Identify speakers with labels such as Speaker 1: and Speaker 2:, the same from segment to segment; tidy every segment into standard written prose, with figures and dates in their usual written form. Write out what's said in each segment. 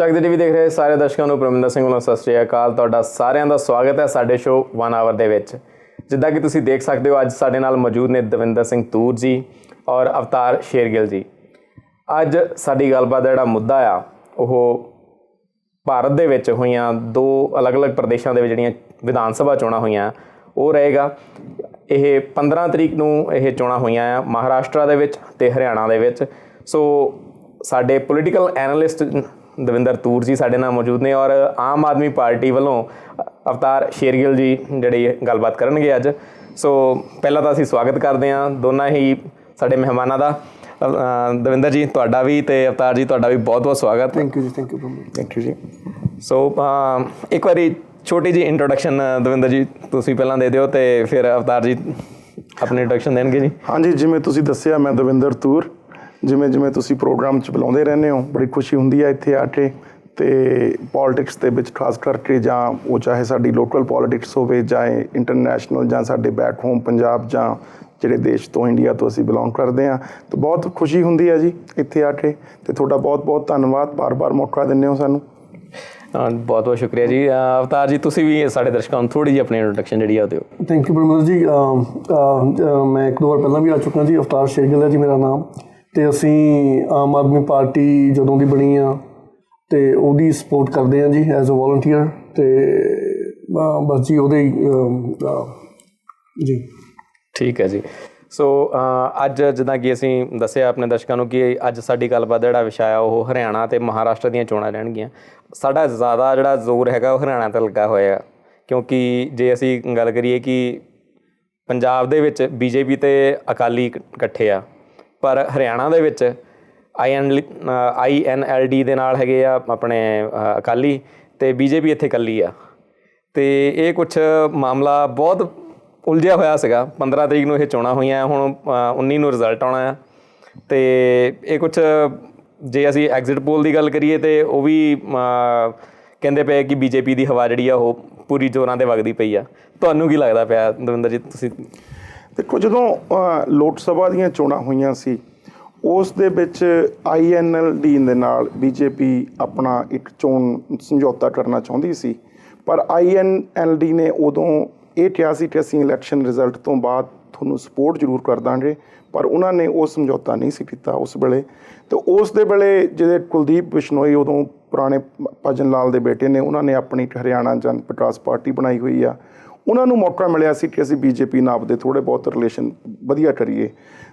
Speaker 1: ਚੱਕ ਦੀ ਟੀਵੀ ਦੇਖ ਰਹੇ ਸਾਰੇ ਦਰਸ਼ਕਾਂ ਨੂੰ ਪਰਮਿੰਦਰ ਸਿੰਘ ਵੱਲੋਂ ਸਤਿ ਸ਼੍ਰੀ ਅਕਾਲ। ਤੁਹਾਡਾ ਸਾਰਿਆਂ ਦਾ ਸਵਾਗਤ ਹੈ ਸਾਡੇ ਸ਼ੋਅ 1 ਆਵਰ ਦੇ ਵਿੱਚ। ਜਿੱਦਾਂ ਕਿ ਤੁਸੀਂ ਦੇਖ ਸਕਦੇ ਹੋ, ਅੱਜ ਸਾਡੇ ਨਾਲ ਮੌਜੂਦ ਨੇ ਦਵਿੰਦਰ ਸਿੰਘ ਤੂਰ ਜੀ ਔਰ ਅਵਤਾਰ ਸ਼ੇਰਗਿੱਲ ਜੀ। ਅੱਜ ਸਾਡੀ ਗੱਲਬਾਤ ਦਾ ਜਿਹੜਾ ਮੁੱਦਾ ਆ ਉਹ ਭਾਰਤ ਦੇ ਵਿੱਚ ਹੋਈਆਂ ਦੋ ਅਲੱਗ-ਅਲੱਗ ਪ੍ਰਦੇਸ਼ਾਂ ਦੇ ਵਿੱਚ ਜਿਹੜੀਆਂ ਵਿਧਾਨ ਸਭਾ ਚੋਣਾਂ ਹੋਈਆਂ ਉਹ ਰਹੇਗਾ। ਇਹ 15 ਤਰੀਕ ਨੂੰ ਇਹ ਚੋਣਾਂ ਹੋਈਆਂ ਆ ਮਹਾਰਾਸ਼ਟਰ ਦੇ ਵਿੱਚ ਅਤੇ ਹਰਿਆਣਾ ਦੇ ਵਿੱਚ। ਸੋ ਸਾਡੇ ਪੋਲੀਟੀਕਲ ਐਨਾਲਿਸਟ ਦਵਿੰਦਰ ਤੂਰ ਜੀ ਸਾਡੇ ਨਾਲ ਮੌਜੂਦ ਨੇ ਔਰ ਆਮ ਆਦਮੀ ਪਾਰਟੀ ਵੱਲੋਂ ਅਵਤਾਰ ਸ਼ੇਰਗਿੱਲ ਜੀ ਜਿਹੜੀ ਗੱਲਬਾਤ ਕਰਨਗੇ ਅੱਜ। ਸੋ ਪਹਿਲਾਂ ਤਾਂ ਅਸੀਂ ਸਵਾਗਤ ਕਰਦੇ ਹਾਂ ਦੋਨਾਂ ਹੀ ਸਾਡੇ ਮਹਿਮਾਨਾਂ ਦਾ। ਦਵਿੰਦਰ ਜੀ ਤੁਹਾਡਾ ਵੀ ਅਤੇ ਅਵਤਾਰ ਜੀ ਤੁਹਾਡਾ ਵੀ ਬਹੁਤ ਬਹੁਤ ਸਵਾਗਤ।
Speaker 2: ਥੈਂਕ ਯੂ ਜੀ।
Speaker 1: ਥੈਂਕ ਯੂ ਜੀ। ਸੋ ਇੱਕ ਵਾਰੀ ਛੋਟੀ ਜਿਹੀ ਇੰਟਰੋਡਕਸ਼ਨ ਦਵਿੰਦਰ ਜੀ ਤੁਸੀਂ ਪਹਿਲਾਂ ਦੇ ਦਿਓ ਅਤੇ ਫਿਰ ਅਵਤਾਰ ਜੀ ਆਪਣੀ ਇੰਟਰੋਡਕਸ਼ਨ ਦੇਣਗੇ ਜੀ।
Speaker 2: ਹਾਂਜੀ, ਜਿਵੇਂ ਤੁਸੀਂ ਦੱਸਿਆ ਮੈਂ ਦਵਿੰਦਰ ਤੂਰ। ਜਿਵੇਂ ਤੁਸੀਂ ਪ੍ਰੋਗਰਾਮ 'ਚ ਬੁਲਾਉਂਦੇ ਰਹਿੰਦੇ ਹੋ, ਬੜੀ ਖੁਸ਼ੀ ਹੁੰਦੀ ਹੈ ਇੱਥੇ ਆ ਕੇ। ਅਤੇ ਪੋਲੀਟਿਕਸ ਦੇ ਵਿੱਚ ਖਾਸ ਕਰਕੇ ਜਾਂ ਉਹ ਚਾਹੇ ਸਾਡੀ ਲੋਕਲ ਪੋਲੀਟਿਕਸ ਹੋਵੇ ਜਾਂ ਇੰਟਰਨੈਸ਼ਨਲ ਜਾਂ ਸਾਡੇ ਬੈਕ ਹੋਮ ਪੰਜਾਬ ਜਾਂ ਜਿਹੜੇ ਦੇਸ਼ ਤੋਂ ਇੰਡੀਆ ਤੋਂ ਅਸੀਂ ਬਿਲੋਂਗ ਕਰਦੇ ਹਾਂ, ਤਾਂ ਬਹੁਤ ਖੁਸ਼ੀ ਹੁੰਦੀ ਹੈ ਜੀ ਇੱਥੇ ਆ ਕੇ। ਅਤੇ ਤੁਹਾਡਾ ਬਹੁਤ ਬਹੁਤ ਧੰਨਵਾਦ, ਬਾਰ-ਬਾਰ ਮੌਕਾ ਦਿੰਦੇ ਹੋ ਸਾਨੂੰ।
Speaker 1: ਬਹੁਤ ਬਹੁਤ ਸ਼ੁਕਰੀਆ ਜੀ। ਅਵਤਾਰ ਜੀ ਤੁਸੀਂ ਵੀ ਸਾਡੇ ਦਰਸ਼ਕਾਂ ਨੂੰ ਥੋੜ੍ਹੀ ਜਿਹੀ ਆਪਣੀ ਇੰਟਰੋਡਕਸ਼ਨ ਜਿਹੜੀ ਆ ਦਿਓ।
Speaker 3: Thank you Parminder ji. ਮੈਂ ਇੱਕ ਦੋ ਵਾਰ ਪਹਿਲਾਂ ਵੀ ਆ ਚੁੱਕਾ ਜੀ। ਅਵਤਾਰ ਸ਼ੇਰਗਿੱਲ ਹੈ ਜੀ ਮੇਰਾ ਨਾਮ। ਅਤੇ ਅਸੀਂ ਆਮ ਆਦਮੀ ਪਾਰਟੀ ਜਦੋਂ ਦੀ ਬਣੀ ਆ ਅਤੇ ਉਹਦੀ ਸਪੋਰਟ ਕਰਦੇ ਹਾਂ ਜੀ ਐਜ਼ ਅ ਵੋਲੰਟੀਅਰ। ਅਤੇ ਬਸ ਜੀ ਉਹਦੇ ਜੀ। ਠੀਕ ਹੈ ਜੀ। ਸੋ ਅੱਜ ਜਿੱਦਾਂ ਕਿ ਅਸੀਂ ਦੱਸਿਆ ਆਪਣੇ ਦਰਸ਼ਕਾਂ ਨੂੰ ਕਿ ਅੱਜ ਸਾਡੀ ਗੱਲਬਾਤ ਦਾ ਜਿਹੜਾ ਵਿਸ਼ਾ ਆ ਉਹ ਹਰਿਆਣਾ ਅਤੇ ਮਹਾਰਾਸ਼ਟਰ ਦੀਆਂ ਚੋਣਾਂ ਰਹਿਣਗੀਆਂ। ਸਾਡਾ ਜ਼ਿਆਦਾ ਜਿਹੜਾ ਜ਼ੋਰ ਹੈਗਾ ਉਹ ਹਰਿਆਣਾ 'ਤੇ ਲੱਗਾ ਹੋਇਆ, ਕਿਉਂਕਿ ਜੇ ਅਸੀਂ ਗੱਲ ਕਰੀਏ ਕਿ ਪੰਜਾਬ ਦੇ ਵਿੱਚ BJP ਅਤੇ ਅਕਾਲੀ ਇਕੱਠੇ ਆ, ਪਰ ਹਰਿਆਣਾ ਦੇ ਵਿੱਚ INLD ਦੇ ਨਾਲ ਹੈਗੇ ਆ ਆਪਣੇ ਅਕਾਲੀ ਅਤੇ BJP ਇੱਥੇ ਇਕੱਲੀ ਆ। ਅਤੇ ਇਹ ਕੁਛ ਮਾਮਲਾ ਬਹੁਤ ਉਲਝਿਆ ਹੋਇਆ ਸੀਗਾ। 15 ਤਰੀਕ ਨੂੰ ਇਹ ਚੋਣਾਂ ਹੋਈਆਂ, ਹੁਣ 19 ਨੂੰ ਰਿਜ਼ਲਟ ਆਉਣਾ ਆ। ਅਤੇ ਇਹ ਕੁਛ ਜੇ ਅਸੀਂ ਐਗਜ਼ਿਟ ਪੋਲ ਦੀ ਗੱਲ ਕਰੀਏ ਤਾਂ ਉਹ ਵੀ ਕਹਿੰਦੇ ਪਏ ਕਿ BJP ਦੀ ਹਵਾ ਜਿਹੜੀ ਆ ਉਹ ਪੂਰੀ ਜ਼ੋਰਾਂ 'ਤੇ ਵਗਦੀ ਪਈ ਆ। ਤੁਹਾਨੂੰ ਕੀ ਲੱਗਦਾ ਪਿਆ ਦਵਿੰਦਰ ਜੀ? ਤੁਸੀਂ
Speaker 2: ਦੇਖੋ, ਜਦੋਂ ਲੋਕ ਸਭਾ ਦੀਆਂ ਚੋਣਾਂ ਹੋਈਆਂ ਸੀ ਉਸ ਦੇ ਵਿੱਚ INLD ਦੇ ਨਾਲ BJP ਆਪਣਾ ਇੱਕ ਚੋਣ ਸਮਝੌਤਾ ਕਰਨਾ ਚਾਹੁੰਦੀ ਸੀ, ਪਰ INLD ਨੇ ਉਦੋਂ ਇਹ ਕਿਹਾ ਸੀ ਕਿ ਅਸੀਂ ਇਲੈਕਸ਼ਨ ਰਿਜ਼ਲਟ ਤੋਂ ਬਾਅਦ ਤੁਹਾਨੂੰ ਸਪੋਰਟ ਜ਼ਰੂਰ ਕਰ ਦਾਂਗੇ, ਪਰ ਉਹਨਾਂ ਨੇ ਉਹ ਸਮਝੌਤਾ ਨਹੀਂ ਸੀ ਕੀਤਾ ਉਸ ਵੇਲੇ। ਅਤੇ ਉਸ ਦੇ ਵੇਲੇ ਜਿਹੜੇ ਕੁਲਦੀਪ ਬਿਸ਼ਨੋਈ ਉਦੋਂ ਪੁਰਾਣੇ ਭਜਨ ਲਾਲ ਦੇ ਬੇਟੇ ਨੇ, ਉਹਨਾਂ ਨੇ ਆਪਣੀ ਹਰਿਆਣਾ ਜਨ ਵਿਕਾਸ ਪਾਰਟੀ ਬਣਾਈ ਹੋਈ ਆ। ਉਹਨਾਂ ਨੂੰ ਮੌਕਾ ਮਿਲਿਆ ਸੀ ਕਿ ਅਸੀਂ BJP ਨਾਲ ਆਪਦੇ ਥੋੜ੍ਹੇ ਬਹੁਤ ਰਿਲੇਸ਼ਨ ਵਧੀਆ ਕਰੀਏ।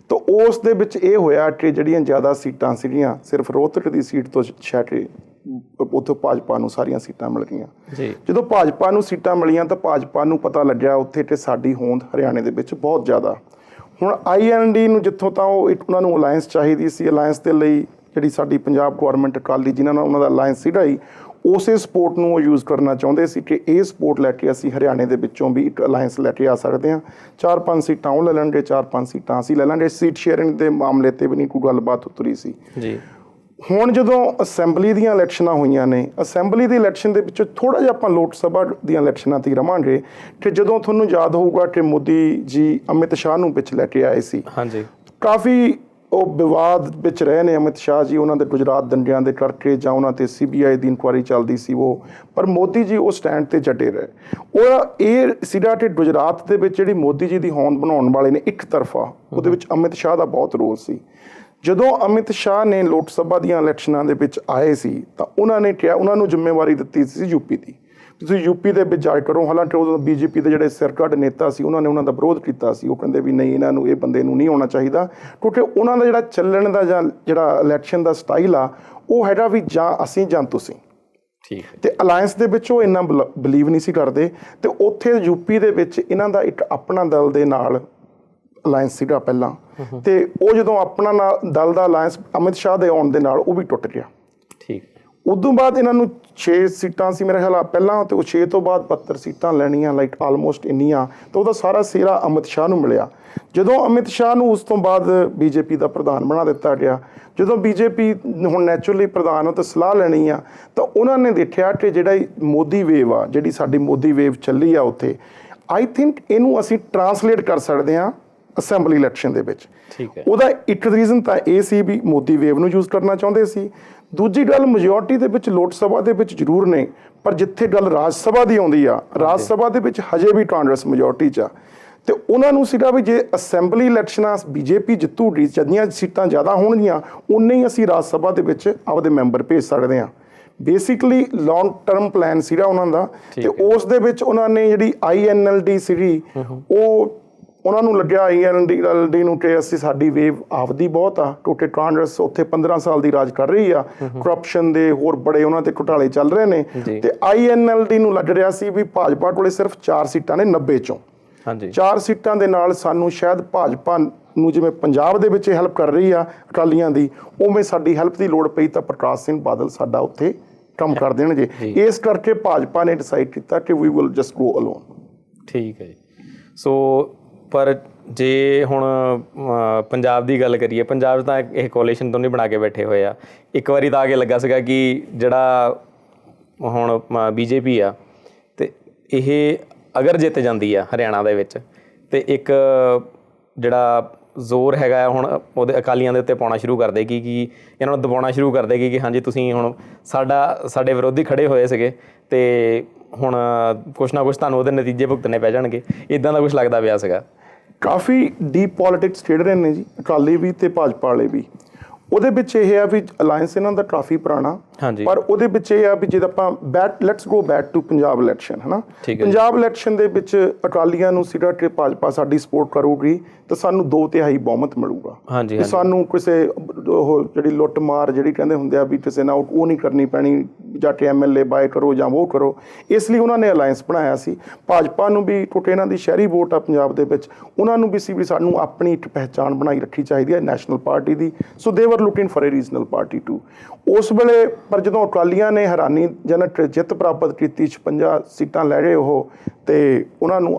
Speaker 2: ਤਾਂ ਉਸ ਦੇ ਵਿੱਚ ਇਹ ਹੋਇਆ ਕਿ ਜਿਹੜੀਆਂ ਜ਼ਿਆਦਾ ਸੀਟਾਂ ਸੀਗੀਆਂ ਸਿਰਫ ਰੋਹਤਕ ਦੀ ਸੀਟ ਤੋਂ ਛੱਡ ਕੇ ਉੱਥੋਂ ਭਾਜਪਾ ਨੂੰ ਸਾਰੀਆਂ ਸੀਟਾਂ ਮਿਲ ਗਈਆਂ। ਜਦੋਂ ਭਾਜਪਾ ਨੂੰ ਸੀਟਾਂ ਮਿਲੀਆਂ ਤਾਂ ਭਾਜਪਾ ਨੂੰ ਪਤਾ ਲੱਗਿਆ ਉੱਥੇ ਕਿ ਸਾਡੀ ਹੋਂਦ ਹਰਿਆਣੇ ਦੇ ਵਿੱਚ ਬਹੁਤ ਜ਼ਿਆਦਾ। ਹੁਣ INLD ਨੂੰ ਜਿੱਥੋਂ ਤਾਂ ਉਹਨਾਂ ਨੂੰ ਅਲਾਇੰਸ ਚਾਹੀਦੀ ਸੀ, ਅਲਾਇੰਸ ਦੇ ਲਈ ਜਿਹੜੀ ਸਾਡੀ ਪੰਜਾਬ ਗੌਰਮੈਂਟ ਅਕਾਲੀ ਜਿਨ੍ਹਾਂ ਨਾਲ ਉਹਨਾਂ ਦਾ ਅਲਾਇੰਸ ਸੀਗਾ ਹੀ, ਉਸੇ ਸਪੋਰਟ ਨੂੰ ਉਹ ਯੂਜ਼ ਕਰਨਾ ਚਾਹੁੰਦੇ ਸੀ ਕਿ ਇਹ ਸਪੋਰਟ ਲੈ ਕੇ ਅਸੀਂ ਹਰਿਆਣੇ ਦੇ ਵਿੱਚੋਂ ਵੀ ਇੱਕ ਅਲਾਇੰਸ ਲੈ ਕੇ ਆ ਸਕਦੇ ਹਾਂ। 4-5 ਸੀਟਾਂ ਉਹ ਲੈ ਲੈਣਗੇ, 4-5 ਸੀਟਾਂ ਅਸੀਂ ਲੈ ਲਾਂਗੇ। ਸੀਟ ਸ਼ੇਅਰਿੰਗ ਦੇ ਮਾਮਲੇ 'ਤੇ ਵੀ ਨਹੀਂ ਕੋਈ ਗੱਲਬਾਤ ਉਤਰੀ ਸੀ ਜੀ। ਹੁਣ ਜਦੋਂ ਅਸੈਂਬਲੀ ਦੀਆਂ ਇਲੈਕਸ਼ਨਾਂ ਹੋਈਆਂ ਨੇ, ਅਸੈਂਬਲੀ ਦੀ ਇਲੈਕਸ਼ਨ ਦੇ ਵਿੱਚੋਂ ਥੋੜ੍ਹਾ ਜਿਹਾ ਆਪਾਂ ਲੋਕ ਸਭਾ ਦੀਆਂ ਇਲੈਕਸ਼ਨਾਂ 'ਤੇ ਰਵਾਂਗੇ ਕਿ ਜਦੋਂ ਤੁਹਾਨੂੰ ਯਾਦ ਹੋਊਗਾ ਕਿ ਮੋਦੀ ਜੀ ਅਮਿਤ ਸ਼ਾਹ ਨੂੰ ਵਿੱਚ ਲੈ ਕੇ ਆਏ ਸੀ। ਹਾਂਜੀ, ਕਾਫੀ ਉਹ ਵਿਵਾਦ ਵਿੱਚ ਰਹੇ ਨੇ ਅਮਿਤ ਸ਼ਾਹ ਜੀ, ਉਹਨਾਂ ਦੇ ਗੁਜਰਾਤ ਦੰਗਿਆਂ ਦੇ ਕਰਕੇ ਜਾਂ ਉਹਨਾਂ 'ਤੇ CBI ਦੀ ਇਨਕੁਆਇਰੀ ਚੱਲਦੀ ਸੀ ਉਹ, ਪਰ ਮੋਦੀ ਜੀ ਉਹ ਸਟੈਂਡ 'ਤੇ ਜਟੇ ਰਹੇ। ਉਹ ਇਹ ਸੀਗਾ ਕਿ ਗੁਜਰਾਤ ਦੇ ਵਿੱਚ ਜਿਹੜੀ ਮੋਦੀ ਜੀ ਦੀ ਹੋਂਦ ਬਣਾਉਣ ਵਾਲੇ ਨੇ ਇੱਕ ਤਰਫਾ, ਉਹਦੇ ਵਿੱਚ ਅਮਿਤ ਸ਼ਾਹ ਦਾ ਬਹੁਤ ਰੋਲ ਸੀ। ਜਦੋਂ ਅਮਿਤ ਸ਼ਾਹ ਨੇ ਲੋਕ ਸਭਾ ਦੀਆਂ ਇਲੈਕਸ਼ਨਾਂ ਦੇ ਵਿੱਚ ਆਏ ਸੀ ਤਾਂ ਉਹਨਾਂ ਨੇ ਕਿਹਾ, ਉਹਨਾਂ ਨੂੰ ਜ਼ਿੰਮੇਵਾਰੀ ਦਿੱਤੀ ਸੀ UP ਦੀ, ਤੁਸੀਂ UP ਦੇ ਵਿੱਚ ਜਾ ਕਰੋ। ਹਾਲਾਂਕਿ ਉਦੋਂ BJP ਦੇ ਜਿਹੜੇ ਸਿਰਕੱਢ ਨੇਤਾ ਸੀ ਉਹਨਾਂ ਨੇ ਉਹਨਾਂ ਦਾ ਵਿਰੋਧ ਕੀਤਾ ਸੀ। ਉਹ ਕਹਿੰਦੇ ਵੀ ਨਹੀਂ, ਇਹਨਾਂ ਨੂੰ, ਇਹ ਬੰਦੇ ਨੂੰ ਨਹੀਂ ਆਉਣਾ ਚਾਹੀਦਾ, ਕਿਉਂਕਿ ਉਹਨਾਂ ਦਾ ਜਿਹੜਾ ਚੱਲਣ ਦਾ ਜਾਂ ਜਿਹੜਾ ਇਲੈਕਸ਼ਨ ਦਾ ਸਟਾਈਲ ਆ ਉਹ ਹੈਗਾ ਵੀ ਜਾਂ ਅਸੀਂ ਜਾਂ ਤੁਸੀਂ। ਠੀਕ। ਅਤੇ ਅਲਾਇੰਸ ਦੇ ਵਿੱਚ ਉਹ ਇੰਨਾ ਬਲੀਵ ਨਹੀਂ ਸੀ ਕਰਦੇ। ਅਤੇ ਉੱਥੇ UP ਦੇ ਵਿੱਚ ਇਹਨਾਂ ਦਾ ਇੱਕ ਆਪਣਾ ਦਲ ਦੇ ਨਾਲ ਅਲਾਇੰਸ ਸੀਗਾ ਪਹਿਲਾਂ, ਅਤੇ ਉਹ ਜਦੋਂ ਆਪਣਾ ਦਲ ਦਾ ਅਲਾਇੰਸ ਅਮਿਤ ਸ਼ਾਹ ਦੇ ਆਉਣ ਦੇ ਨਾਲ ਉਹ ਵੀ ਟੁੱਟ ਗਿਆ। ਠੀਕ। ਉਦੋਂ ਬਾਅਦ ਇਹਨਾਂ ਨੂੰ 6 ਸੀਟਾਂ ਸੀ ਮੇਰੇ ਖਿਆਲ ਪਹਿਲਾਂ, ਅਤੇ ਉਹ 6 ਤੋਂ ਬਾਅਦ 72 ਸੀਟਾਂ ਲੈਣੀਆਂ, ਲਾਈਕ ਆਲਮੋਸਟ ਇੰਨੀਆਂ। ਤਾਂ ਉਹਦਾ ਸਾਰਾ ਸਿਹਰਾ ਅਮਿਤ ਸ਼ਾਹ ਨੂੰ ਮਿਲਿਆ। ਜਦੋਂ ਅਮਿਤ ਸ਼ਾਹ ਨੂੰ ਉਸ ਤੋਂ ਬਾਅਦ BJP ਦਾ ਪ੍ਰਧਾਨ ਬਣਾ ਦਿੱਤਾ ਗਿਆ, ਜਦੋਂ BJP ਹੁਣ ਨੈਚੁਰਲੀ ਪ੍ਰਧਾਨ ਉਹ ਤਾਂ ਸਲਾਹ ਲੈਣੀ ਆ, ਤਾਂ ਉਹਨਾਂ ਨੇ ਦੇਖਿਆ ਕਿ ਜਿਹੜਾ ਮੋਦੀ ਵੇਵ ਆ, ਜਿਹੜੀ ਸਾਡੀ ਮੋਦੀ ਵੇਵ ਚੱਲੀ ਆ ਉੱਥੇ, ਆਈ ਥਿੰਕ ਇਹਨੂੰ ਅਸੀਂ ਟਰਾਂਸਲੇਟ ਕਰ ਸਕਦੇ ਹਾਂ ਅਸੈਂਬਲੀ ਇਲੈਕਸ਼ਨ ਦੇ ਵਿੱਚ।
Speaker 3: ਠੀਕ ਹੈ।
Speaker 2: ਉਹਦਾ ਇੱਕ ਰੀਜ਼ਨ ਤਾਂ ਇਹ ਸੀ ਵੀ ਮੋਦੀ ਵੇਵ ਨੂੰ ਯੂਜ਼ ਕਰਨਾ ਚਾਹੁੰਦੇ ਸੀ। ਦੂਜੀ ਗੱਲ, ਮੈਜੋਰਟੀ ਦੇ ਵਿੱਚ ਲੋਕ ਸਭਾ ਦੇ ਵਿੱਚ ਜ਼ਰੂਰ ਨੇ, ਪਰ ਜਿੱਥੇ ਗੱਲ ਰਾਜ ਸਭਾ ਦੀ ਆਉਂਦੀ ਆ, ਰਾਜ ਸਭਾ ਦੇ ਵਿੱਚ ਹਜੇ ਵੀ ਕਾਂਗਰਸ ਮੈਜੋਰਟੀ 'ਚ ਆ। ਤੇ ਉਹਨਾਂ ਨੂੰ ਸੀਗਾ ਵੀ ਜੇ ਅਸੈਂਬਲੀ ਇਲੈਕਸ਼ਨਾਂ BJP ਜਿੱਤੂਗੀ, ਜਿੰਨੀਆਂ ਸੀਟਾਂ ਜ਼ਿਆਦਾ ਹੋਣਗੀਆਂ ਉਨੇ ਹੀ ਅਸੀਂ ਰਾਜ ਸਭਾ ਦੇ ਵਿੱਚ ਆਪਦੇ ਮੈਂਬਰ ਭੇਜ ਸਕਦੇ ਹਾਂ। ਬੇਸਿਕਲੀ ਲੌਂਗ ਟਰਮ ਪਲਾਨ ਸੀਗਾ ਉਹਨਾਂ ਦਾ। ਤੇ ਉਸ ਦੇ ਵਿੱਚ ਉਹਨਾਂ ਨੇ ਜਿਹੜੀ INLD ਸੀਗੀ, ਉਹ ਉਹਨਾਂ ਨੂੰ ਲੱਗਿਆ INLD ਨੂੰ ਕਿ ਅਸੀਂ ਸਾਡੀ ਵੇਵ ਆਪਦੀ ਬਹੁਤ ਆ, ਕਿਉਂਕਿ ਕਾਂਗਰਸ ਉੱਥੇ 15 ਸਾਲ ਦੀ ਰਾਜ ਕਰ ਰਹੀ ਆ, ਕਰਪਸ਼ਨ ਦੇ ਹੋਰ ਬੜੇ ਉਹਨਾਂ ਤੇ ਘੁਟਾਲੇ ਚੱਲ ਰਹੇ ਨੇ। ਤੇ INLD ਨੂੰ ਲੱਗ ਰਿਹਾ ਸੀ ਵੀ ਭਾਜਪਾ ਕੋਲੇ ਸਿਰਫ 4 ਸੀਟਾਂ ਨੇ 90 ਚੋਂ। 4 ਸੀਟਾਂ ਦੇ ਨਾਲ ਸਾਨੂੰ ਸ਼ਾਇਦ ਭਾਜਪਾ ਨੂੰ ਜਿਵੇਂ ਪੰਜਾਬ ਦੇ ਵਿੱਚ ਹੈਲਪ ਕਰ ਰਹੀ ਆ ਅਕਾਲੀਆਂ ਦੀ, ਉਵੇਂ ਸਾਡੀ ਹੈਲਪ ਦੀ ਲੋੜ ਪਈ ਤਾਂ ਪ੍ਰਕਾਸ਼ ਸਿੰਘ ਬਾਦਲ ਸਾਡਾ ਉੱਥੇ ਕੰਮ ਕਰ ਦੇਣਗੇ। ਇਸ ਕਰਕੇ ਭਾਜਪਾ ਨੇ ਡਿਸਾਈਡ ਕੀਤਾ ਕਿ we will just go alone.
Speaker 3: ਠੀਕ ਹੈ ਜੀ। ਸੋ ਪਰ ਜੇ ਹੁਣ ਪੰਜਾਬ ਦੀ ਗੱਲ ਕਰੀਏ, ਪੰਜਾਬ 'ਚ ਤਾਂ ਇਹ ਕੋਲੀਸ਼ਨ ਤੋਂ ਨਹੀਂ ਬਣਾ ਕੇ ਬੈਠੇ ਹੋਏ ਆ। ਇੱਕ ਵਾਰੀ ਤਾਂ ਆ ਕੇ ਲੱਗਾ ਸੀਗਾ ਕਿ ਜਿਹੜਾ ਹੁਣ BJP ਆ, ਅਤੇ ਇਹ ਅਗਰ ਜਿੱਤ ਜਾਂਦੀ ਆ ਹਰਿਆਣਾ ਦੇ ਵਿੱਚ, ਅਤੇ ਇੱਕ ਜਿਹੜਾ ਜ਼ੋਰ ਹੈਗਾ ਹੁਣ ਉਹਦੇ ਅਕਾਲੀਆਂ ਦੇ ਉੱਤੇ ਪਾਉਣਾ ਸ਼ੁਰੂ ਕਰ ਦੇਗੀ, ਕਿ ਇਹਨਾਂ ਨੂੰ ਦਬਾਉਣਾ ਸ਼ੁਰੂ ਕਰ ਦੇਗੀ ਕਿ ਹਾਂਜੀ ਤੁਸੀਂ ਹੁਣ ਸਾਡੇ ਵਿਰੋਧੀ ਖੜੇ ਹੋਏ ਸੀਗੇ ਅਤੇ ਹੁਣ ਕੁਛ ਨਾ ਕੁਛ ਤੁਹਾਨੂੰ ਉਹਦੇ ਨਤੀਜੇ ਭੁਗਤਣੇ ਪੈ ਜਾਣਗੇ। ਇੱਦਾਂ ਦਾ ਕੁਛ ਲੱਗਦਾ ਪਿਆ ਸੀਗਾ।
Speaker 2: ਕਾਫੀ ਡੀਪ ਪੋਲੀਟਿਕਸ ਖੇਡ ਰਹੇ ਨੇ ਜੀ ਅਕਾਲੀ ਵੀ ਤੇ ਭਾਜਪਾ ਵਾਲੇ ਵੀ। ਉਹਦੇ ਵਿੱਚ ਇਹ ਆ ਵੀ ਅਲਾਇੰਸ ਇਹਨਾਂ ਦਾ ਕਾਫੀ ਪੁਰਾਣਾ, ਪਰ ਉਹਦੇ ਵਿੱਚ ਇਹ ਆ ਵੀ ਜੇ ਆਪਾਂ let's go back to Punjab election, ਹੈ ਨਾ। ਪੰਜਾਬ ਇਲੈਕਸ਼ਨ ਦੇ ਵਿੱਚ ਅਕਾਲੀਆਂ ਨੂੰ ਸੀਗਾ ਕਿ ਭਾਜਪਾ ਸਾਡੀ ਸਪੋਰਟ ਕਰੂਗੀ ਤਾਂ ਸਾਨੂੰ 2/3 ਬਹੁਮਤ ਮਿਲੂਗਾ। ਸਾਨੂੰ ਕਿਸੇ ਉਹ ਜਿਹੜੀ ਲੁੱਟ ਮਾਰ ਜਿਹੜੀ ਕਹਿੰਦੇ ਹੁੰਦੇ ਆ ਵੀ ਕਿਸੇ ਨਾਲ ਉਹ ਨਹੀਂ ਕਰਨੀ ਪੈਣੀ, ਜਾ ਕੇ MLA ਬਾਏ ਕਰੋ ਜਾਂ ਉਹ ਕਰੋ। ਇਸ ਲਈ ਉਹਨਾਂ ਨੇ ਅਲਾਇੰਸ ਬਣਾਇਆ ਸੀ। ਭਾਜਪਾ ਨੂੰ ਵੀ ਕਿਉਂਕਿ ਇਹਨਾਂ ਦੀ ਸ਼ਹਿਰੀ ਵੋਟ ਆ ਪੰਜਾਬ ਦੇ ਵਿੱਚ, ਉਹਨਾਂ ਨੂੰ ਵੀ ਸੀ ਵੀ ਸਾਨੂੰ ਆਪਣੀ ਇੱਕ ਪਹਿਚਾਣ ਬਣਾਈ ਰੱਖੀ ਚਾਹੀਦੀ ਹੈ national party the. So they were looking for a regional party too. ਉਸ ਵੇਲੇ ਪਰ ਜਦੋਂ ਅਕਾਲੀਆਂ ਨੇ ਹੈਰਾਨੀਜਨਕ ਜਿੱਤ ਪ੍ਰਾਪਤ ਕੀਤੀ, 56 ਸੀਟਾਂ ਲੈ ਗਏ ਉਹ, ਤੇ ਉਹਨਾਂ ਨੂੰ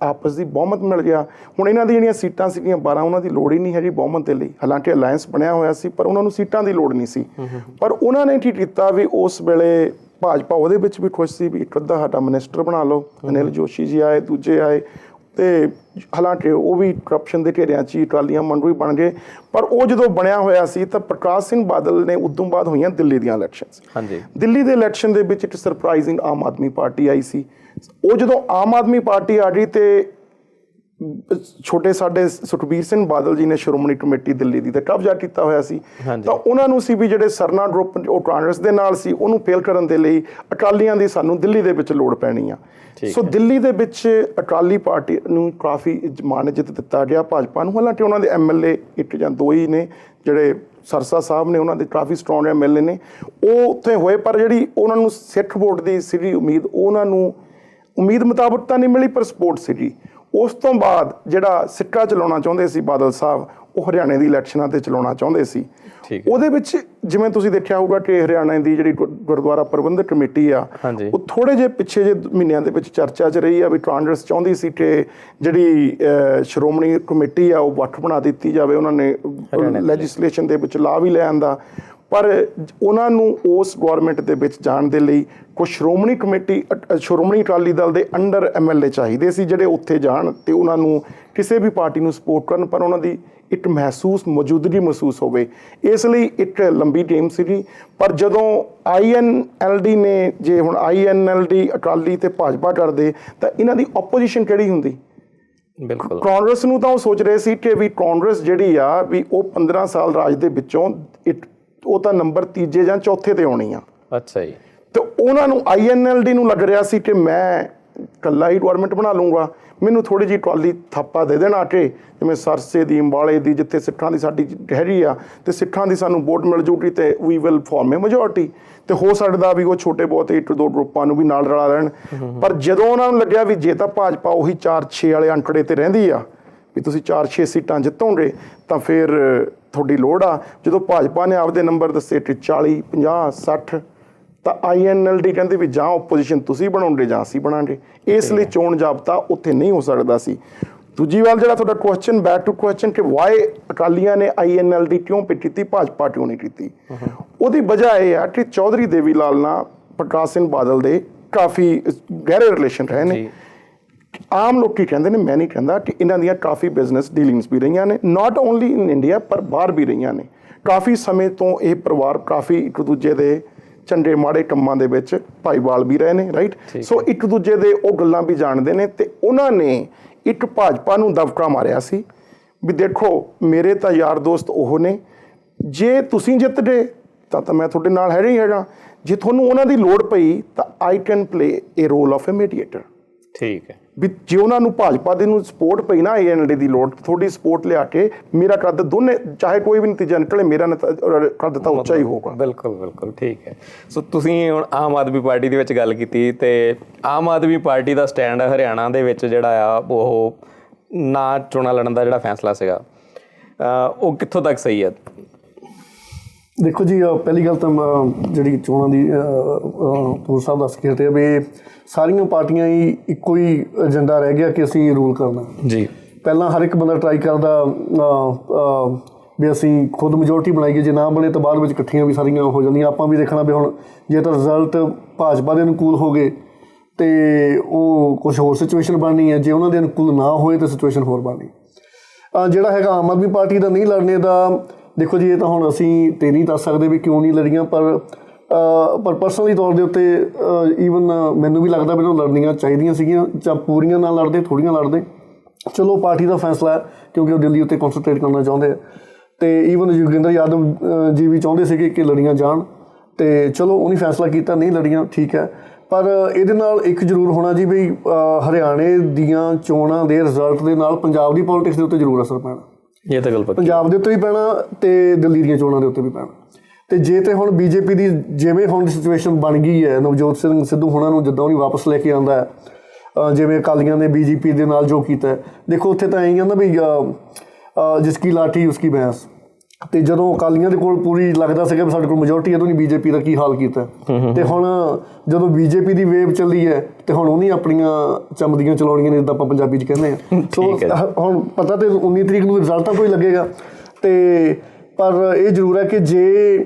Speaker 2: ਆਪਸ ਦੀ ਬਹੁਮਤ ਮਿਲ ਗਿਆ। ਹੁਣ ਇਹਨਾਂ ਦੀ ਜਿਹੜੀਆਂ ਸੀਟਾਂ ਸੀਗੀਆਂ 12, ਉਹਨਾਂ ਦੀ ਲੋੜ ਹੀ ਨਹੀਂ ਹੈਗੀ ਬਹੁਮਤ ਦੇ ਲਈ। ਹਾਲਾਂਕਿ ਅਲਾਇੰਸ ਬਣਿਆ ਹੋਇਆ ਸੀ, ਪਰ ਉਹਨਾਂ ਨੂੰ ਸੀਟਾਂ ਦੀ ਲੋੜ ਨਹੀਂ ਸੀ। ਪਰ ਉਹਨਾਂ ਨੇ ਕੀ ਕੀਤਾ ਵੀ ਉਸ ਵੇਲੇ ਭਾਜਪਾ ਉਹਦੇ ਵਿੱਚ ਵੀ ਖੁਸ਼ ਸੀ ਵੀ ਇੱਕ ਅੱਧਾ ਸਾਡਾ ਮਿਨਿਸਟਰ ਬਣਾ ਲਓ। ਅਨਿਲ ਜੋਸ਼ੀ ਜੀ ਆਏ, ਦੂਜੇ ਆਏ, ਤੇ ਹਾਲਾਂਕਿ ਉਹ ਵੀ ਕਰਪਸ਼ਨ ਦੇ ਘੇਰਿਆਂ 'ਚ ਹੀ ਅਕਾਲੀਆਂ ਮੰਡਲ ਵੀ ਬਣ ਗਏ। ਪਰ ਉਹ ਜਦੋਂ ਬਣਿਆ ਹੋਇਆ ਸੀ ਤਾਂ ਪ੍ਰਕਾਸ਼ ਸਿੰਘ ਬਾਦਲ ਨੇ ਉਦੋਂ ਬਾਅਦ ਹੋਈਆਂ ਦਿੱਲੀ ਦੀਆਂ ਇਲੈਕਸ਼ਨਸ। ਦਿੱਲੀ ਦੇ ਇਲੈਕਸ਼ਨ ਦੇ ਵਿੱਚ ਇੱਕ ਸਰਪ੍ਰਾਈਜ਼ਿੰਗ ਆਮ ਆਦਮੀ ਪਾਰਟੀ ਆਈ ਸੀ। ਉਹ ਜਦੋਂ ਆਮ ਆਦਮੀ ਪਾਰਟੀ ਆ ਗਈ ਤੇ ਛੋਟੇ ਸਾਡੇ ਸੁਖਬੀਰ ਸਿੰਘ ਬਾਦਲ ਜੀ ਨੇ ਸ਼੍ਰੋਮਣੀ ਕਮੇਟੀ ਦਿੱਲੀ ਦੀ ਤੇ ਕਬਜ਼ਾ ਕੀਤਾ ਹੋਇਆ ਸੀ। ਤਾਂ ਉਹਨਾਂ ਨੂੰ ਸੀ ਵੀ ਜਿਹੜੇ ਸਰਨਾ ਗਰੁੱਪ ਉਹ ਕਾਂਗਰਸ ਦੇ ਨਾਲ ਸੀ, ਉਹਨੂੰ ਫੇਲ ਕਰਨ ਦੇ ਲਈ ਅਕਾਲੀਆਂ ਦੀ ਸਾਨੂੰ ਦਿੱਲੀ ਦੇ ਵਿੱਚ ਲੋੜ ਪੈਣੀ ਆ। ਸੋ ਦਿੱਲੀ ਦੇ ਵਿੱਚ ਅਕਾਲੀ ਪਾਰਟੀ ਨੂੰ ਕਾਫੀ ਮਾਨਜਿਤ ਦਿੱਤਾ ਗਿਆ ਭਾਜਪਾ ਨੂੰ। ਹਾਲਾਂਕਿ ਉਹਨਾਂ ਦੇ MLA ਇੱਕ ਜਾਂ ਦੋ ਹੀ ਨੇ, ਜਿਹੜੇ ਸਰਸਾ ਸਾਹਿਬ ਨੇ ਉਹਨਾਂ ਦੇ ਕਾਫੀ ਸਟਰੋਂਗ MLA ਨੇ, ਉਹ ਉੱਥੇ ਹੋਏ। ਪਰ ਜਿਹੜੀ ਉਹਨਾਂ ਨੂੰ ਸਿੱਖ ਵੋਟ ਦੀ ਸੀਗੀ ਉਮੀਦ, ਉਹਨਾਂ ਨੂੰ ਉਮੀਦ ਮੁਤਾਬਕ ਤਾਂ ਨਹੀਂ ਮਿਲੀ, ਪਰ ਸਪੋਰਟ ਸੀਗੀ। ਉਸ ਤੋਂ ਬਾਅਦ ਜਿਹੜਾ ਸਿੱਕਾ ਚਲਾਉਣਾ ਚਾਹੁੰਦੇ ਸੀ ਬਾਦਲ ਸਾਹਿਬ, ਉਹ ਹਰਿਆਣੇ ਦੀ ਇਲੈਕਸ਼ਨਾਂ ਤੇ ਚਲਾਉਣਾ ਚਾਹੁੰਦੇ ਸੀ। ਉਹਦੇ ਵਿੱਚ ਜਿਵੇਂ ਤੁਸੀਂ ਦੇਖਿਆ ਹੋਊਗਾ ਕਿ ਹਰਿਆਣਾ ਦੀ ਜਿਹੜੀ ਗੁਰਦੁਆਰਾ ਪ੍ਰਬੰਧਕ ਕਮੇਟੀ ਆ, ਉਹ ਥੋੜੇ ਜਿਹੇ ਪਿੱਛੇ ਜਿਹੇ ਮਹੀਨਿਆਂ ਦੇ ਵਿੱਚ ਚਰਚਾ 'ਚ ਰਹੀ ਆ ਵੀ ਕਾਂਗਰਸ ਚਾਹੁੰਦੀ ਸੀ ਕਿ ਜਿਹੜੀ ਸ਼੍ਰੋਮਣੀ ਕਮੇਟੀ ਆ ਉਹ ਵੱਖ ਬਣਾ ਦਿੱਤੀ ਜਾਵੇ। ਉਹਨਾਂ ਨੇ ਲੈਜਿਸਲੇਸ਼ਨ ਦੇ ਵਿੱਚ ਲਾ ਵੀ ਲੈ ਆਂਦਾ, ਪਰ ਉਹਨਾਂ ਨੂੰ ਉਸ ਗੌਰਮੈਂਟ ਦੇ ਵਿੱਚ ਜਾਣ ਦੇ ਲਈ ਕੁਛ ਸ਼੍ਰੋਮਣੀ ਅਕਾਲੀ ਦਲ ਦੇ ਅੰਡਰ MLA ਚਾਹੀਦੇ ਸੀ ਜਿਹੜੇ ਉੱਥੇ ਜਾਣ ਤੇ ਉਹਨਾਂ ਨੂੰ ਕਿਸੇ ਵੀ ਪਾਰਟੀ ਨੂੰ ਸਪੋਰਟ ਕਰਨ, ਪਰ ਉਹਨਾਂ ਦੀ ਇੱਕ ਮੌਜੂਦਗੀ ਮਹਿਸੂਸ ਹੋਵੇ। ਇਸ ਲਈ ਇੱਕ ਲੰਬੀ ਗੇਮ ਸੀਗੀ। ਪਰ ਜਦੋਂ INLD ਨੇ, ਜੇ ਹੁਣ INLD ਅਕਾਲੀ ਤੇ ਭਾਜਪਾ ਕਰਦੇ ਤਾਂ ਇਹਨਾਂ ਦੀ ਆਪੋਜੀਸ਼ਨ ਕਿਹੜੀ ਹੁੰਦੀ? ਬਿਲਕੁਲ ਕਾਂਗਰਸ ਨੂੰ ਤਾਂ ਉਹ ਸੋਚ ਰਹੇ ਸੀ ਕਿ ਵੀ ਕਾਂਗਰਸ ਜਿਹੜੀ ਆ ਵੀ ਉਹ 15 ਸਾਲ ਰਾਜ ਦੇ ਵਿੱਚੋਂ ਉਹ ਤਾਂ ਨੰਬਰ 3 ਜਾਂ 4 ਤੇ ਆਉਣੀ ਆ। ਅੱਛਾ ਜੀ। ਤੇ ਉਹਨਾਂ ਨੂੰ INLD ਨੂੰ ਲੱਗ ਰਿਹਾ ਸੀ ਕਿ ਮੈਂ ਇਕੱਲਾ ਹੀ ਗਵਰਨਮੈਂਟ ਬਣਾ ਲੂੰਗਾ, ਮੈਨੂੰ ਥੋੜ੍ਹੀ ਜਿਹੀ ਟਰਾਲੀ ਥਾਪਾ ਦੇ ਦੇਣਾ ਕਿ ਜਿਵੇਂ ਸਰਸੇ ਦੀ, ਅੰਬਾਲੇ ਦੀ, ਜਿੱਥੇ ਸਿੱਖਾਂ ਦੀ ਸਾਡੀ ਗਹਿਰੀ ਆ ਤੇ ਸਿੱਖਾਂ ਦੀ ਸਾਨੂੰ ਵੋਟ ਮਿਲ ਜੂਗੀ ਤੇ we will form a majority. ਤੇ ਹੋ ਸਕਦਾ ਵੀ ਉਹ ਛੋਟੇ ਬਹੁਤ 1-2 ਗਰੁੱਪਾਂ ਨੂੰ ਵੀ ਨਾਲ ਰਲਾ ਲੈਣ। ਪਰ ਜਦੋਂ ਉਹਨਾਂ ਨੂੰ ਲੱਗਿਆ ਵੀ ਜੇ ਤਾਂ ਭਾਜਪਾ ਉਹੀ 4-6 ਵਾਲੇ ਅੰਕੜੇ ਤੇ ਰਹਿੰਦੀ ਆ ਵੀ ਤੁਸੀਂ 4-6 ਸੀਟਾਂ ਜਿੱਤੋਗੇ ਤਾਂ ਫਿਰ ਤੁਹਾਡੀ ਲੋੜ ਆ। ਜਦੋਂ ਭਾਜਪਾ ਨੇ ਆਪਦੇ ਨੰਬਰ ਦੱਸੇ ਕਿ 40, 50, 60 ਤਾਂ INLD ਕਹਿੰਦੇ ਵੀ ਜਾਂ ਓਪੋਜੀਸ਼ਨ ਤੁਸੀਂ ਬਣਾਉਂਗੇ ਜਾਂ ਅਸੀਂ ਬਣਾਂਗੇ। ਇਸ ਲਈ ਚੋਣ ਜਾਬਤਾ ਉੱਥੇ ਨਹੀਂ ਹੋ ਸਕਦਾ ਸੀ। ਦੂਜੀ ਵਾਰ ਜਿਹੜਾ ਤੁਹਾਡਾ ਕੁਐਸਚਨ, ਬੈਕ ਟੂ ਕੁਐਸਚਨ ਕਿ ਵਾਈ ਅਕਾਲੀਆਂ ਨੇ INLD ਕਿਉਂ ਪਿੱਟ ਕੀਤੀ, ਭਾਜਪਾ ਕਿਉਂ ਨਹੀਂ ਕੀਤੀ, ਉਹਦੀ ਵਜ੍ਹਾ ਇਹ ਆ ਕਿ ਚੌਧਰੀ ਦੇਵੀ ਲਾਲ ਨਾਲ ਪ੍ਰਕਾਸ਼ ਸਿੰਘ ਬਾਦਲ ਦੇ ਕਾਫੀ ਗਹਿਰੇ ਰਿਲੇਸ਼ਨ ਰਹੇ ਨੇ। ਆਮ ਲੋਕੀ ਕਹਿੰਦੇ ਨੇ, ਮੈਂ ਨਹੀਂ ਕਹਿੰਦਾ, ਕਿ ਇਹਨਾਂ ਦੀਆਂ ਕਾਫੀ ਬਿਜ਼ਨਸ ਡੀਲਿੰਗਸ ਵੀ ਰਹੀਆਂ ਨੇ, ਨਾਟ ਓਨਲੀ ਇਨ ਇੰਡੀਆ ਪਰ ਬਾਹਰ ਵੀ ਰਹੀਆਂ ਨੇ। ਕਾਫੀ ਸਮੇਂ ਤੋਂ ਇਹ ਪਰਿਵਾਰ ਕਾਫੀ ਇੱਕ ਦੂਜੇ ਦੇ ਚੰਗੇ ਮਾੜੇ ਕੰਮਾਂ ਦੇ ਵਿੱਚ ਭਾਈਵਾਲ ਵੀ ਰਹੇ ਨੇ, ਰਾਈਟ। ਸੋ ਇੱਕ ਦੂਜੇ ਦੇ ਉਹ ਗੱਲਾਂ ਵੀ ਜਾਣਦੇ ਨੇ, ਤੇ ਉਹਨਾਂ ਨੇ ਇੱਕ ਭਾਜਪਾ ਨੂੰ ਦਬਕਾ ਮਾਰਿਆ ਸੀ ਵੀ ਦੇਖੋ ਮੇਰੇ ਤਾਂ ਯਾਰ ਦੋਸਤ ਉਹ ਨੇ, ਜੇ ਤੁਸੀਂ ਜਿੱਤ ਗਏ ਤਾਂ ਮੈਂ ਤੁਹਾਡੇ ਨਾਲ ਹੈਗਾ ਹੀ ਹੈਗਾ, ਜੇ ਤੁਹਾਨੂੰ ਉਹਨਾਂ ਦੀ ਲੋੜ ਪਈ ਤਾਂ I can play a role of a mediator.
Speaker 3: ਠੀਕ ਹੈ,
Speaker 2: ਵੀ ਜੇ ਉਹਨਾਂ ਨੂੰ ਭਾਜਪਾ ਦੇ ਨੂੰ ਸਪੋਰਟ ਪਈ ਨਾ ANLD ਦੀ ਲੋੜ, ਤੁਹਾਡੀ ਸਪੋਰਟ ਲਿਆ ਕੇ ਮੇਰਾ ਕੱਦ ਦੋਨੇ, ਚਾਹੇ ਕੋਈ ਵੀ ਨਤੀਜਾ ਨਿਕਲੇ, ਮੇਰਾ ਕੱਦ ਤਾਂ ਉੱਚਾ ਹੀ ਹੋਊਗਾ।
Speaker 3: ਬਿਲਕੁਲ ਬਿਲਕੁਲ ਠੀਕ ਹੈ। ਸੋ ਤੁਸੀਂ ਹੁਣ ਆਮ ਆਦਮੀ ਪਾਰਟੀ ਦੇ ਵਿੱਚ ਗੱਲ ਕੀਤੀ, ਤੇ ਆਮ ਆਦਮੀ ਪਾਰਟੀ ਦਾ ਸਟੈਂਡ ਹਰਿਆਣਾ ਦੇ ਵਿੱਚ ਜਿਹੜਾ ਆ ਉਹ ਨਾ ਚੋਣਾਂ ਲੜਨ ਦਾ ਜਿਹੜਾ ਫੈਸਲਾ ਸੀਗਾ, ਉਹ ਕਿੱਥੋਂ ਤੱਕ ਸਹੀ ਹੈ?
Speaker 4: ਦੇਖੋ ਜੀ, ਪਹਿਲੀ ਗੱਲ ਤਾਂ ਜਿਹੜੀ ਚੋਣਾਂ ਦੀ ਤੂਰ ਸਾਹਿਬ ਦੱਸ ਕੇ ਹਟੇ ਵੀ ਸਾਰੀਆਂ ਪਾਰਟੀਆਂ ਹੀ ਇੱਕੋ ਹੀ ਏਜੰਡਾ ਰਹਿ ਗਿਆ ਕਿ ਅਸੀਂ ਰੂਲ ਕਰਨਾ
Speaker 3: ਜੀ।
Speaker 4: ਪਹਿਲਾਂ ਹਰ ਇੱਕ ਬੰਦਾ ਟਰਾਈ ਕਰਦਾ ਵੀ ਅਸੀਂ ਖੁਦ ਮੈਜੋਰਟੀ ਬਣਾਈਏ, ਜੇ ਨਾ ਬਣੇ ਤਾਂ ਬਾਅਦ ਵਿੱਚ ਇਕੱਠੀਆਂ ਵੀ ਸਾਰੀਆਂ ਹੋ ਜਾਂਦੀਆਂ। ਆਪਾਂ ਵੀ ਦੇਖਣਾ ਵੀ ਹੁਣ ਜੇ ਤਾਂ ਰਿਜ਼ਲਟ ਭਾਜਪਾ ਦੇ ਅਨੁਕੂਲ ਹੋ ਗਏ ਤੇ ਉਹ ਕੁਛ ਹੋਰ ਸਿਚੁਏਸ਼ਨ ਬਣਨੀ ਹੈ, ਜੇ ਉਹਨਾਂ ਦੇ ਅਨੁਕੂਲ ਨਾ ਹੋਏ ਤਾਂ ਸਿਚੁਏਸ਼ਨ ਹੋਰ ਬਣਨੀ। ਜਿਹੜਾ ਹੈਗਾ ਆਮ ਆਦਮੀ ਪਾਰਟੀ ਦਾ ਨਹੀਂ ਲੜਨੇ ਦਾ, ਦੇਖੋ ਜੀ ਇਹ ਤਾਂ ਹੁਣ ਅਸੀਂ ਤੇ ਨਹੀਂ ਦੱਸ ਸਕਦੇ ਵੀ ਕਿਉਂ ਨਹੀਂ ਲੜੀਆਂ, ਪਰ ਪਰਸਨਲੀ ਤੌਰ ਦੇ ਉੱਤੇ ਈਵਨ ਮੈਨੂੰ ਵੀ ਲੱਗਦਾ ਮੈਨੂੰ ਲੜਨੀਆਂ ਚਾਹੀਦੀਆਂ ਸੀਗੀਆਂ, ਜਾਂ ਪੂਰੀਆਂ ਨਾਲ ਲੜਦੇ ਥੋੜ੍ਹੀਆਂ ਲੜਦੇ। ਚਲੋ ਪਾਰਟੀ ਦਾ ਫੈਸਲਾ ਹੈ, ਕਿਉਂਕਿ ਉਹ ਦਿੱਲੀ ਉੱਤੇ ਕੌਨਸਨਟਰੇਟ ਕਰਨਾ ਚਾਹੁੰਦੇ ਆ, ਤੇ ਈਵਨ ਯੋਗਿੰਦਰ ਯਾਦਵ ਜੀ ਵੀ ਚਾਹੁੰਦੇ ਸੀਗੇ ਕਿ ਲੜੀਆਂ ਜਾਣ, ਤੇ ਚਲੋ ਉਹਨੇ ਫੈਸਲਾ ਕੀਤਾ ਨਹੀਂ ਲੜੀਆਂ, ਠੀਕ ਹੈ। ਪਰ ਇਹਦੇ ਨਾਲ ਇੱਕ ਜ਼ਰੂਰ ਹੋਣਾ ਜੀ ਵੀ ਹਰਿਆਣੇ ਦੀਆਂ ਚੋਣਾਂ ਦੇ ਰਿਜ਼ਲਟ ਦੇ ਨਾਲ ਪੰਜਾਬ ਦੀ ਪੋਲਿਟਿਕਸ ਦੇ ਉੱਤੇ ਜ਼ਰੂਰ ਅਸਰ ਪੈਣਾ।
Speaker 3: ਇਹ ਤਾਂ ਗੱਲ ਪੱਕੀ,
Speaker 4: ਪੰਜਾਬ ਦੇ ਉੱਤੇ ਵੀ ਪੈਣਾ ਤੇ ਦਿੱਲੀ ਦੀਆਂ ਚੋਣਾਂ ਦੇ ਉੱਤੇ ਵੀ ਪੈਣਾ। ਤੇ ਜੇ ਤੇ ਹੁਣ ਬੀਜੇਪੀ ਦੀ ਜਿਵੇਂ ਹੁਣ ਸਿਚੁਏਸ਼ਨ ਬਣ ਗਈ ਹੈ, ਨਵਜੋਤ ਸਿੰਘ ਸਿੱਧੂ ਹੋਣਾ ਨੂੰ ਜਿੱਦਾਂ ਉਹਨੇ ਵਾਪਸ ਲੈ ਕੇ ਆਉਂਦਾ ਹੈ, ਜਿਵੇਂ ਅਕਾਲੀਆਂ ਨੇ ਬੀਜੇਪੀ ਦੇ ਨਾਲ ਜੋ ਕੀਤਾ, ਦੇਖੋ ਉੱਥੇ ਤਾਂ ਐਂ ਕਹਿੰਦਾ ਵੀ ਜਿਸਕੀ ਲਾਠੀ ਉਸਕੀ ਭੈਂਸ। ਤੇ ਜਦੋਂ ਅਕਾਲੀਆਂ ਦੇ ਕੋਲ ਪੂਰੀ ਲੱਗਦਾ ਸੀਗਾ ਵੀ ਸਾਡੇ ਕੋਲ ਮੈਜੋਰਟੀ ਹੈ, ਤਾਂ ਉਹਨੇ ਬੀਜੇਪੀ ਦਾ ਕੀ ਹਾਲ ਕੀਤਾ। ਤੇ ਹੁਣ ਜਦੋਂ ਬੀਜੇਪੀ ਦੀ ਵੇਵ ਚੱਲੀ ਹੈ ਤੇ ਹੁਣ ਉਹਨੇ ਆਪਣੀਆਂ ਚਮਦੀਆਂ ਚਲਾਉਣੀਆਂ ਨੇ, ਜਿੱਦਾਂ ਆਪਾਂ ਪੰਜਾਬੀ 'ਚ ਕਹਿੰਦੇ ਹਾਂ। ਸੋ ਹੁਣ ਪਤਾ ਤੇ 19 ਤਰੀਕ ਨੂੰ ਰਿਜ਼ਲਟ ਤਾਂ ਕੋਈ ਲੱਗੇਗਾ, ਤੇ ਪਰ ਇਹ ਜ਼ਰੂਰ ਹੈ ਕਿ ਜੇ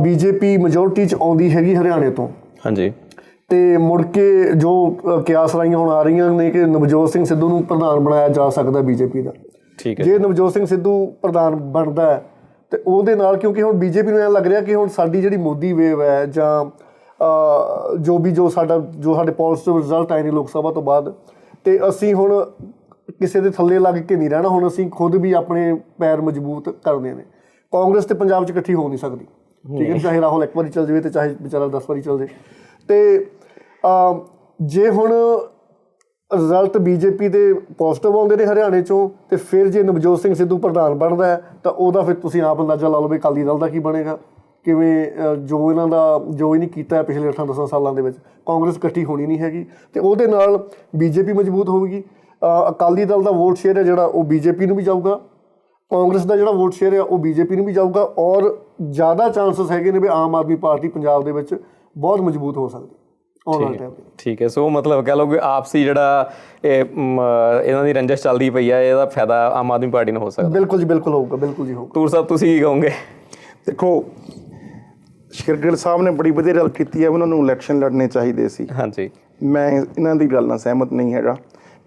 Speaker 4: ਬੀਜੇਪੀ ਮੈਜੋਰਟੀ 'ਚ ਆਉਂਦੀ ਹੈਗੀ ਹਰਿਆਣੇ ਤੋਂ, ਹਾਂਜੀ, ਤੇ ਮੁੜ ਕੇ ਜੋ ਕਿਆਸ ਰਾਈਆਂ ਹੁਣ ਆ ਰਹੀਆਂ ਨੇ ਕਿ ਨਵਜੋਤ ਸਿੰਘ ਸਿੱਧੂ ਨੂੰ ਪ੍ਰਧਾਨ ਬਣਾਇਆ ਜਾ ਸਕਦਾ ਬੀਜੇਪੀ ਦਾ। ਠੀਕ ਹੈ, ਜੇ ਨਵਜੋਤ ਸਿੰਘ ਸਿੱਧੂ ਪ੍ਰਧਾਨ ਬਣਦਾ ਹੈ ਤੇ ਉਹਦੇ ਨਾਲ, ਕਿਉਂਕਿ ਹੁਣ ਬੀਜੇਪੀ ਨੂੰ ਐਂ ਲੱਗ ਰਿਹਾ ਕਿ ਹੁਣ ਸਾਡੀ ਜਿਹੜੀ ਮੋਦੀ ਵੇਵ ਹੈ, ਜਾਂ ਜੋ ਸਾਡੇ ਪੋਜ਼ਿਟਿਵ ਰਿਜ਼ਲਟ ਆਏ ਨੇ ਲੋਕ ਸਭਾ ਤੋਂ ਬਾਅਦ, ਤੇ ਅਸੀਂ ਹੁਣ ਕਿਸੇ ਦੇ ਥੱਲੇ ਲੱਗ ਕੇ ਨਹੀਂ ਰਹਿਣਾ, ਹੁਣ ਅਸੀਂ ਖੁਦ ਵੀ ਆਪਣੇ ਪੈਰ ਮਜ਼ਬੂਤ ਕਰਨੇ ਨੇ। ਕਾਂਗਰਸ ਤੇ ਪੰਜਾਬ 'ਚ ਇਕੱਠੀ ਹੋ ਨਹੀਂ ਸਕਦੀ, ਠੀਕ ਹੈ, ਚਾਹੇ ਰਾਹੁਲ ਇੱਕ ਵਾਰੀ ਚੱਲ ਜਾਵੇ ਤੇ ਚਾਹੇ ਵਿਚਾਰਾ 10 ਵਾਰੀ ਚੱਲ ਜਾਵੇ। ਤੇ ਜੇ ਹੁਣ ਰਿਜ਼ਲਟ ਬੀਜੇਪੀ ਦੇ ਪੋਜ਼ਿਟਿਵ ਆਉਂਦੇ ਨੇ ਹਰਿਆਣੇ 'ਚੋਂ, ਤੇ ਫਿਰ ਜੇ ਨਵਜੋਤ ਸਿੰਘ ਸਿੱਧੂ ਪ੍ਰਧਾਨ ਬਣਦਾ ਹੈ ਤਾਂ ਉਹਦਾ ਫਿਰ ਤੁਸੀਂ ਆਪ ਅੰਦਾਜ਼ਾ ਲਾ ਲਓ ਵੀ ਅਕਾਲੀ ਦਲ ਦਾ ਕੀ ਬਣੇਗਾ, ਕਿਵੇਂ ਜੋ ਇਹਨੇ ਕੀਤਾ ਹੈ ਪਿਛਲੇ 8-10 ਸਾਲਾਂ ਦੇ ਵਿੱਚ। ਕਾਂਗਰਸ ਇਕੱਠੀ ਹੋਣੀ ਨਹੀਂ ਹੈਗੀ, ਤੇ ਉਹਦੇ ਨਾਲ ਬੀਜੇਪੀ ਮਜ਼ਬੂਤ ਹੋਵੇਗੀ। ਅਕਾਲੀ ਦਲ ਦਾ ਵੋਟ ਸ਼ੇਅਰ ਹੈ ਜਿਹੜਾ ਉਹ ਬੀਜੇਪੀ ਨੂੰ ਵੀ ਜਾਊਗਾ, ਕਾਂਗਰਸ ਦਾ ਜਿਹੜਾ ਵੋਟ ਸ਼ੇਅਰ ਹੈ ਉਹ ਬੀਜੇਪੀ ਨੂੰ ਵੀ ਜਾਊਗਾ, ਔਰ ਜ਼ਿਆਦਾ ਚਾਂਸਸ ਹੈਗੇ ਨੇ ਵੀ ਆਮ ਆਦਮੀ ਪਾਰਟੀ ਪੰਜਾਬ ਦੇ ਵਿੱਚ ਬਹੁਤ ਮਜ਼ਬੂਤ ਹੋ ਸਕਦੀ ਆਉਣ ਵਾਲੇ ਟਾਈਮ 'ਤੇ। ਠੀਕ ਹੈ, ਸੋ ਮਤਲਬ ਕਹਿ ਲਓ ਕਿ ਆਪਸੀ ਜਿਹੜਾ ਇਹਨਾਂ ਦੀ ਰੰਜਿਸ਼ ਚੱਲਦੀ ਪਈ ਹੈ, ਇਹਦਾ ਫਾਇਦਾ ਆਮ ਆਦਮੀ ਪਾਰਟੀ ਨੂੰ ਹੋ ਸਕਦਾ। ਬਿਲਕੁਲ ਜੀ, ਬਿਲਕੁਲ ਹੋਊਗਾ, ਬਿਲਕੁਲ ਜੀ ਹੋਊਗਾ। ਤੂਰ ਸਾਹਿਬ ਤੁਸੀਂ ਕੀ ਕਹੋਗੇ?
Speaker 2: ਦੇਖੋ, ਸ਼ੇਰਗਿੱਲ ਸਾਹਿਬ ਨੇ ਬੜੀ ਵਧੀਆ ਗੱਲ ਕੀਤੀ ਹੈ, ਉਹਨਾਂ ਨੂੰ ਇਲੈਕਸ਼ਨ ਲੜਨੇ ਚਾਹੀਦੇ ਸੀ। ਹਾਂਜੀ, ਮੈਂ ਇਹਨਾਂ ਦੀ ਗੱਲ ਨਾਲ ਸਹਿਮਤ ਨਹੀਂ ਹੈਗਾ।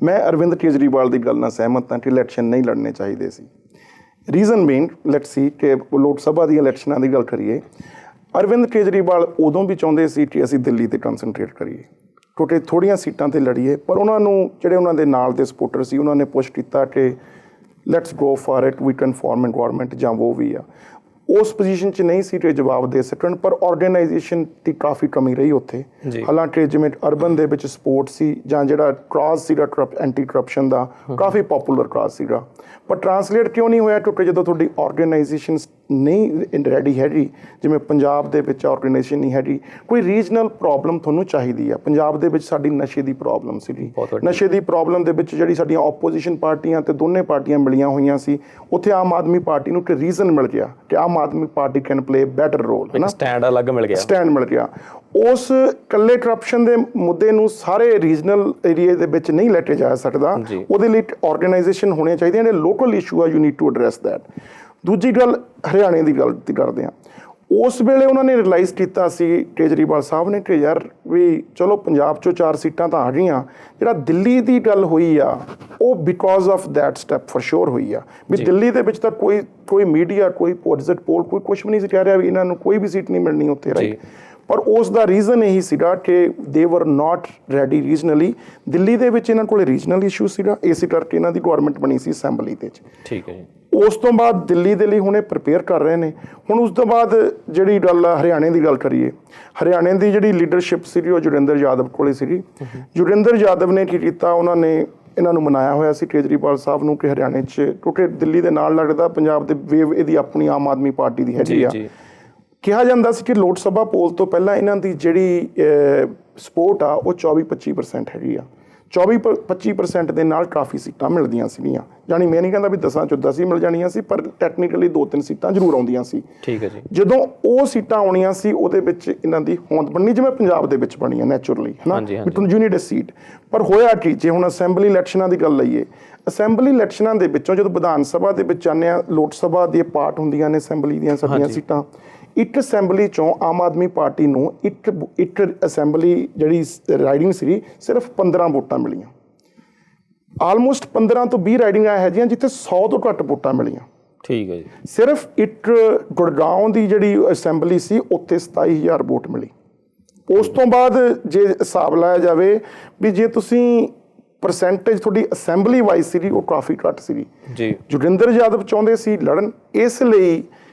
Speaker 2: ਮੈਂ ਅਰਵਿੰਦ ਕੇਜਰੀਵਾਲ ਦੀ ਗੱਲ ਨਾਲ ਸਹਿਮਤ ਹਾਂ ਕਿ ਇਲੈਕਸ਼ਨ ਨਹੀਂ ਲੜਨੇ ਚਾਹੀਦੇ ਸੀ। ਰੀਜ਼ਨ ਬੀਇੰਗ, ਲੈਟਸ ਸੀ ਕਿ ਲੋਕ ਸਭਾ ਦੀਆਂ ਇਲੈਕਸ਼ਨਾਂ ਦੀ ਗੱਲ ਕਰੀਏ, ਅਰਵਿੰਦ ਕੇਜਰੀਵਾਲ ਉਦੋਂ ਵੀ ਚਾਹੁੰਦੇ ਸੀ ਕਿ ਅਸੀਂ ਦਿੱਲੀ 'ਤੇ ਕੰਸਨਟਰੇਟ ਕਰੀਏ, ਕਿਉਂਕਿ ਥੋੜ੍ਹੀਆਂ ਸੀਟਾਂ 'ਤੇ ਲੜੀਏ, ਪਰ ਉਹਨਾਂ ਨੂੰ ਜਿਹੜੇ ਉਹਨਾਂ ਦੇ ਨਾਲ ਦੇ ਸਪੋਰਟਰ ਸੀ ਉਹਨਾਂ ਨੇ ਪੁਸ਼ ਕੀਤਾ ਕਿ let's go for it, we can form government ਜਾਂ ਉਹ ਵੀ ਆ। ਉਸ ਪੋਜੀਸ਼ਨ 'ਚ ਨਹੀਂ ਸੀ ਕਿ ਜਵਾਬ ਦੇ ਸਕਣ, ਪਰ ਆਰਗੇਨਾਈਜੇਸ਼ਨ ਦੀ ਕਾਫੀ ਕਮੀ ਰਹੀ ਉੱਥੇ। ਹਾਲਾਂਕਿ ਜਿਵੇਂ ਅਰਬਨ ਦੇ ਵਿੱਚ ਸਪੋਰਟ ਸੀ, ਜਾਂ ਜਿਹੜਾ ਕ੍ਰਾਸ ਸੀਗਾ ਐਂਟੀ ਕਰਪਸ਼ਨ ਦਾ, ਕਾਫੀ ਪੋਪੂਲਰ ਕ੍ਰਾਸ ਸੀਗਾ, ਪਰ ਟਰਾਂਸਲੇਟ ਕਿਉਂ ਨਹੀਂ ਹੋਇਆ? ਕਿਉਂਕਿ ਜਦੋਂ ਤੁਹਾਡੀ ਆਰਗੇਨਾਈਜੇਸ਼ਨ ਨਹੀਂ ਰੈਡੀ ਹੈਗੀ, ਜਿਵੇਂ ਪੰਜਾਬ ਦੇ ਵਿੱਚ ਆਰਗੇਨਾਈਜੇਸ਼ਨ ਨਹੀਂ ਹੈਗੀ, ਕੋਈ ਰੀਜਨਲ ਪ੍ਰੋਬਲਮ ਤੁਹਾਨੂੰ ਚਾਹੀਦੀ ਆ। ਪੰਜਾਬ ਦੇ ਵਿੱਚ ਸਾਡੀ ਨਸ਼ੇ ਦੀ ਪ੍ਰੋਬਲਮ ਸੀਗੀ, ਨਸ਼ੇ ਦੀ ਪ੍ਰੋਬਲਮ ਦੇ ਵਿੱਚ ਜਿਹੜੀ ਸਾਡੀਆਂ ਆਪੋਜੀਸ਼ਨ ਪਾਰਟੀਆਂ ਤੇ ਦੋਨੇ ਪਾਰਟੀਆਂ ਮਿਲੀਆਂ ਹੋਈਆਂ ਸੀ, ਉੱਥੇ ਆਮ ਆਦਮੀ ਪਾਰਟੀ ਨੂੰ ਇੱਕ ਰੀਜ਼ਨ ਮਿਲ ਗਿਆ ਕਿ Aam Aadmi Party can play better role, ਹੈ ਨਾ, ਸਟੈਂਡ ਅਲੱਗ ਮਿਲ ਗਿਆ, ਸਟੈਂਡ ਮਿਲ ਗਿਆ। ਉਸ ਇਕੱਲੇ ਕਰਪਸ਼ਨ ਦੇ ਮੁੱਦੇ ਨੂੰ ਸਾਰੇ ਰੀਜਨਲ ਏਰੀਏ ਦੇ ਵਿੱਚ ਨਹੀਂ ਲੈ ਕੇ ਜਾ ਸਕਦਾ, ਉਹਦੇ ਲਈ ਆਰਗੇਨਾਈਜੇਸ਼ਨ ਹੋਣੀਆਂ ਚਾਹੀਦੀਆਂ ਨੇ। ਲੋਕਲ ਇਸ਼ੂ ਆ, you need to address that. ਦੂਜੀ ਗੱਲ ਹਰਿਆਣੇ ਦੀ ਗੱਲ ਕਰਦੇ ਹਾਂ, ਉਸ ਵੇਲੇ ਉਹਨਾਂ ਨੇ ਰਿਅਲਾਈਜ਼ ਕੀਤਾ ਸੀ ਕੇਜਰੀਵਾਲ ਸਾਹਿਬ ਨੇ ਕਿ ਯਾਰ ਵੀ ਚਲੋ ਪੰਜਾਬ 'ਚੋਂ 4 ਸੀਟਾਂ ਤਾਂ ਆ ਗਈਆਂ, ਜਿਹੜਾ ਦਿੱਲੀ ਦੀ ਗੱਲ ਹੋਈ ਆ ਉਹ because of that step for sure ਹੋਈ ਆ ਵੀ ਦਿੱਲੀ ਦੇ ਵਿੱਚ ਤਾਂ ਕੋਈ ਮੀਡੀਆ, ਕੋਈ ਐਗਜ਼ਿਟ ਪੋਲ, ਕੋਈ ਕੁਛ ਵੀ ਨਹੀਂ ਸੀ ਕਹਿ ਰਿਹਾ ਵੀ ਇਹਨਾਂ ਨੂੰ ਕੋਈ ਵੀ ਸੀਟ ਨਹੀਂ ਮਿਲਣੀ ਉੱਥੇ, ਰਾਈਟ। ਪਰ ਉਸ ਦਾ ਰੀਜ਼ਨ ਇਹੀ ਸੀਗਾ ਕਿ ਦੇ ਵਰ ਨਾਟ ਰੈਡੀ ਰੀਜਨਲੀ। ਦਿੱਲੀ ਦੇ ਵਿੱਚ ਇਹਨਾਂ ਕੋਲ ਰੀਜਨਲ ਇਸ਼ੂ ਸੀਗਾ, ਇਸੇ ਕਰਕੇ ਇਹਨਾਂ ਦੀ ਗਵਰਨਮੈਂਟ ਬਣੀ ਸੀ ਅਸੈਂਬਲੀ ਦੇ ਵਿੱਚ।
Speaker 3: ਠੀਕ ਹੈ ਜੀ।
Speaker 2: ਉਸ ਤੋਂ ਬਾਅਦ ਦਿੱਲੀ ਦੇ ਲਈ ਹੁਣੇ ਪ੍ਰਿਪੇਅਰ ਕਰ ਰਹੇ ਨੇ। ਹੁਣ ਉਸ ਤੋਂ ਬਾਅਦ ਜਿਹੜੀ ਗੱਲ ਹਰਿਆਣੇ ਦੀ ਗੱਲ ਕਰੀਏ, ਹਰਿਆਣੇ ਦੀ ਜਿਹੜੀ ਲੀਡਰਸ਼ਿਪ ਸੀਗੀ ਉਹ ਜੁਰਿੰਦਰ ਯਾਦਵ ਕੋਲੇ ਸੀਗੀ। ਜੁਰਿੰਦਰ ਯਾਦਵ ਨੇ ਕੀ ਕੀਤਾ, ਉਹਨਾਂ ਨੇ ਇਹਨਾਂ ਨੂੰ ਮਨਾਇਆ ਹੋਇਆ ਸੀ ਕੇਜਰੀਵਾਲ ਸਾਹਿਬ ਨੂੰ ਕਿ ਹਰਿਆਣੇ 'ਚ, ਕਿਉਂਕਿ ਦਿੱਲੀ ਦੇ ਨਾਲ ਲੱਗਦਾ ਪੰਜਾਬ ਦੇ ਵੇਵ ਇਹਦੀ ਆਪਣੀ ਆਮ ਆਦਮੀ ਪਾਰਟੀ ਦੀ ਹੈਗੀ ਆ। ਕਿਹਾ ਜਾਂਦਾ ਸੀ ਕਿ ਲੋਕ ਸਭਾ ਪੋਲ ਤੋਂ ਪਹਿਲਾਂ ਇਹਨਾਂ ਦੀ ਜਿਹੜੀ ਸਪੋਰਟ ਆ ਉਹ 24-25% ਹੈਗੀ ਆ। 24-25% ਦੇ ਨਾਲ ਕਾਫੀ ਸੀਟਾਂ ਮਿਲਦੀਆਂ ਸੀਗੀਆਂ, ਜਾਣੀ ਮੈਂ ਨਹੀਂ ਕਹਿੰਦਾ ਵੀ 10 ਚੋਂ 10 ਹੀ ਮਿਲ ਜਾਣੀਆਂ ਸੀ, ਪਰ ਟੈਕਨੀਕਲੀ 2-3 ਸੀਟਾਂ ਜ਼ਰੂਰ ਆਉਂਦੀਆਂ ਸੀ।
Speaker 3: ਠੀਕ ਹੈ ਜੀ।
Speaker 2: ਜਦੋਂ ਉਹ ਸੀਟਾਂ ਆਉਣੀਆਂ ਸੀ ਉਹਦੇ ਵਿੱਚ ਇਹਨਾਂ ਦੀ ਹੋਂਦ ਬਣਨੀ ਜਿਵੇਂ ਪੰਜਾਬ ਦੇ ਵਿੱਚ ਬਣੀ ਆ ਨੈਚੁਰਲੀ, ਹੈ ਨਾ, ਵੀ ਤੁਹਾਨੂੰ ਯੂ ਨੀਡ ਅ ਸੀਟ। ਪਰ ਹੋਇਆ ਕੀ, ਜੇ ਹੁਣ ਅਸੈਂਬਲੀ ਇਲੈਕਸ਼ਨਾਂ ਦੀ ਗੱਲ ਲਈਏ, ਅਸੈਂਬਲੀ ਇਲੈਕਸ਼ਨਾਂ ਦੇ ਵਿੱਚੋਂ ਜਦੋਂ ਵਿਧਾਨ ਸਭਾ ਦੇ ਵਿੱਚ ਆਉਂਦੇ ਆ, ਲੋਕ ਸਭਾ ਦੇ ਪਾਰਟ ਹੁੰਦੀਆਂ ਨੇ ਅਸੈਂਬਲੀ ਦੀਆਂ ਸਾਡੀਆਂ ਸੀਟਾਂ, ਇੱਕ ਅਸੈਂਬਲੀ ਚੋਂ ਆਮ ਆਦਮੀ ਪਾਰਟੀ ਨੂੰ ਇੱਕ ਅਸੈਂਬਲੀ ਜਿਹੜੀ ਰਾਈਡਿੰਗ ਸੀ ਸਿਰਫ 15 ਵੋਟਾਂ ਮਿਲੀਆਂ। ਆਲਮੋਸਟ 15 ਤੋਂ 20 ਰਾਈਡਿੰਗਾਂ ਇਹੋ ਜਿਹੀਆਂ ਜਿੱਥੇ 100 ਤੋਂ ਘੱਟ ਵੋਟਾਂ ਮਿਲੀਆਂ।
Speaker 3: ਠੀਕ ਹੈ ਜੀ।
Speaker 2: ਸਿਰਫ ਇੱਕ ਗੁੜਗਾਉਂ ਦੀ ਜਿਹੜੀ ਅਸੈਂਬਲੀ ਸੀ ਉੱਥੇ 27,000 ਵੋਟ ਮਿਲੀ। ਉਸ ਤੋਂ ਬਾਅਦ ਜੇ ਹਿਸਾਬ ਲਾਇਆ ਜਾਵੇ ਵੀ ਜੇ ਤੁਸੀਂ ਪਰਸੈਂਟੇਜ ਤੁਹਾਡੀ ਅਸੈਂਬਲੀ ਵਾਈਜ਼ ਸੀਗੀ ਉਹ ਕਾਫੀ ਘੱਟ ਸੀਗੀ
Speaker 3: ਜੀ।
Speaker 2: ਜੋਗਿੰਦਰ ਯਾਦਵ ਚਾਹੁੰਦੇ ਸੀ ਲੜਨ, ਇਸ ਲਈ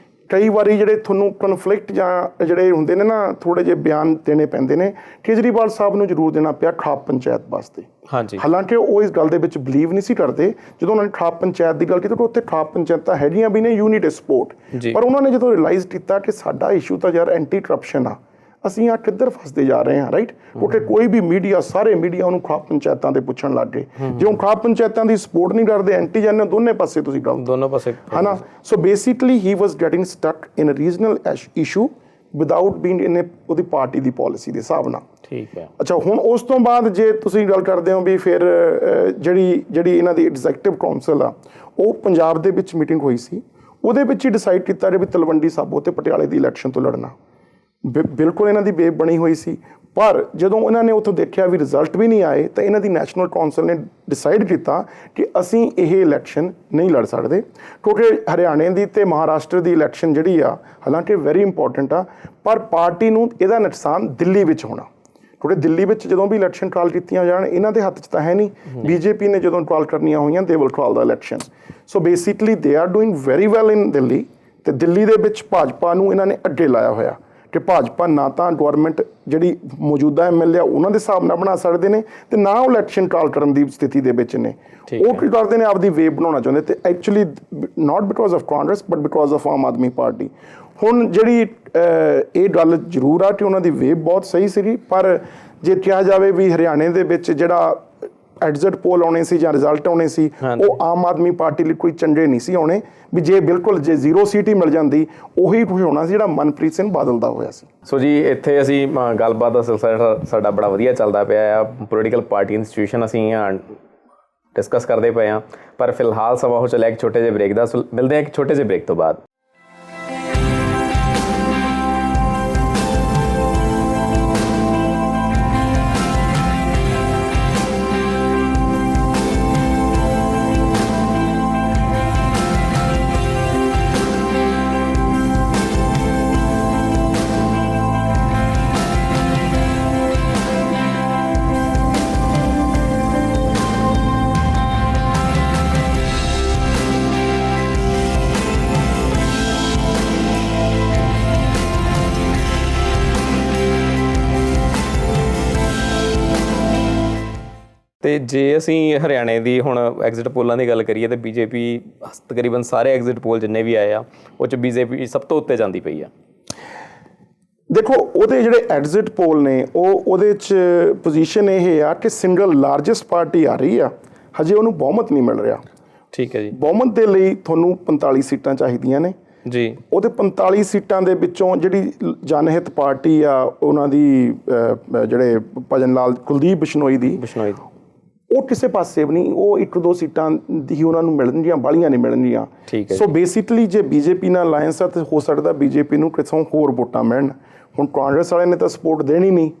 Speaker 2: ਕਈ ਵਾਰੀ ਜਿਹੜੇ ਤੁਹਾਨੂੰ ਕਨਫਲਿਕਟ ਜਾਂ ਜਿਹੜੇ ਹੁੰਦੇ ਨੇ ਨਾ ਥੋੜ੍ਹੇ ਜਿਹੇ ਬਿਆਨ ਦੇਣੇ ਪੈਂਦੇ ਨੇ। ਕੇਜਰੀਵਾਲ ਸਾਹਿਬ ਨੂੰ ਜ਼ਰੂਰ ਦੇਣਾ ਪਿਆ ਖਾਪ ਪੰਚਾਇਤ ਵਾਸਤੇ।
Speaker 3: ਹਾਂਜੀ।
Speaker 2: ਹਾਲਾਂਕਿ ਉਹ ਇਸ ਗੱਲ ਦੇ ਵਿੱਚ ਬਿਲੀਵ ਨਹੀਂ ਸੀ ਕਰਦੇ। ਜਦੋਂ ਉਹਨਾਂ ਨੇ ਖਾਪ ਪੰਚਾਇਤ ਦੀ ਗੱਲ ਕੀਤੀ ਤਾਂ ਉੱਥੇ ਖਾਪ ਪੰਚਾਇਤਾਂ ਹੈਗੀਆਂ ਵੀ ਨੇ, ਯੂਨਿਟ ਸਪੋਰਟ, ਪਰ ਉਹਨਾਂ ਨੇ ਜਦੋਂ ਰਿਅਲਾਈਜ਼ ਕੀਤਾ ਕਿ ਸਾਡਾ ਇਸ਼ੂ ਤਾਂ ਯਾਰ ਐਂਟੀ ਕਰਪਸ਼ਨ ਆ, ਅਸੀਂ ਆ ਕਿੱਧਰ ਫਸਦੇ ਜਾ ਰਹੇ ਹਾਂ, ਰਾਈਟ। ਕਿਉਂਕਿ ਕੋਈ ਵੀ ਮੀਡੀਆ, ਸਾਰੇ ਮੀਡੀਆ ਉਹਨੂੰ ਖਾਪ ਪੰਚਾਇਤਾਂ ਦੇ ਪੁੱਛਣ ਲੱਗ ਗਏ। ਜੇ ਉਹ ਖਾਪ ਪੰਚਾਇਤਾਂ ਦੀ ਸਪੋਰਟ ਨਹੀਂ ਕਰਦੇ, ਐਂਟੀ ਜਾਂਦੇ, ਦੋਨੇ ਪਾਸੇ ਤੁਸੀਂ ਗਲਤ,
Speaker 3: ਦੋਨੋਂ ਪਾਸੇ,
Speaker 2: ਹੈ ਨਾ। So basically he was getting stuck in a regional issue without being in ਉਹਦੀ ਪਾਰਟੀ ਦੀ ਪਾਲਿਸੀ ਦੇ ਹਿਸਾਬ ਨਾਲ।
Speaker 3: ਠੀਕ ਹੈ।
Speaker 2: ਅੱਛਾ, ਹੁਣ ਉਸ ਤੋਂ ਬਾਅਦ ਜੇ ਤੁਸੀਂ ਗੱਲ ਕਰਦੇ ਹੋ ਵੀ ਫਿਰ ਜਿਹੜੀ ਇਹਨਾਂ ਦੀ ਐਗਜ਼ੈਕਟਿਵ ਕਾਉਂਸਲ ਆ, ਉਹ ਪੰਜਾਬ ਦੇ ਵਿੱਚ ਮੀਟਿੰਗ ਹੋਈ ਸੀ, ਉਹਦੇ ਵਿੱਚ ਹੀ ਡਿਸਾਈਡ ਕੀਤਾ ਕਿ ਵੀ ਤਲਵੰਡੀ ਸਾਬੋ ਤੇ ਪਟਿਆਲੇ ਦੀ ਇਲੈਕਸ਼ਨ ਤੋਂ ਲੜਨਾ। ਬਿਲਕੁਲ ਇਹਨਾਂ ਦੀ ਵੇਵ ਬਣੀ ਹੋਈ ਸੀ, ਪਰ ਜਦੋਂ ਇਹਨਾਂ ਨੇ ਉੱਥੋਂ ਦੇਖਿਆ ਵੀ ਰਿਜ਼ਲਟ ਵੀ ਨਹੀਂ ਆਏ ਤਾਂ ਇਹਨਾਂ ਦੀ ਨੈਸ਼ਨਲ ਕੌਂਸਲ ਨੇ ਡਿਸਾਈਡ ਕੀਤਾ ਕਿ ਅਸੀਂ ਇਹ ਇਲੈਕਸ਼ਨ ਨਹੀਂ ਲੜ ਸਕਦੇ, ਕਿਉਂਕਿ ਹਰਿਆਣੇ ਦੀ ਤੇ ਮਹਾਰਾਸ਼ਟਰ ਦੀ ਇਲੈਕਸ਼ਨ ਜਿਹੜੀ ਆ ਹਾਲਾਂਕਿ ਵੈਰੀ ਇੰਪੋਰਟੈਂਟ ਆ, ਪਰ ਪਾਰਟੀ ਨੂੰ ਇਹਦਾ ਨੁਕਸਾਨ ਦਿੱਲੀ ਵਿੱਚ ਹੋਣਾ, ਕਿਉਂਕਿ ਦਿੱਲੀ ਵਿੱਚ ਜਦੋਂ ਵੀ ਇਲੈਕਸ਼ਨ ਕਾਲ ਕੀਤੀਆਂ ਜਾਣ ਇਹਨਾਂ ਦੇ ਹੱਥ 'ਚ ਤਾਂ ਹੈ ਨਹੀਂ। ਬੀਜੇਪੀ ਨੇ ਜਦੋਂ ਕਾਲ ਕਰਨੀਆਂ ਹੋਈਆਂ they will call the election. So basically they are doing very well ਇਨ ਦਿੱਲੀ, ਤੇ ਦਿੱਲੀ ਦੇ ਵਿੱਚ ਭਾਜਪਾ ਨੂੰ ਇਹਨਾਂ ਨੇ ਅੱਗੇ ਲਾਇਆ ਹੋਇਆ ਕਿ ਭਾਜਪਾ ਨਾ ਤਾਂ ਗਵਰਨਮੈਂਟ ਜਿਹੜੀ ਮੌਜੂਦਾ ਐਮਐਲਏ ਉਹਨਾਂ ਦੇ ਹਿਸਾਬ ਨਾਲ ਬਣਾ ਸਕਦੇ ਨੇ, ਤੇ ਨਾ ਉਹ ਇਲੈਕਸ਼ਨ ਕਾਲ ਕਰਨ ਦੀ ਸਥਿਤੀ ਦੇ ਵਿੱਚ ਨੇ। ਉਹ ਕੀ ਕਰਦੇ ਨੇ, ਆਪਦੀ ਵੇਵ ਬਣਾਉਣਾ ਚਾਹੁੰਦੇ, ਤੇ actually not because of Congress but because of Aam Aadmi party. ਹੁਣ ਜਿਹੜੀ ਇਹ ਗੱਲ ਜ਼ਰੂਰ ਆ ਕਿ ਉਹਨਾਂ ਦੀ ਵੇਵ ਬਹੁਤ ਸਹੀ ਸੀਗੀ, ਪਰ ਜੇ ਕਿਹਾ ਜਾਵੇ ਵੀ ਹਰਿਆਣੇ ਦੇ ਵਿੱਚ ਜਿਹੜਾ ਐਗਜ਼ਿਟ ਪੋਲ ਆਉਣੇ ਸੀ ਜਾਂ ਰਿਜ਼ਲਟ ਆਉਣੇ ਸੀ, ਉਹ ਆਮ ਆਦਮੀ ਪਾਰਟੀ ਲਈ ਕੋਈ ਚੰਗੇ ਨਹੀਂ ਸੀ ਆਉਣੇ। ਵੀ ਜੇ ਬਿਲਕੁਲ ਜੇ 0 ਸੀਟ ਹੀ ਮਿਲ ਜਾਂਦੀ, ਉਹੀ ਕੁਝ ਹੋਣਾ ਸੀ ਜਿਹੜਾ ਮਨਪ੍ਰੀਤ ਸਿੰਘ ਬਾਦਲ ਦਾ ਹੋਇਆ ਸੀ।
Speaker 1: ਸੋ ਜੀ ਇੱਥੇ ਅਸੀਂ ਗੱਲਬਾਤ ਦਾ ਸਿਲਸਿਲਾ ਸਾਡਾ ਬੜਾ ਵਧੀਆ ਚੱਲਦਾ ਪਿਆ ਆ, ਪੋਲੀਟੀਕਲ ਪਾਰਟੀ ਇੰਸਟੀਟਿਊਸ਼ਨ ਅਸੀਂ ਡਿਸਕਸ ਕਰਦੇ ਪਏ ਹਾਂ, ਪਰ ਫਿਲਹਾਲ ਸਮਾਂ ਹੋ ਚੱਲਿਆ ਇੱਕ ਛੋਟੇ ਜਿਹੇ ਬ੍ਰੇਕ ਦਾ। ਮਿਲਦੇ ਹਾਂ ਇੱਕ ਛੋਟੇ ਜਿਹੇ ਬ੍ਰੇਕ ਤੋਂ ਬਾਅਦ।
Speaker 3: ਤੇ ਜੇ ਅਸੀਂ ਹਰਿਆਣੇ ਦੀ ਹੁਣ ਐਗਜ਼ਿਟ ਪੋਲਾਂ ਦੀ ਗੱਲ ਕਰੀਏ ਤਾਂ ਬੀਜੇਪੀ ਤਕਰੀਬਨ ਸਾਰੇ ਐਗਜ਼ਿਟ ਪੋਲ ਜਿੰਨੇ ਵੀ ਆਏ ਆ ਉਹ 'ਚ ਬੀਜੇਪੀ ਸਭ ਤੋਂ ਉੱਤੇ ਜਾਂਦੀ ਪਈ ਆ।
Speaker 2: ਦੇਖੋ ਉਹਦੇ ਜਿਹੜੇ ਐਗਜ਼ਿਟ ਪੋਲ ਨੇ ਉਹਦੇ 'ਚ ਪੋਜੀਸ਼ਨ ਇਹ ਆ ਕਿ ਸਿੰਗਲ ਲਾਰਜੈਸਟ ਪਾਰਟੀ ਆ ਰਹੀ ਆ, ਹਜੇ ਉਹਨੂੰ ਬਹੁਮਤ ਨਹੀਂ ਮਿਲ ਰਿਹਾ।
Speaker 3: ਠੀਕ ਹੈ ਜੀ।
Speaker 2: ਬਹੁਮਤ ਦੇ ਲਈ ਤੁਹਾਨੂੰ 45 ਸੀਟਾਂ ਚਾਹੀਦੀਆਂ ਨੇ
Speaker 3: ਜੀ।
Speaker 2: ਉਹਦੇ 45 ਸੀਟਾਂ ਦੇ ਵਿੱਚੋਂ ਜਿਹੜੀ ਜਨਹਿਤ ਪਾਰਟੀ ਆ ਉਹਨਾਂ ਦੀ ਜਿਹੜੇ ਭਜਨ ਲਾਲ ਕੁਲਦੀਪ ਬਿਸ਼ਨੋਈ ਦੀ ਉਹ ਕਿਸੇ ਪਾਸੇ ਵੀ ਨਹੀਂ, ਉਹ 1-2 ਸੀਟਾਂ ਦੀ ਹੀ ਉਹਨਾਂ ਨੂੰ ਮਿਲਣਗੀਆਂ, ਬਾਹਲੀਆਂ ਨਹੀਂ ਮਿਲਣਗੀਆਂ।
Speaker 3: ਠੀਕ ਹੈ
Speaker 2: ਸੋ ਬੇਸਿਕਲੀ ਜੇ ਬੀਜੇਪੀ ਨਾਲ ਅਲਾਇੰਸ ਆ ਤਾਂ ਹੋ ਸਕਦਾ ਬੀਜੇਪੀ ਨੂੰ ਕਿਥੋਂ ਹੋਰ ਵੋਟਾਂ ਮਿਲਣ। ਹੁਣ ਕਾਂਗਰਸ ਵਾਲਿਆਂ ਨੇ ਤਾਂ ਸਪੋਰਟ ਦੇਣੀ ਨਹੀਂ,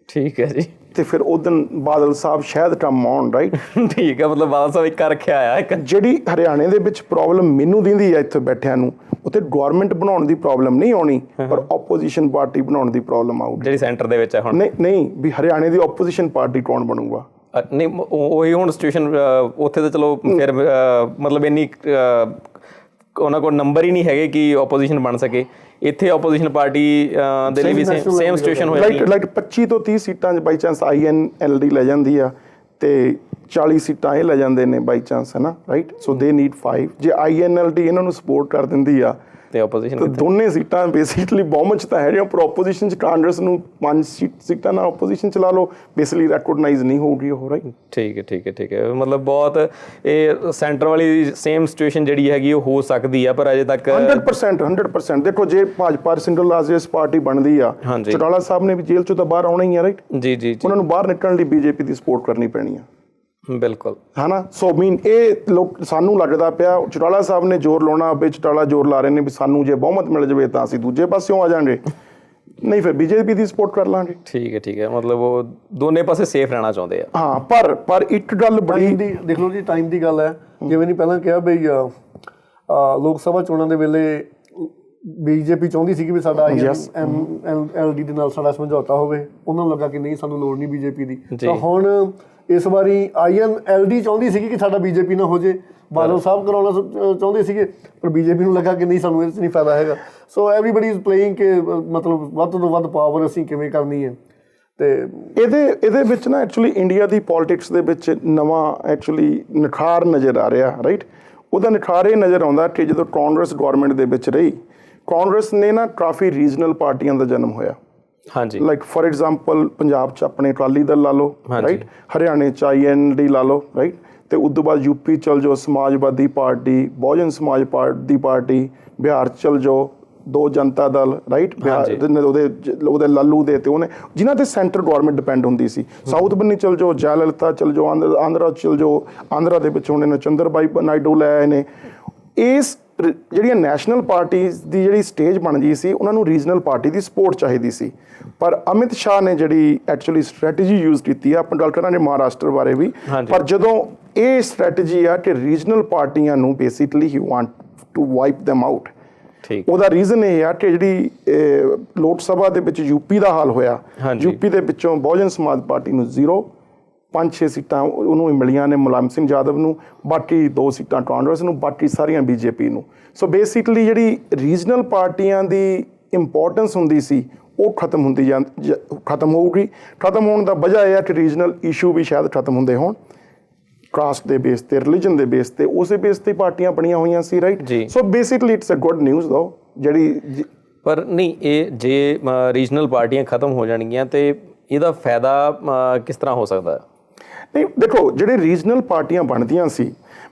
Speaker 3: ਠੀਕ ਹੈ ਜੀ।
Speaker 2: ਤੇ ਫਿਰ ਉਦੋਂ ਬਾਦਲ ਸਾਹਿਬ ਸ਼ਾਇਦ ਕੰਮ ਆਉਣ, ਰਾਈਟ।
Speaker 3: ਠੀਕ ਹੈ, ਮਤਲਬ ਬਾਦਲ ਸਾਹਿਬ ਇੱਕ ਰੱਖਿਆ ਆ ਇੱਕ।
Speaker 2: ਜਿਹੜੀ ਹਰਿਆਣੇ ਦੇ ਵਿੱਚ ਪ੍ਰੋਬਲਮ ਮੈਨੂੰ ਦਿੰਦੀ ਆ ਇੱਥੇ ਬੈਠਿਆਂ ਨੂੰ, ਉੱਥੇ ਗਵਰਨਮੈਂਟ ਬਣਾਉਣ ਦੀ ਪ੍ਰੋਬਲਮ ਨਹੀਂ ਆਉਣੀ, ਪਰ ਆਪੋਜੀਸ਼ਨ ਪਾਰਟੀ ਬਣਾਉਣ ਦੀ ਪ੍ਰੋਬਲਮ ਆਊਗੀ,
Speaker 3: ਜਿਹੜੀ ਸੈਂਟਰ ਦੇ ਵਿੱਚ ਹੈ ਹੁਣ।
Speaker 2: ਨਹੀਂ ਵੀ ਹਰਿਆਣੇ ਦੀ ਆਪੋਜੀਸ਼ਨ ਪਾਰਟੀ ਕੌਣ ਬਣੂਗਾ।
Speaker 3: ਨਹੀਂ ਉਹੀ ਹੁਣ ਸਿਚੁਏਸ਼ਨ ਉੱਥੇ ਤਾਂ ਚਲੋ ਫਿਰ ਮਤਲਬ ਇੰਨੀ ਉਹਨਾਂ ਕੋਲ ਨੰਬਰ ਹੀ ਨਹੀਂ ਹੈਗੇ ਕਿ ਆਪੋਜੀਸ਼ਨ ਬਣ ਸਕੇ। ਇੱਥੇ ਆਪੋਜੀਸ਼ਨ ਪਾਰਟੀ ਦੇ ਲਈ ਵੀ ਸੇਮ ਸਿਚੁਏਸ਼ਨ ਹੋ ਜਾਂਦੀ ਹੈ।
Speaker 2: ਲਾਈਕ 25 ਤੋਂ 30 ਸੀਟਾਂ 'ਚ ਬਾਈ ਚਾਂਸ INLD ਲੈ ਜਾਂਦੀ ਆ ਤੇ 40 ਸੀਟਾਂ ਇਹ ਲੈ ਜਾਂਦੇ ਨੇ ਬਾਈ ਚਾਂਸ, ਹੈ ਨਾ, ਰਾਈਟ। ਸੋ ਦੇ ਨੀਡ 5। ਜੇ INLD ਇਹਨਾਂ ਨੂੰ ਸਪੋਰਟ ਕਰ ਦਿੰਦੀ ਆ
Speaker 3: ਤੇ ਆਪੋਜੀਸ਼ਨ
Speaker 2: ਤਾਂ ਦੋਨੇ ਸੀਟਾਂ ਬੇਸਿਕਲੀ ਬਹੁਮਤ 'ਚ ਤਾਂ ਹੈਗੀਆਂ, ਪਰ ਆਪੋਜੀਸ਼ਨ 'ਚ ਕਾਂਗਰਸ ਨੂੰ 5 ਸੀਟਾਂ ਨਾਲ ਆਪੋਜੀਸ਼ਨ ਚਲਾ ਲਓ, ਬੇਸਿਕਲੀ ਰੈਕੋਗਨਾਈਜ਼ ਨਹੀਂ ਹੋਊਗੀ ਉਹ, ਰਾਈਟ।
Speaker 3: ਠੀਕ ਹੈ ਠੀਕ ਹੈ ਠੀਕ ਹੈ, ਮਤਲਬ ਬਹੁਤ ਇਹ ਸੈਂਟਰ ਵਾਲੀ ਸੇਮ ਸਿਚੁਏਸ਼ਨ ਜਿਹੜੀ ਹੈਗੀ ਉਹ ਹੋ ਸਕਦੀ ਆ, ਪਰ ਅਜੇ ਤੱਕ
Speaker 2: 100% ਦੇਖੋ ਜੇ ਭਾਜਪਾ ਸਿੰਗਲ ਲਾਰਜੈਸਟ ਪਾਰਟੀ ਬਣਦੀ ਆ, ਚੌਟਾਲਾ ਸਾਹਿਬ ਨੇ ਵੀ ਜੇਲ੍ਹ 'ਚੋਂ ਤਾਂ ਬਾਹਰ ਆਉਣਾ ਹੀ ਆ, ਰਾਈਟ।
Speaker 3: ਜੀ ਜੀ,
Speaker 2: ਉਹਨਾਂ ਨੂੰ ਬਾਹਰ ਨਿਕਲਣ ਲਈ ਬੀਜੇਪੀ ਦੀ ਸਪੋਰਟ ਕਰਨੀ ਪੈਣੀ ਆ,
Speaker 3: ਬਿਲਕੁਲ,
Speaker 2: ਹੈ ਨਾ। ਸੋ ਮੀਨ ਇਹ ਲੋਕ ਸਾਨੂੰ ਲੱਗਦਾ ਪਿਆ ਚੌਟਾਲਾ ਸਾਹਿਬ ਨੇ ਜ਼ੋਰ ਲਾਉਣਾ, ਚੌਟਾਲਾ ਜ਼ੋਰ ਲਾ ਰਹੇ ਨੇ ਵੀ ਸਾਨੂੰ ਜੇ ਬਹੁਮਤ ਮਿਲ ਜਾਵੇ ਤਾਂ ਅਸੀਂ ਦੂਜੇ ਪਾਸਿਓਂ ਆ ਜਾਵਾਂਗੇ, ਨਹੀਂ ਫਿਰ ਬੀਜੇਪੀ ਦੀ ਸਪੋਰਟ ਕਰ ਲਾਂਗੇ।
Speaker 3: ਠੀਕ ਹੈ, ਮਤਲਬ ਉਹ ਦੋਨੇ ਪਾਸੇ ਸੇਫ ਰਹਿਣਾ ਚਾਹੁੰਦੇ ਆ।
Speaker 2: ਹਾਂ, ਪਰ ਇੱਕ ਗੱਲ ਬੜੀ
Speaker 4: ਦੇਖ ਲਓ ਜੀ, ਟਾਈਮ ਦੀ ਗੱਲ ਹੈ। ਜਿਵੇਂ ਨਹੀਂ ਪਹਿਲਾਂ ਕਿਹਾ ਬਈ ਲੋਕ ਸਭਾ ਚੋਣਾਂ ਦੇ ਵੇਲੇ ਬੀਜੇਪੀ ਚਾਹੁੰਦੀ ਸੀ ਕਿ ਵੀ ਸਾਡਾ INLD ਦੇ ਨਾਲ ਸਾਡਾ ਸਮਝੌਤਾ ਹੋਵੇ, ਉਹਨਾਂ ਨੂੰ ਲੱਗਾ ਕਿ ਨਹੀਂ ਸਾਨੂੰ ਲੋੜ ਨਹੀਂ ਬੀਜੇਪੀ ਦੀ। ਤਾਂ ਹੁਣ ਇਸ ਵਾਰੀ INLD ਚਾਹੁੰਦੀ ਸੀਗੀ ਕਿ ਸਾਡਾ ਬੀਜੇਪੀ ਨਾਲ ਹੋ ਜੇ, ਬਾਦਲ ਸਾਹਿਬ ਕਰਾਉਣਾ ਚਾਹੁੰਦੇ ਸੀਗੇ, ਪਰ ਬੀਜੇਪੀ ਨੂੰ ਲੱਗਾ ਕਿ ਨਹੀਂ ਸਾਨੂੰ ਇਹਦੇ 'ਚ ਨਹੀਂ ਫਾਇਦਾ ਹੈਗਾ। ਸੋ ਐਵਰੀਬਡੀ ਇਜ਼ ਪਲੇਇੰਗ ਕਿ ਮਤਲਬ ਵੱਧ ਤੋਂ ਵੱਧ ਪਾਵਰ ਅਸੀਂ ਕਿਵੇਂ ਕਰਨੀ ਹੈ। ਤੇ
Speaker 2: ਇਹਦੇ ਵਿੱਚ ਨਾ ਐਕਚੁਅਲੀ ਇੰਡੀਆ ਦੀ ਪੋਲਿਟਿਕਸ ਦੇ ਵਿੱਚ ਨਵਾਂ ਐਕਚੁਅਲੀ ਨਿਖਾਰ ਨਜ਼ਰ ਆ ਰਿਹਾ, ਰਾਈਟ। ਉਹਦਾ ਨਿਖਾਰ ਇਹ ਨਜ਼ਰ ਆਉਂਦਾ ਕਿ ਜਦੋਂ ਕਾਂਗਰਸ ਗਵਰਨਮੈਂਟ ਦੇ ਵਿੱਚ ਰਹੀ, ਕਾਂਗਰਸ ਨੇ ਨਾ ਕਾਫੀ ਰੀਜਨਲ ਪਾਰਟੀਆਂ ਦਾ ਜਨਮ ਹੋਇਆ।
Speaker 3: ਹਾਂਜੀ,
Speaker 2: ਲਾਈਕ ਫॉर ਐਗਜ਼ਾਮਪਲ ਪੰਜਾਬ 'ਚ ਆਪਣੇ ਅਕਾਲੀ ਦਲ ਲਾ ਲਓ, ਰਾਈਟ। ਹਰਿਆਣੇ 'ਚ INLD ਲਾ ਲਓ, ਰਾਈਟ। ਤੇ ਉਸ ਤੋਂ ਬਾਅਦ UP ਚਲ ਜਾਓ, ਸਮਾਜਵਾਦੀ ਪਾਰਟੀ, ਬਹੁਜਨ ਸਮਾਜ ਦੀ ਪਾਰਟੀ। ਬਿਹਾਰ 'ਚ ਚਲ ਜਾਓ, 2 ਜਨਤਾ ਦਲ, ਰਾਈਟ। ਬਿਹਾਰ ਉਹਦੇ ਲਾਲੂ ਦੇ ਤੇ ਉਹਨੇ ਜਿਨ੍ਹਾਂ ਤੇ ਸੈਂਟਰ ਗਵਰਨਮੈਂਟ ਡਿਪੈਂਡ ਹੁੰਦੀ ਸੀ। ਸਾਊਥ ਬੰਨੀ ਚਲ ਜਾਓ, ਜੈਲਲਿਤਾ ਚਲ ਜਾਓ, ਆਂਧਰਾ ਚਲ ਜਾਓ, ਆਂਧਰਾ ਦੇ ਵਿੱਚ ਹੁਣ ਚੰਦਰਬਾਈ ਨਾਇਡੂ ਲੈ ਆਏ ਨੇ। ਇਸ ਜਿਹੜੀਆਂ ਨੈਸ਼ਨਲ ਪਾਰਟੀਜ਼ ਦੀ ਜਿਹੜੀ ਸਟੇਜ ਬਣ ਗਈ ਸੀ, ਉਹਨਾਂ ਨੂੰ ਰੀਜਨਲ ਪਾਰਟੀ ਦੀ ਸਪੋਰਟ ਚਾਹੀਦੀ ਸੀ। ਪਰ ਅਮਿਤ ਸ਼ਾਹ ਨੇ ਜਿਹੜੀ ਐਕਚੁਅਲੀ ਸਟ੍ਰੈਟਜੀ ਯੂਜ਼ ਕੀਤੀ ਆ, ਆਪਾਂ ਗੱਲ ਕਰਾਂਗੇ ਮਹਾਰਾਸ਼ਟਰ ਬਾਰੇ ਵੀ, ਪਰ ਜਦੋਂ ਇਹ ਸਟ੍ਰੈਟਜੀ ਆ ਕਿ ਰੀਜਨਲ ਪਾਰਟੀਆਂ ਨੂੰ basically he want to wipe them out. ਉਹਦਾ ਰੀਜ਼ਨ ਇਹ ਆ ਕਿ ਜਿਹੜੀ ਲੋਕ ਸਭਾ ਦੇ ਵਿੱਚ UP ਦਾ ਹਾਲ ਹੋਇਆ, UP ਦੇ ਵਿੱਚੋਂ ਬਹੁਜਨ ਸਮਾਜ ਪਾਰਟੀ ਨੂੰ 0, 5-6 ਸੀਟਾਂ ਉਹਨੂੰ ਮਿਲੀਆਂ ਨੇ ਮੁਲਾਇਮ ਸਿੰਘ ਯਾਦਵ ਨੂੰ, ਬਾਕੀ 2 ਸੀਟਾਂ ਕਾਂਗਰਸ ਨੂੰ, ਬਾਕੀ ਸਾਰੀਆਂ BJP ਨੂੰ। ਸੋ ਬੇਸਿਕਲੀ ਜਿਹੜੀ ਰੀਜਨਲ ਪਾਰਟੀਆਂ ਦੀ ਇੰਪੋਰਟੈਂਸ ਹੁੰਦੀ ਸੀ ਉਹ ਖਤਮ ਹੋਊਗੀ। ਖਤਮ ਹੋਣ ਦਾ ਵਜ੍ਹਾ ਇਹ ਹੈ ਕਿ ਰੀਜਨਲ ਇਸ਼ੂ ਵੀ ਸ਼ਾਇਦ ਖਤਮ ਹੁੰਦੇ ਹੋਣ, ਕਾਸਟ ਦੇ ਬੇਸ ਤੇ, ਰਿਲੀਜਨ ਦੇ ਬੇਸ ਤੇ, ਉਸੇ ਬੇਸ ਤੇ ਪਾਰਟੀਆਂ ਬਣੀਆਂ ਹੋਈਆਂ ਸੀ, right. So basically it's a good news ਦੋ ਜਿਹੜੀ।
Speaker 3: ਪਰ ਨਹੀਂ, ਇਹ ਜੇ ਰੀਜਨਲ ਪਾਰਟੀਆਂ ਖਤਮ ਹੋ ਜਾਣਗੀਆਂ ਤੇ ਇਹਦਾ ਫਾਇਦਾ ਕਿਸ ਤਰ੍ਹਾਂ ਹੋ ਸਕਦਾ?
Speaker 2: ਨਹੀਂ ਦੇਖੋ, ਜਿਹੜੇ ਰੀਜਨਲ ਪਾਰਟੀਆਂ ਬਣਦੀਆਂ ਸੀ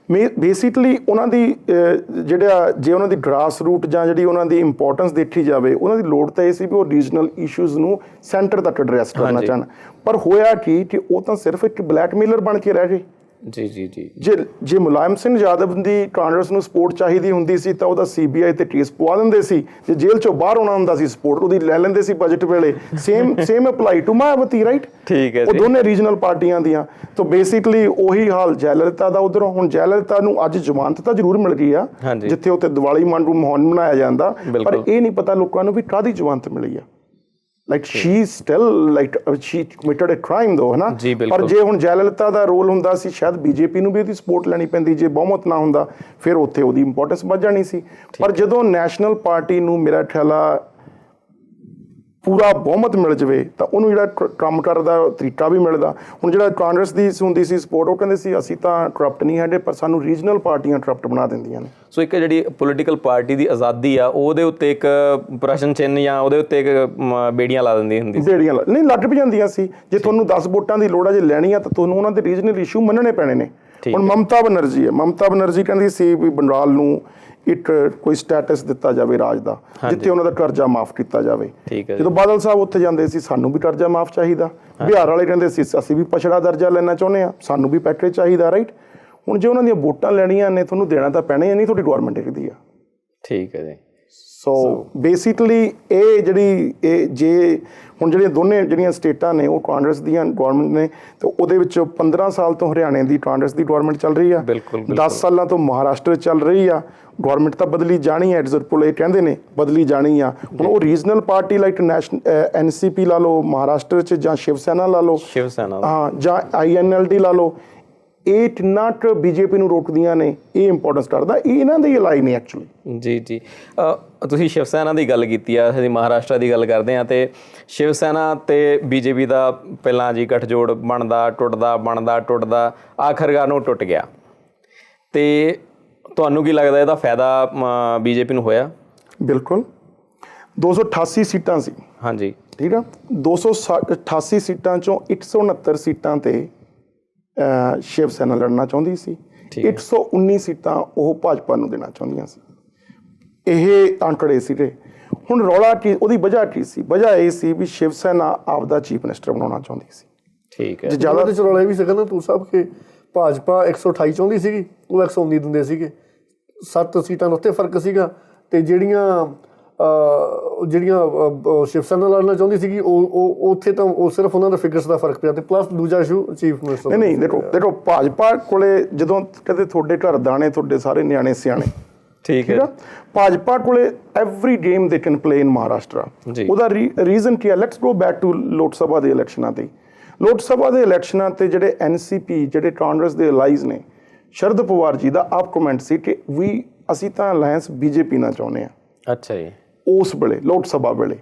Speaker 2: ਬੇਸਿਕਲੀ ਉਹਨਾਂ ਦੀ ਜੇ ਉਹਨਾਂ ਦੀ ਗ੍ਰਾਸ ਰੂਟ ਜਾਂ ਜਿਹੜੀ ਉਹਨਾਂ ਦੀ ਇੰਪੋਰਟੈਂਸ ਦੇਖੀ ਜਾਵੇ, ਉਹਨਾਂ ਦੀ ਲੋੜ ਤਾਂ ਇਹ ਸੀ ਵੀ ਉਹ ਰੀਜਨਲ ਇਸ਼ੂਜ਼ ਨੂੰ ਸੈਂਟਰ ਤੱਕ ਐਡਰੈਸ ਕਰਨਾ ਚਾਹਣ। ਪਰ ਹੋਇਆ ਕਿ ਉਹ ਤਾਂ ਸਿਰਫ ਇੱਕ ਬਲੈਕਮੇਲਰ ਬਣ ਕੇ ਰਹਿ ਗਏ। ਜੇ ਮੁਲਾਇਮ ਸਿੰਘ ਯਾਦਵ ਦੀ ਕਾਂਗਰਸ ਨੂੰ ਸਪੋਰਟ ਚਾਹੀਦੀ ਹੁੰਦੀ ਸੀ ਤਾਂ ਉਹਦਾ CBI ਤੇ ਕੇਸ ਪਵਾ ਦਿੰਦੇ ਸੀ। ਜੇ ਜੇਲ੍ਹ ਚੋਂ ਬਾਹਰ ਆਉਣਾ ਹੁੰਦਾ ਸੀ, ਸਪੋਰਟ ਉਹਦੀ ਲੈ ਲੈਂਦੇ ਸੀ ਬਜਟ ਵੇਲੇ। Same apply to Mayawati, right.
Speaker 3: ਠੀਕ ਹੈ,
Speaker 2: ਉਹ ਦੋਨੇ ਰੀਜਨਲ ਪਾਰਟੀਆਂ ਦੀਆਂ। ਤਾਂ ਬੇਸਿਕਲੀ ਉਹੀ ਹਾਲ ਜੈਲਲਿਤਾ ਦਾ ਉਧਰੋਂ। ਹੁਣ ਜੈਲਲਿਤਾ ਨੂੰ ਅੱਜ ਜ਼ਮਾਨਤ ਤਾਂ ਜ਼ਰੂਰ ਮਿਲ ਗਈ ਆ, ਜਿੱਥੇ ਉੱਤੇ ਦੀਵਾਲੀ ਮਾਹੌਲ ਮਨਾਇਆ ਜਾਂਦਾ, ਪਰ ਇਹ ਨਹੀਂ ਪਤਾ ਲੋਕਾਂ ਨੂੰ ਵੀ ਕਾਹਦੀ ਜ਼ਮਾਨਤ ਮਿਲੀ ਆ। Like she still like she committed a crime though, ਹੈ ਨਾ। ਪਰ ਜੇ ਹੁਣ ਜੈਲਲਿਤਾ ਦਾ ਰੋਲ ਹੁੰਦਾ ਸੀ, ਸ਼ਾਇਦ BJP ਨੂੰ ਵੀ ਉਹਦੀ ਸਪੋਰਟ ਲੈਣੀ ਪੈਂਦੀ। ਜੇ ਬਹੁਮਤ ਨਾ ਹੁੰਦਾ ਫਿਰ ਉੱਥੇ ਉਹਦੀ ਇੰਪੋਰਟੈਂਸ ਵੱਧ ਜਾਣੀ ਸੀ। ਪਰ ਜਦੋਂ ਨੈਸ਼ਨਲ ਪਾਰਟੀ ਨੂੰ ਮੇਰਾ ਖਿਆਲ ਆ ਪੂਰਾ ਬਹੁਮਤ ਮਿਲ ਜਾਵੇ ਤਾਂ ਉਹਨੂੰ ਜਿਹੜਾ ਕੰਮ ਕਰਨ ਦਾ ਤਰੀਕਾ ਵੀ ਮਿਲਦਾ। ਹੁਣ ਜਿਹੜਾ ਕਾਂਗਰਸ ਦੀ ਹੁੰਦੀ ਸੀ ਸਪੋਰਟ, ਉਹ ਕਹਿੰਦੇ ਸੀ ਅਸੀਂ ਤਾਂ ਕਰਪਟ ਨਹੀਂ ਹੈਗੇ, ਪਰ ਸਾਨੂੰ ਰੀਜਨਲ ਪਾਰਟੀਆਂ ਕਰਪਟ ਬਣਾ ਦਿੰਦੀਆਂ ਨੇ।
Speaker 3: ਸੋ ਇੱਕ ਜਿਹੜੀ ਪੋਲੀਟੀਕਲ ਪਾਰਟੀ ਦੀ ਆਜ਼ਾਦੀ ਆ, ਉਹਦੇ ਉੱਤੇ ਇੱਕ ਪ੍ਰਸ਼ਨ ਚਿੰਨ੍ਹ ਜਾਂ ਉਹਦੇ ਉੱਤੇ ਇੱਕ ਬੇੜੀਆਂ ਲਾ ਦਿੰਦੀ ਹੁੰਦੀ ਸੀ।
Speaker 2: ਬੇੜੀਆਂ ਨਹੀਂ ਲੱਗ ਵੀ ਜਾਂਦੀਆਂ ਸੀ। ਜੇ ਤੁਹਾਨੂੰ 10 ਵੋਟਾਂ ਦੀ ਲੋੜ ਆ, ਜੇ ਲੈਣੀ ਆ ਤਾਂ ਤੁਹਾਨੂੰ ਉਹਨਾਂ ਦੇ ਰੀਜਨਲ ਇਸ਼ੂ ਮੰਨਣੇ ਪੈਣੇ ਨੇ। ਹੁਣ ਮਮਤਾ ਬਨਰਜੀ ਕਹਿੰਦੀ ਸੀ ਵੀ ਬੰਗਾਲ ਨੂੰ ਇੱਕ ਕੋਈ ਸਟੇਟਸ ਦਿੱਤਾ ਜਾਵੇ ਰਾਜ ਦਾ, ਜਿੱਥੇ ਉਹਨਾਂ ਦਾ ਕਰਜ਼ਾ ਮਾਫ ਕੀਤਾ ਜਾਵੇ।
Speaker 3: ਠੀਕ ਹੈ।
Speaker 2: ਜਦੋਂ ਬਾਦਲ ਸਾਹਿਬ ਉੱਥੇ ਜਾਂਦੇ ਸੀ, ਸਾਨੂੰ ਵੀ ਕਰਜ਼ਾ ਮਾਫ ਚਾਹੀਦਾ। ਬਿਹਾਰ ਵਾਲੇ ਕਹਿੰਦੇ ਸੀ ਅਸੀਂ ਵੀ ਪਛੜਾ ਦਰਜਾ ਲੈਣਾ ਚਾਹੁੰਦੇ ਹਾਂ, ਸਾਨੂੰ ਵੀ ਪੈਕੇਜ ਚਾਹੀਦਾ, ਰਾਈਟ। ਹੁਣ ਜੇ ਉਹਨਾਂ ਦੀਆਂ ਵੋਟਾਂ ਲੈਣੀਆਂ ਨੇ, ਤੁਹਾਨੂੰ ਦੇਣਾ ਤਾਂ ਪੈਣਾ ਹੀ ਨਹੀਂ, ਤੁਹਾਡੀ ਗਵਰਨਮੈਂਟ ਇਹਦੀ ਆ।
Speaker 3: ਠੀਕ ਹੈ ਜੀ।
Speaker 2: ਸੋ ਬੇਸਿਕਲੀ ਇਹ ਜੇ ਹੁਣ ਜਿਹੜੀਆਂ ਜਿਹੜੀਆਂ ਸਟੇਟਾਂ ਨੇ ਉਹ ਕਾਂਗਰਸ ਦੀਆਂ ਗਵਰਨਮੈਂਟ ਨੇ, ਤੇ ਉਹਦੇ ਵਿੱਚ 15 ਸਾਲ ਤੋਂ ਹਰਿਆਣੇ ਦੀ ਕਾਂਗਰਸ ਦੀ ਗਵਰਨਮੈਂਟ ਚੱਲ ਰਹੀ ਆ।
Speaker 3: ਬਿਲਕੁਲ
Speaker 2: 10 ਸਾਲਾਂ ਤੋਂ ਮਹਾਰਾਸ਼ਟਰ ਚੱਲ ਰਹੀ ਆ। ਗਵਰਨਮੈਂਟ ਤਾਂ ਬਦਲੀ ਜਾਣੀ ਹੈ, ਐਗਜ਼ੈਕਟਲੀ ਇਹ ਕਹਿੰਦੇ ਨੇ ਬਦਲੀ ਜਾਣੀ ਆ। ਹੁਣ ਉਹ ਰੀਜਨਲ ਪਾਰਟੀ ਲਾਈਕ NCP ਲਾ ਲਓ ਮਹਾਰਾਸ਼ਟਰ 'ਚ, ਜਾਂ ਸ਼ਿਵ ਸੈਨਾ ਲਾ ਲਓ, ਹਾਂ, ਜਾਂ INLD ਲਾ ਲਓ, ਇਹ ਕਿੰਨਾ ਕੁ BJP ਨੂੰ ਰੋਕਦੀਆਂ ਨੇ, ਇਹ ਇੰਪੋਰਟੈਂਸ ਕਰਦਾ। ਇਹ ਇਹਨਾਂ ਦੀ ਅਲਾਈ ਨੇ ਐਕਚੁਅਲੀ।
Speaker 3: ਜੀ ਤੁਸੀਂ ਸ਼ਿਵ ਸੈਨਾ ਦੀ ਗੱਲ ਕੀਤੀ ਆ, ਅਸੀਂ ਮਹਾਰਾਸ਼ਟਰ ਦੀ ਗੱਲ ਕਰਦੇ ਹਾਂ, ਤੇ ਸ਼ਿਵ ਸੈਨਾ ਤੇ BJP ਦਾ ਪਹਿਲਾਂ ਜੀ ਗੱਠਜੋੜ ਬਣਦਾ ਟੁੱਟਦਾ ਆਖਰਕਾਰ ਨੂੰ ਟੁੱਟ ਗਿਆ। ਤੇ ਤੁਹਾਨੂੰ ਕੀ ਲੱਗਦਾ ਇਹਦਾ ਫਾਇਦਾ BJP ਨੂੰ ਹੋਇਆ?
Speaker 2: ਬਿਲਕੁਲ। 288 ਸੀਟਾਂ ਸੀ।
Speaker 3: ਹਾਂਜੀ,
Speaker 2: ਠੀਕ ਆ। 288 ਸੀਟਾਂ ਚੋਂ 169 ਸੀਟਾਂ ਤੇ ਸ਼ਿਵ ਸੈਨਾ ਲੜਨਾ ਚਾਹੁੰਦੀ ਸੀ। 119 ਸੀਟਾਂ ਉਹ ਭਾਜਪਾ ਨੂੰ ਦੇਣਾ ਚਾਹੁੰਦੀਆਂ ਸੀ। ਇਹ ਅੰਕੜੇ ਸੀਗੇ। ਹੁਣ ਰੌਲਾ ਕੀ, ਉਹਦੀ ਵਜ੍ਹਾ ਕੀ ਸੀ? ਵਜ੍ਹਾ ਇਹ ਸੀ ਵੀ ਸ਼ਿਵ ਸੈਨਾ ਆਪਦਾ ਚੀਫ ਮਿਨਿਸਟਰ ਬਣਾਉਣਾ ਚਾਹੁੰਦੀ ਸੀ।
Speaker 3: ਠੀਕ ਹੈ।
Speaker 2: ਜ਼ਿਆਦਾ
Speaker 4: ਤੇ ਰੌਲਾ ਇਹ ਵੀ ਸੀਗਾ ਨਾ ਤੂੰ ਸਾਹਿਬ ਕਿ ਭਾਜਪਾ 128 ਚਾਹੁੰਦੀ ਸੀਗੀ, ਉਹ 119 ਦਿੰਦੇ ਸੀਗੇ। 7 ਸੀਟਾਂ ਦਾ ਉੱਤੇ ਫਰਕ ਸੀਗਾ। ਤੇ ਜਿਹੜੀਆਂ ਸ਼ਿਵ ਸੈਨਾ ਲੜਨਾ ਚਾਹੁੰਦੀ ਸੀਗੀ, ਉਹ ਉੱਥੇ ਤਾਂ ਉਹ ਸਿਰਫ ਉਹਨਾਂ ਦਾ ਫਿਗਰਸ ਦਾ ਫਰਕ ਪਿਆ। ਤੇ ਪਲੱਸ ਦੂਜਾ ਇਸ਼ੂ ਚੀਫ ਮਿਨਿਸਟਰ।
Speaker 2: ਨਹੀਂ, ਦੇਖੋ ਭਾਜਪਾ ਕੋਲੇ ਜਦੋਂ ਕਦੇ ਤੁਹਾਡੇ ਘਰ ਦਾਣੇ, ਤੁਹਾਡੇ ਸਾਰੇ ਨਿਆਣੇ ਸਿਆਣੇ,
Speaker 3: ਠੀਕ ਹੈ।
Speaker 2: ਭਾਜਪਾ ਕੋਲੇ ਐਵਰੀ ਗੇਮ ਦੇ ਕੈਨ ਪਲੇ ਇਨ ਮਹਾਰਾਸ਼ਟਰ। ਉਹਦਾ ਰੀਜ਼ਨ ਕੀ ਹੈ? ਲੈਟਸ ਗੋ ਬੈਕ ਟੂ ਲੋਕ ਸਭਾ ਦੇ ਇਲੈਕਸ਼ਨਾਂ ਤੇ। ਲੋਕ ਸਭਾ ਦੇ ਇਲੈਕਸ਼ਨਾਂ ਤੇ ਜਿਹੜੇ NCP, ਜਿਹੜੇ ਕਾਂਗਰਸ ਦੇ ਅਲਾਈਜ਼ ਨੇ, ਸ਼ਰਦ ਪਵਾਰ ਜੀ ਦਾ ਆਪ ਕਮੈਂਟ ਸੀ ਕਿ ਅਸੀਂ ਤਾਂ ਅਲਾਇੰਸ BJP ਨਾਲ ਚਾਹੁੰਦੇ ਹਾਂ।
Speaker 3: ਅੱਛਾ ਜੀ।
Speaker 2: ਉਸ ਵੇਲੇ ਲੋਕ ਸਭਾ ਵੇਲੇ।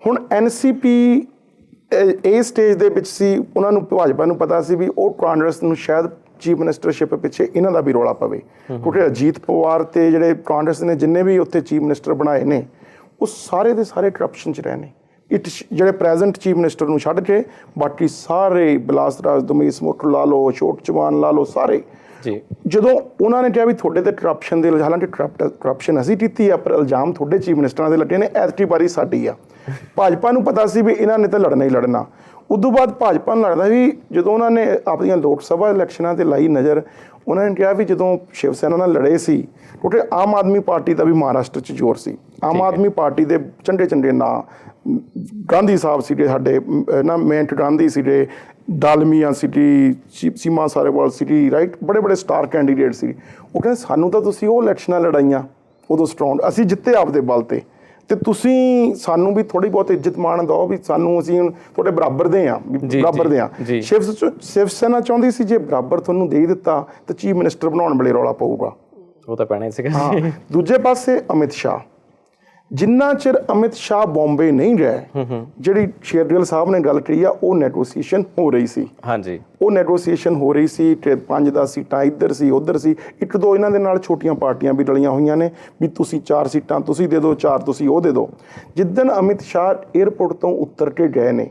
Speaker 2: ਹੁਣ NCP ਇਹ ਸਟੇਜ ਦੇ ਵਿੱਚ ਸੀ, ਉਹਨਾਂ ਨੂੰ ਭਾਜਪਾ ਨੂੰ ਪਤਾ ਸੀ ਵੀ ਉਹ ਕਾਂਗਰਸ ਨੂੰ ਸ਼ਾਇਦ ਚੀਫ ਮਿਨਿਸਟਰਸ਼ਿਪ ਪਿੱਛੇ ਇਹਨਾਂ ਦਾ ਵੀ ਰੌਲਾ ਪਵੇ, ਕਿਉਂਕਿ ਅਜੀਤ ਪਵਾਰ ਤੇ ਜਿਹੜੇ ਕਾਂਗਰਸ ਨੇ ਜਿੰਨੇ ਵੀ ਉੱਥੇ ਚੀਫ ਮਿਨਿਸਟਰ ਬਣਾਏ ਨੇ, ਉਹ ਸਾਰੇ ਦੇ ਸਾਰੇ ਕਰਪਸ਼ਨ 'ਚ ਰਹੇ ਨੇ। ਜਿਹੜੇ ਪ੍ਰੈਜ਼ੈਂਟ ਚੀਫ ਮਿਨਿਸਟਰ ਨੂੰ ਛੱਡ ਕੇ ਬਾਕੀ ਸਾਰੇ, ਬਿਲਾਸ ਰਾਜ ਦਮੇਸ਼ ਮੁੱਖ ਲਾ ਲਓ, ਅਸ਼ੋਕ ਚੌਹਾਨ ਲਾ ਲਓ, ਸਾਰੇ। ਜਦੋਂ ਉਹਨਾਂ ਨੇ ਕਿਹਾ ਵੀ ਤੁਹਾਡੇ ਤੇ ਕਰਪਸ਼ਨ ਦੇ, ਹਾਲਾਂਕਿ ਕਰਪਸ਼ਨ ਅਸੀਂ ਕੀਤੀ ਆ, ਪਰ ਇਲਜ਼ਾਮ ਤੁਹਾਡੇ ਚੀਫ ਮਿਨਿਸਟਰਾਂ ਦੇ ਲੱਗੇ ਨੇ, ਐਤਕੀ ਵਾਰੀ ਸਾਡੀ ਆ। ਭਾਜਪਾ ਨੂੰ ਪਤਾ ਸੀ ਵੀ ਇਹਨਾਂ ਨੇ ਤਾਂ ਲੜਨਾ ਹੀ ਲੜਨਾ। ਉਦੋਂ ਬਾਅਦ ਭਾਜਪਾ ਨੂੰ ਲੱਗਦਾ ਵੀ ਜਦੋਂ ਉਹਨਾਂ ਨੇ ਆਪਣੀਆਂ ਲੋਕ ਸਭਾ ਇਲੈਕਸ਼ਨਾਂ 'ਤੇ ਲਾਈ ਨਜ਼ਰ, ਉਹਨਾਂ ਨੇ ਕਿਹਾ ਵੀ ਜਦੋਂ ਸ਼ਿਵ ਸੈਨਾ ਨਾਲ ਲੜੇ ਸੀ, ਕਿਉਂਕਿ ਆਮ ਆਦਮੀ ਪਾਰਟੀ ਦਾ ਵੀ ਮਹਾਰਾਸ਼ਟਰ 'ਚ ਜ਼ੋਰ ਸੀ। ਆਮ ਆਦਮੀ ਪਾਰਟੀ ਦੇ ਚੰਗੇ ਨਾਂ, ਗਾਂਧੀ ਸਾਹਿਬ ਸੀਗੇ ਸਾਡੇ ਨਾ, ਮੇਨਟ ਗਾਂਧੀ ਸੀਗੇ, ਡਾਲਮੀਆ ਸਿਟੀ, ਸੀਮਾ ਸਾਰੇਵਾਲ ਸਿਟੀ, ਰਾਈਟ, ਬੜੇ ਸਟਾਰ ਕੈਂਡੀਡੇਟ ਸੀ। ਉਹ ਕਹਿੰਦੇ ਸਾਨੂੰ ਤਾਂ ਤੁਸੀਂ ਉਹ ਇਲੈਕਸ਼ਨਾਂ ਲੜਾਈਆਂ ਉਦੋਂ ਸਟਰੋਂਗ, ਅਸੀਂ ਜਿੱਤੇ ਆਪਦੇ ਬਲ ਤੇ ਤੁਸੀਂ ਸਾਨੂੰ ਵੀ ਥੋੜ੍ਹੀ ਬਹੁਤ ਇੱਜ਼ਤ ਮਾਣ ਦਿਓ ਵੀ ਸਾਨੂੰ, ਅਸੀਂ ਤੁਹਾਡੇ ਬਰਾਬਰ ਦੇ ਹਾਂ, ਬਰਾਬਰ ਦੇ ਹਾਂ। ਸ਼ਿਵ ਸੈਨਾ ਚਾਹੁੰਦੀ ਸੀ ਜੇ ਬਰਾਬਰ ਤੁਹਾਨੂੰ ਦੇ ਦਿੱਤਾ ਤਾਂ ਚੀਫ ਮਿਨਿਸਟਰ ਬਣਾਉਣ ਵੇਲੇ ਰੌਲਾ ਪਊਗਾ।
Speaker 3: ਉਹ ਤਾਂ ਪੈਣਾ ਹੀ ਸੀਗਾ।
Speaker 2: ਹਾਂ। ਦੂਜੇ ਪਾਸੇ ਅਮਿਤ ਸ਼ਾਹ, ਜਿੰਨਾ ਚਿਰ ਅਮਿਤ ਸ਼ਾਹ ਬੰਬੇ ਨਹੀਂ ਗਏ, ਜਿਹੜੀ ਸ਼ੇਰਗਿੱਲ ਸਾਹਿਬ ਨੇ ਗੱਲ ਕਹੀ ਆ, ਉਹ ਨੈਗੋਸੀਏਸ਼ਨ ਹੋ ਰਹੀ ਸੀ।
Speaker 3: ਹਾਂਜੀ,
Speaker 2: ਉਹ ਨੈਗੋਸੀਏਸ਼ਨ ਹੋ ਰਹੀ ਸੀ ਕਿ 5-10 ਸੀਟਾਂ ਇੱਧਰ ਸੀ, ਉੱਧਰ ਸੀ। 1-2 ਇਹਨਾਂ ਦੇ ਨਾਲ ਛੋਟੀਆਂ ਪਾਰਟੀਆਂ ਵੀ ਰਲੀਆਂ ਹੋਈਆਂ ਨੇ ਵੀ ਤੁਸੀਂ 4 ਸੀਟਾਂ ਤੁਸੀਂ ਦੇ ਦਿਓ, 4 ਤੁਸੀਂ ਉਹ ਦੇ ਦਿਓ। ਜਿੱਦਣ ਅਮਿਤ ਸ਼ਾਹ ਏਅਰਪੋਰਟ ਤੋਂ ਉਤਰ ਕੇ ਗਏ ਨੇ,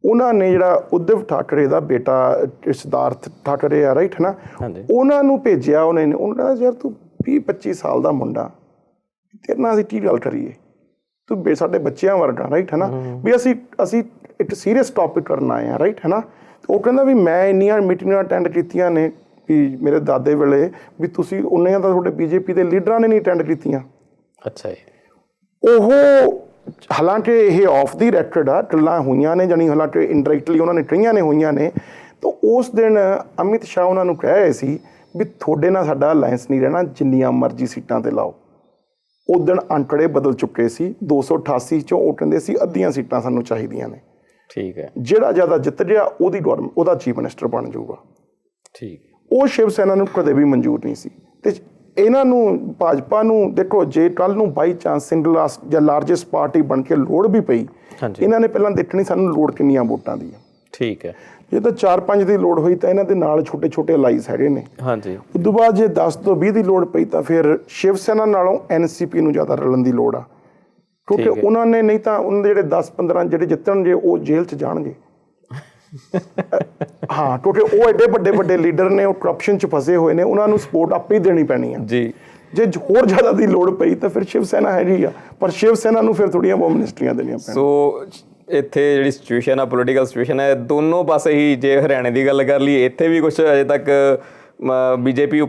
Speaker 2: ਉਹਨਾਂ ਨੇ ਜਿਹੜਾ ਉਧਵ ਠਾਕਰੇ ਦਾ ਬੇਟਾ ਸਿਧਾਰਥ ਠਾਕਰੇ ਆ, ਰਾਈਟ, ਹੈ ਨਾ, ਉਹਨਾਂ ਨੂੰ ਭੇਜਿਆ। ਉਹਨਾਂ ਕਹਿੰਦਾ ਯਾਰ ਤੂੰ 20-25 ਸਾਲ ਦਾ ਮੁੰਡਾ, ਤੇਰੇ ਨਾਲ ਅਸੀਂ ਕੀ ਗੱਲ ਕਰੀਏ, ਤੂੰ ਸਾਡੇ ਬੱਚਿਆਂ ਵਰਗਾ, ਰਾਈਟ, ਹੈ ਨਾ, ਵੀ ਅਸੀਂ ਇੱਕ ਸੀਰੀਅਸ ਟੌਪਿਕ ਕਰਨ ਆਏ ਹਾਂ, ਰਾਈਟ, ਹੈ ਨਾ। ਉਹ ਕਹਿੰਦਾ ਵੀ ਮੈਂ ਇੰਨੀਆਂ ਮੀਟਿੰਗਾਂ ਅਟੈਂਡ ਕੀਤੀਆਂ ਨੇ ਵੀ ਮੇਰੇ ਦਾਦੇ ਵੇਲੇ, ਵੀ ਤੁਸੀਂ ਉਨੀਆਂ ਤਾਂ ਤੁਹਾਡੇ BJP ਦੇ ਲੀਡਰਾਂ ਨੇ ਨਹੀਂ ਅਟੈਂਡ ਕੀਤੀਆਂ।
Speaker 3: ਅੱਛਾ ਜੀ।
Speaker 2: ਉਹ ਹਾਲਾਂਕਿ ਇਹ ਆਫ ਦੀ ਰੈਕਰਡ ਆ, ਗੱਲਾਂ ਹੋਈਆਂ ਨੇ, ਜਾਣੀ ਹਾਲਾਂਕਿ ਇੰਡਾਇਰੈਕਟਲੀ ਉਹਨਾਂ ਨੇ ਕਹੀਆਂ ਨੇ ਹੋਈਆਂ ਨੇ। ਤਾਂ ਉਸ ਦਿਨ ਅਮਿਤ ਸ਼ਾਹ ਉਹਨਾਂ ਨੂੰ ਕਹਿ ਰਹੇ ਸੀ ਵੀ ਤੁਹਾਡੇ ਨਾਲ ਸਾਡਾ ਅਲਾਇੰਸ ਨਹੀਂ ਰਹਿਣਾ, ਜਿੰਨੀਆਂ ਮਰਜ਼ੀ ਸੀਟਾਂ 'ਤੇ ਲਾਓ। ਉਦਣ ਅੰਕੜੇ ਬਦਲ ਚੁੱਕੇ ਸੀ। 288 ਚੋਂ ਉਹ ਕਹਿੰਦੇ ਸੀ ਅੱਧੀਆਂ ਸੀਟਾਂ ਸਾਨੂੰ ਚਾਹੀਦੀਆਂ ਨੇ।
Speaker 3: ਠੀਕ ਹੈ।
Speaker 2: ਜਿਹੜਾ ਜ਼ਿਆਦਾ ਜਿੱਤ ਗਿਆ ਉਹਦੀ ਗਵਰਨਮੈਂਟ, ਉਹਦਾ ਚੀਫ ਮਿਨਿਸਟਰ ਬਣ ਜਾਊਗਾ।
Speaker 3: ਠੀਕ।
Speaker 2: ਉਹ ਸ਼ਿਵ ਸੈਨਾ ਨੂੰ ਕਦੇ ਵੀ ਮਨਜ਼ੂਰ ਨਹੀਂ ਸੀ। ਤੇ ਇਹਨਾਂ ਨੂੰ, ਭਾਜਪਾ ਨੂੰ, ਦੇਖੋ ਜੇ ਕੱਲ੍ਹ ਨੂੰ ਬਾਈ ਚਾਂਸ ਸਿੰਗਲ ਜਾਂ ਲਾਰਜੈਸਟ ਪਾਰਟੀ ਬਣ ਕੇ ਲੋੜ ਵੀ ਪਈ, ਇਹਨਾਂ ਨੇ ਪਹਿਲਾਂ ਦੇਖਣੀ ਸਾਨੂੰ ਲੋੜ ਕਿੰਨੀਆਂ ਵੋਟਾਂ ਦੀ ਆ।
Speaker 3: ਠੀਕ ਹੈ।
Speaker 2: ਜੇ ਤਾਂ 4-5 ਦੀ ਲੋੜ ਹੋਈ ਤਾਂ ਇਹਨਾਂ ਦੇ ਨਾਲ ਛੋਟੇ ਅਲਾਈਜ਼ ਹੈਗੇ ਨੇ।
Speaker 3: ਹਾਂਜੀ।
Speaker 2: ਉਸ ਤੋਂ ਬਾਅਦ ਜੇ 10 ਤੋਂ 20 ਦੀ ਲੋੜ ਪਈ ਤਾਂ ਫਿਰ ਸ਼ਿਵ ਸੈਨਾ ਨਾਲੋਂ NCP ਨੂੰ ਜ਼ਿਆਦਾ ਰਲਣ ਦੀ ਲੋੜ ਆ, ਕਿਉਂਕਿ ਉਹਨਾਂ ਨੇ, ਨਹੀਂ ਤਾਂ ਉਹਨਾਂ ਦੇ ਜਿਹੜੇ 10-15 ਜਿਹੜੇ ਜਿੱਤਣਗੇ ਉਹ ਜੇਲ੍ਹ 'ਚ ਜਾਣਗੇ। ਹਾਂ, ਕਿਉਂਕਿ ਉਹ ਐਡੇ ਵੱਡੇ ਲੀਡਰ ਨੇ, ਉਹ ਕਰਪਸ਼ਨ 'ਚ ਫਸੇ ਹੋਏ ਨੇ, ਉਹਨਾਂ ਨੂੰ ਸਪੋਰਟ ਆਪੇ ਹੀ ਦੇਣੀ ਪੈਣੀ ਆ।
Speaker 3: ਜੀ।
Speaker 2: ਜੇ ਹੋਰ ਜ਼ਿਆਦਾ ਦੀ ਲੋੜ ਪਈ ਤਾਂ ਫਿਰ ਸ਼ਿਵ ਸੈਨਾ ਹੈਗੀ ਆ, ਪਰ ਸ਼ਿਵ ਸੈਨਾ ਨੂੰ ਫਿਰ ਥੋੜ੍ਹੀਆਂ ਬਹੁਤ ਮਿਨਿਸਟਰੀਆਂ ਦੇਣੀਆਂ ਪੈਣ।
Speaker 3: ਸੋ ਇੱਥੇ ਜਿਹੜੀ ਸਿਚੁਏਸ਼ਨ ਆ, ਪੋਲੀਟੀਕਲ ਸਿਚੁਏਸ਼ਨ ਹੈ, ਦੋਨੋਂ ਪਾਸੇ ਹੀ, ਜੇ ਹਰਿਆਣੇ ਦੀ ਗੱਲ ਕਰ ਲਈਏ, ਇੱਥੇ ਵੀ ਕੁਛ ਅਜੇ ਤੱਕ ਬੀਜੇਪੀ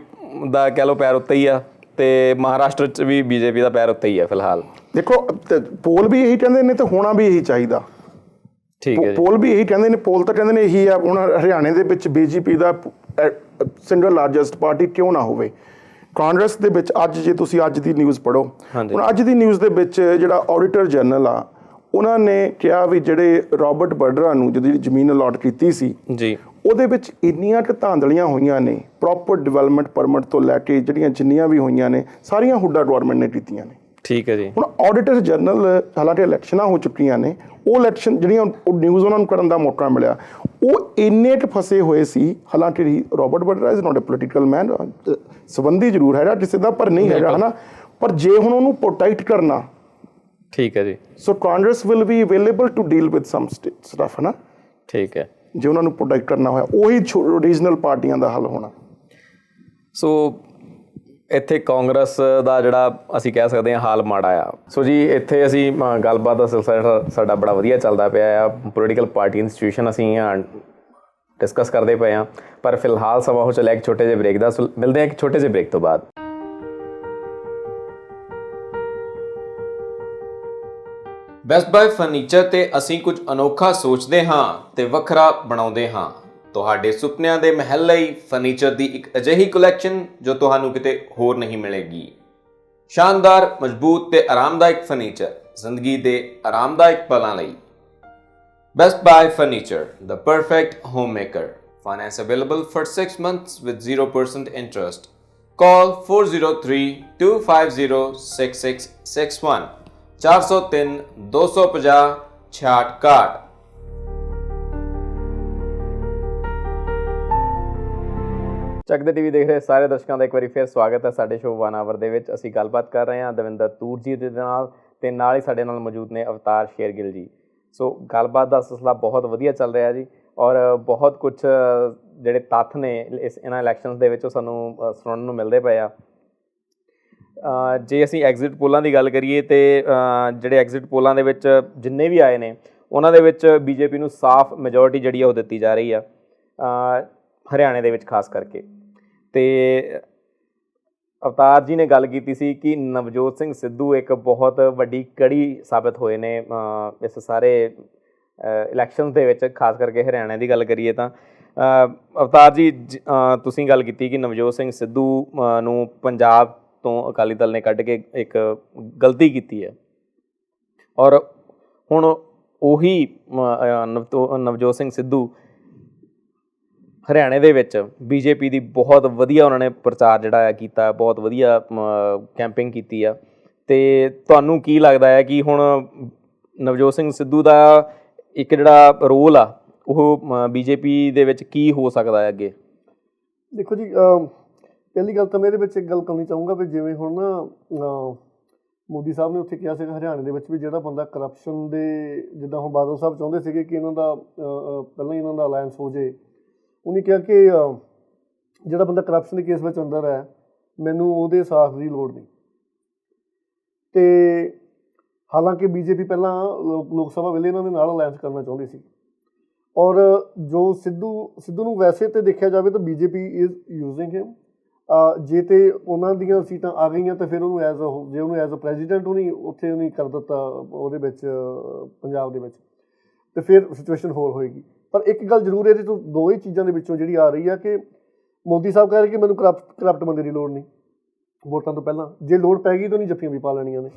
Speaker 3: ਦਾ ਕਹਿ ਲਓ ਪੈਰ ਉੱਤੇ ਹੀ ਆ, ਤੇ ਮਹਾਰਾਸ਼ਟਰ 'ਚ ਵੀ ਬੀਜੇਪੀ ਦਾ ਪੈਰ ਉੱਤੇ ਹੀ ਆ ਫਿਲਹਾਲ।
Speaker 2: ਦੇਖੋ ਪੋਲ ਵੀ ਇਹੀ ਕਹਿੰਦੇ ਨੇ ਤੇ ਹੋਣਾ ਵੀ ਇਹੀ ਚਾਹੀਦਾ।
Speaker 3: ਠੀਕ ਹੈ ਜੀ।
Speaker 2: ਪੋਲ ਵੀ ਇਹੀ ਕਹਿੰਦੇ ਨੇ, ਪੋਲ ਤਾਂ ਕਹਿੰਦੇ ਨੇ ਇਹੀ ਆ। ਹੁਣ ਹਰਿਆਣੇ ਦੇ ਵਿੱਚ ਬੀਜੇਪੀ ਦਾ ਸਿੰਗਲ ਲਾਰਜੈਸਟ ਪਾਰਟੀ ਕਿਉਂ ਨਾ ਹੋਵੇ। ਕਾਂਗਰਸ ਦੇ ਵਿੱਚ ਅੱਜ ਜੇ ਤੁਸੀਂ ਅੱਜ ਦੀ ਨਿਊਜ਼ ਪੜ੍ਹੋ, ਹੁਣ ਅੱਜ ਦੀ ਨਿਊਜ਼ ਦੇ ਵਿੱਚ ਜਿਹੜਾ ਆਡੀਟਰ ਜਨਰਲ ਆ, ਉਹਨਾਂ ਨੇ ਕਿਹਾ ਵੀ ਜਿਹੜੇ ਰਾਬਰਟ ਵਡਰਾ ਨੂੰ ਜਿਹੜੀ ਜ਼ਮੀਨ ਅਲਾਟ ਕੀਤੀ ਸੀ
Speaker 3: ਜੀ,
Speaker 2: ਉਹਦੇ ਵਿੱਚ ਇੰਨੀਆਂ ਕੁ ਧਾਂਦਲੀਆਂ ਹੋਈਆਂ ਨੇ, ਪ੍ਰੋਪਰ ਡਿਵੈਲਪਮੈਂਟ ਪਰਮਿਟ ਤੋਂ ਲੈ ਕੇ ਜਿਹੜੀਆਂ ਜਿੰਨੀਆਂ ਵੀ ਹੋਈਆਂ ਨੇ ਸਾਰੀਆਂ ਹੁੱਡਾ ਗਵਰਨਮੈਂਟ ਨੇ ਕੀਤੀਆਂ ਨੇ।
Speaker 3: ਠੀਕ ਹੈ ਜੀ।
Speaker 2: ਹੁਣ ਆਡੀਟਰ ਜਨਰਲ, ਹਾਲਾਂਕਿ ਇਲੈਕਸ਼ਨਾਂ ਹੋ ਚੁੱਕੀਆਂ ਨੇ, ਉਹ ਇਲੈਕਸ਼ਨ ਜਿਹੜੀਆਂ ਨਿਊਜ਼ ਉਹਨਾਂ ਨੂੰ ਕਰਨ ਦਾ ਮੌਕਾ ਮਿਲਿਆ, ਉਹ ਇੰਨੇ ਕੁ ਫਸੇ ਹੋਏ ਸੀ। ਹਾਲਾਂਕਿ Robert Vadra is not a political man, ਸੰਬੰਧੀ ਜ਼ਰੂਰ ਹੈਗਾ ਕਿਸੇ ਦਾ, ਪਰ ਨਹੀਂ ਹੈਗਾ, ਹੈ ਨਾ। ਪਰ ਜੇ ਹੁਣ ਉਹਨੂੰ ਪ੍ਰੋਟੈਕਟ ਕਰਨਾ,
Speaker 3: ਠੀਕ ਹੈ ਜੀ।
Speaker 2: So Congress will be available to deal with some stuff, ਹੈ ਨਾ।
Speaker 3: ਠੀਕ ਹੈ।
Speaker 2: ਜੇ ਉਹਨਾਂ ਨੂੰ ਪ੍ਰੋਟੈਕਟ ਕਰਨਾ ਹੋਇਆ, ਉਹੀ ਰੀਜਨਲ ਪਾਰਟੀਆਂ ਦਾ ਹੱਲ ਹੋਣਾ।
Speaker 3: ਸੋ ਇੱਥੇ ਕਾਂਗਰਸ ਦਾ ਜਿਹੜਾ ਅਸੀਂ ਕਹਿ ਸਕਦੇ ਹਾਂ ਹਾਲ ਮਾੜਾ ਆ।
Speaker 1: ਸੋ ਜੀ ਇੱਥੇ ਅਸੀਂ ਗੱਲਬਾਤ ਦਾ ਸਿਲਸਿਲਾ ਸਾਡਾ ਬੜਾ ਵਧੀਆ ਚੱਲਦਾ ਪਿਆ ਆ। ਪੋਲੀਟੀਕਲ ਪਾਰਟੀ ਇੰਸਟੀਟਿਊਸ਼ਨ ਅਸੀਂ ਡਿਸਕਸ ਕਰਦੇ ਪਏ ਹਾਂ, ਪਰ ਫਿਲਹਾਲ ਸਮਾਂ ਹੋ ਚੱਲਿਆ ਇੱਕ ਛੋਟੇ ਜਿਹੇ ਬ੍ਰੇਕ ਦਾ। ਮਿਲਦੇ ਹਾਂ ਇੱਕ ਛੋਟੇ ਜਿਹੇ ਬ੍ਰੇਕ ਤੋਂ ਬਾਅਦ।
Speaker 5: ਬੈਸਟ ਬਾਏ ਫਰਨੀਚਰ ਤੇ ਅਸੀਂ ਕੁਝ ਅਨੋਖਾ ਸੋਚਦੇ ਹਾਂ ਤੇ ਵੱਖਰਾ ਬਣਾਉਂਦੇ ਹਾਂ। ਤੁਹਾਡੇ ਸੁਪਨਿਆਂ ਦੇ ਮਹਿਲ ਲਈ ਫਰਨੀਚਰ ਦੀ ਇੱਕ ਅਜਿਹੀ ਕਲੈਕਸ਼ਨ ਜੋ ਤੁਹਾਨੂੰ ਕਿਤੇ ਹੋਰ ਨਹੀਂ ਮਿਲੇਗੀ। ਸ਼ਾਨਦਾਰ, ਮਜ਼ਬੂਤ ਤੇ ਆਰਾਮਦਾਇਕ ਫਰਨੀਚਰ, ਜ਼ਿੰਦਗੀ ਦੇ ਆਰਾਮਦਾਇਕ ਪਲਾਂ ਲਈ। Best Buy furniture, the perfect homemaker. Finance available for 6 months with 0% interest. Call 403-250-6661 403 250 6661।
Speaker 1: ਚੱਕਦੇ ਟੀਵੀ ਦੇਖ ਰਹੇ ਸਾਰੇ ਦਰਸ਼ਕਾਂ ਦਾ ਇੱਕ ਵਾਰੀ ਫਿਰ ਸਵਾਗਤ ਹੈ ਸਾਡੇ ਸ਼ੋਅ 1 ਆਵਰ ਦੇ ਵਿੱਚ। ਅਸੀਂ ਗੱਲਬਾਤ ਕਰ ਰਹੇ ਹਾਂ ਦਵਿੰਦਰ ਤੂਰ ਜੀ ਦੇ ਨਾਲ, ਤੇ ਨਾਲ ਹੀ ਸਾਡੇ ਨਾਲ ਮੌਜੂਦ ਨੇ ਅਵਤਾਰ ਸ਼ੇਰਗਿੱਲ ਜੀ। ਸੋ ਗੱਲਬਾਤ ਦਾ ਸਿਲਸਿਲਾ ਬਹੁਤ ਵਧੀਆ ਚੱਲ ਰਿਹਾ ਜੀ, ਔਰ ਬਹੁਤ ਕੁਝ ਜਿਹੜੇ ਤੱਥ ਨੇ ਇਹਨਾਂ ਇਲੈਕਸ਼ਨਸ ਦੇ ਵਿੱਚ ਉਹ ਸਾਨੂੰ ਸੁਣਨ ਨੂੰ ਮਿਲਦੇ ਪਏ ਆ। ਜੇ ਅਸੀਂ ਐਗਜ਼ਿਟ ਪੋਲਾਂ ਦੀ ਗੱਲ ਕਰੀਏ ਤੇ ਜਿਹੜੇ ਐਗਜ਼ਿਟ ਪੋਲਾਂ ਦੇ ਵਿੱਚ ਜਿੰਨੇ ਵੀ ਆਏ ਨੇ ਉਹਨਾਂ ਦੇ ਵਿੱਚ ਬੀਜੇਪੀ ਨੂੰ ਸਾਫ਼ ਮੈਜੋਰਿਟੀ ਜਿਹੜੀ ਆ ਉਹ ਦਿੱਤੀ ਜਾ ਰਹੀ ਆ, ਹਰਿਆਣੇ ਦੇ ਵਿੱਚ ਖਾਸ ਕਰਕੇ। ਤੇ ਅਵਤਾਰ ਜੀ ਨੇ ਗੱਲ ਕੀਤੀ ਸੀ ਕਿ ਨਵਜੋਤ ਸਿੰਘ ਸਿੱਧੂ ਇੱਕ ਬਹੁਤ ਵੱਡੀ ਕੜੀ ਸਾਬਿਤ ਹੋਏ ਨੇ ਇਸ ਸਾਰੇ ਇਲੈਕਸ਼ਨਸ ਦੇ ਵਿੱਚ, ਖਾਸ ਕਰਕੇ ਹਰਿਆਣੇ ਦੀ ਗੱਲ ਕਰੀਏ ਤਾਂ। ਅਵਤਾਰ ਜੀ, ਤੁਸੀਂ ਗੱਲ ਕੀਤੀ ਕਿ ਨਵਜੋਤ ਸਿੰਘ ਸਿੱਧੂ ਨੂੰ ਪੰਜਾਬ ਤੋਂ ਅਕਾਲੀ ਦਲ ਨੇ ਕੱਢ ਕੇ ਇੱਕ ਗਲਤੀ ਕੀਤੀ ਹੈ, ਔਰ ਹੁਣ ਉਹੀ ਨਵਜੋਤ ਸਿੰਘ ਸਿੱਧੂ ਹਰਿਆਣੇ ਦੇ ਵਿੱਚ ਬੀਜੇਪੀ ਦੀ ਬਹੁਤ ਵਧੀਆ ਉਹਨਾਂ ਨੇ ਪ੍ਰਚਾਰ ਜਿਹੜਾ ਆ ਕੀਤਾ, ਬਹੁਤ ਵਧੀਆ ਕੈਂਪਿੰਗ ਕੀਤੀ ਆ। ਤੇ ਤੁਹਾਨੂੰ ਕੀ ਲੱਗਦਾ ਹੈ ਕਿ ਹੁਣ ਨਵਜੋਤ ਸਿੰਘ ਸਿੱਧੂ ਦਾ ਇੱਕ ਜਿਹੜਾ ਰੋਲ ਆ ਉਹ ਬੀਜੇਪੀ ਦੇ ਵਿੱਚ ਕੀ ਹੋ ਸਕਦਾ ਹੈ ਅੱਗੇ?
Speaker 4: ਦੇਖੋ ਜੀ, ਪਹਿਲੀ ਗੱਲ ਤਾਂ ਮੈਂ ਇਹਦੇ ਵਿੱਚ ਇੱਕ ਗੱਲ ਕਰਨੀ ਚਾਹੂੰਗਾ ਵੀ ਜਿਵੇਂ ਹੁਣ ਨਾ ਮੋਦੀ ਸਾਹਿਬ ਨੇ ਉੱਥੇ ਕਿਹਾ ਸੀਗਾ ਹਰਿਆਣੇ ਦੇ ਵਿੱਚ ਵੀ ਜਿਹੜਾ ਬੰਦਾ ਕਰਪਸ਼ਨ ਦੇ, ਜਿੱਦਾਂ ਹੁਣ ਬਾਦਲ ਸਾਹਿਬ ਚਾਹੁੰਦੇ ਸੀਗੇ ਕਿ ਇਹਨਾਂ ਦਾ ਪਹਿਲਾਂ ਹੀ ਇਹਨਾਂ ਦਾ ਅਲਾਇੰਸ ਹੋ ਜੇ, ਉਹਨੇ ਕਿਹਾ ਕਿ ਜਿਹੜਾ ਬੰਦਾ ਕਰਪਸ਼ਨ ਦੇ ਕੇਸ ਵਿੱਚ ਅੰਦਰ ਹੈ ਮੈਨੂੰ ਉਹਦੇ ਸਾਥ ਦੀ ਲੋੜ ਨਹੀਂ। ਤੇ ਹਾਲਾਂਕਿ ਬੀਜੇਪੀ ਪਹਿਲਾਂ ਲੋਕ ਸਭਾ ਵੇਲੇ ਇਹਨਾਂ ਦੇ ਨਾਲ ਅਲਾਇੰਸ ਕਰਨਾ ਚਾਹੁੰਦੀ ਸੀ, ਔਰ ਜੋ ਸਿੱਧੂ ਨੂੰ ਵੈਸੇ ਤੇ ਦੇਖਿਆ ਜਾਵੇ ਤਾਂ ਬੀਜੇਪੀ ਇਜ਼ ਯੂਜ਼ਿੰਗ ਹਿਮ। ਜੇ ਤੇ ਉਹਨਾਂ ਦੀਆਂ ਸੀਟਾਂ ਆ ਗਈਆਂ ਤਾਂ ਫਿਰ ਉਹਨੂੰ ਜੇ ਉਹਨੂੰ ਐਜ਼ ਅ ਪ੍ਰੈਜ਼ੀਡੈਂਟ ਉਹਨੇ ਉੱਥੇ ਉਹਨੇ ਕਰ ਦਿੱਤਾ ਉਹਦੇ ਵਿੱਚ ਪੰਜਾਬ ਦੇ ਵਿੱਚ, ਤੇ ਫਿਰ ਸਿਚੁਏਸ਼ਨ ਹੋਰ ਹੋਏਗੀ। ਪਰ ਇੱਕ ਗੱਲ ਜ਼ਰੂਰ ਇਹਦੇ ਤੋਂ ਦੋ ਹੀ ਚੀਜ਼ਾਂ ਦੇ ਵਿੱਚੋਂ ਜਿਹੜੀ ਆ ਰਹੀ ਆ ਕਿ ਮੋਦੀ ਸਾਹਿਬ ਕਹਿ ਰਹੇ ਕਿ ਮੈਨੂੰ ਕਰਪਟ ਬੰਦੇ ਦੀ ਲੋੜ ਨਹੀਂ ਵੋਟਾਂ ਤੋਂ ਪਹਿਲਾਂ, ਜੇ ਲੋੜ ਪੈ ਗਈ ਤਾਂ ਉਹਨੇ ਜੱਫੀਆਂ ਵੀ ਪਾ ਲੈਣੀਆਂ ਨੇ।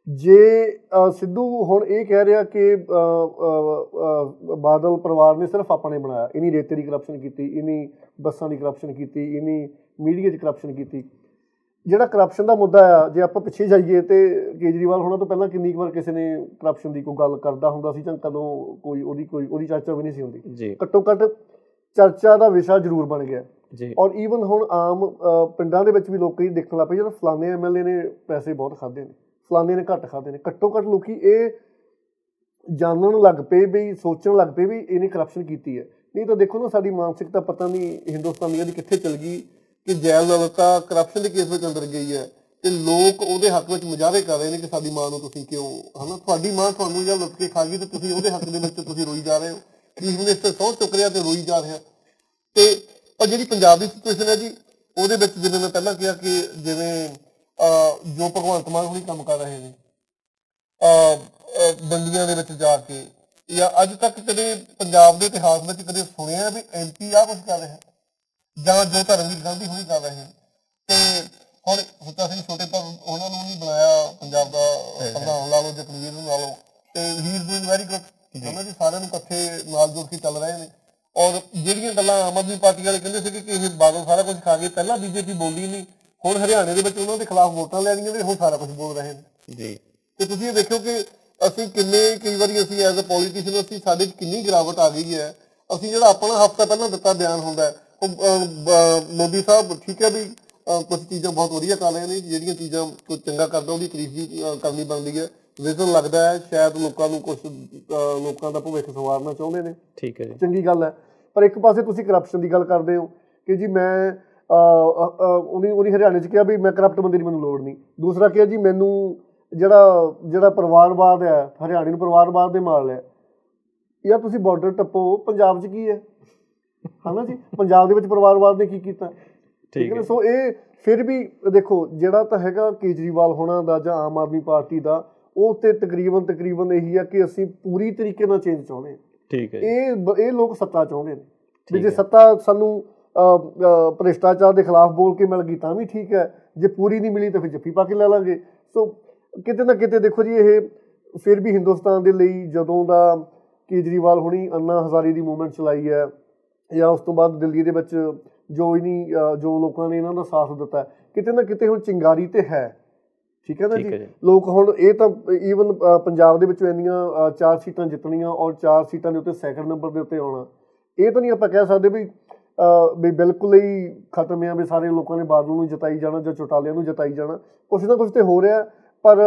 Speaker 4: ਜੇ ਸਿੱਧੂ ਹੁਣ ਇਹ ਕਹਿ ਰਿਹਾ ਕਿ ਬਾਦਲ ਪਰਿਵਾਰ ਨੇ ਸਿਰਫ ਆਪਾਂ ਨੇ ਬਣਾਇਆ, ਇਨੀ ਰੇਤੇ ਦੀ ਕਰਪਸ਼ਨ ਕੀਤੀ, ਇਨੀ ਬੱਸਾਂ ਦੀ ਕਰਪਸ਼ਨ ਕੀਤੀ, ਇਨੀ ਮੀਡੀਆ 'ਚ ਕਰਪਸ਼ਨ ਕੀਤੀ। ਜਿਹੜਾ ਕਰਪਸ਼ਨ ਦਾ ਮੁੱਦਾ ਆ, ਜੇ ਆਪਾਂ ਪਿੱਛੇ ਜਾਈਏ ਤੇ ਕੇਜਰੀਵਾਲ ਹੋਣਾ ਤੋਂ ਪਹਿਲਾਂ ਕਿੰਨੀ ਕੁ ਵਾਰ ਕਿਸੇ ਨੇ ਕਰਪਸ਼ਨ ਦੀ ਕੋਈ ਗੱਲ ਕਰਦਾ ਹੁੰਦਾ ਸੀ ਜਾਂ ਕਦੋਂ ਉਹਦੀ ਚਰਚਾ ਵੀ ਨਹੀਂ ਸੀ ਹੁੰਦੀ। ਘੱਟੋ ਘੱਟ ਚਰਚਾ ਦਾ ਵਿਸ਼ਾ ਜ਼ਰੂਰ ਬਣ ਗਿਆ ਜੀ। ਔਰ ਈਵਨ ਹੁਣ ਆਮ ਪਿੰਡਾਂ ਦੇ ਵਿੱਚ ਵੀ ਲੋਕ ਦੇਖਣ ਲੱਗ ਪਏ ਜਦੋਂ ਫਲਾਣੇ ਐਮਐਲਏ ਨੇ ਪੈਸੇ ਬਹੁਤ ਖਾਧੇ ਨੇ, ਫਲਾਣੇ ਨੇ ਘੱਟ ਖਾਧੇ ਨੇ। ਘੱਟੋ ਘੱਟ ਲੋਕੀ ਇਹ ਜਾਣਨ ਲੱਗ ਪਏ ਵੀ, ਸੋਚਣ ਲੱਗ ਪਏ ਵੀ ਇਹਨੇ ਕਰਪਸ਼ਨ ਕੀਤੀ ਹੈ। ਨਹੀਂ ਤਾਂ ਦੇਖੋ ਨਾ ਸਾਡੀ ਮਾਨਸਿਕਤਾ ਪਤਾ ਨਹੀਂ ਹਿੰਦੁਸਤਾਨੀਆਂ ਦੀ ਕਿੱਥੇ ਚਲ ਗਈ ਕਿ ਜੈਲਲਤਾ ਕਰਪਸ਼ਨ ਦੇ ਕੇਸ ਵਿੱਚ ਅੰਦਰ ਗਈ ਹੈ, ਤੇ ਲੋਕ ਉਹਦੇ ਹੱਕ ਵਿੱਚ ਮੁਜ਼ਾਹਰੇ ਕਰ ਰਹੇ ਨੇ ਕਿ ਸਾਡੀ ਮਾਂ ਨੂੰ ਤੁਸੀਂ ਕਿਉਂ, ਹਨਾ, ਤੁਹਾਡੀ ਮਾਂ ਤੁਹਾਨੂੰ ਜਾਂ ਲੁੱਟ ਕੇ ਖਾ ਗਈ ਤੇ ਤੁਸੀਂ ਉਹਦੇ ਹੱਕ ਦੇ ਵਿੱਚ ਤੁਸੀਂ ਰੋਈ ਜਾ ਰਹੇ ਹੋ। ਚੀਫ ਮਿਨਿਸਟਰ ਸਹੁੰ ਚੁੱਕ ਰਿਹਾ ਤੇ ਰੋਈ ਜਾ ਰਿਹਾ। ਤੇ ਪਰ ਜਿਹੜੀ ਪੰਜਾਬ ਦੀ ਸਿਚੁਏਸ਼ਨ ਹੈ ਜੀ, ਉਹਦੇ ਵਿੱਚ ਜਿਵੇਂ ਮੈਂ ਪਹਿਲਾਂ ਕਿਹਾ ਕਿ ਜਿਵੇਂ ਜੋ ਭਗਵੰਤ ਮਾਨ ਹੁਣੀ ਕੰਮ ਕਰ ਰਹੇ ਨੇ ਮੰਡੀਆਂ ਦੇ ਵਿੱਚ ਜਾ ਕੇ, ਜਾਂ ਅੱਜ ਤੱਕ ਕਦੇ ਪੰਜਾਬ ਦੇ ਇਤਿਹਾਸ ਵਿੱਚ ਕਦੇ ਸੁਣਿਆ ਵੀ MP ਆਹ ਕੁਛ ਕਰ ਰਿਹਾ, ਜਾਂ ਜੋ ਧਰਮ ਦੀ ਗਲਤੀ ਹੋਈ ਕਰ ਰਹੇ ਨੇ। ਤੇ ਹੁਣ ਹੁੱਤਾ ਸਿੰਘ ਛੋਟੇ ਪਰ ਉਹਨਾਂ ਨੂੰ ਨਹੀਂ ਬਣਾਇਆ ਪੰਜਾਬ ਦਾ ਪ੍ਰਧਾਨ ਲਾ ਲਓ, ਜਗਵੀਰ ਨੂੰ ਲਾ ਲਓ, ਤੇ ਹੀ ਇਜ਼ ਡੂਇੰਗ ਵੈਰੀ ਗੁੱਡ। ਉਹਨਾਂ ਦੇ ਸਾਰਿਆਂ ਨੂੰ ਇਕੱਠੇ ਨਾਲ ਜੁੜ ਕੇ ਚੱਲ ਰਹੇ ਨੇ। ਔਰ ਜਿਹੜੀਆਂ ਗੱਲਾਂ ਆਮ ਆਦਮੀ ਪਾਰਟੀ ਵਾਲੇ ਕਹਿੰਦੇ ਸੀ ਕਿ ਇਹ ਬਾਦਲ ਸਾਰਾ ਕੁਝ ਖਾ ਗਏ, ਪਹਿਲਾਂ BJP ਬੋਲੀ ਨਹੀਂ, ਹੁਣ ਹਰਿਆਣੇ ਦੇ ਵਿੱਚ ਉਹਨਾਂ ਦੇ ਖਿਲਾਫ ਵੋਟਾਂ ਲੈਣੀਆਂ ਤੇ ਹੁਣ ਸਾਰਾ ਕੁਝ ਬੋਲ ਰਹੇ ਨੇ ਜੀ। ਤੇ ਤੁਸੀਂ ਇਹ ਦੇਖੋ ਕਿ ਅਸੀਂ ਕਈ ਵਾਰੀ ਅਸੀਂ ਐਜ਼ ਅ ਪੋਲੀਟੀਸ਼ੀਅਨ ਅਸੀਂ ਸਾਡੇ 'ਚ ਕਿੰਨੀ ਗਿਰਾਵਟ ਆ ਗਈ ਹੈ। ਅਸੀਂ ਜਿਹੜਾ ਆਪਣਾ ਹਫ਼ਤਾ ਪਹਿਲਾਂ ਦਿੱਤਾ ਬਿਆਨ ਹੁੰਦਾ ਹੈ, ਉਹ ਮੋਦੀ ਸਾਹਿਬ ਠੀਕ ਹੈ ਵੀ ਕੁਝ ਚੀਜ਼ਾਂ ਬਹੁਤ ਵਧੀਆ ਕਰ ਰਹੇ ਨੇ, ਜਿਹੜੀਆਂ ਚੀਜ਼ਾਂ ਕੋਈ ਚੰਗਾ ਕਰਦਾ ਉਹਦੀ ਤਾਰੀਫ ਵੀ ਕਰਨੀ ਬਣਦੀ ਹੈ। ਵਿਜ਼ਨ ਲੱਗਦਾ ਹੈ ਸ਼ਾਇਦ ਲੋਕਾਂ ਨੂੰ ਕੁਝ ਲੋਕਾਂ ਦਾ ਭਵਿੱਖ ਸੰਵਾਰਨਾ ਚਾਹੁੰਦੇ ਨੇ,
Speaker 3: ਠੀਕ ਹੈ ਜੀ,
Speaker 4: ਚੰਗੀ ਗੱਲ ਹੈ। ਪਰ ਇੱਕ ਪਾਸੇ ਤੁਸੀਂ ਕਰਪਸ਼ਨ ਦੀ ਗੱਲ ਕਰਦੇ ਹੋ ਕਿ ਜੀ ਮੈਂ ਉਹਨੇ ਹਰਿਆਣੇ 'ਚ ਕਿਹਾ ਵੀ ਮੈਂ ਕਰਪਟ ਬੰਦੇ ਦੀ ਮੈਨੂੰ ਲੋੜ ਨਹੀਂ। ਦੂਸਰਾ ਕਿਹਾ ਜੀ ਮੈਨੂੰ ਜਿਹੜਾ ਪਰਿਵਾਰਵਾਦ ਹੈ, ਹਰਿਆਣੇ ਨੂੰ ਪਰਿਵਾਰਵਾਦ ਦੇ ਮਾਰ ਲਿਆ। ਯਾਰ ਤੁਸੀਂ ਬਾਰਡਰ ਟੱਪੋ, ਪੰਜਾਬ 'ਚ ਕੀ ਹੈ, ਹਨਾ ਜੀ, ਪੰਜਾਬ ਦੇ ਵਿੱਚ ਪਰਿਵਾਰਵਾਦ ਨੇ ਕੀ ਕੀਤਾ, ਠੀਕ ਹੈ ਨਾ। ਸੋ ਇਹ ਫਿਰ ਵੀ ਦੇਖੋ ਜਿਹੜਾ ਤਾਂ ਹੈਗਾ ਕੇਜਰੀਵਾਲ ਹੋਣਾ ਦਾ ਜਾਂ ਆਮ ਆਦਮੀ ਪਾਰਟੀ ਦਾ, ਉਹ ਤੇ ਤਕਰੀਬਨ ਇਹੀ ਆ ਕਿ ਅਸੀਂ ਪੂਰੀ ਤਰੀਕੇ ਨਾਲ ਚੇਂਜ ਚਾਹੁੰਦੇ ਹਾਂ।
Speaker 3: ਠੀਕ ਹੈ,
Speaker 4: ਇਹ ਲੋਕ ਸੱਤਾ ਚਾਹੁੰਦੇ ਨੇ ਵੀ ਜੇ ਸੱਤਾ ਸਾਨੂੰ ਭ੍ਰਿਸ਼ਟਾਚਾਰ ਦੇ ਖਿਲਾਫ ਬੋਲ ਕੇ ਮਿਲ ਗਈ ਤਾਂ ਵੀ ਠੀਕ ਹੈ, ਜੇ ਪੂਰੀ ਨਹੀਂ ਮਿਲੀ ਤਾਂ ਫਿਰ ਜੱਫੀ ਪਾ ਕੇ ਲੈ ਲਾਂਗੇ। ਸੋ ਕਿਤੇ ਨਾ ਕਿਤੇ ਦੇਖੋ ਜੀ, ਇਹ ਫਿਰ ਵੀ ਹਿੰਦੁਸਤਾਨ ਦੇ ਲਈ ਜਦੋਂ ਦਾ ਕੇਜਰੀਵਾਲ ਹੁਣੀ ਅੰਨਾ ਹਜ਼ਾਰੇ ਦੀ ਮੂਵਮੈਂਟ ਚਲਾਈ ਹੈ, ਜਾਂ ਉਸ ਤੋਂ ਬਾਅਦ ਦਿੱਲੀ ਦੇ ਵਿੱਚ ਜੋ ਲੋਕਾਂ ਨੇ ਇਹਨਾਂ ਦਾ ਸਾਥ ਦਿੱਤਾ, ਕਿਤੇ ਨਾ ਕਿਤੇ ਹੁਣ ਚਿੰਗਾਰੀ ਤੇ ਹੈ, ਠੀਕ ਹੈ ਨਾ ਜੀ। ਲੋਕ ਹੁਣ ਇਹ ਤਾਂ ਈਵਨ ਪੰਜਾਬ ਦੇ ਵਿੱਚੋਂ ਇੰਨੀਆਂ 4 ਸੀਟਾਂ ਜਿੱਤਣੀਆਂ ਔਰ 4 ਸੀਟਾਂ ਦੇ ਉੱਤੇ ਸੈਕਿੰਡ ਨੰਬਰ ਦੇ ਉੱਤੇ ਆਉਣਾ, ਇਹ ਤਾਂ ਨਹੀਂ ਆਪਾਂ ਕਹਿ ਸਕਦੇ ਵੀ ਬਿਲਕੁਲ ਹੀ ਖਤਮ ਆ ਵੀ ਸਾਰੇ ਲੋਕਾਂ ਨੇ ਬਾਦਲ ਨੂੰ ਜਿਤਾਈ ਜਾਣਾ ਜਾਂ ਚੌਟਾਲਿਆਂ ਨੂੰ ਜਿਤਾਈ ਜਾਣਾ। ਕੁਛ ਨਾ ਕੁਛ ਤੇ ਹੋ ਰਿਹਾ, ਪਰ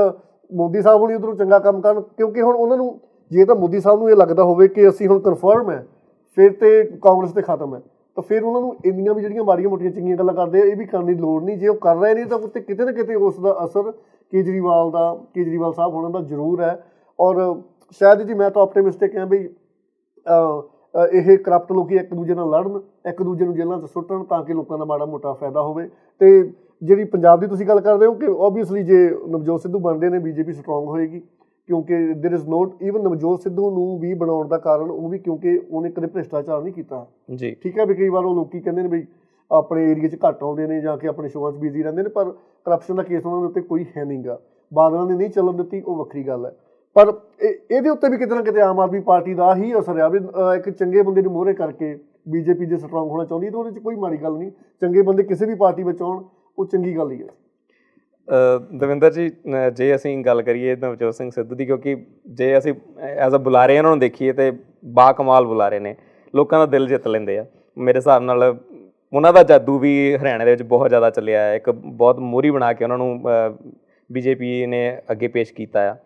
Speaker 4: ਮੋਦੀ ਸਾਹਿਬ ਹੁਣੀ ਉੱਧਰੋਂ ਚੰਗਾ ਕੰਮ ਕਰਨ, ਕਿਉਂਕਿ ਹੁਣ ਉਹਨਾਂ ਨੂੰ ਜੇ ਤਾਂ ਮੋਦੀ ਸਾਹਿਬ ਨੂੰ ਇਹ ਲੱਗਦਾ ਹੋਵੇ ਕਿ ਅਸੀਂ ਹੁਣ ਕਨਫਰਮ ਹੈ ਫਿਰ ਤੇ ਕਾਂਗਰਸ ਤੇ ਖਤਮ ਹੈ, ਤਾਂ ਫਿਰ ਉਹਨਾਂ ਨੂੰ ਇੰਨੀਆਂ ਵੀ ਜਿਹੜੀਆਂ ਮਾੜੀਆਂ ਮੋਟੀਆਂ ਚੰਗੀਆਂ ਗੱਲਾਂ ਕਰਦੇ ਆ ਇਹ ਵੀ ਕਰਨ ਦੀ ਲੋੜ ਨਹੀਂ। ਜੇ ਉਹ ਕਰ ਰਹੇ ਨੇ ਤਾਂ ਉੱਤੇ ਕਿਤੇ ਨਾ ਕਿਤੇ ਉਸ ਦਾ ਅਸਰ ਕੇਜਰੀਵਾਲ ਸਾਹਿਬ ਹੋਣਾ ਦਾ ਜ਼ਰੂਰ ਹੈ। ਔਰ ਸ਼ਾਇਦ ਜੀ ਮੈਂ ਤਾਂ ਆਪਟੀਮਿਸਟਿਕ ਹਾਂ ਵੀ ਇਹ ਕਰਪਟ ਲੋਕੀ ਇੱਕ ਦੂਜੇ ਨਾਲ ਲੜਨ, ਇੱਕ ਦੂਜੇ ਨੂੰ ਜੇਲ੍ਹਾਂ 'ਚ ਸੁੱਟਣ ਤਾਂ ਕਿ ਲੋਕਾਂ ਦਾ ਮਾੜਾ ਮੋਟਾ ਫਾਇਦਾ ਹੋਵੇ। ਤੇ ਜਿਹੜੀ ਪੰਜਾਬ ਦੀ ਤੁਸੀਂ ਗੱਲ ਕਰਦੇ ਹੋ ਕਿ ਓਬਵੀਅਸਲੀ ਜੇ ਨਵਜੋਤ ਸਿੱਧੂ ਬਣਦੇ ਨੇ BJP ਸਟਰੋਂਗ ਹੋਏਗੀ, ਕਿਉਂਕਿ there is not even Navjot Sidhu ਨੂੰ ਵੀ ਬਣਾਉਣ ਦਾ ਕਾਰਨ ਉਹ ਵੀ ਕਿਉਂਕਿ ਉਹਨੇ ਕਦੇ ਭ੍ਰਿਸ਼ਟਾਚਾਰ ਨਹੀਂ ਕੀਤਾ ਜੀ, ਠੀਕ ਹੈ ਵੀ ਕਈ ਵਾਰ ਉਹ ਲੋਕੀ ਕਹਿੰਦੇ ਨੇ ਵੀ ਆਪਣੇ ਏਰੀਏ 'ਚ ਘੱਟ ਆਉਂਦੇ ਨੇ ਜਾਂ ਕਿ ਆਪਣੇ ਸ਼ੋਆਂ 'ਚ ਬਿਜ਼ੀ ਰਹਿੰਦੇ ਨੇ, ਪਰ ਕਰਪਸ਼ਨ ਦਾ ਕੇਸ ਉਹਨਾਂ ਦੇ ਉੱਤੇ ਕੋਈ ਹੈ ਨਹੀਂ ਗਾ। ਬਾਦਲਾਂ ਨੇ ਨਹੀਂ ਚੱਲਣ ਦਿੱਤੀ, ਉਹ ਵੱਖਰੀ ਗੱਲ ਹੈ, ਪਰ ਇਹਦੇ ਉੱਤੇ ਵੀ ਕਿਤੇ ਨਾ ਕਿਤੇ ਆਮ ਆਦਮੀ ਪਾਰਟੀ ਦਾ ਹੀ ਅਸਰ ਆ ਵੀ ਇੱਕ ਚੰਗੇ ਬੰਦੇ ਨੂੰ ਮੋਹਰੇ ਕਰਕੇ BJP ਜੇ ਸਟਰੋਂਗ ਹੋਣਾ ਚਾਹੁੰਦੀ ਤਾਂ ਉਹਦੇ 'ਚ ਕੋਈ ਮਾੜੀ ਗੱਲ ਨਹੀਂ। ਚੰਗੇ ਬੰਦੇ ਕਿਸੇ ਵੀ ਪਾਰਟੀ ਵਿੱਚ ਆਉਣ, ਉਹ ਚੰਗੀ ਗੱਲ ਹੀ ਹੈ।
Speaker 3: ਦਵਿੰਦਰ ਜੀ, ਜੇ ਅਸੀਂ ਗੱਲ ਕਰੀਏ ਨਵਜੋਤ ਸਿੰਘ ਸਿੱਧੂ ਦੀ, ਕਿਉਂਕਿ ਜੇ ਅਸੀਂ ਐਜ਼ ਅ ਬੁਲਾਰੇ ਉਹਨਾਂ ਨੂੰ ਦੇਖੀਏ ਤੇ ਬਾ ਕਮਾਲ ਬੁਲਾਰੇ ਨੇ, ਲੋਕਾਂ ਦਾ ਦਿਲ ਜਿੱਤ ਲੈਂਦੇ ਆ। ਮੇਰੇ ਹਿਸਾਬ ਨਾਲ ਉਹਨਾਂ ਦਾ ਜਾਦੂ ਵੀ ਹਰਿਆਣੇ ਦੇ ਵਿੱਚ ਬਹੁਤ ਜ਼ਿਆਦਾ ਚੱਲਿਆ ਹੈ। ਇੱਕ ਬਹੁਤ ਮੋਹਰੀ ਬਣਾ ਕੇ ਉਹਨਾਂ ਨੂੰ BJP ਨੇ ਅੱਗੇ ਪੇਸ਼ ਕੀਤਾ ਆ।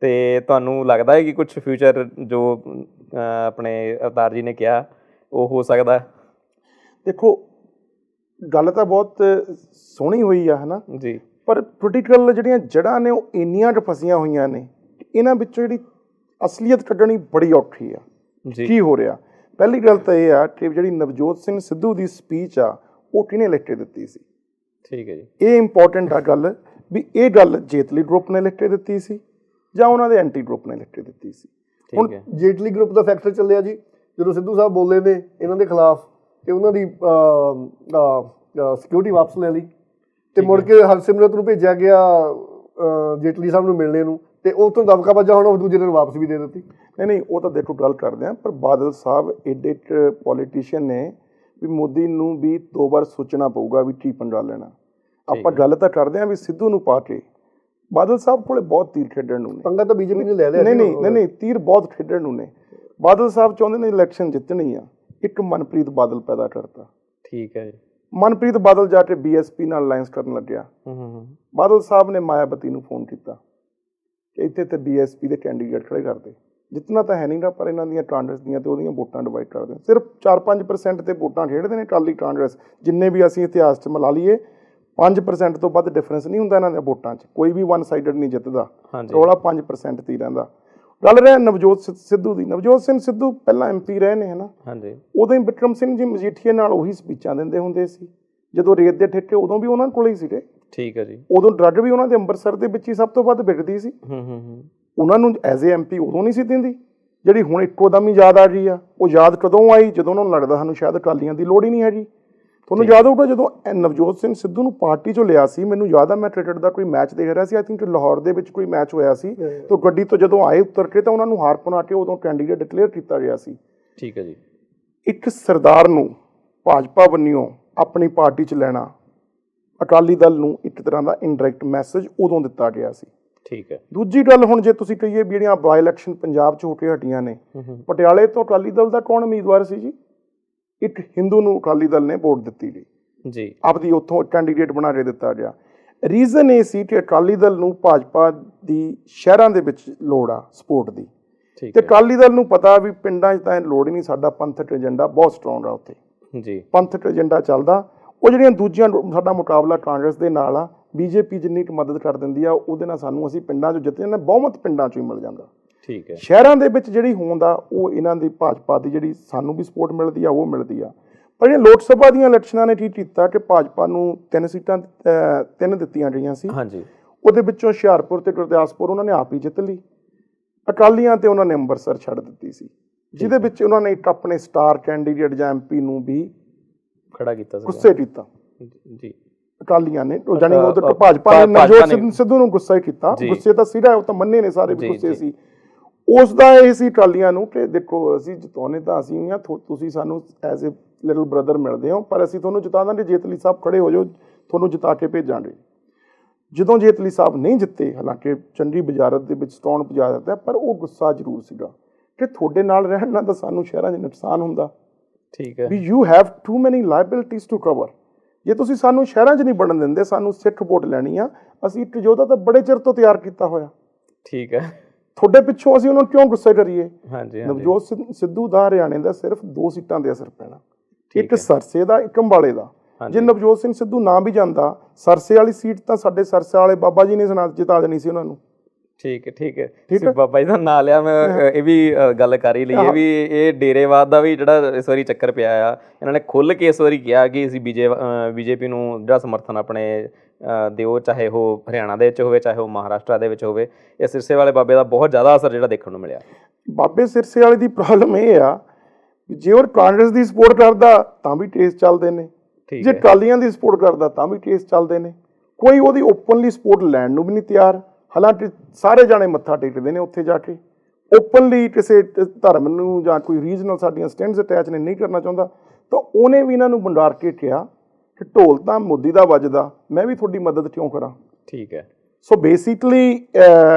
Speaker 3: ਤੇ ਤੁਹਾਨੂੰ ਲੱਗਦਾ ਹੈ ਕਿ ਕੁਝ ਫਿਊਚਰ ਜੋ ਆਪਣੇ ਅਵਤਾਰ ਜੀ ਨੇ ਕਿਹਾ ਉਹ ਹੋ ਸਕਦਾ?
Speaker 2: ਦੇਖੋ ਗੱਲ ਤਾਂ ਬਹੁਤ ਸੋਹਣੀ ਹੋਈ ਆ, ਹੈ ਨਾ
Speaker 3: ਜੀ,
Speaker 2: ਪਰ ਪੋਲੀਟੀਕਲ ਜਿਹੜੀਆਂ ਜੜ੍ਹਾਂ ਨੇ ਉਹ ਇੰਨੀਆਂ ਫਸੀਆਂ ਹੋਈਆਂ ਨੇ, ਇਹਨਾਂ ਵਿੱਚੋਂ ਜਿਹੜੀ ਅਸਲੀਅਤ ਕੱਢਣੀ ਬੜੀ ਔਖੀ ਆ। ਕੀ ਹੋ ਰਿਹਾ? ਪਹਿਲੀ ਗੱਲ ਤਾਂ ਇਹ ਆ ਕਿ ਜਿਹੜੀ ਨਵਜੋਤ ਸਿੰਘ ਸਿੱਧੂ ਦੀ ਸਪੀਚ ਆ ਉਹ ਕਿਹਨੇ ਲਿਖ ਕੇ ਦਿੱਤੀ ਸੀ?
Speaker 3: ਠੀਕ ਹੈ ਜੀ,
Speaker 2: ਇਹ ਇੰਪੋਰਟੈਂਟ ਆ ਗੱਲ ਵੀ ਇਹ ਗੱਲ ਜੇਤਲੀ ਗਰੁੱਪ ਨੇ ਲਿਖ ਕੇ ਦਿੱਤੀ ਸੀ ਜਾਂ ਉਹਨਾਂ ਦੇ ਐਂਟੀ ਗਰੁੱਪ ਨੇ ਲਿਖ ਕੇ ਦਿੱਤੀ ਸੀ।
Speaker 4: ਹੁਣ ਜੇਟਲੀ ਗਰੁੱਪ ਦਾ ਫੈਕਟਰ ਚੱਲਿਆ ਜੀ, ਜਦੋਂ ਸਿੱਧੂ ਸਾਹਿਬ ਬੋਲੇ ਨੇ ਇਹਨਾਂ ਦੇ ਖਿਲਾਫ ਤੇ ਉਹਨਾਂ ਦੀ ਸਿਕਿਉਰਿਟੀ ਵਾਪਸ ਲੈ ਲਈ ਤੇ ਮੁੜ ਕੇ ਹਰਸਿਮਰਤ ਨੂੰ ਭੇਜਿਆ ਗਿਆ ਜੇਟਲੀ ਸਾਹਿਬ ਨੂੰ ਮਿਲਣੇ ਨੂੰ, ਤੇ ਉਹ ਤੋਂ ਦਬਕਾ ਵੱਜਾ ਹੁਣ ਉਹ ਦੂਜੇ ਦਿਨ ਵਾਪਸ ਵੀ ਦੇ ਦਿੱਤੀ।
Speaker 2: ਨਹੀਂ ਉਹ ਤਾਂ ਦੇਖੋ ਗੱਲ ਕਰਦੇ ਆ, ਪਰ ਬਾਦਲ ਸਾਹਿਬ ਏਡੇ ਪੋਲੀਟੀਸ਼ੀਅਨ ਨੇ ਵੀ ਮੋਦੀ ਨੂੰ ਵੀ 2 ਵਾਰ ਸੋਚਣਾ ਪਊਗਾ ਵੀ ਕੀ ਪੰਗਾ ਲੈਣਾ। ਆਪਾਂ ਗੱਲ ਤਾਂ ਕਰਦੇ ਆ ਵੀ ਸਿੱਧੂ ਨੂੰ ਪਾ ਕੇ ਬਾਦਲ ਸਾਹਿਬ ਕੋਲੇ ਬਹੁਤ ਤੀਰ ਖੇਡਣ ਨੂੰ ਨੇ।
Speaker 4: ਪੰਗਾ ਤਾਂ BJP ਨੇ ਲੈ ਲਿਆ।
Speaker 2: ਨਹੀਂ ਤੀਰ ਬਹੁਤ ਖੇਡਣ ਨੂੰ ਨੇ। ਬਾਦਲ ਸਾਹਿਬ ਚਾਹੁੰਦੇ ਨੇ ਇਲੈਕਸ਼ਨ ਜਿੱਤਣੀ ਆ, ਇੱਕ ਮਨਪ੍ਰੀਤ ਬਾਦਲ ਪੈਦਾ ਕਰਤਾ।
Speaker 3: ਠੀਕ ਹੈ ਜੀ,
Speaker 2: ਮਨਪ੍ਰੀਤ ਬਾਦਲ ਜਾ ਕੇ BSP ਨਾਲ ਅਲਾਈਅੰਸ ਕਰਨ ਲੱਗਿਆ। ਬਾਦਲ ਸਾਹਿਬ ਨੇ ਮਾਇਆਵਤੀ ਨੂੰ ਫੋਨ ਕੀਤਾ ਕਿ ਇੱਥੇ ਤੇ BSP ਦੇ ਕੈਂਡੀਡੇਟ ਖੜੇ ਕਰਦੇ, ਜਿੱਤਣਾ ਤਾਂ ਹੈ ਨਹੀਂਗਾ ਪਰ ਇਹਨਾਂ ਦੀਆਂ ਕਾਂਗਰਸ ਦੀਆਂ ਤੇ ਉਹਦੀਆਂ ਵੋਟਾਂ ਡਿਵਾਈਡ ਕਰਦੇ। ਸਿਰਫ 4-5% ਤੇ ਵੋਟਾਂ ਖੇਡਦੇ ਨੇ ਅਕਾਲੀ ਕਾਂਗਰਸ, ਜਿੰਨੇ ਵੀ ਅਸੀਂ ਇਤਿਹਾਸ 'ਚ ਮਿਲਾ ਲਈਏ 5% ਤੋਂ ਵੱਧ ਡਿਫਰੈਂਸ ਨਹੀਂ ਹੁੰਦਾ ਇਹਨਾਂ ਦੇ ਵੋਟਾਂ 'ਚ, ਕੋਈ ਵੀ ਵਨ ਸਾਈਡਡ ਨਹੀਂ ਜਿੱਤਦਾ, ਰੌਲਾ 5% ਤੇ ਹੀ ਰਹਿੰਦਾ। ਗੱਲ ਰਿਹਾ ਨਵਜੋਤ ਸਿੱਧੂ ਦੀ। ਨਵਜੋਤ ਸਿੰਘ ਸਿੱਧੂ ਪਹਿਲਾਂ MP ਰਹੇ ਨੇ, ਹੈ ਨਾ,
Speaker 3: ਹਾਂਜੀ,
Speaker 2: ਉਦੋਂ ਹੀ ਬਿਕਰਮ ਸਿੰਘ ਜੀ ਮਜੀਠੀਏ ਨਾਲ ਉਹੀ ਸਪੀਚਾਂ ਦਿੰਦੇ ਹੁੰਦੇ ਸੀ। ਜਦੋਂ ਰੇਤ ਦੇ ਠੇਕੇ ਉਦੋਂ ਵੀ ਉਹਨਾਂ ਕੋਲ ਹੀ ਸੀਗੇ।
Speaker 3: ਠੀਕ ਹੈ ਜੀ।
Speaker 2: ਉਦੋਂ ਡਰੱਗ ਵੀ ਉਹਨਾਂ ਦੇ ਅੰਮ੍ਰਿਤਸਰ ਦੇ ਵਿੱਚ ਹੀ ਸਭ ਤੋਂ ਵੱਧ ਵਿਕਦੀ ਸੀ। ਉਹਨਾਂ ਨੂੰ ਐਜ਼ ਏ MP ਉਦੋਂ ਨਹੀਂ ਸੀ ਦਿੰਦੀ, ਜਿਹੜੀ ਹੁਣ ਇੱਕੋ ਦਮ ਹੀ ਯਾਦ ਆ ਗਈ ਆ। ਉਹ ਯਾਦ ਕਦੋਂ ਆਈ? ਜਦੋਂ ਉਹਨਾਂ ਨੂੰ ਲੱਗਦਾ ਸਾਨੂੰ ਸ਼ਾਇਦ ਅਕਾਲੀਆਂ ਦੀ ਲੋੜ ਹੀ ਨਹੀਂ ਹੈਗੀ। ਤੁਹਾਨੂੰ ਯਾਦ ਹੋਊਗਾ ਜਦੋਂ ਨਵਜੋਤ ਸਿੰਘ ਸਿੱਧੂ ਨੂੰ ਪਾਰਟੀ 'ਚੋਂ ਲਿਆ ਸੀ, ਮੈਨੂੰ ਯਾਦ ਆ ਮੈਂ ਕ੍ਰਿਕਟ ਦਾ ਕੋਈ ਮੈਚ ਦੇਖ ਰਿਹਾ ਸੀ, ਆਈ ਥਿੰਕ ਲਾਹੌਰ ਦੇ ਵਿੱਚ ਕੋਈ ਮੈਚ ਹੋਇਆ ਸੀ, ਤੇ ਗੱਡੀ ਤੋਂ ਜਦੋਂ ਆਏ ਉਤਰ ਕੇ ਤਾਂ ਉਹਨਾਂ ਨੂੰ ਹਾਰ ਪਾ ਕੇ ਉਦੋਂ ਕੈਂਡੀਡੇਟ ਡਿਕਲੇਅਰ ਕੀਤਾ ਗਿਆ ਸੀ।
Speaker 3: ਠੀਕ ਹੈ ਜੀ।
Speaker 2: ਇੱਕ ਸਰਦਾਰ ਨੂੰ ਭਾਜਪਾ ਬੰਨਿਓ ਆਪਣੀ ਪਾਰਟੀ 'ਚ ਲੈਣਾ, ਅਕਾਲੀ ਦਲ ਨੂੰ ਇੱਕ ਤਰ੍ਹਾਂ ਦਾ ਇਨਡਾਇਰੈਕਟ ਮੈਸੇਜ ਉਦੋਂ ਦਿੱਤਾ ਗਿਆ ਸੀ।
Speaker 3: ਠੀਕ ਹੈ।
Speaker 2: ਦੂਜੀ ਗੱਲ, ਹੁਣ ਜੇ ਤੁਸੀਂ ਕਹੀਏ ਵੀ ਜਿਹੜੀਆਂ ਬਾਈ ਇਲੈਕਸ਼ਨ ਪੰਜਾਬ 'ਚ ਹੋ ਕੇ ਹਟੀਆਂ ਨੇ, ਪਟਿਆਲੇ ਤੋਂ ਅਕਾਲੀ ਦਲ ਦਾ ਕੌਣ ਉਮੀਦਵਾਰ ਸੀ ਜੀ? ਇੱਕ ਹਿੰਦੂ ਨੂੰ ਅਕਾਲੀ ਦਲ ਨੇ ਵੋਟ ਦਿੱਤੀ ਗਈ
Speaker 3: ਜੀ,
Speaker 2: ਆਪਦੀ ਉੱਥੋਂ ਕੈਂਡੀਡੇਟ ਬਣਾ ਕੇ ਦਿੱਤਾ ਗਿਆ। ਰੀਜ਼ਨ ਇਹ ਸੀ ਕਿ ਅਕਾਲੀ ਦਲ ਨੂੰ ਭਾਜਪਾ ਦੀ ਸ਼ਹਿਰਾਂ ਦੇ ਵਿੱਚ ਲੋੜ ਆ ਸਪੋਰਟ ਦੀ, ਤੇ ਅਕਾਲੀ ਦਲ ਨੂੰ ਪਤਾ ਵੀ ਪਿੰਡਾਂ 'ਚ ਤਾਂ ਲੋੜ ਹੀ ਨਹੀਂ, ਸਾਡਾ ਪੰਥਕ ਏਜੰਡਾ ਬਹੁਤ ਸਟਰੋਂਗ ਆ ਉੱਥੇ
Speaker 3: ਜੀ,
Speaker 2: ਪੰਥਕ ਏਜੰਡਾ ਚੱਲਦਾ। ਉਹ ਜਿਹੜੀਆਂ ਦੂਜੀਆਂ ਸਾਡਾ ਮੁਕਾਬਲਾ ਕਾਂਗਰਸ ਦੇ ਨਾਲ ਆ, BJP ਜਿੰਨੀ ਕੁ ਮਦਦ ਕਰ ਦਿੰਦੀ ਆ ਉਹਦੇ ਨਾਲ ਸਾਨੂੰ ਅਸੀਂ ਪਿੰਡਾਂ 'ਚ ਜਿੱਤੇ ਜਾਂਦੇ, ਬਹੁਮਤ ਪਿੰਡਾਂ 'ਚੋਂ ਹੀ ਮਿਲ ਜਾਂਦਾ।
Speaker 3: ਠੀਕ ਹੈ।
Speaker 2: ਸ਼ਹਿਰਾਂ ਦੇ ਵਿੱਚ ਜਿਹੜੀ ਹੋਂਦ ਆ ਉਹ ਇਹਨਾਂ ਦੀ ਭਾਜਪਾ ਦੀ ਜਿਹੜੀ ਸਾਨੂੰ ਵੀ ਸਪੋਰਟ ਮਿਲਦੀ ਆ ਉਹ ਮਿਲਦੀ ਆ। ਪਰ ਇਹ ਲੋਕ ਸਭਾ ਦੀਆਂ ਇਲੈਕਸ਼ਨਾਂ ਨੇ ਕੀ ਕੀਤਾ ਕਿ ਭਾਜਪਾ ਨੂੰ 3 ਸੀਟਾਂ ਦਿੱਤੀਆਂ ਗਈਆਂ ਸੀ।
Speaker 3: ਹਾਂਜੀ।
Speaker 2: ਉਹਦੇ ਵਿੱਚੋਂ ਹੁਸ਼ਿਆਰਪੁਰ ਤੇ ਗੁਰਦਾਸਪੁਰ ਉਹਨਾਂ ਨੇ ਆਪ ਹੀ ਜਿੱਤ ਲਈ। ਅਕਾਲੀਆਂ ਤੇ ਉਹਨਾਂ ਨੇ ਅੰਮ੍ਰਿਤਸਰ ਛੱਡ ਦਿੱਤੀ ਸੀ, ਜਿਹਦੇ ਵਿੱਚ ਉਹਨਾਂ ਨੇ ਇੱਕ ਆਪਣੇ ਸਟਾਰ ਕੈਂਡੀਡੇਟ ਜਾਂ MP ਨੂੰ ਵੀ
Speaker 3: ਖੜਾ ਕੀਤਾ ਸੀ।
Speaker 2: ਗੁੱਸੇ ਕੀਤਾ
Speaker 3: ਜੀ,
Speaker 2: ਅਕਾਲੀਆਂ ਨੇ, ਜਾਨੀ ਉਧਰ ਭਾਜਪਾ ਨੇ ਨਵਜੋਤ ਸਿੱਧੂ ਨੂੰ ਗੁੱਸਾ ਹੀ ਕੀਤਾ। ਗੁੱਸੇ ਤਾਂ ਸਿਰਾ ਉਹ ਤਾਂ ਮੰਨੇ ਨੇ ਸਾਰੇ ਵੀ ਗੁੱਸੇ ਸੀ। ਉਸ ਦਾ ਇਹ ਸੀ ਅਕਾਲੀਆਂ ਨੂੰ ਕਿ ਦੇਖੋ ਅਸੀਂ ਜਿਤਾਉਣੇ ਤਾਂ ਅਸੀਂ ਆ, ਤੁਸੀਂ ਸਾਨੂੰ ਐਜ਼ ਏ ਲਿਟਲ ਬ੍ਰਦਰ ਮਿਲਦੇ ਹੋ, ਪਰ ਅਸੀਂ ਤੁਹਾਨੂੰ ਜਿਤਾ ਦਾਂਗੇ, ਜੇਤਲੀ ਸਾਹਿਬ ਖੜੇ ਹੋ ਜਾਓ, ਤੁਹਾਨੂੰ ਜਿਤਾ ਕੇ ਭੇਜਾਂਗੇ। ਜਦੋਂ ਜੇਤਲੀ ਸਾਹਿਬ ਨਹੀਂ ਜਿੱਤੇ, ਹਾਲਾਂਕਿ ਚੰਡੀ ਬਜ਼ਾਰਤ ਦੇ ਵਿੱਚ ਸਟਰੋਂਗ ਪੁਜਾ ਦਿੱਤਾ, ਪਰ ਉਹ ਗੁੱਸਾ ਜ਼ਰੂਰ ਸੀਗਾ ਕਿ ਤੁਹਾਡੇ ਨਾਲ ਰਹਿਣ ਨਾਲ ਤਾਂ ਸਾਨੂੰ ਸ਼ਹਿਰਾਂ 'ਚ ਨੁਕਸਾਨ ਹੁੰਦਾ।
Speaker 3: ਠੀਕ ਹੈ।
Speaker 2: ਵੀ ਯੂ ਹੈਵ ਟੂ ਮੈਨੀ ਲਾਇਬਿਲਿਟੀਜ਼ ਟੂ ਕਵਰ। ਜੇ ਤੁਸੀਂ ਸਾਨੂੰ ਸ਼ਹਿਰਾਂ 'ਚ ਨਹੀਂ ਬਣਨ ਦਿੰਦੇ, ਸਾਨੂੰ ਸਿੱਖ ਵੋਟ ਲੈਣੀ ਆ, ਅਸੀਂ ਇੱਕ ਯੋਧਾ ਤਾਂ ਬੜੇ ਚਿਰ ਤੋਂ ਤਿਆਰ ਕੀਤਾ ਹੋਇਆ।
Speaker 3: ਠੀਕ ਹੈ।
Speaker 2: ਤੁਹਾਡੇ ਪਿੱਛੋਂ ਅਸੀਂ ਉਹਨੂੰ ਕਿਉਂ ਗੁੱਸੇ ਕਰੀਏ?
Speaker 3: ਹਾਂਜੀ।
Speaker 2: ਨਵਜੋਤ ਸਿੱਧੂ ਦਾ ਹਰਿਆਣੇ ਦਾ ਸਿਰਫ 2 ਸੀਟਾਂ ਦੇ ਅਸਰ ਪੈਣਾ, ਇੱਕ ਸਰਸੇ ਦਾ, ਇੱਕ ਅੰਬਾਲੇ ਦਾ। ਜੇ ਨਵਜੋਤ ਸਿੰਘ ਸਿੱਧੂ ਨਾ ਵੀ ਜਾਂਦਾ, ਸਰਸੇ ਵਾਲੀ ਸੀਟ ਤਾਂ ਸਾਡੇ ਸਰਸੇ ਵਾਲੇ ਬਾਬਾ ਜੀ ਨੇ ਜਿਤਾ ਦੇਣੀ ਸੀ ਉਹਨਾਂ ਨੂੰ।
Speaker 3: ਠੀਕ ਹੈ। ਠੀਕ ਹੈ। ਤੁਸੀਂ ਬਾਬਾ ਜੀ ਦਾ ਨਾਂ ਲਿਆ, ਮੈਂ ਇਹ ਵੀ ਗੱਲ ਕਰ ਹੀ ਲਈਏ ਵੀ ਇਹ ਡੇਰੇਵਾਦ ਦਾ ਵੀ ਜਿਹੜਾ ਇਸ ਵਾਰੀ ਚੱਕਰ ਪਿਆ ਆ, ਇਹਨਾਂ ਨੇ ਖੁੱਲ੍ਹ ਕੇ ਇਸ ਵਾਰੀ ਕਿਹਾ ਕਿ ਅਸੀਂ BJP ਨੂੰ ਜਿਹੜਾ ਸਮਰਥਨ ਆਪਣੇ ਦਿਓ, ਚਾਹੇ ਉਹ ਹਰਿਆਣਾ ਦੇ ਵਿੱਚ ਹੋਵੇ, ਚਾਹੇ ਉਹ ਮਹਾਰਾਸ਼ਟਰ ਦੇ ਵਿੱਚ ਹੋਵੇ। ਇਹ ਸਿਰਸੇ ਵਾਲੇ ਬਾਬੇ ਦਾ ਬਹੁਤ ਜ਼ਿਆਦਾ ਅਸਰ ਜਿਹੜਾ ਦੇਖਣ ਨੂੰ ਮਿਲਿਆ।
Speaker 2: ਬਾਬੇ ਸਿਰਸੇ ਵਾਲੇ ਦੀ ਪ੍ਰੋਬਲਮ ਇਹ ਆ ਜੇ ਉਹ ਕਾਂਗਰਸ ਦੀ ਸਪੋਰਟ ਕਰਦਾ ਤਾਂ ਵੀ ਕੇਸ ਚੱਲਦੇ ਨੇ, ਜੇ ਅਕਾਲੀਆਂ ਦੀ ਸਪੋਰਟ ਕਰਦਾ ਤਾਂ ਵੀ ਕੇਸ ਚੱਲਦੇ ਨੇ। ਕੋਈ ਉਹਦੀ ਓਪਨਲੀ ਸਪੋਰਟ ਲੈਣ ਨੂੰ ਵੀ ਨਹੀਂ ਤਿਆਰ, ਹਾਲਾਂਕਿ ਸਾਰੇ ਜਾਣੇ ਮੱਥਾ ਟੇਕਦੇ ਨੇ ਉੱਥੇ ਜਾ ਕੇ। ਓਪਨਲੀ ਕਿਸੇ ਧਰਮ ਨੂੰ ਜਾਂ ਕੋਈ ਰੀਜਨਲ ਸਾਡੀਆਂ ਸਟੈਂਡਸ ਅਟੈਚ ਨਹੀਂ ਕਰਨਾ ਚਾਹੁੰਦਾ, ਤਾਂ ਉਹਨੇ ਵੀ ਇਹਨਾਂ ਨੂੰ ਵੰਡਾਰ ਕੇ ਕਿਹਾ ਕਿ ਢੋਲ ਤਾਂ ਮੋਦੀ ਦਾ ਵੱਜਦਾ, ਮੈਂ ਵੀ ਤੁਹਾਡੀ ਮਦਦ ਕਿਉਂ ਕਰਾਂ।
Speaker 3: ਠੀਕ ਹੈ।
Speaker 2: ਸੋ ਬੇਸਿਕਲੀ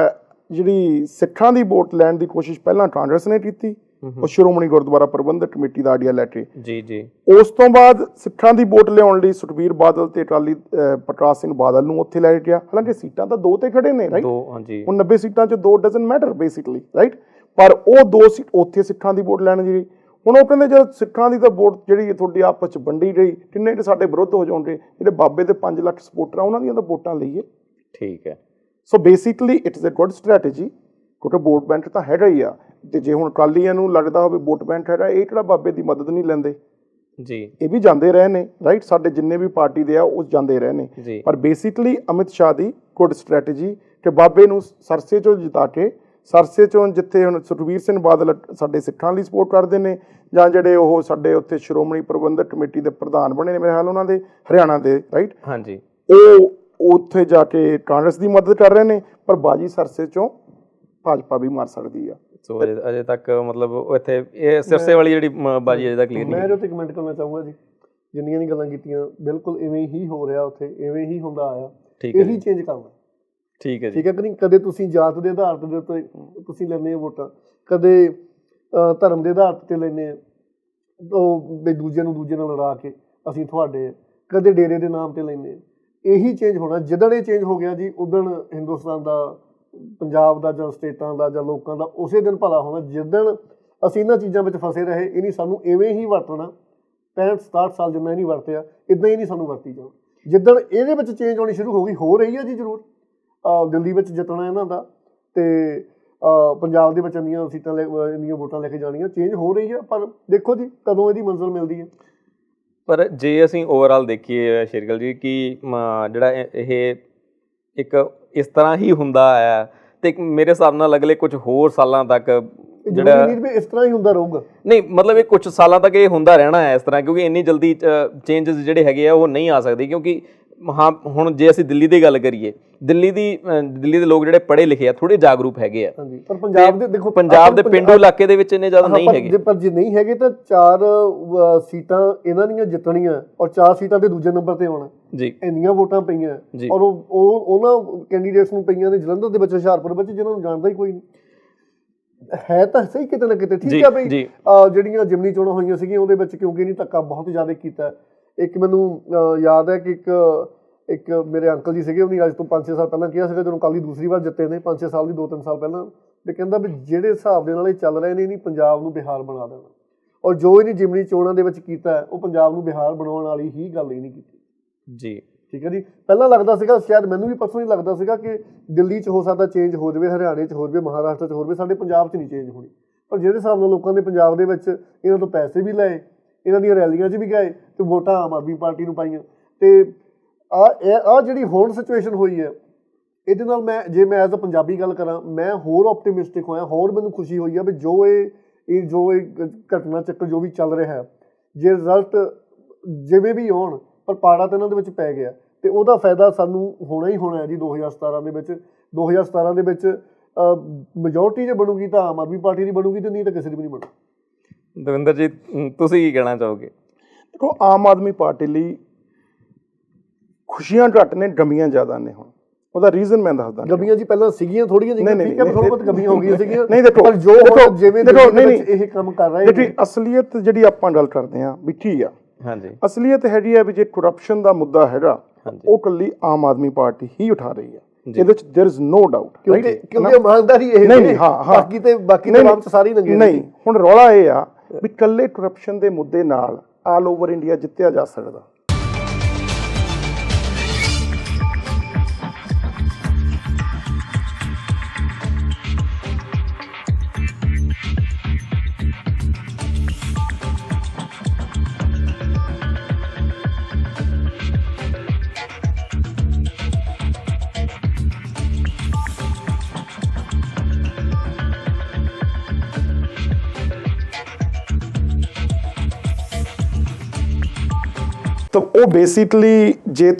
Speaker 2: ਜਿਹੜੀ ਸਿੱਖਾਂ ਦੀ ਵੋਟ ਲੈਣ ਦੀ ਕੋਸ਼ਿਸ਼ ਪਹਿਲਾਂ ਕਾਂਗਰਸ ਨੇ ਕੀਤੀ, ਉਹ ਸ਼੍ਰੋਮਣੀ ਗੁਰਦੁਆਰਾ ਪ੍ਰਬੰਧਕ ਕਮੇਟੀ ਦਾ ਆਈਡੀਆ ਲੈ ਕੇ।
Speaker 3: ਜੀ।
Speaker 2: ਉਸ ਤੋਂ ਬਾਅਦ ਸਿੱਖਾਂ ਦੀ ਵੋਟ ਲਿਆਉਣ ਲਈ ਸੁਖਬੀਰ ਬਾਦਲ ਤੇ ਅਕਾਲੀ ਪ੍ਰਕਾਸ਼ ਸਿੰਘ ਬਾਦਲ ਨੂੰ ਉੱਥੇ ਲੈ ਗਿਆ। ਹਾਲਾਂਕਿ ਸੀਟਾਂ ਤਾਂ 2 ਤੇ ਖੜੇ ਨੇ, ਰਾਈਟ। ਹੁਣ 90 ਸੀਟਾਂ 'ਚ 2 ਡਜ਼ਨਟ ਮੈਟਰ ਬੇਸਿਕਲੀ, ਰਾਈਟ। ਪਰ ਉਹ 2 ਸੀਟ ਉੱਥੇ ਸਿੱਖਾਂ ਦੀ ਵੋਟ ਲੈਣ ਦੀ। ਹੁਣ ਉਹ ਕਹਿੰਦੇ ਜਦ ਸਿੱਖਾਂ ਦੀ ਤਾਂ ਵੋਟ ਜਿਹੜੀ ਤੁਹਾਡੀ ਆਪਸ 'ਚ ਵੰਡੀ ਗਈ, ਕਿੰਨੇ ਕੁ ਸਾਡੇ ਵਿਰੁੱਧ ਹੋ ਜਾਣਗੇ, ਜਿਹੜੇ ਬਾਬੇ ਦੇ 5 ਲੱਖ ਸਪੋਰਟਰ ਆ ਉਹਨਾਂ ਦੀਆਂ ਤਾਂ ਵੋਟਾਂ ਲਈਏ।
Speaker 3: ਠੀਕ ਹੈ।
Speaker 2: So basically it is a good strategy, ਕਿਉਂਕਿ ਵੋਟ ਬੈਂਕ ਤਾਂ ਹੈਗਾ ਹੀ ਆ। ਤੇ ਜੇ ਹੁਣ ਅਕਾਲੀਆਂ ਨੂੰ ਲੱਗਦਾ ਹੋਵੇ ਵੋਟ ਬੈਂਕ ਹੈਗਾ, ਇਹ ਕਿਹੜਾ ਬਾਬੇ ਦੀ ਮਦਦ ਨਹੀਂ ਲੈਂਦੇ
Speaker 3: ਜੀ,
Speaker 2: ਇਹ ਵੀ ਜਾਂਦੇ ਰਹੇ ਨੇ, ਰਾਈਟ। ਸਾਡੇ ਜਿੰਨੇ ਵੀ ਪਾਰਟੀ ਦੇ ਆ ਉਹ ਜਾਂਦੇ ਰਹੇ ਨੇ, ਪਰ ਬੇਸਿਕਲੀ ਅਮਿਤ ਸ਼ਾਹ ਦੀ ਗੁੱਡ ਸਟ੍ਰੈਟਜੀ ਕਿ ਬਾਬੇ ਨੂੰ ਸਰਸੇ 'ਚੋਂ ਜਿਤਾ ਕੇ, ਸਰਸੇ 'ਚੋਂ ਜਿੱਥੇ ਹੁਣ ਸੁਖਬੀਰ ਸਿੰਘ ਬਾਦਲ ਸਾਡੇ ਸਿੱਖਾਂ ਲਈ ਸਪੋਰਟ ਕਰਦੇ ਨੇ, ਜਾਂ ਜਿਹੜੇ ਉਹ ਸਾਡੇ ਉੱਥੇ ਸ਼੍ਰੋਮਣੀ ਪ੍ਰਬੰਧਕ ਕਮੇਟੀ ਦੇ ਪ੍ਰਧਾਨ ਬਣੇ ਨੇ ਮੇਰੇ ਖਿਆਲ ਉਹਨਾਂ ਦੇ ਹਰਿਆਣਾ ਦੇ, ਰਾਈਟ।
Speaker 3: ਹਾਂਜੀ।
Speaker 2: ਉਹ ਉੱਥੇ ਜਾ ਕੇ ਕਾਂਗਰਸ ਦੀ ਮਦਦ ਕਰ ਰਹੇ ਨੇ, ਪਰ ਬਾਜੀ ਸਰਸੇ 'ਚੋਂ ਭਾਜਪਾ ਵੀ ਮਾਰ ਸਕਦੀ ਆ।
Speaker 3: ਸੋ ਅਜੇ ਤੱਕ ਮਤਲਬ ਇੱਥੇ ਇਹ ਸਿਰਸੇ ਵਾਲੀ ਜਿਹੜੀ ਬਾਜੀ ਅਜੇ ਤੱਕ ਕਲੀਅਰ ਨਹੀਂ।
Speaker 4: ਮੈਂ ਇਹਦੇ ਉੱਤੇ ਕਮੈਂਟ ਕਰਨਾ ਚਾਹੂੰਗਾ ਜੀ, ਜਿੰਨੀਆਂ ਵੀ ਗੱਲਾਂ ਕੀਤੀਆਂ ਬਿਲਕੁਲ ਇਵੇਂ ਹੀ ਹੋ ਰਿਹਾ, ਉੱਥੇ ਇਵੇਂ ਹੀ ਹੁੰਦਾ ਆਇਆ, ਇਹੀ ਚੇਂਜ ਕਰਨਾ।
Speaker 3: ਠੀਕ ਹੈ ਜੀ।
Speaker 4: ਠੀਕ ਹੈ ਕਿ ਨਹੀਂ। ਕਦੇ ਤੁਸੀਂ ਜਾਤ ਦੇ ਆਧਾਰ ਦੇ ਉੱਤੇ ਤੁਸੀਂ ਲੈਂਦੇ ਹੋ ਵੋਟਾਂ, ਕਦੇ ਧਰਮ ਦੇ ਆਧਾਰ ਤੇ ਲੈਂਦੇ ਆ, ਉਹ ਦੂਜੇ ਨੂੰ ਦੂਜੇ ਨਾਲ ਲੜਾ ਕੇ ਅਸੀਂ ਤੁਹਾਡੇ, ਕਦੇ ਡੇਰੇ ਦੇ ਨਾਮ ਤੇ ਲੈਂਦੇ ਆ। ਇਹੀ ਚੇਂਜ ਹੋਣਾ। ਜਿੱਦਣ ਇਹ ਚੇਂਜ ਹੋ ਗਿਆ ਜੀ, ਉਦਣ ਹਿੰਦੁਸਤਾਨ ਦਾ, ਪੰਜਾਬ ਦਾ ਜਾਂ ਸਟੇਟਾਂ ਦਾ ਜਾਂ ਲੋਕਾਂ ਦਾ ਉਸੇ ਦਿਨ ਭਲਾ ਹੋਣਾ। ਜਿੱਦਣ ਅਸੀਂ ਇਹਨਾਂ ਚੀਜ਼ਾਂ ਵਿੱਚ ਫਸੇ ਰਹੇ, ਇਹ ਨਹੀਂ ਸਾਨੂੰ ਇਵੇਂ ਹੀ ਵਰਤਣਾ। 65-67 ਸਾਲ ਜਿੰਨਾ ਇਹ ਨਹੀਂ ਵਰਤਿਆ, ਇੱਦਾਂ ਹੀ ਨਹੀਂ ਸਾਨੂੰ ਵਰਤੀ ਜਾਣਾ। ਜਿੱਦਣ ਇਹਦੇ ਵਿੱਚ ਚੇਂਜ ਆਉਣੀ ਸ਼ੁਰੂ ਹੋ ਰਹੀ ਹੈ ਜੀ ਜ਼ਰੂਰ। ਦਿੱਲੀ ਵਿੱਚ ਜਿੱਤਣਾ ਇਹਨਾਂ ਦਾ ਤੇ ਪੰਜਾਬ ਦੇ ਵਿੱਚ ਇੰਨੀਆਂ ਸੀਟਾਂ ਇੰਨੀਆਂ ਵੋਟਾਂ ਲੈ ਕੇ ਜਾਣੀਆਂ, ਚੇਂਜ ਹੋ ਰਹੀ ਹੈ। ਪਰ ਦੇਖੋ ਜੀ ਕਦੋਂ ਇਹਦੀ ਮੰਜ਼ਿਲ ਮਿਲਦੀ ਹੈ।
Speaker 3: ਪਰ ਜੇ ਅਸੀਂ ਓਵਰਆਲ ਦੇਖੀਏ ਸ਼ੇਰਗਿੱਲ ਜੀ ਕਿ ਜਿਹੜਾ ਇਹ ਇੱਕ ਇਸ ਤਰ੍ਹਾਂ ਹੀ ਹੁੰਦਾ ਆਇਆ ਤੇ ਮੇਰੇ ਹਿਸਾਬ ਨਾਲ ਅਗਲੇ ਕੁਝ ਹੋਰ ਸਾਲਾਂ ਤੱਕ ਜਿਹੜਾ
Speaker 4: ਇਸ ਤਰ੍ਹਾਂ ਹੀ ਹੁੰਦਾ ਰਹੂਗਾ।
Speaker 3: ਨਹੀਂ ਮਤਲਬ ਇਹ ਕੁਝ ਸਾਲਾਂ ਤੱਕ ਇਹ ਹੁੰਦਾ ਰਹਿਣਾ ਹੈ ਇਸ ਤਰ੍ਹਾਂ, ਕਿਉਂਕਿ ਇੰਨੀ ਜਲਦੀ ਚੇਂਜਸ ਜਿਹੜੇ ਹੈਗੇ ਆ ਉਹ ਨਹੀਂ ਆ ਸਕਦੇ। ਕਿਉਂਕਿ ਹਾਂ ਹੁਣ ਜੇ ਅਸੀਂ ਦਿੱਲੀ ਦੀ ਗੱਲ ਕਰੀਏ, ਦਿੱਲੀ ਦੇ ਲੋਕ ਜਿਹੜੇ ਪੜ੍ਹੇ ਲਿਖੇ ਆ, ਥੋੜੇ ਜਾਗਰੂਕ ਹੈਗੇ ਆ।
Speaker 4: ਹਾਂਜੀ, ਪਰ ਪੰਜਾਬ ਦੇ ਦੇਖੋ,
Speaker 3: ਪੰਜਾਬ ਦੇ ਪਿੰਡੂ ਇਲਾਕੇ ਦੇ ਵਿੱਚ ਇੰਨੇ ਜ਼ਿਆਦਾ ਨਹੀਂ ਹੈਗੇ।
Speaker 4: ਪਰ ਜੇ ਨਹੀਂ ਹੈਗੇ ਤਾਂ 4 ਸੀਟਾਂ ਇਹਨਾਂ ਦੀਆਂ ਜਿੱਤਣੀਆਂ ਔਰ 4 ਸੀਟਾਂ ਤੇ ਦੂਜੇ ਨੰਬਰ ਤੇ ਆਉਣਾ
Speaker 3: ਜੀ।
Speaker 4: ਇੰਨੀਆਂ ਵੋਟਾਂ ਪਈਆਂ ਔਰ ਉਹ ਉਹਨਾਂ ਕੈਂਡੀਡੇਟਸ ਨੂੰ ਪਈਆਂ ਨੇ ਜਲੰਧਰ ਦੇ ਵਿੱਚ, ਹੁਸ਼ਿਆਰਪੁਰ ਵਿੱਚ, ਜਿਹਨਾਂ ਨੂੰ ਜਾਣਦਾ ਹੀ ਕੋਈ ਨਹੀਂ ਹੈ। ਤਾਂ ਸਹੀ ਕਿਤੇ ਨਾ ਕਿਤੇ ਠੀਕ ਹੈ ਬਈ। ਜਿਹੜੀਆਂ ਜਿਮਨੀ ਚੋਣਾਂ ਹੋਈਆਂ ਸੀਗੀਆਂ ਉਹਦੇ ਵਿੱਚ ਕਿਉਂਕਿ ਨਹੀਂ ਧੱਕਾ ਬਹੁਤ ਜ਼ਿਆਦਾ ਕੀਤਾ। ਇੱਕ ਮੈਨੂੰ ਯਾਦ ਹੈ ਕਿ ਇੱਕ ਮੇਰੇ ਅੰਕਲ ਜੀ ਸੀਗੇ, ਉਹਨੇ ਅੱਜ ਤੋਂ 5-6 ਸਾਲ ਪਹਿਲਾਂ ਕਿਹਾ ਸੀਗਾ, ਜਦੋਂ ਅਕਾਲੀ ਦੂਸਰੀ ਵਾਰ ਜਿੱਤੇ ਨੇ 5-6 ਸਾਲ ਦੀ 2-3 ਸਾਲ ਪਹਿਲਾਂ, ਤੇ ਕਹਿੰਦਾ ਵੀ ਜਿਹੜੇ ਹਿਸਾਬ ਦੇ ਨਾਲ ਇਹ ਚੱਲ ਰਹੇ ਨੇ, ਨਹੀਂ ਪੰਜਾਬ ਨੂੰ ਬਿਹਾਰ ਬਣਾ ਦੇਣਾ। ਔਰ ਜੋ ਇਹਨੇ ਜਿਮਨੀ ਚੋਣਾਂ ਦੇ ਵਿੱਚ ਕੀਤਾ ਉਹ ਪੰਜਾਬ ਨੂੰ ਬਿਹਾਰ ਬਣਾਉਣ ਵਾਲੀ ਹੀ ਗੱਲ ਹੀ ਨਹੀਂ ਕੀਤੀ ਜੀ। ਠੀਕ ਹੈ ਜੀ। ਪਹਿਲਾਂ ਲੱਗਦਾ ਸੀਗਾ, ਸ਼ਾਇਦ ਮੈਨੂੰ ਵੀ ਪਰਸਨਲੀ ਲੱਗਦਾ ਸੀਗਾ ਕਿ ਦਿੱਲੀ 'ਚ ਹੋ ਸਕਦਾ ਚੇਂਜ ਹੋ ਜਾਵੇ, ਹਰਿਆਣੇ 'ਚ ਹੋ ਜਾਵੇ, ਮਹਾਰਾਸ਼ਟਰ 'ਚ ਹੋ ਜਾਵੇ, ਸਾਡੇ ਪੰਜਾਬ 'ਚ ਨਹੀਂ ਚੇਂਜ ਹੋਣੀ। ਪਰ ਜਿਹੜੇ ਹਿਸਾਬ ਨਾਲ ਲੋਕਾਂ ਨੇ ਪੰਜਾਬ ਦੇ ਵਿੱਚ ਇਹਨਾਂ ਤੋਂ ਪੈਸੇ ਵੀ ਲਏ, ਇਹਨਾਂ ਦੀਆਂ ਰੈਲੀਆਂ 'ਚ ਵੀ ਗਏ ਤੇ ਵੋਟਾਂ ਆਮ ਆਦਮੀ ਪਾਰਟੀ ਨੂੰ ਪਾਈਆਂ, ਤੇ ਆਹ ਜਿਹੜੀ ਹੁਣ ਸਿਚੁਏਸ਼ਨ ਹੋਈ ਹੈ, ਇਹਦੇ ਨਾਲ ਜੇ ਮੈਂ ਐਜ਼ ਅ ਪੰਜਾਬੀ ਗੱਲ ਕਰਾਂ, ਮੈਂ ਹੋਰ ਆਪਟੀਮਿਸਟਿਕ ਹੋਇਆ, ਹੋਰ ਮੈਨੂੰ ਖੁਸ਼ੀ ਹੋਈ ਆ ਵੀ ਜੋ ਇਹ ਘਟਨਾ ਚੱਕਰ ਜੋ ਵੀ ਚੱਲ ਰਿਹਾ ਹੈ, ਜੇ ਰਿਜ਼ਲਟ ਜਿਵੇਂ ਵੀ ਆਉਣ, ਪਰ ਪਾੜਾ ਤਾਂ ਇਹਨਾਂ ਦੇ ਵਿੱਚ ਪੈ ਗਿਆ ਤੇ ਉਹਦਾ ਫਾਇਦਾ ਸਾਨੂੰ ਹੋਣਾ ਹੀ ਹੋਣਾ ਹੈ ਜੀ 2017 ਦੇ ਵਿੱਚ। 2017 ਦੇ ਵਿੱਚ ਮੈਜੋਰਟੀ ਜੇ ਬਣੂਗੀ ਤਾਂ ਆਮ ਆਦਮੀ ਪਾਰਟੀ ਦੀ ਬਣੂਗੀ, ਤੇ ਨਹੀਂ ਤਾਂ ਕਿਸੇ ਦੀ ਵੀ ਨਹੀਂ ਬਣੂ।
Speaker 3: ਦਵਿੰਦਰ ਜੀ, ਤੁਸੀਂ ਕੀ ਕਹਿਣਾ ਚਾਹੋਗੇ?
Speaker 2: ਦੇਖੋ, ਆਮ ਆਦਮੀ ਪਾਰਟੀ ਲਈ ਖੁਸ਼ੀਆਂ ਘੱਟ ਨੇ, ਗਮੀਆਂ ਜ਼ਿਆਦਾ ਨੇ। ਹੁਣ ਉਹਦਾ ਰੀਜ਼ਨ ਮੈਂ ਦੱਸਦਾ।
Speaker 4: ਗਮੀਆਂ ਜੀ ਪਹਿਲਾਂ ਸੀਗੀਆਂ ਥੋੜੀਆਂ ਜਿਹੀਆਂ, ਠੀਕ ਹੈ, ਥੋੜਾ ਬਹੁਤ ਗਮੀਆਂ ਹੋ ਗਈਆਂ ਸੀਗੀਆਂ।
Speaker 2: ਨਹੀਂ ਦੇਖੋ,
Speaker 4: ਪਰ ਜੋ ਜਿਵੇਂ ਇਹ ਕੰਮ ਕਰ ਰਹੇ
Speaker 2: ਨੇ, ਅਸਲੀਅਤ ਜਿਹੜੀ ਆਪਾਂ ਗੱਲ ਕਰਦੇ ਹਾਂ ਵੀ ਕੀ ਆ,
Speaker 3: ਹਾਂਜੀ,
Speaker 2: ਅਸਲੀਅਤ ਹੈਗੀ ਆ ਵੀ ਜੇ ਕਰਪਸ਼ਨ ਦਾ ਮੁੱਦਾ ਹੈਗਾ ਉਹ ਇਕੱਲੀ ਆਮ ਆਦਮੀ ਪਾਰਟੀ ਹੀ ਉਠਾ ਰਹੀ ਹੈ। ਇਹਦੇ ਵਿੱਚ देयर इज नो डाउट,
Speaker 4: ਕਿਉਂਕਿ ਇਮਾਨਦਾਰੀ ਇਹ
Speaker 2: ਨਹੀਂ, ਹਾਂ,
Speaker 4: ਬਾਕੀ ਤਮਾਮ ਸਾਰੀ ਨੰਗੇ
Speaker 2: ਨਹੀਂ। ਹੁਣ ਰੌਲਾ ਇਹ ਆ ਵੀ ਇਕੱਲੇ ਕਰਪਸ਼ਨ ਦੇ ਮੁੱਦੇ ਨਾਲ ਆਲ ਓਵਰ ਇੰਡੀਆ ਜਿੱਤਿਆ ਜਾ ਸਕਦਾ। ਤਾਂ ਉਹ ਬੇਸਿਕਲੀ ਜੇ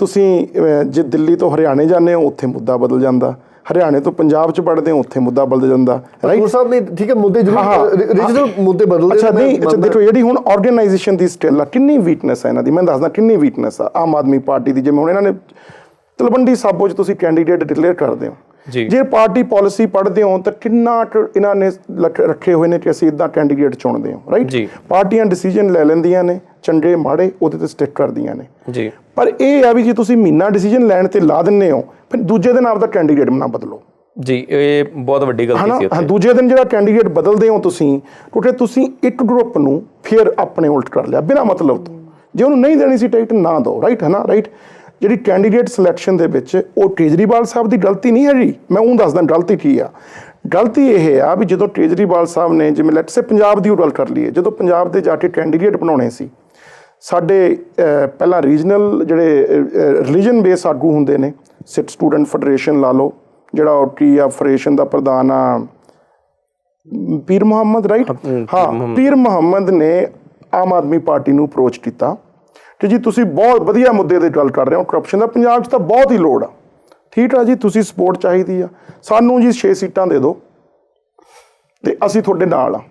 Speaker 2: ਦਿੱਲੀ ਤੋਂ ਹਰਿਆਣੇ ਜਾਂਦੇ ਹੋ ਉੱਥੇ ਮੁੱਦਾ ਬਦਲ ਜਾਂਦਾ, ਹਰਿਆਣੇ ਤੋਂ ਪੰਜਾਬ 'ਚ ਪੜ੍ਹਦੇ ਹੋ ਉੱਥੇ ਮੁੱਦਾ ਬਦਲ ਜਾਂਦਾ, ਰਾਈਟ
Speaker 4: ਸਾਹਿਬ ਨੇ। ਠੀਕ ਹੈ, ਮੁੱਦੇ ਜ਼ਰੂਰ ਰੀਜਨਲ ਮੁੱਦੇ ਬਦਲਦੇ।
Speaker 2: ਅੱਛਾ, ਨਹੀਂ, ਦੇਖੋ ਜਿਹੜੀ ਹੁਣ ਆਰਗੇਨਾਈਜੇਸ਼ਨ ਦੀ ਸਟਿਲ ਆ, ਕਿੰਨੀ ਵੀਕਨੈਸ ਹੈ ਇਹਨਾਂ ਦੀ, ਮੈਂ ਦੱਸਦਾ ਕਿੰਨੀ ਵੀਕਨੈਸ ਆ ਆਮ ਆਦਮੀ ਪਾਰਟੀ ਦੀ। ਜਿਵੇਂ ਹੁਣ ਇਹਨਾਂ ਨੇ ਤਲਵੰਡੀ ਸਾਬੋ 'ਚ ਤੁਸੀਂ ਕੈਂਡੀਡੇਟ ਡਿਕਲੇਅਰ ਕਰਦੇ ਹੋ, ਜੇ ਪਾਰਟੀ ਪਾਲਿਸੀ ਪੜ੍ਹਦੇ ਹੋ ਤਾਂ ਕਿੰਨਾ ਇਹਨਾਂ ਨੇ ਰੱਖੇ ਹੋਏ ਨੇ ਕਿ ਅਸੀਂ ਇੱਦਾਂ ਕੈਂਡੀਡੇਟ ਚੁਣਦੇ ਹਾਂ, ਰਾਈਟ। ਪਾਰਟੀਆਂ ਡਿਸੀਜਨ ਲੈ ਲੈਂਦੀਆਂ ਨੇ, ਚੰਗੇ ਮਾੜੇ ਉਹਦੇ ਤੇ ਸਟਿਕ ਕਰਦੀਆਂ ਨੇ ਜੀ। ਪਰ ਇਹ ਆ ਵੀ ਜੇ ਤੁਸੀਂ ਮਹੀਨਾ ਡਿਸੀਜਨ ਲੈਣ ਤੇ ਲਾ ਦਿੰਦੇ ਹੋ, ਫਿਰ ਦੂਜੇ ਦਿਨ ਆਪਦਾ ਕੈਂਡੀਡੇਟ ਨਾ ਬਦਲੋ
Speaker 3: ਜੀ। ਇਹ ਬਹੁਤ ਵੱਡੀ ਗਲਤੀ ਸੀ ਉੱਥੇ।
Speaker 2: ਦੂਜੇ ਦਿਨ ਜਿਹੜਾ ਕੈਂਡੀਡੇਟ ਬਦਲਦੇ ਹੋ ਤੁਸੀਂ, ਕਿਉਂਕਿ ਤੁਸੀਂ ਇੱਕ ਗਰੁੱਪ ਨੂੰ ਫਿਰ ਆਪਣੇ ਉਲਟ ਕਰ ਲਿਆ ਬਿਨਾਂ ਮਤਲਬ ਤੋਂ। ਜੇ ਉਹਨੂੰ ਨਹੀਂ ਦੇਣੀ ਸੀ ਟਿਕਟ, ਨਾ ਦਿਓ, ਰਾਈਟ ਹੈ ਨਾ, ਰਾਈਟ। ਜਿਹੜੀ ਕੈਂਡੀਡੇਟ ਸਿਲੈਕਸ਼ਨ ਦੇ ਵਿੱਚ ਉਹ ਕੇਜਰੀਵਾਲ ਸਾਹਿਬ ਦੀ ਗਲਤੀ ਨਹੀਂ ਹੈਗੀ, ਮੈਂ ਉਹ ਦੱਸਦਾ ਗਲਤੀ ਕੀ ਆ। ਗਲਤੀ ਇਹ ਆ ਵੀ ਜਦੋਂ ਕੇਜਰੀਵਾਲ ਸਾਹਿਬ ਨੇ, ਜਿਵੇਂ ਲੈਟਸ ਸੇ ਪੰਜਾਬ ਦੀ ਉਹ ਗੱਲ ਕਰ ਲਈਏ, ਜਦੋਂ ਪੰਜਾਬ ਦੇ ਜਾ ਕੇ ਕੈਂਡੀਡੇਟ ਬਣਾਉਣੇ ਸੀ, ਸਾਡੇ ਪਹਿਲਾਂ ਰੀਜਨਲ ਜਿਹੜੇ ਰਿਲੀਜਨ ਬੇਸ ਆਗੂ ਹੁੰਦੇ ਨੇ, ਸਿੱਖ ਸਟੂਡੈਂਟ ਫੈਡਰੇਸ਼ਨ ਲਾ ਲਓ, ਜਿਹੜਾ ਕੀ ਆ ਫੈਡਰੇਸ਼ਨ ਦਾ ਪ੍ਰਧਾਨ ਆ ਪੀਰ ਮੁਹੰਮਦ, ਰਾਈਟ, ਹਾਂ, ਪੀਰ ਮੁਹੰਮਦ ਨੇ ਆਮ ਆਦਮੀ ਪਾਰਟੀ ਨੂੰ ਅਪਰੋਚ ਕੀਤਾ ਕਿ ਜੀ ਤੁਸੀਂ ਬਹੁਤ ਵਧੀਆ ਮੁੱਦੇ 'ਤੇ ਗੱਲ ਕਰ ਰਹੇ ਹੋ, ਕਰਪਸ਼ਨ ਦਾ ਪੰਜਾਬ 'ਚ ਤਾਂ ਬਹੁਤ ਹੀ ਲੋੜ ਆ, ਠੀਕ ਆ ਜੀ, ਤੁਸੀਂ ਸਪੋਰਟ ਚਾਹੀਦੀ ਆ, ਸਾਨੂੰ ਜੀ 6 ਸੀਟਾਂ ਦੇ ਦਿਓ ਤੇ ਅਸੀਂ ਤੁਹਾਡੇ ਨਾਲ ਆ,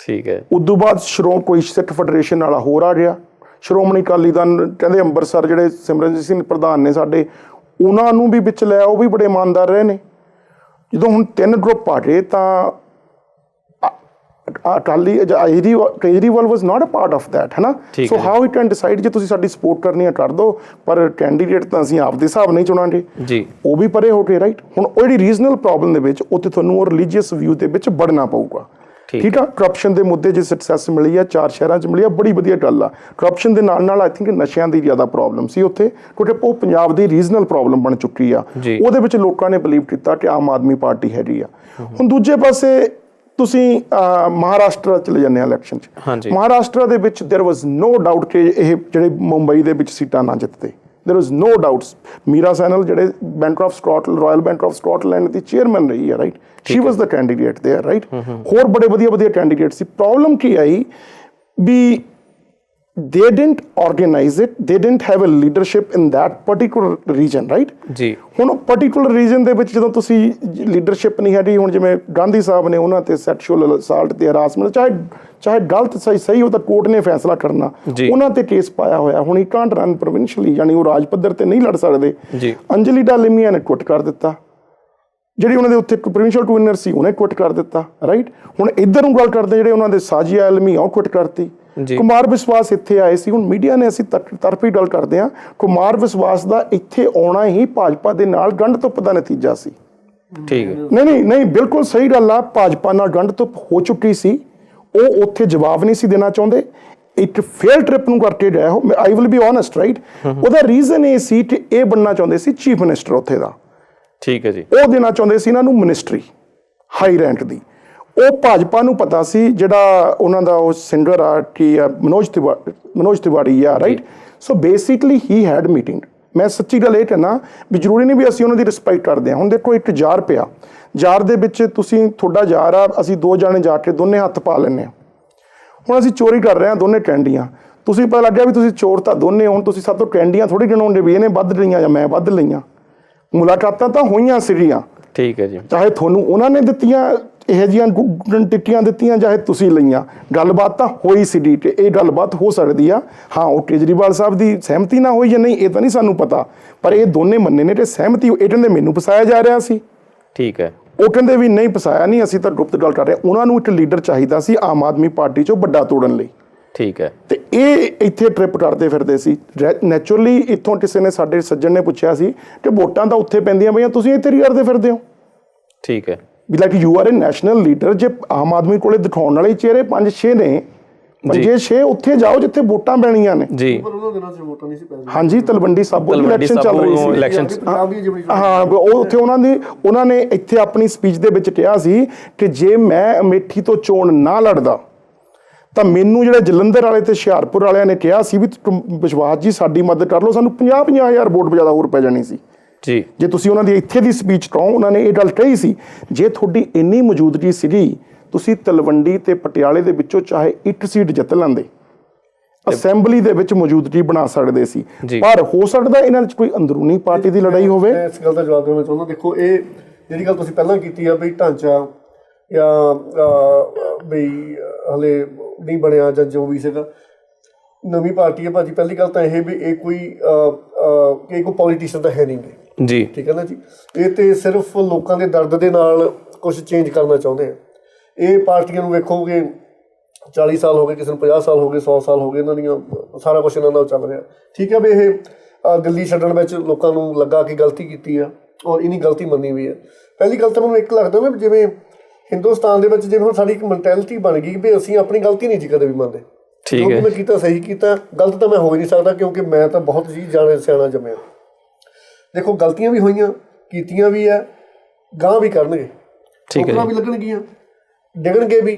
Speaker 3: ਠੀਕ ਹੈ।
Speaker 2: ਉਦੋਂ ਬਾਅਦ ਕੋਈ ਸਿੱਖ ਫੈਡਰੇਸ਼ਨ ਵਾਲਾ ਹੋਰ ਆ ਗਿਆ, ਸ਼੍ਰੋਮਣੀ ਅਕਾਲੀ ਦਲ, ਕਹਿੰਦੇ ਅੰਮ੍ਰਿਤਸਰ ਜਿਹੜੇ ਸਿਮਰਨਜੀਤ ਸਿੰਘ ਪ੍ਰਧਾਨ ਨੇ ਸਾਡੇ, ਉਹਨਾਂ ਨੂੰ ਵੀ ਵਿੱਚ ਲਿਆ, ਉਹ ਵੀ ਬੜੇ ਇਮਾਨਦਾਰ ਰਹੇ ਨੇ। ਜਦੋਂ ਹੁਣ 3 ਗਰੁੱਪ ਆ ਗਏ ਤਾਂ ਕੇਜਰੀਵਾਲ ਵਾਸ ਨਾਟ ਅ ਪਾਰਟ ਆਫ ਦੈਟ, ਹੈ ਨਾ। So how he can decide ਜੇ ਤੁਸੀਂ ਸਾਡੀ ਸਪੋਰਟ ਕਰਨੀ ਹੈ ਕਰ ਦਿਓ, ਪਰ ਕੈਂਡੀਡੇਟ ਤਾਂ ਅਸੀਂ ਆਪਦੇ ਹਿਸਾਬ ਨਹੀਂ ਚੁਣਾਂਗੇ ਜੀ, ਉਹ ਵੀ ਪਰੇ ਹੋ ਕੇ, ਰਾਈਟ। ਹੁਣ ਉਹ ਜਿਹੜੀ ਰੀਜਨਲ ਪ੍ਰੋਬਲਮ ਦੇ ਵਿੱਚ ਉੱਥੇ ਤੁਹਾਨੂੰ ਉਹ ਰਿਲੀਜੀਅਸ ਵਿਊ ਦੇ ਵਿੱਚ ਵੜਨਾ ਪਊਗਾ, ਠੀਕ ਆ। ਕਰਪਸ਼ਨ ਦੇ ਮੁੱਦੇ 'ਚ ਸਕਸੈਸ ਮਿਲੀ ਆ, 4 ਸ਼ਹਿਰਾਂ 'ਚ ਮਿਲੀ ਆ, ਬੜੀ ਵਧੀਆ ਗੱਲ ਆ। ਕਰਪਸ਼ਨ ਦੇ ਨਾਲ ਨਾਲ ਆਈ ਥਿੰਕ ਨਸ਼ਿਆਂ ਦੀ ਜ਼ਿਆਦਾ ਪ੍ਰੋਬਲਮ ਸੀ ਉੱਥੇ, ਕਿਉਂਕਿ ਉਹ ਪੰਜਾਬ ਦੀ ਰੀਜਨਲ ਪ੍ਰੋਬਲਮ ਬਣ ਚੁੱਕੀ ਆ। ਉਹਦੇ ਵਿੱਚ ਲੋਕਾਂ ਨੇ ਬਲੀਵ ਕੀਤਾ ਕਿ ਆਮ ਆਦਮੀ ਪਾਰਟੀ ਹੈਗੀ ਆ। ਹੁਣ ਦੂਜੇ ਪਾਸੇ ਤੁਸੀਂ ਮਹਾਰਾਸ਼ਟਰ ਚਲੇ ਜਾਂਦੇ ਆ ਇਲੈਕਸ਼ਨ 'ਚ। ਮਹਾਰਾਸ਼ਟਰ ਦੇ ਵਿੱਚ ਦੇਰ ਵਾਜ਼ ਨੋ ਡਾਊਟ ਕਿ ਇਹ ਜਿਹੜੇ ਮੁੰਬਈ ਦੇ ਵਿੱਚ ਸੀਟਾਂ ਨਾ ਜਿੱਤਦੇ। ਦੇਰ ਵਾਜ਼ ਨੋ ਡਾਊਟਸ। ਮੀਰਾ ਸੈਨਲ ਜਿਹੜੇ Bank of Scotland, Royal Bank of Scotland ਦੀ ਚੇਅਰਮੈਨ ਰਹੀ ਹੈ, right, she was the candidate there, right. ਹੋਰ ਬੜੇ ਵਧੀਆ ਕੈਂਡੀਡੇਟ ਸੀ। ਪ੍ਰੋਬਲਮ ਕੀ ਆਈ ਵੀ they didn't organize it, they didn't have a leadership in that particular region, right?
Speaker 3: ਜੀ।
Speaker 2: ਹੁਣ particular region ਦੇ ਵਿੱਚ ਜਦੋਂ ਤੁਸੀਂ ਲੀਡਰਸ਼ਿਪ ਨਹੀਂ ਹੈਗੀ, ਹੁਣ ਜਿਵੇਂ ਗਾਂਧੀ ਸਾਹਿਬ ਨੇ ਉਹਨਾਂ ਤੇ ਸੈਕਸ਼ੂਅਲ ਅਸਾਲਟ ਤੇ ਹਰਾਸਮੈਂਟ, ਚਾਹੇ ਗਲਤ ਸਹੀ ਉਹ ਤਾਂ ਕੋਰਟ ਨੇ ਫੈਸਲਾ ਕਰਨਾ, ਉਹਨਾਂ ਤੇ ਕੇਸ ਪਾਇਆ ਹੋਇਆ। ਹੁਣ ਹੀ ਕਾਂਟ ਰਨ ਪ੍ਰੋਵਿੰਸ਼ਲੀ, ਯਾਨੀ ਉਹ ਰਾਜ ਪੱਧਰ ਤੇ ਨਹੀਂ ਲੜ ਸਕਦੇ। ਅੰਜਲੀ ਡਾਲਮੀਆ ਨੇ ਕੁਇਟ ਕਰ ਦਿੱਤਾ, ਜਿਹੜੀ ਉਹਨਾਂ ਦੇ ਉੱਥੇ ਪ੍ਰੋਵਿੰਸ਼ੀਅਲ ਟੂਨਰ ਸੀ ਉਹਨੇ ਕੁਇਟ ਕਰ ਦਿੱਤਾ, ਰਾਈਟ। ਹੁਣ ਇੱਧਰ ਨੂੰ ਗੱਲ ਕਰਦੇ ਜਿਹੜੇ ਉਹਨਾਂ ਦੇ ਸਾਜੀਆ ਆਲਮੀ ਉਹ ਕੁਇਟ ਕਰਤੀ। ਕੁਮਾਰ ਵਿਸ਼ਵਾਸ ਇੱਥੇ ਆਏ ਸੀ। ਹੁਣ ਮੀਡੀਆ ਨੇ ਅਸੀਂ ਤਰਫੀ ਗੱਲ ਕਰਦੇ ਹਾਂ, ਕੁਮਾਰ ਵਿਸ਼ਵਾਸ ਦਾ ਇੱਥੇ ਆਉਣਾ ਹੀ ਭਾਜਪਾ ਦੇ ਨਾਲ ਗੰਢ ਧੁੱਪ ਦਾ ਨਤੀਜਾ ਸੀ।
Speaker 3: ਠੀਕ ਹੈ।
Speaker 2: ਨਹੀਂ, ਬਿਲਕੁਲ ਸਹੀ ਗੱਲ ਆ। ਭਾਜਪਾ ਨਾਲ ਗੰਢ ਧੁੱਪ ਹੋ ਚੁੱਕੀ ਸੀ, ਉਹ ਉੱਥੇ ਜਵਾਬ ਨਹੀਂ ਸੀ ਦੇਣਾ ਚਾਹੁੰਦੇ। ਇੱਕ ਫੇਲ ਟ੍ਰਿਪ ਨੂੰ ਕਰਕੇ ਗਏ ਹੋ, I will be honest, right. ਉਹਦਾ ਰੀਜ਼ਨ ਇਹ ਸੀ ਕਿ ਇਹ ਬਣਨਾ ਚਾਹੁੰਦੇ ਸੀ ਚੀਫ ਮਿਨਿਸਟਰ ਉੱਥੇ ਦਾ। ਠੀਕ ਹੈ ਜੀ। ਉਹ ਦੇਣਾ ਚਾਹੁੰਦੇ ਸੀ ਇਹਨਾਂ ਨੂੰ ਮਿਨਿਸਟਰੀ ਹਾਈ ਰੈਂਕ ਦੀ। ਉਹ ਭਾਜਪਾ ਨੂੰ ਪਤਾ ਸੀ, ਜਿਹੜਾ ਉਹਨਾਂ ਦਾ ਉਹ ਸਿੰਗਰ ਆ ਕੀ ਆ ਮਨੋਜ ਤਿਵਾੜੀ ਆ, right. So basically he had meeting. ਮੈਂ ਸੱਚੀ ਗੱਲ ਇਹ ਕਹਿਣਾ ਵੀ ਜ਼ਰੂਰੀ ਨਹੀਂ ਵੀ ਅਸੀਂ ਉਹਨਾਂ ਦੀ ਰਿਸਪੈਕਟ ਕਰਦੇ ਹਾਂ। ਹੁਣ ਦੇਖੋ ਇੱਕ ਜਾਰ ਪਿਆ, ਜਾਰ ਦੇ ਵਿੱਚ ਤੁਸੀਂ ਤੁਹਾਡਾ ਜਾਰ ਆ, ਅਸੀਂ 2 ਜਾਣੇ ਜਾ ਕੇ ਦੋਨੇ ਹੱਥ ਪਾ ਲੈਂਦੇ ਹਾਂ। ਹੁਣ ਅਸੀਂ ਚੋਰੀ ਕਰ ਰਹੇ ਹਾਂ ਦੋਨੇ ਕੈਂਡੀਆਂ, ਤੁਸੀਂ ਪਤਾ ਲੱਗਿਆ ਵੀ ਤੁਸੀਂ ਚੋਰ ਤਾਂ ਦੋਨੇ। ਹੁਣ ਤੁਸੀਂ ਸਭ ਤੋਂ ਕੈਂਡੀਆਂ ਥੋੜ੍ਹੀ ਗਿਣਾਉਂਦੇ ਵੀ ਇਹਨੇ ਵੱਧ ਲਈਆਂ ਜਾਂ ਮੈਂ ਵੱਧ ਲਈਆਂ। ਮੁਲਾਕਾਤਾਂ ਤਾਂ ਹੋਈਆਂ ਸੀਗੀਆਂ, ਠੀਕ ਹੈ ਜੀ। ਚਾਹੇ ਤੁਹਾਨੂੰ ਉਹਨਾਂ ਨੇ ਦਿੱਤੀਆਂ ਇਹੋ ਜਿਹੀਆਂ ਟਿੱਕੀਆਂ ਦਿੱਤੀਆਂ, ਚਾਹੇ ਤੁਸੀਂ ਲਈਆਂ, ਗੱਲਬਾਤ ਤਾਂ ਹੋਈ ਸੀਗੀ ਤੇ ਇਹ ਗੱਲਬਾਤ ਹੋ ਸਕਦੀ ਆ। ਹਾਂ, ਉਹ ਕੇਜਰੀਵਾਲ ਸਾਹਿਬ ਦੀ ਸਹਿਮਤੀ ਨਾ ਹੋਈ ਜਾਂ ਨਹੀਂ ਇਹ ਤਾਂ ਨਹੀਂ ਸਾਨੂੰ ਪਤਾ, ਪਰ ਇਹ ਦੋਨੇ ਮੰਨੇ ਨੇ ਤੇ ਸਹਿਮਤੀ। ਇਹ ਕਹਿੰਦੇ ਮੈਨੂੰ ਫਸਾਇਆ ਜਾ ਰਿਹਾ ਸੀ, ਠੀਕ ਹੈ। ਉਹ ਕਹਿੰਦੇ ਵੀ ਨਹੀਂ ਫਸਾਇਆ ਨਹੀਂ, ਅਸੀਂ ਤਾਂ ਗੁਪਤ ਗੱਲ ਕਰ ਰਹੇ। ਉਹਨਾਂ ਨੂੰ ਇੱਕ ਲੀਡਰ ਚਾਹੀਦਾ ਸੀ ਆਮ ਆਦਮੀ ਪਾਰਟੀ 'ਚੋਂ ਵੱਡਾ ਤੋੜਨ ਲਈ, ਠੀਕ ਹੈ। ਤੇ ਇਹ ਇੱਥੇ ਟ੍ਰਿਪ ਕਰਦੇ ਫਿਰਦੇ ਸੀ। ਨੈਚੁਰਲੀ ਇੱਥੋਂ ਕਿਸੇ ਨੇ, ਸਾਡੇ ਸੱਜਣ ਨੇ ਪੁੱਛਿਆ ਸੀ ਕਿ ਵੋਟਾਂ ਤਾਂ ਉੱਥੇ ਪੈਂਦੀਆਂ ਪਈਆਂ, ਤੁਸੀਂ ਇੱਥੇ ਹੀ ਕਰਦੇ ਫਿਰਦੇ ਹੋ, ਠੀਕ ਹੈ। We like you are a national leader. ਜੇ ਆਮ ਆਦਮੀ ਕੋਲੇ ਦਿਖਾਉਣ ਵਾਲੇ ਚਿਹਰੇ 5-6 ਨੇ, 5-6 ਉੱਥੇ ਜਾਓ ਜਿੱਥੇ ਵੋਟਾਂ ਪੈਣੀਆਂ ਨੇ ਜੀ। ਹਾਂਜੀ, ਤਲਵੰਡੀ ਸਾਬੋ ਦੀ ਇਲੈਕਸ਼ਨ ਚੱਲ ਰਹੀ ਸੀ। ਹਾਂ, ਉਹ ਉੱਥੇ ਉਹਨਾਂ ਨੇ ਇੱਥੇ ਆਪਣੀ ਸਪੀਚ ਦੇ ਵਿੱਚ ਕਿਹਾ ਸੀ ਕਿ ਜੇ ਮੈਂ ਅਮੇਠੀ ਤੋਂ ਚੋਣ ਨਾ ਲੜਦਾ ਤਾਂ ਮੈਨੂੰ ਜਿਹੜੇ ਜਲੰਧਰ ਵਾਲੇ ਤੇ ਹੁਸ਼ਿਆਰਪੁਰ ਵਾਲਿਆਂ ਨੇ ਕਿਹਾ ਸੀ ਵੀ ਵਿਸ਼ਵਾਸ ਜੀ ਸਾਡੀ ਮਦਦ ਕਰ ਲਓ, ਸਾਨੂੰ 50,000 ਵੋਟ ਜ਼ਿਆਦਾ ਹੋਰ ਪੈ ਜਾਣੀ ਸੀ ਜੀ। ਜੇ ਤੁਸੀਂ ਉਹਨਾਂ ਦੀ ਇੱਥੇ ਦੀ ਸਪੀਚ ਕਹੋ, ਉਹਨਾਂ ਨੇ ਇਹ ਗੱਲ ਕਹੀ ਸੀ, ਜੇ ਤੁਹਾਡੀ ਇੰਨੀ ਮੌਜੂਦਗੀ ਸੀਗੀ, ਤੁਸੀਂ ਤਲਵੰਡੀ ਤੇ ਪਟਿਆਲੇ ਦੇ ਵਿੱਚੋਂ ਚਾਹੇ ਇੱਕ ਸੀਟ ਜਿੱਤ ਲੈਂਦੇ, ਅਸੈਂਬਲੀ ਦੇ ਵਿੱਚ ਮੌਜੂਦਗੀ ਬਣਾ ਸਕਦੇ ਸੀ। ਪਰ ਹੋ ਸਕਦਾ ਇਹਨਾਂ ਵਿੱਚ ਕੋਈ ਅੰਦਰੂਨੀ ਪਾਰਟੀ ਦੀ ਲੜਾਈ ਹੋਵੇ।
Speaker 4: ਇਸ ਗੱਲ ਦਾ ਜਵਾਬ ਦੇਣਾ ਚਾਹੁੰਦਾ। ਦੇਖੋ, ਇਹ ਜਿਹੜੀ ਗੱਲ ਤੁਸੀਂ ਪਹਿਲਾਂ ਕੀਤੀ ਆ ਵੀ ਢਾਂਚਾ ਜਾਂ ਬਈ ਹਲੇ ਨਹੀਂ ਬਣਿਆ ਜਾਂ ਜੋ ਵੀ ਸੀਗਾ, ਨਵੀਂ ਪਾਰਟੀ ਹੈ ਭਾਜੀ। ਪਹਿਲੀ ਗੱਲ ਤਾਂ ਇਹ ਵੀ ਇਹ ਕੋਈ ਪੋਲੀਟੀਸ਼ੀਅਨ ਤਾਂ ਹੈ ਨਹੀਂ ਗੇ ਜੀ, ਠੀਕ ਹੈ ਨਾ ਜੀ। ਇਹ ਤੇ ਸਿਰਫ ਲੋਕਾਂ ਦੇ ਦਰਦ ਦੇ ਨਾਲ ਕੁਝ ਚੇਂਜ ਕਰਨਾ ਚਾਹੁੰਦੇ ਆ। ਇਹ ਪਾਰਟੀਆਂ ਨੂੰ ਵੇਖੋਗੇ 40 ਸਾਲ ਹੋ ਗਏ, ਕਿਸੇ ਨੂੰ 50 ਸਾਲ ਹੋ ਗਏ, 100 ਸਾਲ ਹੋ ਗਏ, ਇਹਨਾਂ ਦੀਆਂ ਸਾਰਾ ਕੁਛ ਇਹਨਾਂ ਦਾ ਚੱਲ ਰਿਹਾ, ਠੀਕ ਹੈ। ਵੀ ਇਹ ਦਿੱਲੀ ਛੱਡਣ ਵਿੱਚ ਲੋਕਾਂ ਨੂੰ ਲੱਗਾ ਕਿ ਗਲਤੀ ਕੀਤੀ ਆ ਔਰ ਇਹਨੀ ਗਲਤੀ ਮੰਨੀ ਵੀ ਹੈ। ਪਹਿਲੀ ਗੱਲ ਤਾਂ ਮੈਨੂੰ ਇੱਕ ਲੱਗਦਾ ਨਾ, ਜਿਵੇਂ ਹਿੰਦੁਸਤਾਨ ਦੇ ਵਿੱਚ ਜਿਵੇਂ ਹੁਣ ਸਾਡੀ ਇੱਕ ਮੈਂਟੈਲਿਟੀ ਬਣ ਗਈ ਵੀ ਅਸੀਂ ਆਪਣੀ ਗਲਤੀ ਨਹੀਂ ਜੀ ਕਦੇ ਵੀ ਮੰਨਦੇ। ਠੀਕ ਹੈ, ਮੈਂ ਕੀਤਾ ਸਹੀ ਕੀਤਾ, ਗਲਤ ਤਾਂ ਮੈਂ ਹੋ ਹੀ ਨਹੀਂ ਸਕਦਾ ਕਿਉਂਕਿ ਮੈਂ ਤਾਂ ਬਹੁਤ ਜੀ ਜਾਣੇ ਸਿਆਣਾ ਜੰਮਿਆ। ਦੇਖੋ, ਗਲਤੀਆਂ ਵੀ ਹੋਈਆਂ, ਕੀਤੀਆਂ ਵੀ ਹੈ, ਗਾਂਹ ਵੀ ਕਰਨਗੇ, ਠੋਕਰਾਂ ਵੀ ਲੱਗਣਗੀਆਂ, ਡਿੱਗਣਗੇ ਵੀ।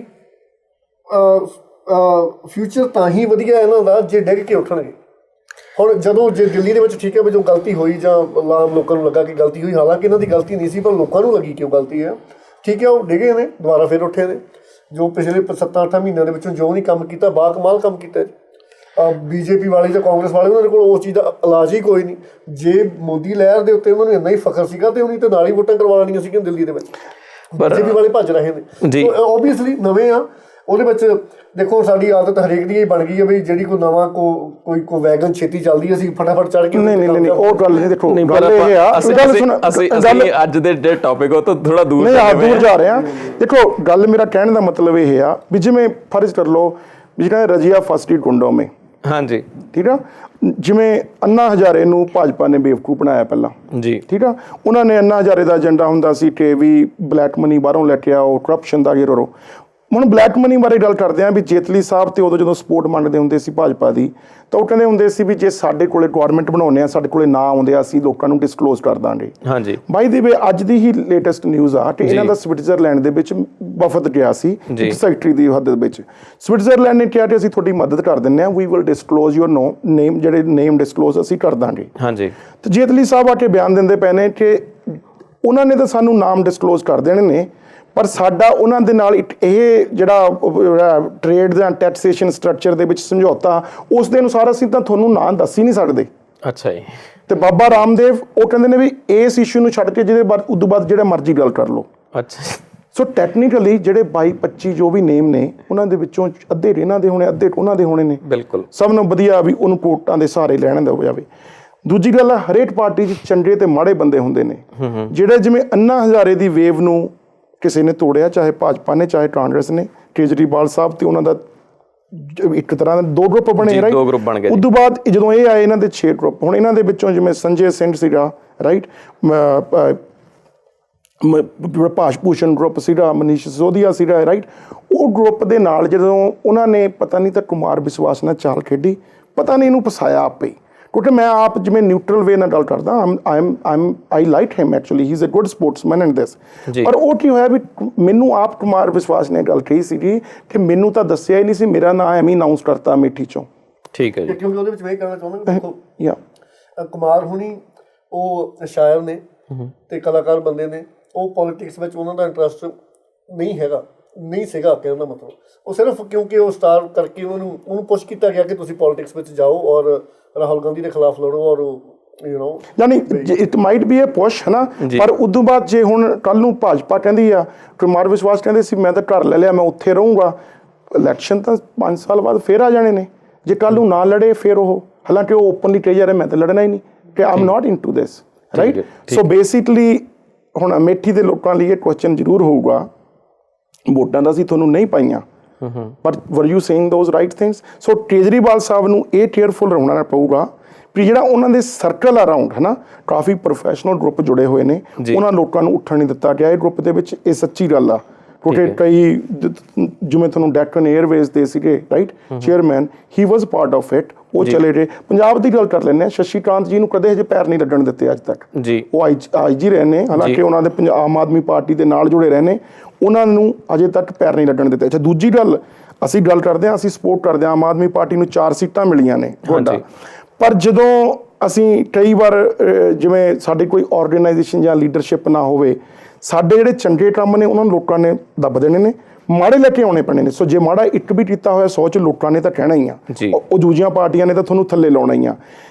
Speaker 4: ਫਿਊਚਰ ਤਾਂ ਹੀ ਵਧੀਆ ਇਹਨਾਂ ਦਾ ਜੇ ਡਿੱਗ ਕੇ ਉੱਠਣਗੇ। ਹੁਣ ਜਦੋਂ ਜੇ ਦਿੱਲੀ ਦੇ ਵਿੱਚ ਠੀਕ ਹੈ ਵੀ ਜੋ ਗਲਤੀ ਹੋਈ ਜਾਂ ਆਮ ਲੋਕਾਂ ਨੂੰ ਲੱਗਾ ਕਿ ਗਲਤੀ ਹੋਈ, ਹਾਲਾਂਕਿ ਇਹਨਾਂ ਦੀ ਗਲਤੀ ਨਹੀਂ ਸੀ, ਪਰ ਲੋਕਾਂ ਨੂੰ ਲੱਗੀ ਕਿ ਉਹ ਗਲਤੀ ਹੈ, ਠੀਕ ਹੈ। ਉਹ ਡਿੱਗੇ ਨੇ, ਦੁਬਾਰਾ ਫਿਰ ਉੱਠੇ ਨੇ। ਜੋ ਪਿਛਲੇ 7-8 ਮਹੀਨਿਆਂ ਦੇ ਵਿੱਚੋਂ ਜੋ ਨਹੀਂ ਕੰਮ ਕੀਤਾ, ਬਾਕਮਾਲ ਕੰਮ ਕੀਤਾ। ਬੀਜੇਪੀ ਵਾਲੇ ਜਾਂ ਕਾਂਗਰਸ ਵਾਲੇ, ਉਹਨਾਂ ਦੇ ਕੋਲ ਉਸ ਚੀਜ਼ ਦਾ ਇਲਾਜ ਹੀ ਕੋਈ ਨਹੀਂ। ਜੇ ਮੋਦੀ ਲਹਿਰ ਦੇ ਉੱਤੇ ਉਹਨਾਂ ਨੂੰ ਇੰਨਾ ਹੀ ਫਖਰ ਸੀਗਾ ਤੇ ਉਹਨੀ ਤਾਂ ਨਾਲ ਹੀ ਵੋਟਾਂ ਕਰਵਾ ਲੈਣੀਆਂ ਸੀਗੀਆਂ ਦਿੱਲੀ ਦੇ ਵਿੱਚ। ਬੀਜੇਪੀ ਵਾਲੇ ਭੱਜ ਰਹੇ ਨੇ, ਓਬਵੀਅਸਲੀ ਨਵੇਂ ਆ। ਉਹਦੇ ਵਿੱਚ ਦੇਖੋ, ਸਾਡੀ ਆਦਤ ਹਰੇਕ ਦੀ ਇਹ ਬਣ ਗਈ ਹੈ ਵੀ ਜਿਹੜੀ ਕੋਈ ਨਵਾਂ ਕੋਈ ਵੈਗਨ ਛੇਤੀ ਚੱਲਦੀ, ਅਸੀਂ ਫਟਾਫਟ ਚੜ੍ਹ ਕੇ। ਨਹੀਂ, ਉਹ ਗੱਲ ਨਹੀਂ। ਦੇਖੋ, ਗੱਲ ਇਹ ਆ,
Speaker 3: ਅਸੀਂ ਅੱਜ ਦੇ ਟੌਪਿਕ ਉਹ ਤੋਂ ਥੋੜਾ ਦੂਰ
Speaker 2: ਜਾ ਰਹੇ ਹਾਂ। ਦੇਖੋ, ਗੱਲ ਮੇਰਾ ਕਹਿਣ ਦਾ ਮਤਲਬ ਇਹ ਆ ਵੀ ਜਿਵੇਂ ਫਰਜ਼ ਕਰ ਲਓ ਵੀ ਜਿਹੜਾ ਰਜੀਆ ਫਸਟ ਗੁੰਡੋਂ ਮੇ, ਹਾਂਜੀ, ਠੀਕ ਆ। ਜਿਵੇਂ ਅੰਨਾ ਹਜ਼ਾਰੇ ਨੂੰ ਭਾਜਪਾ ਨੇ ਬੇਵਕੂਫ ਬਣਾਇਆ ਪਹਿਲਾਂ ਜੀ, ਠੀਕ ਆ। ਉਹਨਾਂ ਨੇ ਅੰਨਾ ਹਜ਼ਾਰੇ ਦਾ ਏਜੰਡਾ ਹੁੰਦਾ ਸੀ ਕਿ ਵੀ ਬਲੈਕ ਮਨੀ ਬਾਹਰੋਂ ਲੈ ਕੇ ਆਓ, ਕਰਪਸ਼ਨ ਦਾ ਗਿਰੋ। ਹੁਣ ਬਲੈਕ ਮਨੀ ਬਾਰੇ ਗੱਲ ਕਰਦੇ ਹਾਂ ਵੀ ਜੇਤਲੀ ਸਾਹਿਬ ਤੇ ਉਦੋਂ ਜਦੋਂ ਸਪੋਰਟ ਮੰਗਦੇ ਹੁੰਦੇ ਸੀ ਭਾਜਪਾ ਦੀ ਤਾਂ ਉਹ ਕਹਿੰਦੇ ਹੁੰਦੇ ਸੀ ਵੀ ਜੇ ਸਾਡੇ ਕੋਲੇ ਗਵਰਨਮੈਂਟ ਬਣਾਉਂਦੇ ਆ ਸਾਡੇ ਕੋਲੇ ਨਾਂ ਆਉਂਦੇ ਆ ਅਸੀਂ ਲੋਕਾਂ ਨੂੰ ਡਿਸਕਲੋਜ਼ ਕਰ ਦਾਂਗੇ।
Speaker 3: ਹਾਂਜੀ
Speaker 2: ਬਾਈ ਦੀ ਵੇ ਅੱਜ ਦੀ ਹੀ ਲੇਟੈਸਟ ਨਿਊਜ਼ ਆ ਕਿ ਇਹਨਾਂ ਦਾ ਸਵਿਟਜ਼ਰਲੈਂਡ ਦੇ ਵਿੱਚ ਵਫਦ ਗਿਆ ਸੀ ਇੱਕ ਸੈਕਟਰੀ ਦੀ ਹੱਦ ਵਿੱਚ। ਸਵਿਟਜ਼ਰਲੈਂਡ ਨੇ ਕਿਹਾ ਕਿ ਅਸੀਂ ਤੁਹਾਡੀ ਮਦਦ ਕਰ ਦਿੰਦੇ ਹਾਂ, we will disclose your name, ਜਿਹੜੇ ਨੇਮ ਡਿਸਕਲੋਜ਼ ਅਸੀਂ ਕਰ ਦਾਂਗੇ।
Speaker 3: ਹਾਂਜੀ
Speaker 2: ਤੇ ਜੇਤਲੀ ਸਾਹਿਬ ਆ ਕੇ ਬਿਆਨ ਦਿੰਦੇ ਪਏ ਨੇ ਕਿ ਉਹਨਾਂ ਨੇ ਤਾਂ ਸਾਨੂੰ ਨਾਮ ਡਿਸਕਲੋਜ਼ ਕਰ ਦੇਣੇ ਨੇ ਪਰ ਸਾਡਾ ਉਹਨਾਂ ਦੇ ਨਾਲ ਇਹ ਜਿਹੜਾ ਟ੍ਰੇਡ ਜਾਂ ਟੈਕਸੇਸ਼ਨ ਸਟਰਕਚਰ ਦੇ ਵਿੱਚ ਸਮਝੌਤਾ ਉਸ ਦੇ ਅਨੁਸਾਰ ਅਸੀਂ ਤਾਂ ਤੁਹਾਨੂੰ ਨਾਂ ਦੱਸ ਹੀ ਨਹੀਂ ਸਕਦੇ।
Speaker 3: ਅੱਛਾ ਜੀ।
Speaker 2: ਤੇ ਬਾਬਾ ਰਾਮਦੇਵ ਉਹ ਕਹਿੰਦੇ ਨੇ ਵੀ ਇਸ ਇਸ਼ੂ ਨੂੰ ਛੱਡ ਕੇ ਜਿਹਦੇ ਬਾਅਦ ਉਦੋਂ ਬਾਅਦ ਜਿਹੜਾ ਮਰਜ਼ੀ ਗੱਲ ਕਰ ਲਓ।
Speaker 3: ਅੱਛਾ
Speaker 2: ਸੋ ਟੈਕਨੀਕਲੀ ਜਿਹੜੇ 22-25 ਜੋ ਵੀ ਨੇਮ ਨੇ ਉਹਨਾਂ ਦੇ ਵਿੱਚੋਂ ਅੱਧੇ ਇਹਨਾਂ ਦੇ ਹੋਣੇ ਅੱਧੇ ਉਹਨਾਂ ਦੇ ਹੋਣੇ ਨੇ।
Speaker 3: ਬਿਲਕੁਲ
Speaker 2: ਸਭ ਨੂੰ ਵਧੀਆ ਵੀ ਉਹਨੂੰ ਕੋਟਾਂ ਦੇ ਸਹਾਰੇ ਲੈਣ ਦਾ ਹੋ ਜਾਵੇ। ਦੂਜੀ ਗੱਲ ਆ ਹਰੇਕ ਪਾਰਟੀ 'ਚ ਚੰਗੇ ਤੇ ਮਾੜੇ ਬੰਦੇ ਹੁੰਦੇ ਨੇ ਜਿਹੜੇ ਜਿਵੇਂ ਅੰਨਾ ਹਜ਼ਾਰੇ ਦੀ ਵੇਵ ਨੂੰ ਕਿਸੇ ਨੇ ਤੋੜਿਆ, ਚਾਹੇ ਭਾਜਪਾ ਨੇ ਚਾਹੇ ਕਾਂਗਰਸ ਨੇ। ਕੇਜਰੀਵਾਲ ਸਾਹਿਬ ਤੇ ਉਹਨਾਂ ਦਾ ਇੱਕ ਤਰ੍ਹਾਂ ਦੇ 2 ਗਰੁੱਪ ਬਣੇ ਰਾਈਟ।
Speaker 3: 2 ਗਰੁੱਪ ਬਣ ਗਏ।
Speaker 2: ਉਦੋਂ ਬਾਅਦ ਜਦੋਂ ਇਹ ਆਏ ਇਹਨਾਂ ਦੇ 6 ਗਰੁੱਪ। ਹੁਣ ਇਹਨਾਂ ਦੇ ਵਿੱਚੋਂ ਜਿਵੇਂ ਸੰਜੇ ਸਿੰਘ ਸੀਗਾ ਰਾਈਟ, ਭਾਸ਼ ਭੂਸ਼ਣ ਗਰੁੱਪ ਸੀਗਾ, ਮਨੀਸ਼ ਸਿਸੋਦੀਆ ਸੀਗਾ ਰਾਈਟ। ਉਹ ਗਰੁੱਪ ਦੇ ਨਾਲ ਜਦੋਂ ਉਹਨਾਂ ਨੇ ਪਤਾ ਨਹੀਂ ਤਾਂ ਕੁਮਾਰ ਵਿਸ਼ਵਾਸ ਨਾਲ ਚਾਲ ਖੇਡੀ, ਪਤਾ ਨਹੀਂ ਇਹਨੂੰ ਫਸਾਇਆ ਆਪੇ। ਕਿਉਂਕਿ ਮੈਂ ਆਪ ਜਿਵੇਂ ਨਿਊਟਰਲ ਵੇ ਨਾਲ ਗੱਲ ਕਰਦਾ I like him actually he is a good sportsman in this. ਪਰ ਉਹ ਕੀ ਹੋਇਆ ਵੀ ਮੈਨੂੰ ਆਪ ਕੁਮਾਰ ਵਿਸ਼ਵਾਸ ਨੇ ਗੱਲ ਕਹੀ ਸੀਗੀ ਕਿ ਮੈਨੂੰ ਤਾਂ ਦੱਸਿਆ ਹੀ ਨਹੀਂ ਸੀ, ਮੇਰਾ ਨਾਂ ਐਵੇਂ ਅਨਾਉਂਸ ਕਰਤਾ ਅਮੇਠੀ ਚੋਂ।
Speaker 3: ਠੀਕ ਹੈ ਜੀ।
Speaker 4: ਕਿਉਂਕਿ ਉਹਦੇ ਵਿੱਚ ਮੈਂ ਇਹ ਕਹਿਣਾ ਚਾਹੁੰਦਾ ਕਿ ਦੇਖੋ
Speaker 2: ਯਾ
Speaker 4: ਕੁਮਾਰ ਹੁਣੀ ਉਹ ਸ਼ਾਇਰ ਨੇ ਤੇ ਕਲਾਕਾਰ ਬੰਦੇ ਨੇ, ਉਹ ਪੋਲਿਟਿਕਸ ਵਿੱਚ ਉਹਨਾਂ ਦਾ ਇੰਟਰਸਟ ਨਹੀਂ ਸੀਗਾ ਕਹਿਣ ਦਾ ਮਤਲਬ। ਉਹ ਸਿਰਫ ਕਿਉਂਕਿ ਉਹ ਸਟਾਰ ਕਰਕੇ ਉਹਨੂੰ ਪੁਸ਼ ਕੀਤਾ ਗਿਆ ਕਿ ਤੁਸੀਂ ਪੋਲਿਟਿਕਸ ਵਿੱਚ ਜਾਓ ਔਰ ਰਾਹੁਲ ਗਾਂਧੀ ਦੇ ਖਿਲਾਫ ਲੜੋ ਔਰ
Speaker 2: ਯਾਨੀ it might be a push ਹੈ ਨਾ। ਪਰ ਉਦੋਂ ਬਾਅਦ ਜੇ ਹੁਣ ਕੱਲ ਨੂੰ ਭਾਜਪਾ ਕਹਿੰਦੀ ਆ, ਕੁਮਾਰ ਵਿਸ਼ਵਾਸ ਕਹਿੰਦੇ ਸੀ ਮੈਂ ਤਾਂ ਘਰ ਲੈ ਲਿਆ ਮੈਂ ਉੱਥੇ ਰਹੂੰਗਾ, ਇਲੈਕਸ਼ਨ ਤਾਂ 5 ਸਾਲ ਬਾਅਦ ਫੇਰ ਆ ਜਾਣੇ ਨੇ। ਜੇ ਕੱਲ ਨੂੰ ਨਾ ਲੜੇ ਫਿਰ ਉਹ, ਹਾਲਾਂਕਿ ਉਹ ਓਪਨਲੀ ਕਹੀ ਜਾ ਰਿਹਾ ਮੈਂ ਤਾਂ ਲੜਨਾ ਹੀ ਨਹੀਂ ਕਿ I am not into this right. So basically ਹੁਣ ਅਮੇਠੀ ਦੇ ਲੋਕਾਂ ਲਈ ਇਹ ਕੁਐਸਚਨ ਜ਼ਰੂਰ ਹੋਊਗਾ, ਵੋਟਾਂ ਤਾਂ ਅਸੀਂ ਤੁਹਾਨੂੰ ਨਹੀਂ ਪਾਈਆਂ ਪਰ were you saying those right things. So Kejriwal ਸਾਹਿਬ ਨੂੰ ਇਹ ਕੇਅਰਫੁਲ ਰਹਿਣਾ ਪਊਗਾ ਕਿ ਜਿਹੜਾ ਉਹਨਾਂ ਦੇ ਸਰਕਲ ਅਰਾਊਂਡ ਹੈ ਨਾ ਕਾਫੀ ਪ੍ਰੋਫੈਸ਼ਨਲ ਗਰੁੱਪ ਜੁੜੇ ਹੋਏ ਨੇ, ਉਹਨਾਂ ਲੋਕਾਂ ਨੂੰ ਉੱਠਣ ਨਹੀਂ ਦਿੱਤਾ ਗਿਆ ਇਹ ਗਰੁੱਪ ਦੇ ਵਿੱਚ। ਇਹ ਸੱਚੀ ਗੱਲ ਆ ਕਿਉਂਕਿ ਕਈ ਜਿਵੇਂ ਤੁਹਾਨੂੰ ਡੈਕਨ 에ਅਰਵੇਜ਼ ਦੇ ਸੀਗੇ right chairman, he was part of it, ਉਹ ਚਲੇ ਗਏ। ਪੰਜਾਬ ਦੀ ਗੱਲ ਕਰ ਲੈਂਦੇ ਹਾਂ, ਸ਼ਸ਼ੀ ਕਾਂਤ ਜੀ ਨੂੰ ਕਦੇ ਹਜੇ ਪੈਰ ਨਹੀਂ ਲੱਗਣ ਦਿੱਤੇ ਅੱਜ ਤੱਕ ਜੀ। ਉਹ ਆਈਜੀ ਰਹੇ ਨੇ, ਹਾਲਾਂਕਿ ਉਹਨਾਂ ਦੇ ਆਮ ਆਦਮੀ ਪਾਰਟੀ ਦੇ ਨਾਲ ਜੁੜੇ ਰਹੇ ਨੇ, ਉਹਨਾਂ ਨੂੰ ਅਜੇ ਤੱਕ ਪੈਰ ਨਹੀਂ ਲੱਗਣ ਦਿੱਤੇ। ਅੱਛਾ ਦੂਜੀ ਗੱਲ ਅਸੀਂ ਗੱਲ ਕਰਦੇ ਹਾਂ, ਅਸੀਂ ਸਪੋਰਟ ਕਰਦੇ ਹਾਂ ਆਮ ਆਦਮੀ ਪਾਰਟੀ ਨੂੰ 4 ਸੀਟਾਂ ਮਿਲੀਆਂ ਨੇ ਗੋਡਾ। ਪਰ ਜਦੋਂ ਅਸੀਂ ਕਈ ਵਾਰ ਜਿਵੇਂ ਸਾਡੀ ਕੋਈ ਆਰਗੇਨਾਈਜੇਸ਼ਨ ਜਾਂ ਲੀਡਰਸ਼ਿਪ ਨਾ ਹੋਵੇ, ਸਾਡੇ ਜਿਹੜੇ ਚੰਗੇ ਕੰਮ ਨੇ ਉਹਨਾਂ ਨੂੰ ਲੋਕਾਂ ਨੇ ਦੱਬ ਦੇਣੇ ਨੇ, ਮਾੜੇ ਲੈ ਕੇ ਆਉਣੇ ਪੈਣੇ ਨੇ। ਸੋ ਜੇ ਮਾੜਾ ਇੱਕ ਵੀ ਕੀਤਾ ਹੋਇਆ 100 ਚ ਲੋਕਾਂ ਨੇ ਤਾਂ ਕਹਿਣਾ ਹੀ ਆ, ਉਹ ਦੂਜੀਆਂ ਪਾਰਟੀਆਂ ਨੇ ਤਾਂ ਤੁਹਾਨੂੰ ਥੱਲੇ ਲਾਉਣਾ ਹੀ ਆ।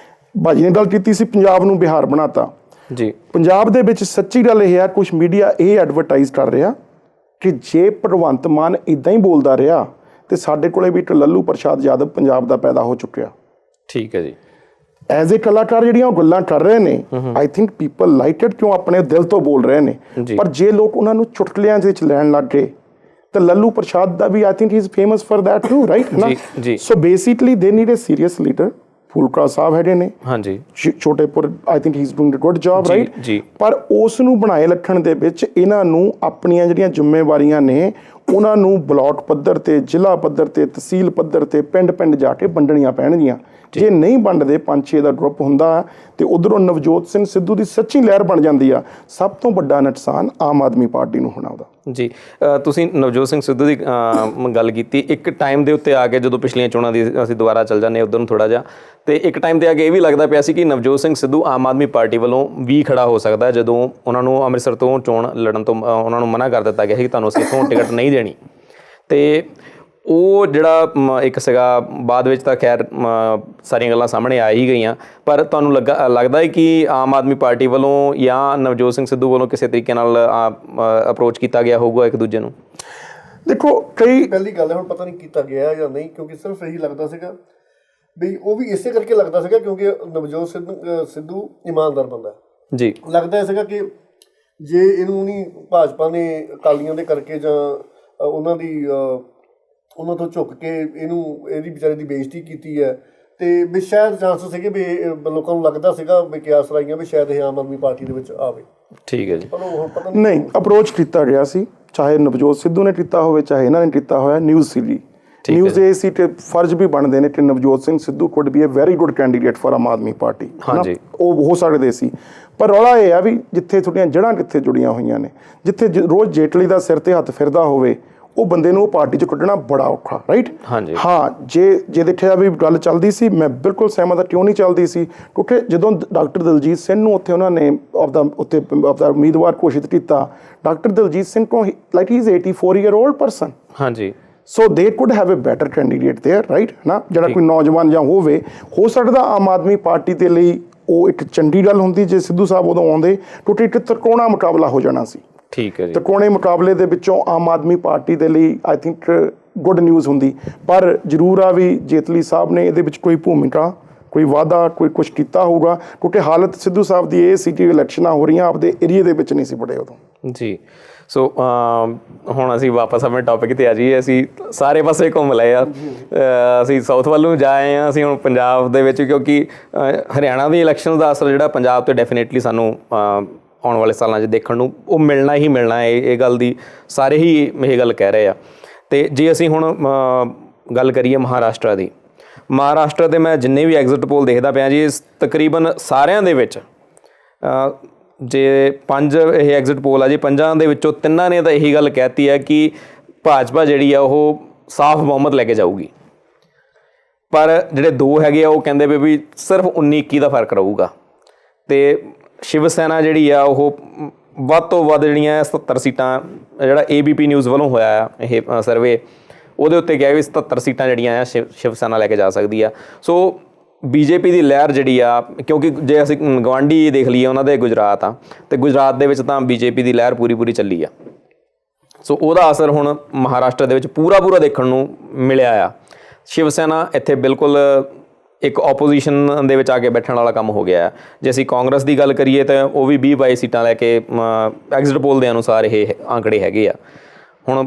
Speaker 2: ਭਾਜੀ ਨੇ ਗੱਲ ਕੀਤੀ ਸੀ ਪੰਜਾਬ ਨੂੰ ਬਿਹਾਰ ਬਣਾਤਾ ਜੀ। ਪੰਜਾਬ ਦੇ ਵਿੱਚ ਸੱਚੀ ਗੱਲ ਇਹ ਆ, ਕੁਝ ਮੀਡੀਆ ਇਹ ਐਡਵਰਟਾਈਜ਼ ਕਰ ਰਿਹਾ ਕਿ ਜੇ ਭਗਵੰਤ ਮਾਨ ਇਦਾਂ ਹੀ ਬੋਲਦਾ ਰਿਹਾ ਤੇ ਸਾਡੇ ਕੋਲੇ ਵੀ ਇੱਕ ਲੱਲੂ ਪ੍ਰਸ਼ਾਦ ਯਾਦਵ ਪੰਜਾਬ ਦਾ ਪੈਦਾ ਹੋ ਚੁੱਕਿਆ।
Speaker 3: ਠੀਕ ਹੈ ਜੀ।
Speaker 2: ਐਜ਼ ਏ ਕਲਾਕਾਰ ਜਿਹੜੀਆਂ ਉਹ ਗੱਲਾਂ ਕਰ ਰਹੇ ਨੇ, I think people like it, ਕਿਉਂ ਆਪਣੇ ਦਿਲ ਤੋਂ ਬੋਲ ਰਹੇ ਨੇ। ਪਰ ਜੇ ਲੋਕ ਉਹਨਾਂ ਨੂੰ ਚੁਟਕਲਿਆਂ ਦੇ ਵਿੱਚ ਲੈਣ ਲੱਗ ਗਏ ਤਾਂ ਲੱਲੂ ਪ੍ਰਸ਼ਾਦ ਦਾ ਵੀ I think he is famous for that too right. So basically they need a serious leader. Phoolka ਸਾਹਿਬ ਹੈਗੇ ਨੇ ਹਾਂਜੀ, Chhotepur, I think he is doing a good job right. ਪਰ ਉਸ ਨੂੰ ਬਣਾਏ ਰੱਖਣ ਦੇ ਵਿੱਚ ਇਹਨਾਂ ਨੂੰ ਆਪਣੀਆਂ ਜਿਹੜੀਆਂ ਜ਼ਿੰਮੇਵਾਰੀਆਂ ਨੇ ਉਹਨਾਂ ਨੂੰ ਬਲਾਕ ਪੱਧਰ ਤੇ, ਜ਼ਿਲ੍ਹਾ ਪੱਧਰ ਤੇ, ਤਹਿਸੀਲ ਪੱਧਰ ਤੇ, ਪਿੰਡ ਜਾ ਕੇ ਵੰਡਣੀਆਂ ਪੈਣਗੀਆਂ। ਜੇ ਨਹੀਂ ਵੰਡਦੇ 5-6 ਦਾ ਗਰੁੱਪ ਹੁੰਦਾ ਤੇ ਉਧਰੋਂ ਨਵਜੋਤ ਸਿੰਘ ਸਿੱਧੂ ਦੀ ਸੱਚੀ ਲਹਿਰ ਬਣ ਜਾਂਦੀ ਆ। ਸਭ ਤੋਂ ਵੱਡਾ ਨੁਕਸਾਨ ਆਮ ਆਦਮੀ ਪਾਰਟੀ ਨੂੰ ਹੋਣਾ ਉਹਦਾ
Speaker 3: ਜੀ। ਤੁਸੀਂ ਨਵਜੋਤ ਸਿੰਘ ਸਿੱਧੂ ਦੀ ਗੱਲ ਕੀਤੀ, ਇੱਕ ਟਾਈਮ ਦੇ ਉੱਤੇ ਆ ਕੇ ਜਦੋਂ ਪਿਛਲੀਆਂ ਚੋਣਾਂ ਦੀ ਅਸੀਂ ਦੁਬਾਰਾ ਚੱਲ ਜਾਂਦੇ ਉੱਧਰ ਨੂੰ ਥੋੜ੍ਹਾ ਜਿਹਾ, ਤੇ ਇੱਕ ਟਾਈਮ ਤੇ ਆ ਕੇ ਇਹ ਵੀ ਲੱਗਦਾ ਪਿਆ ਸੀ ਕਿ ਨਵਜੋਤ ਸਿੰਘ ਸਿੱਧੂ ਆਮ ਆਦਮੀ ਪਾਰਟੀ ਵੱਲੋਂ ਵੀ ਖੜਾ ਹੋ ਸਕਦਾ ਜਦੋਂ ਉਹਨਾਂ ਨੂੰ ਅੰਮ੍ਰਿਤਸਰ ਤੋਂ ਚੋਣ ਲੜਨ ਤੋਂ ਉਹਨਾਂ ਨੂੰ ਮਨਾ ਕਰ ਦਿੱਤਾ ਗਿਆ ਸੀ ਕਿ ਤੁਹਾਨੂੰ ਅਸੀਂ ਇੱਥੋਂ ਟਿਕਟ ਨਹੀਂ ਦੇਣੀ। ਤੇ ਉਹ ਜਿਹੜਾ ਇੱਕ ਸੀਗਾ, ਬਾਅਦ ਵਿੱਚ ਤਾਂ ਖੈਰ ਸਾਰੀਆਂ ਗੱਲਾਂ ਸਾਹਮਣੇ ਆ ਹੀ ਗਈਆਂ, ਪਰ ਤੁਹਾਨੂੰ ਲੱਗਦਾ ਹੈ ਕਿ ਆਮ ਆਦਮੀ ਪਾਰਟੀ ਵੱਲੋਂ ਜਾਂ ਨਵਜੋਤ ਸਿੰਘ ਸਿੱਧੂ ਵੱਲੋਂ ਕਿਸੇ ਤਰੀਕੇ ਨਾਲ ਅਪਰੋਚ ਕੀਤਾ ਗਿਆ ਹੋਊਗਾ ਇੱਕ ਦੂਜੇ ਨੂੰ?
Speaker 2: ਦੇਖੋ ਕਈ
Speaker 4: ਪਹਿਲੀ ਗੱਲ ਹੈ, ਹੁਣ ਪਤਾ ਨਹੀਂ ਕੀਤਾ ਗਿਆ ਜਾਂ ਨਹੀਂ, ਕਿਉਂਕਿ ਸਿਰਫ ਇਹੀ ਲੱਗਦਾ ਸੀਗਾ ਵੀ ਉਹ ਵੀ ਇਸੇ ਕਰਕੇ ਲੱਗਦਾ ਸੀਗਾ ਕਿਉਂਕਿ ਨਵਜੋਤ ਸਿੱਧੂ ਇਮਾਨਦਾਰ ਬੰਦਾ ਜੀ। ਲੱਗਦਾ ਸੀਗਾ ਕਿ ਜੇ ਇਹਨੂੰ ਨਹੀਂ ਭਾਜਪਾ ਨੇ ਅਕਾਲੀਆਂ ਦੇ ਕਰਕੇ ਜਾਂ ਉਹਨਾਂ ਤੋਂ ਝੁੱਕ ਕੇ ਇਹਦੀ ਵਿਚਾਰੇ ਦੀ ਬੇਇੱਜ਼ਤੀ ਕੀਤੀ ਹੈ ਤੇ ਵੀ ਸ਼ਾਇਦ ਚਾਂਸ ਸੀਗੇ ਵੀ ਲੋਕਾਂ ਨੂੰ ਲੱਗਦਾ ਸੀਗਾ ਵੀ ਕਿਆਸ ਰਾਈਆਂ ਵੀ ਸ਼ਾਇਦ ਇਹ ਆਮ ਆਦਮੀ ਪਾਰਟੀ ਦੇ ਵਿੱਚ ਆਵੇ।
Speaker 3: ਠੀਕ ਹੈ ਜੀ।
Speaker 2: ਨਹੀਂ, ਅਪਰੋਚ ਕੀਤਾ ਗਿਆ ਸੀ ਚਾਹੇ ਨਵਜੋਤ ਸਿੱਧੂ ਨੇ ਕੀਤਾ ਹੋਵੇ ਚਾਹੇ ਇਹਨਾਂ ਨੇ ਕੀਤਾ ਹੋਇਆ ਨਿਊਜ਼ ਸੀਗੀ ਨਿਊਜ਼ ਇਹ ਸੀ ਤੇ ਫਰਜ਼ ਵੀ ਬਣਦੇ ਨੇ ਕਿ Navjot Singh Sidhu could be a very good candidate for Aam Aadmi Party ਉਹ ਹੋ ਸਕਦੇ ਸੀ ਪਰ ਰੌਲਾ ਇਹ ਆ ਵੀ ਜਿੱਥੇ ਤੁਹਾਡੀਆਂ ਜੜ੍ਹਾਂ ਕਿੱਥੇ ਜੁੜੀਆਂ ਹੋਈਆਂ ਨੇ ਜਿੱਥੇ ਰੋਜ਼ ਜੇਟਲੀ ਦਾ ਸਿਰ ਤੇ ਹੱਥ ਫਿਰਦਾ ਹੋਵੇ ਉਹ ਬੰਦੇ ਨੂੰ ਉਹ ਪਾਰਟੀ 'ਚ ਕੱਢਣਾ ਬੜਾ ਔਖਾ ਰਾਈਟ ਹਾਂ ਜੇ ਦੇਖਿਆ ਵੀ ਗੱਲ ਚੱਲਦੀ ਸੀ ਮੈਂ ਬਿਲਕੁਲ ਸਹਿਮਤ ਹਾਂ ਕਿਉਂ ਨਹੀਂ ਚੱਲਦੀ ਸੀ ਕਿਉਂਕਿ ਜਦੋਂ ਡਾਕਟਰ ਦਲਜੀਤ ਸਿੰਘ ਨੂੰ ਉੱਥੇ ਉਹਨਾਂ ਨੇ ਆਪਦਾ ਉਮੀਦਵਾਰ ਘੋਸ਼ਿਤ ਕੀਤਾ ਡਾਕਟਰ ਦਲਜੀਤ ਸਿੰਘ ਤੋਂ like he is 84 year old person
Speaker 3: ਹਾਂਜੀ
Speaker 2: so they could have a better candidate there right ਨਾ ਜਿਹੜਾ ਕੋਈ ਨੌਜਵਾਨ ਜਾਂ ਹੋਵੇ ਹੋ ਸਕਦਾ ਆਮ ਆਦਮੀ ਪਾਰਟੀ ਦੇ ਲਈ ਉਹ ਇੱਕ ਚੰਗੀ ਗੱਲ ਹੁੰਦੀ ਜੇ ਸਿੱਧੂ ਸਾਹਿਬ ਉਦੋਂ ਆਉਂਦੇ ਕਿਉਂਕਿ ਇੱਕ ਤਿਰਕੋਣਾ ਮੁਕਾਬਲਾ ਹੋ ਜਾਣਾ ਸੀ
Speaker 3: ਠੀਕ ਹੈ ਜੀ
Speaker 2: ਤਿਰਕੋਣੇ ਮੁਕਾਬਲੇ ਦੇ ਵਿੱਚੋਂ ਆਮ ਆਦਮੀ ਪਾਰਟੀ ਦੇ ਲਈ ਆਈ ਥਿੰਕ ਗੁੱਡ ਨਿਊਜ਼ ਹੁੰਦੀ ਪਰ ਜ਼ਰੂਰ ਆ ਵੀ ਜੇਤਲੀ ਸਾਹਿਬ ਨੇ ਇਹਦੇ ਵਿੱਚ ਕੋਈ ਭੂਮਿਕਾ ਕੋਈ ਵਾਅਦਾ ਕੋਈ ਕੁਛ ਕੀਤਾ ਹੋਊਗਾ ਕਿਉਂਕਿ ਹਾਲਤ ਸਿੱਧੂ ਸਾਹਿਬ ਦੀ ਇਹ ਸੀ ਕਿ ਇਲੈਕਸ਼ਨਾਂ ਹੋ ਰਹੀਆਂ ਆਪਦੇ ਏਰੀਏ ਦੇ ਵਿੱਚ ਨਹੀਂ ਸੀ ਬੜੇ ਉਦੋਂ
Speaker 3: ਜੀ ਸੋ ਹੁਣ ਅਸੀਂ ਵਾਪਸ ਆਪਣੇ ਟੌਪਿਕ 'ਤੇ ਆ ਜਾਈਏ ਅਸੀਂ ਸਾਰੇ ਪਾਸੇ ਘੁੰਮ ਲਏ ਆ ਅਸੀਂ ਸਾਊਥ ਵੱਲ ਨੂੰ ਜਾ ਆਏ ਹਾਂ ਅਸੀਂ ਹੁਣ ਪੰਜਾਬ ਦੇ ਵਿੱਚ ਕਿਉਂਕਿ ਹਰਿਆਣਾ ਦੀ ਇਲੈਕਸ਼ਨ ਦਾ ਅਸਰ ਜਿਹੜਾ ਪੰਜਾਬ 'ਤੇ ਡੈਫੀਨੇਟਲੀ ਸਾਨੂੰ ਆਉਣ ਵਾਲੇ ਸਾਲਾਂ 'ਚ ਦੇਖਣ ਨੂੰ ਉਹ ਮਿਲਣਾ ਹੀ ਮਿਲਣਾ ਹੈ ਇਹ ਗੱਲ ਦੀ ਸਾਰੇ ਹੀ ਇਹ ਗੱਲ ਕਹਿ ਰਹੇ ਆ ਅਤੇ ਜੇ ਅਸੀਂ ਹੁਣ ਗੱਲ ਕਰੀਏ ਮਹਾਰਾਸ਼ਟਰ ਦੀ ਮਹਾਰਾਸ਼ਟਰ ਦੇ ਮੈਂ ਜਿੰਨੇ ਵੀ ਐਗਜ਼ਿਟ ਪੋਲ ਦੇਖਦਾ ਪਿਆ ਜੀ ਤਕਰੀਬਨ ਸਾਰਿਆਂ ਦੇ ਵਿੱਚ ਜੇ 5 ਇਹ ਐਗਜ਼ਿਟ ਪੋਲ ਆ ਜੀ 5 ਦੇ ਵਿੱਚੋਂ 3 ਨੇ ਤਾਂ ਇਹੀ ਗੱਲ ਕਹਿਤੀ ਹੈ ਕਿ ਭਾਜਪਾ ਜਿਹੜੀ ਆ ਉਹ ਸਾਫ਼ ਬਹੁਮਤ ਲੈ ਕੇ ਜਾਊਗੀ ਪਰ ਜਿਹੜੇ 2 ਹੈਗੇ ਆ ਉਹ ਕਹਿੰਦੇ ਵੀ ਸਿਰਫ 19-21 ਦਾ ਫਰਕ ਰਹੂਗਾ ਅਤੇ ਸ਼ਿਵ ਸੈਨਾ ਜਿਹੜੀ ਆ ਉਹ ਵੱਧ ਤੋਂ ਵੱਧ ਜਿਹੜੀਆਂ 77 ਸੀਟਾਂ ਜਿਹੜਾ ABP ਨਿਊਜ਼ ਵੱਲੋਂ ਹੋਇਆ ਆ ਇਹ ਸਰਵੇ ਉਹਦੇ ਉੱਤੇ ਕਿਹਾ ਵੀ 77 ਸੀਟਾਂ ਜਿਹੜੀਆਂ ਆ ਸ਼ਿਵ ਸੈਨਾ ਲੈ ਕੇ ਜਾ ਸਕਦੀ ਆ ਸੋ BJP ਦੀ ਲਹਿਰ ਜਿਹੜੀ ਆ ਕਿਉਂਕਿ ਜੇ ਅਸੀਂ ਗਵਾਂਢੀ ਦੇਖ ਲਈਏ ਉਹਨਾਂ ਦੇ ਗੁਜਰਾਤ ਆ ਅਤੇ ਗੁਜਰਾਤ ਦੇ ਵਿੱਚ ਤਾਂ BJP ਦੀ ਲਹਿਰ ਪੂਰੀ ਚੱਲੀ ਆ ਸੋ ਉਹਦਾ ਅਸਰ ਹੁਣ ਮਹਾਰਾਸ਼ਟਰ ਦੇ ਵਿੱਚ ਪੂਰਾ ਦੇਖਣ ਨੂੰ ਮਿਲਿਆ ਆ ਸ਼ਿਵ ਸੈਨਾ ਇੱਥੇ ਬਿਲਕੁਲ ਇੱਕ ਆਪੋਜੀਸ਼ਨ ਦੇ ਵਿੱਚ ਆ ਕੇ ਬੈਠਣ ਵਾਲਾ ਕੰਮ ਹੋ ਗਿਆ ਜੇ ਅਸੀਂ ਕਾਂਗਰਸ ਦੀ ਗੱਲ ਕਰੀਏ ਤਾਂ ਉਹ ਵੀ 20-22 ਸੀਟਾਂ ਲੈ ਕੇ ਐਗਜ਼ਿਟ ਪੋਲ ਦੇ ਅਨੁਸਾਰ ਇਹ ਆંકੜੇ ਹੈਗੇ ਆ ਹੁਣ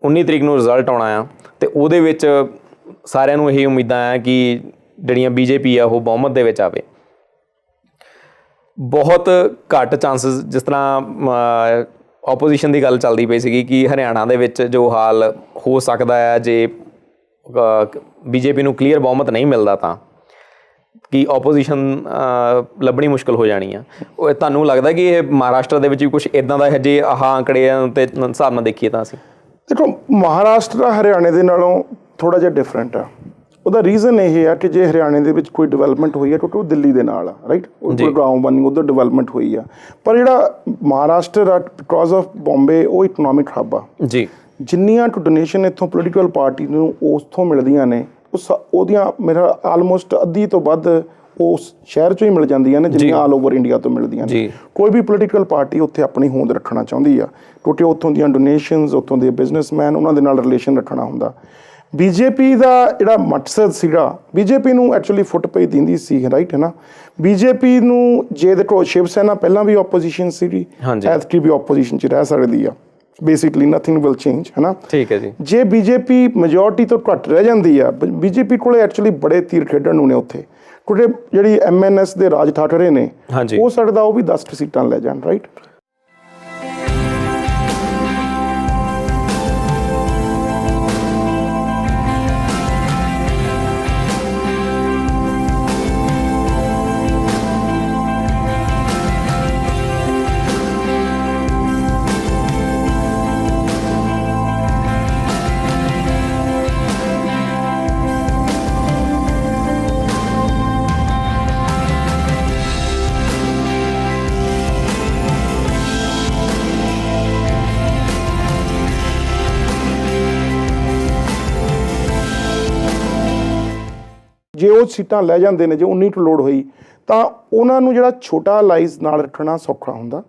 Speaker 3: 19 ਤਰੀਕ ਨੂੰ ਰਿਜ਼ਲਟ ਆਉਣਾ ਆ ਅਤੇ ਉਹਦੇ ਵਿੱਚ ਸਾਰਿਆਂ ਨੂੰ ਇਹੀ ਉਮੀਦਾਂ ਆ ਕਿ ਜਿਹੜੀਆਂ BJP ਆ ਉਹ ਬਹੁਮਤ ਦੇ ਵਿੱਚ ਆਵੇ ਬਹੁਤ ਘੱਟ ਚਾਂਸਿਸ ਜਿਸ ਤਰ੍ਹਾਂ ਆਪੋਜੀਸ਼ਨ ਦੀ ਗੱਲ ਚੱਲਦੀ ਪਈ ਸੀਗੀ ਕਿ ਹਰਿਆਣਾ ਦੇ ਵਿੱਚ ਜੋ ਹਾਲ ਹੋ ਸਕਦਾ ਹੈ ਜੇ BJP ਨੂੰ ਕਲੀਅਰ ਬਹੁਮਤ ਨਹੀਂ ਮਿਲਦਾ ਤਾਂ ਕਿ ਆਪੋਜੀਸ਼ਨ ਲੱਭਣੀ ਮੁਸ਼ਕਿਲ ਹੋ ਜਾਣੀ ਆ ਉਹ ਤੁਹਾਨੂੰ ਲੱਗਦਾ ਕਿ ਇਹ ਮਹਾਰਾਸ਼ਟਰ ਦੇ ਵਿੱਚ ਵੀ ਕੁਛ ਇੱਦਾਂ ਦਾ ਹੈ ਜੇ ਆਹ ਆંકੜਿਆਂ ਦੇ ਹਿਸਾਬ ਨਾਲ ਦੇਖੀਏ ਤਾਂ ਅਸੀਂ
Speaker 2: ਦੇਖੋ ਮਹਾਰਾਸ਼ਟਰ ਹਰਿਆਣੇ ਦੇ ਨਾਲੋਂ ਥੋੜ੍ਹਾ ਜਿਹਾ ਡਿਫਰੈਂਟ ਆ ਉਹਦਾ ਰੀਜ਼ਨ ਇਹ ਆ ਕਿ ਜੇ ਹਰਿਆਣੇ ਦੇ ਵਿੱਚ ਕੋਈ ਡਿਵੈਲਪਮੈਂਟ ਹੋਈ ਹੈ ਕਿਉਂਕਿ ਉਹ ਦਿੱਲੀ ਦੇ ਨਾਲ ਆ ਰਾਈਟ ਗੁੜਗਾਉਂ ਬਣੀ ਉੱਧਰ ਡਿਵੈਲਪਮੈਂਟ ਹੋਈ ਆ ਪਰ ਜਿਹੜਾ ਮਹਾਰਾਸ਼ਟਰ ਆ ਬਿਕੋਜ਼ ਆਫ ਬੰਬੇ ਉਹ ਇਕਨੋਮਿਕ ਹੱਬ ਆ
Speaker 3: ਜੀ
Speaker 2: ਜਿੰਨੀਆਂ ਡੋਨੇਸ਼ਨ ਇੱਥੋਂ ਪੋਲੀਟੀਕਲ ਪਾਰਟੀ ਨੂੰ ਉੱਥੋਂ ਮਿਲਦੀਆਂ ਨੇ ਉਹਦੀਆਂ ਮੇਰਾ ਆਲਮੋਸਟ ਅੱਧੀ ਤੋਂ ਵੱਧ ਉਸ ਸ਼ਹਿਰ 'ਚੋਂ ਹੀ ਮਿਲ ਜਾਂਦੀਆਂ ਨੇ ਜਿੰਨੀਆਂ ਆਲ ਓਵਰ ਇੰਡੀਆ ਤੋਂ ਮਿਲਦੀਆਂ ਨੇ ਕੋਈ ਵੀ ਪੋਲੀਟੀਕਲ ਪਾਰਟੀ ਉੱਥੇ ਆਪਣੀ ਹੋਂਦ ਰੱਖਣਾ ਚਾਹੁੰਦੀ ਆ ਕਿਉਂਕਿ ਉੱਥੋਂ ਦੀਆਂ ਡੋਨੇਸ਼ਨਸ ਉੱਥੋਂ ਦੇ ਬਿਜ਼ਨਸਮੈਨ ਉਹਨਾਂ ਦੇ ਨਾਲ ਰਿਲੇਸ਼ਨ ਰੱਖਣਾ ਹੁੰਦਾ BJP ਦਾ ਜਿਹੜਾ ਮਕਸਦ ਸੀਗਾ BJP ਨੂੰ ਐਕਚੁਅਲੀ ਫੁੱਟ ਪਈ ਦਿੰਦੀ ਸੀ ਰਾਈਟ ਹੈ ਨਾ BJP ਨੂੰ ਜੇ ਦੇਖੋ ਸ਼ਿਵ ਸੈਨਾ ਪਹਿਲਾਂ ਵੀ ਆਪੋਜੀਸ਼ਨ ਸੀਗੀ ਐਤਕੀ ਵੀ ਆਪੋਜੀਸ਼ਨ 'ਚ ਰਹਿ ਸਕਦੀ ਆ ਬੇਸਿਕਲੀ ਨਥਿੰਗ ਵਿਲ ਚੇਂਜ ਹੈ ਨਾ ਠੀਕ ਹੈ ਜੀ ਜੇ BJP ਮੈਜੋਰਟੀ ਤੋਂ ਘੱਟ ਰਹਿ ਜਾਂਦੀ ਆ BJP ਕੋਲੇ ਐਕਚੁਅਲੀ ਬੜੇ ਤੀਰ ਖੇਡਣ ਨੂੰ ਨੇ ਉੱਥੇ ਕਿਉਂਕਿ ਜਿਹੜੀ MNS ਦੇ ਰਾਜ ਠਾਕਰੇ ਨੇ ਹੋ ਸਕਦਾ ਉਹ ਵੀ 10 ਸੀਟਾਂ ਲੈ ਜਾਣ ਰਾਈਟ ਜੇ ਉਹ ਸੀਟਾਂ ਲੈ ਜਾਂਦੇ ਨੇ ਜੇ 19 ਤੋਂ ਲੋੜ ਹੋਈ ਤਾਂ ਉਹਨਾਂ ਨੂੰ ਜਿਹੜਾ ਛੋਟਾ ਲਾਈਜ਼ ਨਾਲ ਰੱਖਣਾ ਸੌਖਾ ਹੁੰਦਾ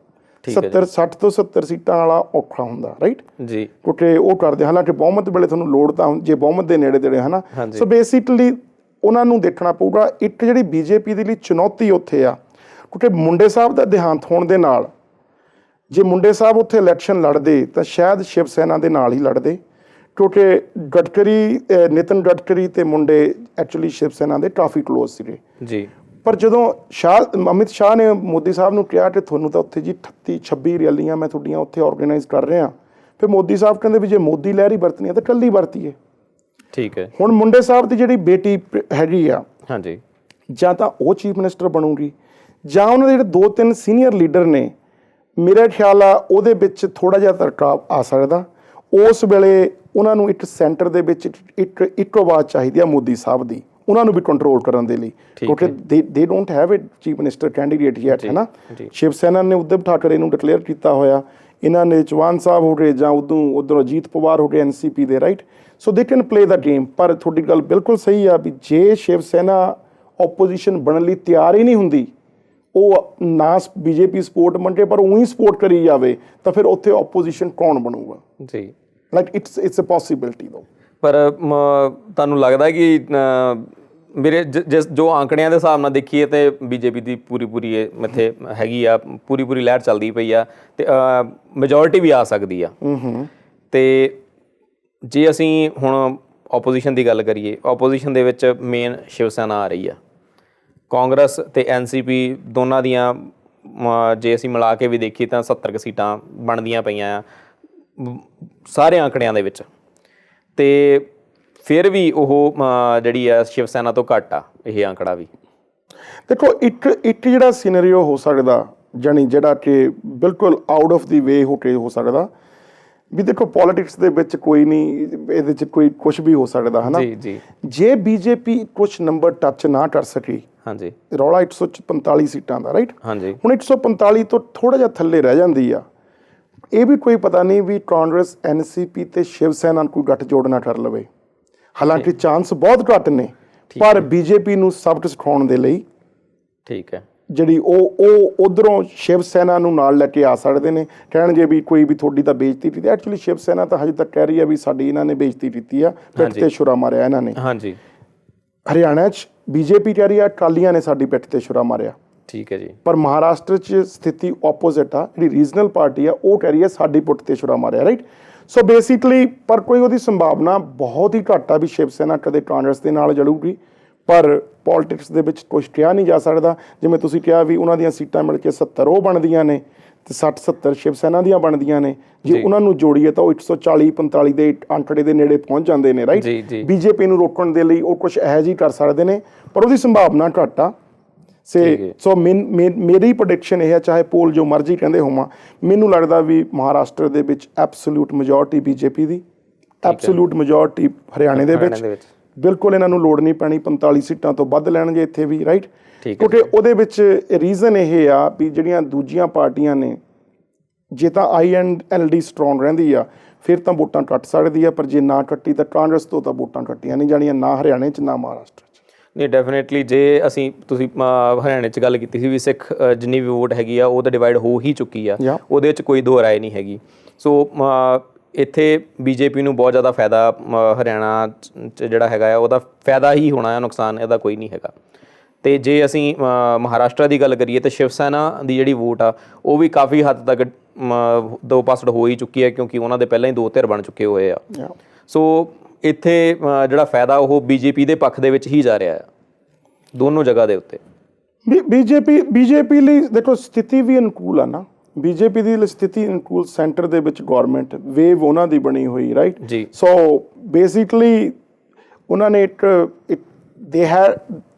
Speaker 2: 60 ਤੋਂ 70 ਸੀਟਾਂ ਵਾਲਾ ਔਖਾ ਹੁੰਦਾ ਰਾਈਟ ਜੀ ਕਿਉਂਕਿ ਉਹ ਕਰਦੇ ਹਾਲਾਂਕਿ ਬਹੁਮਤ ਵੇਲੇ ਤੁਹਾਨੂੰ ਲੋੜ ਤਾਂ ਜੇ ਬਹੁਮਤ ਦੇ ਨੇੜੇ ਤੇੜੇ ਹੈ ਨਾ ਸੋ ਬੇਸਿਕਲੀ ਉਹਨਾਂ ਨੂੰ ਦੇਖਣਾ ਪਊਗਾ ਇੱਕ ਜਿਹੜੀ BJP ਦੇ ਲਈ ਚੁਣੌਤੀ ਉੱਥੇ ਆ ਕਿਉਂਕਿ ਮੁੰਡੇ ਸਾਹਿਬ ਦਾ ਦੇਹਾਂਤ ਹੋਣ ਦੇ ਨਾਲ ਜੇ ਮੁੰਡੇ ਸਾਹਿਬ ਉੱਥੇ ਇਲੈਕਸ਼ਨ ਲੜਦੇ ਤਾਂ ਸ਼ਾਇਦ ਸ਼ਿਵ ਸੈਨਾ ਦੇ ਨਾਲ ਹੀ ਲੜਦੇ ਕਿਉਂਕਿ ਨਿਤਨ ਗਡਕਰੀ ਤੇ ਮੁੰਡੇ ਐਕਚੁਅਲੀ ਸ਼ਿਵ ਸੈਨਾ ਦੇ ਕਾਫੀ ਕਲੋਜ਼ ਸੀਗੇ ਜੀ ਪਰ ਜਦੋਂ ਅਮਿਤ ਸ਼ਾਹ ਨੇ ਮੋਦੀ ਸਾਹਿਬ ਨੂੰ ਕਿਹਾ ਕਿ ਤੁਹਾਨੂੰ ਤਾਂ ਉੱਥੇ ਜੀ 36 ਰੈਲੀਆਂ ਮੈਂ ਤੁਹਾਡੀਆਂ ਉੱਥੇ ਆਰਗੇਨਾਈਜ਼ ਕਰ ਰਿਹਾ ਫਿਰ ਮੋਦੀ ਸਾਹਿਬ ਕਹਿੰਦੇ ਵੀ ਜੇ ਮੋਦੀ ਲਹਿਰ ਹੀ ਵਰਤਣੀ ਹੈ ਤਾਂ ਇਕੱਲੀ ਵਰਤੀਏ।
Speaker 3: ਠੀਕ ਹੈ।
Speaker 2: ਹੁਣ ਮੁੰਡੇ ਸਾਹਿਬ ਦੀ ਜਿਹੜੀ ਬੇਟੀ ਹੈਗੀ ਆ,
Speaker 3: ਹਾਂਜੀ,
Speaker 2: ਜਾਂ ਤਾਂ ਉਹ ਚੀਫ ਮਿਨਿਸਟਰ ਬਣੂਗੀ ਜਾਂ ਉਹਨਾਂ ਦੇ ਜਿਹੜੇ 2-3 ਸੀਨੀਅਰ ਲੀਡਰ ਨੇ, ਮੇਰਾ ਖਿਆਲ ਆ ਉਹਦੇ ਵਿੱਚ ਥੋੜ੍ਹਾ ਜਿਹਾ ਤਰਕਾਵ ਆ ਸਕਦਾ। ਉਸ ਵੇਲੇ ਉਹਨਾਂ ਨੂੰ ਇੱਕ ਸੈਂਟਰ ਦੇ ਵਿੱਚ ਇੱਕ ਆਵਾਜ਼ ਚਾਹੀਦੀ ਆ ਮੋਦੀ ਸਾਹਿਬ ਦੀ, ਉਹਨਾਂ ਨੂੰ ਵੀ ਕੰਟਰੋਲ ਕਰਨ ਦੇ ਲਈ, ਕਿਉਂਕਿ they don't have a chief minister candidate yet, ਹੈ ਨਾ। ਸ਼ਿਵ ਸੈਨਾ ਨੇ ਉਧਮ ਠਾਕਰੇ ਨੂੰ ਡਿਕਲੇਅਰ ਕੀਤਾ ਹੋਇਆ, ਇਹਨਾਂ ਨੇ ਚੌਹਾਨ ਸਾਹਿਬ ਹੋ ਗਏ ਜਾਂ ਉਧਰੋਂ ਅਜੀਤ ਪਵਾਰ ਹੋ ਗਏ NCP ਦੇ, right. So they can play the game. ਪਰ ਤੁਹਾਡੀ ਗੱਲ ਬਿਲਕੁਲ ਸਹੀ ਆ ਵੀ ਜੇ ਸ਼ਿਵ ਸੈਨਾ ਓਪੋਜੀਸ਼ਨ ਬਣਨ ਲਈ ਤਿਆਰ ਹੀ ਨਹੀਂ ਹੁੰਦੀ, ਉਹ ਨਾ BJP ਸਪੋਰਟ ਮੰਗੇ ਪਰ ਉਹੀ ਸਪੋਰਟ ਕਰੀ ਜਾਵੇ, ਤਾਂ ਫਿਰ ਉੱਥੇ ਓਪੋਜੀਸ਼ਨ ਕੌਣ ਬਣੂਗਾ
Speaker 3: ਜੀ।
Speaker 2: ਲਾਈਕ ਇਟਸ ਅ ਪੋਸੀਬਿਲਿਟੀ ਦੋ।
Speaker 3: ਪਰ ਤੁਹਾਨੂੰ ਲੱਗਦਾ ਕਿ ਮੇਰੇ ਜਿਸ ਜੋ ਆંકੜਿਆਂ ਦੇ ਹਿਸਾਬ ਨਾਲ ਦੇਖੀਏ ਤੇ BJP ਦੀ ਪੂਰੀ ਇੱਥੇ ਹੈਗੀ ਆ, ਪੂਰੀ ਲਹਿਰ ਚੱਲਦੀ ਪਈ ਆ ਤੇ ਮੈਜੋਰਿਟੀ ਵੀ ਆ ਸਕਦੀ ਆ। ਤੇ ਜੇ ਅਸੀਂ ਹੁਣ ਓਪੋਜੀਸ਼ਨ ਦੀ ਗੱਲ ਕਰੀਏ, ਓਪੋਜੀਸ਼ਨ ਦੇ ਵਿੱਚ ਮੇਨ ਸ਼ਿਵ ਸੈਨਾ ਆ ਰਹੀ ਆ, ਕਾਂਗਰਸ ਤੇ NCP ਦੋਨਾਂ ਦੀਆਂ ਜੇ ਅਸੀਂ ਮਿਲਾ ਕੇ ਵੀ ਦੇਖੀਏ ਤਾਂ 70 ਕੁ ਸੀਟਾਂ ਬਣਦੀਆਂ ਪਈਆਂ ਆ ਸਾਰੇ ਆંકੜਿਆਂ ਦੇ ਵਿੱਚ। ਤੇ ਫਿਰ ਵੀ ਉਹ ਜਿਹੜੀ ਆ ਸ਼ਿਵ ਸੈਨਾ ਤੋਂ ਘੱਟ ਆ ਇਹ ਆંકੜਾ ਵੀ।
Speaker 2: ਦੇਖੋ ਇੱਕ ਜਿਹੜਾ ਸੀਨਰੀਓ ਹੋ ਸਕਦਾ, ਜਾਣੀ ਜਿਹੜਾ ਕਿ ਬਿਲਕੁਲ ਆਊਟ ਆਫ ਦੀ ਵੇ ਹੋ ਸਕਦਾ ਵੀ, ਦੇਖੋ ਪੋਲੀਟਿਕਸ ਦੇ ਵਿੱਚ ਕੋਈ ਨਹੀਂ, ਇਹਦੇ 'ਚ ਕੋਈ ਕੁਛ ਵੀ ਹੋ ਸਕਦਾ ਹੈ ਨਾ।
Speaker 3: ਜੀ।
Speaker 2: ਜੇ BJP ਕੁਛ ਨੰਬਰ ਟੱਚ ਨਾ ਕਰ ਸਕੀ,
Speaker 3: ਹਾਂਜੀ,
Speaker 2: ਰੌਲਾ 145 ਸੀਟਾਂ ਦਾ, ਰਾਈਟ।
Speaker 3: ਹਾਂਜੀ।
Speaker 2: ਹੁਣ 145 ਤੋਂ ਥੋੜ੍ਹਾ ਜਿਹਾ ਥੱਲੇ ਰਹਿ ਜਾਂਦੀ ਆ, ਇਹ ਵੀ ਕੋਈ ਪਤਾ ਨਹੀਂ ਵੀ ਕਾਂਗਰਸ NCP ਤੇ ਸ਼ਿਵ ਸੈਨਾ ਕੋਈ ਗੱਠਜੋੜ ਨਾ ਕਰ ਲਵੇ। ਹਾਲਾਂਕਿ ਚਾਂਸ ਬਹੁਤ ਘੱਟ ਨੇ, ਪਰ BJP ਨੂੰ ਸਬਕ ਸਿਖਾਉਣ ਦੇ ਲਈ
Speaker 3: ਠੀਕ ਹੈ
Speaker 2: ਜਿਹੜੀ ਉਹ ਉਧਰੋਂ ਸ਼ਿਵ ਸੈਨਾ ਨੂੰ ਨਾਲ ਲੈ ਕੇ ਆ ਸਕਦੇ ਨੇ। ਕਹਿਣਗੇ ਵੀ ਕੋਈ ਵੀ ਤੁਹਾਡੀ ਤਾਂ ਬੇਇੱਜ਼ਤੀ ਕੀਤੀ। ਐਕਚੁਅਲੀ ਸ਼ਿਵ ਸੈਨਾ ਤਾਂ ਹਜੇ ਤੱਕ ਕਹਿ ਰਹੀ ਹੈ ਵੀ ਸਾਡੀ ਇਹਨਾਂ ਨੇ ਬੇਇੱਜ਼ਤੀ ਕੀਤੀ ਆ, ਪਿੱਠ ਤੇ ਛੁਰਾ ਮਾਰਿਆ ਇਹਨਾਂ ਨੇ।
Speaker 3: ਹਾਂਜੀ।
Speaker 2: ਹਰਿਆਣਾ 'ਚ BJP ਕਹਿ ਰਹੀ ਆ ਅਕਾਲੀਆਂ ਨੇ ਸਾਡੀ ਪਿੱਠ ਤੇ ਛੁਰਾ ਮਾਰਿਆ।
Speaker 3: ਠੀਕ ਹੈ ਜੀ।
Speaker 2: ਪਰ ਮਹਾਰਾਸ਼ਟਰ 'ਚ ਸਥਿਤੀ ਆਪੋਜ਼ਿਟ ਆ, ਜਿਹੜੀ ਰੀਜਨਲ ਪਾਰਟੀ ਆ ਉਹ ਕਹਿ ਰਹੀ ਆ ਸਾਡੀ ਪੁੱਟ ਤੇ ਛੁਰਾ ਮਾਰਿਆ, ਰਾਈਟ। ਸੋ ਬੇਸਿਕਲੀ ਪਰ ਕੋਈ ਉਹਦੀ ਸੰਭਾਵਨਾ ਬਹੁਤ ਹੀ ਘੱਟ ਆ ਵੀ ਸ਼ਿਵ ਸੈਨਾ ਕਦੇ ਕਾਂਗਰਸ ਦੇ ਨਾਲ ਜੜੂਗੀ। ਪਰ ਪੋਲੀਟਿਕਸ ਦੇ ਵਿੱਚ ਕੁਛ ਕਿਹਾ ਨਹੀਂ ਜਾ ਸਕਦਾ। ਜਿਵੇਂ ਤੁਸੀਂ ਕਿਹਾ ਵੀ ਉਹਨਾਂ ਦੀਆਂ ਸੀਟਾਂ ਮਿਲ ਕੇ 70 ਉਹ ਬਣਦੀਆਂ ਨੇ ਤੇ 60-70 ਸ਼ਿਵ ਸੈਨਾ ਦੀਆਂ ਬਣਦੀਆਂ ਨੇ। ਜੇ ਉਹਨਾਂ ਨੂੰ ਜੋੜੀਏ ਤਾਂ ਉਹ 140-45 ਦੇ ਆંકੜੇ ਦੇ ਨੇੜੇ ਪਹੁੰਚ ਜਾਂਦੇ ਨੇ, ਰਾਈਟ। BJP ਨੂੰ ਰੋਕਣ ਦੇ ਲਈ ਉਹ ਕੁਛ ਇਹੋ ਜਿਹੀ ਕਰ ਸਕਦੇ ਨੇ, ਪਰ ਉਹਦੀ ਸੰਭਾਵਨਾ ਘੱਟ ਆ। ਸੋ ਮੇਰੀ ਪ੍ਰੈਡਿਕਸ਼ਨ ਇਹ ਹੈ, ਚਾਹੇ ਪੋਲ ਜੋ ਮਰਜ਼ੀ ਕਹਿੰਦੇ ਹੋਵਾਂ, ਮੈਨੂੰ ਲੱਗਦਾ ਵੀ ਮਹਾਰਾਸ਼ਟਰ ਦੇ ਵਿੱਚ ਐਬਸੋਲੂਟ ਮੈਜੋਰਟੀ BJP ਦੀ, ਐਬਸੋਲੂਟ ਮੈਜੋਰਟੀ ਹਰਿਆਣੇ ਦੇ ਵਿੱਚ। ਬਿਲਕੁਲ ਇਹਨਾਂ ਨੂੰ ਲੋੜ ਨਹੀਂ ਪੈਣੀ 45 ਸੀਟਾਂ ਤੋਂ ਵੱਧ ਲੈਣਗੇ ਇੱਥੇ ਵੀ, ਰਾਈਟ। ਕਿਉਂਕਿ ਉਹਦੇ ਵਿੱਚ ਰੀਜ਼ਨ ਇਹ ਆ ਵੀ ਜਿਹੜੀਆਂ ਦੂਜੀਆਂ ਪਾਰਟੀਆਂ ਨੇ, ਜੇ ਤਾਂ INLD ਸਟਰੋਂਗ ਰਹਿੰਦੀ ਆ ਫਿਰ ਤਾਂ ਵੋਟਾਂ ਕੱਟ ਸਕਦੀ ਆ, ਪਰ ਜੇ ਨਾ ਕੱਟੀ ਤਾਂ ਕਾਂਗਰਸ ਤੋਂ ਤਾਂ ਵੋਟਾਂ ਕੱਟੀਆਂ ਨਹੀਂ ਜਾਣੀਆਂ, ਨਾ ਹਰਿਆਣੇ 'ਚ ਨਾ ਮਹਾਰਾਸ਼ਟਰ 'ਚ।
Speaker 3: ਨਹੀਂ, ਡੈਫੀਨੇਟਲੀ ਜੇ ਤੁਸੀਂ ਹਰਿਆਣੇ 'ਚ ਗੱਲ ਕੀਤੀ ਸੀ ਵੀ ਸਿੱਖ ਜਿੰਨੀ ਵੀ ਵੋਟ ਹੈਗੀ ਆ ਉਹ ਤਾਂ ਡਿਵਾਈਡ ਹੋ ਹੀ ਚੁੱਕੀ ਆ, ਉਹਦੇ ਵਿੱਚ ਕੋਈ ਦੋ ਰਾਏ ਨਹੀਂ ਹੈਗੀ। ਸੋ ਇੱਥੇ BJP ਨੂੰ ਬਹੁਤ ਜ਼ਿਆਦਾ ਫਾਇਦਾ ਹਰਿਆਣਾ 'ਚ ਜਿਹੜਾ ਹੈਗਾ ਆ ਉਹਦਾ ਫਾਇਦਾ ਹੀ ਹੋਣਾ ਆ, ਨੁਕਸਾਨ ਇਹਦਾ ਕੋਈ ਨਹੀਂ ਹੈਗਾ। ਤੇ ਜੇ ਅਸੀਂ ਮਹਾਰਾਸ਼ਟਰ ਦੀ ਗੱਲ ਕਰੀਏ ਤਾਂ ਸ਼ਿਵ ਸੈਨਾ ਦੀ ਜਿਹੜੀ ਵੋਟ ਆ ਉਹ ਵੀ ਕਾਫੀ ਹੱਦ ਤੱਕ ਦੋ ਪਾਸੜ ਹੋ ਹੀ ਚੁੱਕੀ ਹੈ, ਕਿਉਂਕਿ ਉਹਨਾਂ ਦੇ ਪਹਿਲਾਂ ਹੀ 2 ਧਿਰ ਬਣ ਚੁੱਕੇ ਹੋਏ ਆ। ਸੋ ਇੱਥੇ ਜਿਹੜਾ ਫਾਇਦਾ ਉਹ BJP ਦੇ ਪੱਖ ਦੇ ਵਿੱਚ ਹੀ ਜਾ ਰਿਹਾ ਆ ਦੋਨੋਂ ਜਗ੍ਹਾ ਦੇ ਉੱਤੇ। BJP ਲਈ ਦੇਖੋ ਸਥਿਤੀ ਵੀ ਅਨੁਕੂਲ ਆ ਨਾ, BJP ਦੀ ਸਥਿਤੀ ਅਨੁਕੂਲ, ਸੈਂਟਰ ਦੇ ਵਿੱਚ ਗੌਰਮੈਂਟ ਵੇਵ ਉਹਨਾਂ ਦੀ ਬਣੀ ਹੋਈ, ਰਾਈਟ ਜੀ। ਸੋ ਬੇਸਿਕਲੀ ਉਹਨਾਂ ਨੇ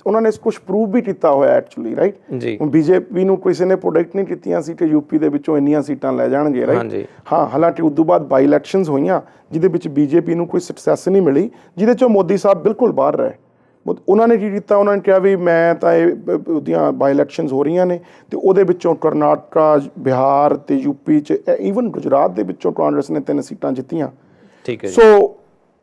Speaker 3: ਉਹਨਾਂ ਨੇ ਕੁਝ ਪ੍ਰੂਵ ਵੀ ਕੀਤਾ ਹੋਇਆ ਐਕਚੁਅਲੀ, ਰਾਈਟ ਜੀ। BJP ਨੂੰ ਕਿਸੇ ਨੇ ਪ੍ਰੋਡਕਟ ਨਹੀਂ ਕੀਤੀਆਂ ਸੀ ਕਿ UP ਦੇ ਵਿੱਚੋਂ ਇੰਨੀਆਂ ਸੀਟਾਂ ਲੈ ਜਾਣਗੇ, ਰਾਈਟ। ਹਾਂ, ਹਾਲਾਂਕਿ ਉਸ ਤੋਂ ਬਾਅਦ ਬਾਈ ਇਲੈਕਸ਼ਨਸ ਹੋਈਆਂ ਜਿਹਦੇ ਵਿੱਚ BJP ਨੂੰ ਕੋਈ ਸਕਸੈਸ ਨਹੀਂ ਮਿਲੀ, ਜਿਹਦੇ 'ਚੋਂ ਮੋਦੀ ਸਾਹਿਬ ਬਿਲਕੁਲ ਬਾਹਰ ਰਹੇ। ਉਹਨਾਂ ਨੇ ਕੀ ਕੀਤਾ, ਉਹਨਾਂ ਨੇ ਕਿਹਾ ਵੀ ਮੈਂ ਤਾਂ ਇਹ ਉਹਦੀਆਂ ਬਾਈ ਇਲੈਕਸ਼ਨਸ ਹੋ ਰਹੀਆਂ ਨੇ ਤੇ ਉਹਦੇ ਵਿੱਚੋਂ ਕਰਨਾਟਕਾ, ਬਿਹਾਰ ਤੇ UP 'ਚ, ਈਵਨ ਗੁਜਰਾਤ ਦੇ ਵਿੱਚੋਂ ਕਾਂਗਰਸ ਨੇ 3 ਸੀਟਾਂ ਜਿੱਤੀਆਂ। ਠੀਕ ਹੈ। ਸੋ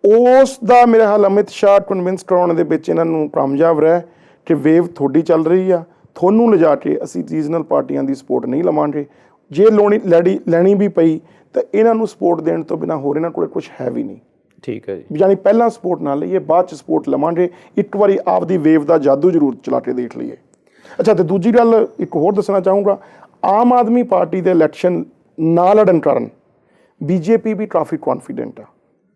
Speaker 3: ਉਸ ਦਾ ਮੇਰੇ ਖਿਆਲ ਅਮਿਤ ਸ਼ਾਹ ਕਨਵਿੰਸ ਕਰਾਉਣ ਦੇ ਵਿੱਚ ਇਹਨਾਂ ਨੂੰ ਕਾਮਯਾਬ ਰਹੇ ਕਿ ਵੇਵ ਤੁਹਾਡੀ ਚੱਲ ਰਹੀ ਆ, ਤੁਹਾਨੂੰ ਲਿਜਾ ਕੇ ਅਸੀਂ ਰੀਜਨਲ ਪਾਰਟੀਆਂ ਦੀ ਸਪੋਰਟ ਨਹੀਂ ਲਵਾਂਗੇ। ਜੇ ਲੈਣੀ ਵੀ ਪਈ ਤਾਂ ਇਹਨਾਂ ਨੂੰ ਸਪੋਰਟ ਦੇਣ ਤੋਂ ਬਿਨਾਂ ਹੋਰ ਇਹਨਾਂ ਕੋਲ ਕੁਝ ਹੈ ਵੀ ਨਹੀਂ। ਠੀਕ ਹੈ ਜੀ। ਯਾਨੀ ਪਹਿਲਾਂ ਸਪੋਰਟ ਨਾ ਲਈਏ, ਬਾਅਦ 'ਚ ਸਪੋਰਟ ਲਵਾਂਗੇ। ਇੱਕ ਵਾਰੀ ਆਪਦੀ ਵੇਵ ਦਾ ਜਾਦੂ ਜ਼ਰੂਰ ਚਲਾ ਕੇ ਦੇਖ ਲਈਏ। ਅੱਛਾ, ਤੇ ਦੂਜੀ ਗੱਲ ਇੱਕ ਹੋਰ ਦੱਸਣਾ ਚਾਹੂੰਗਾ, ਆਮ ਆਦਮੀ ਪਾਰਟੀ ਦੇ ਇਲੈਕਸ਼ਨ ਨਾ ਲੜਨ ਕਾਰਨ BJP ਵੀ ਕਾਫੀ ਕੌਨਫੀਡੈਂਟ ਆ।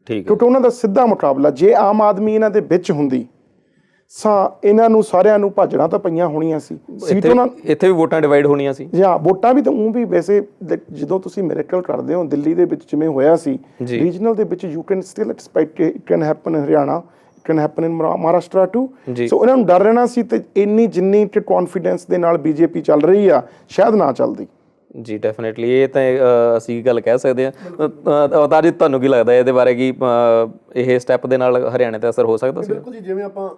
Speaker 3: ਠੀਕ ਹੈ। ਕਿਉਂਕਿ ਉਹਨਾਂ ਦਾ ਸਿੱਧਾ ਮੁਕਾਬਲਾ ਜੇ ਆਮ ਆਦਮੀ ਇਹਨਾਂ ਦੇ ਵਿੱਚ ਹੁੰਦੀ
Speaker 2: ਇਹਨਾਂ ਨੂੰ ਸਾਰਿਆਂ ਨੂੰ ਭਾਜੜਾਂ ਤਾਂ ਪਈਆਂ ਹੋਣੀਆਂ ਸੀ ਸੀਟ ਉਹਨਾਂ
Speaker 3: ਇੱਥੇ ਵੀ ਵੋਟਾਂ ਡਿਵਾਈਡ ਹੋਣੀਆਂ ਸੀ
Speaker 2: ਜਾਂ ਵੋਟਾਂ ਵੀ ਤਾਂ ਵੀ ਵੈਸੇ ਜਦੋਂ ਤੁਸੀਂ ਮਿਰੇਕਲ ਕਰਦੇ ਹੋ ਦਿੱਲੀ ਦੇ ਵਿੱਚ ਜਿਵੇਂ ਹੋਇਆ ਸੀ ਰੀਜਨਲ ਦੇ ਵਿੱਚ you can still expect it can happen Haryana can happen in Maharashtra too so ਇਹਨਾਂ ਨੂੰ ਡਰ ਰਹਿਣਾ ਸੀ ਤੇ ਇੰਨੀ ਜਿੰਨੀ ਕੌਨਫੀਡੈਂਸ ਦੇ ਨਾਲ ਬੀਜੇਪੀ ਚੱਲ ਰਹੀ ਆ ਸ਼ਾਇਦ ਨਾ ਚੱਲਦੀ
Speaker 3: ਜੀ ਡੈਫੀਨੇਟਲੀ ਇਹ ਤਾਂ ਅਸੀਂ ਗੱਲ ਕਹਿ ਸਕਦੇ ਹਾਂ ਅਵਤਾਰ ਜੀ ਤੁਹਾਨੂੰ ਕੀ ਲੱਗਦਾ ਇਹਦੇ ਬਾਰੇ ਕਿ ਇਹ ਸਟੈਪ ਦੇ ਨਾਲ ਹਰਿਆਣੇ ਤੇ ਅਸਰ ਹੋ ਸਕਦਾ ਸੀ
Speaker 4: ਬਿਲਕੁਲ ਜੀ ਜਿਵੇਂ ਆਪਾਂ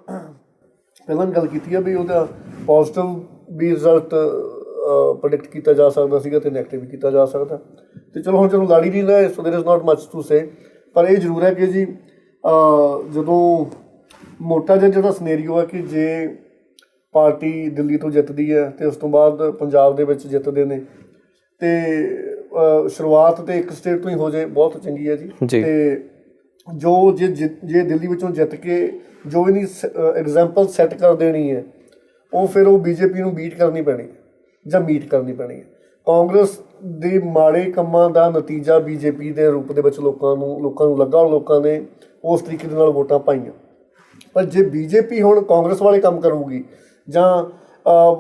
Speaker 4: ਪਹਿਲਾਂ ਵੀ ਗੱਲ ਕੀਤੀ ਆ ਵੀ ਉਹਦਾ ਪੋਜ਼ਿਟਿਵ ਵੀ ਰਿਜ਼ਲਟ ਪ੍ਰੈਡਿਕਟ ਕੀਤਾ ਜਾ ਸਕਦਾ ਸੀਗਾ ਤੇ ਨੈਗੇਟਿਵ ਵੀ ਕੀਤਾ ਜਾ ਸਕਦਾ ਤੇ ਚਲੋ ਹੁਣ ਜਦੋਂ ਲਾੜੀ ਨਹੀਂ ਲੈ so there is not much to say ਪਰ ਇਹ ਜ਼ਰੂਰ ਹੈ ਕਿ ਜੀ ਜਦੋਂ ਮੋਟਾ ਜਿਹਾ ਜਿਹੜਾ ਸਿਨੈਰੀਓ ਹੈ ਕਿ ਜੇ ਪਾਰਟੀ ਦਿੱਲੀ ਤੋਂ ਜਿੱਤਦੀ ਹੈ ਤੇ ਉਸ ਤੋਂ ਬਾਅਦ ਪੰਜਾਬ ਦੇ ਵਿੱਚ ਜਿੱਤਦੇ ਨੇ ਤੇ ਸ਼ੁਰੂਆਤ ਤੇ ਇੱਕ ਸਟੇਟ ਤੋਂ ਹੀ ਹੋ ਜਾਏ ਬਹੁਤ ਚੰਗੀ ਹੈ ਜੀ ਤੇ ਜੋ ਜੇ ਦਿੱਲੀ ਵਿੱਚੋਂ ਜਿੱਤ ਕੇ ਜੋ ਇਹਨੀ ਐਗਜ਼ਾਮਪਲ ਸੈੱਟ ਕਰ ਦੇਣੀ ਹੈ ਉਹ ਫਿਰ ਉਹ ਬੀਜੇਪੀ ਨੂੰ ਮੀਟ ਕਰਨੀ ਪੈਣੀ ਹੈ ਜਾਂ ਮੀਟ ਕਰਨੀ ਪੈਣੀ ਹੈ ਕਾਂਗਰਸ ਦੇ ਮਾੜੇ ਕੰਮਾਂ ਦਾ ਨਤੀਜਾ ਬੀਜੇਪੀ ਦੇ ਰੂਪ ਦੇ ਵਿੱਚ ਲੋਕਾਂ ਨੂੰ ਲੱਗਾ ਲੋਕਾਂ ਨੇ ਉਸ ਤਰੀਕੇ ਦੇ ਨਾਲ ਵੋਟਾਂ ਪਾਈਆਂ ਪਰ ਜੇ ਬੀਜੇਪੀ ਹੁਣ ਕਾਂਗਰਸ ਵਾਲੇ ਕੰਮ ਕਰੂਗੀ ਜਾਂ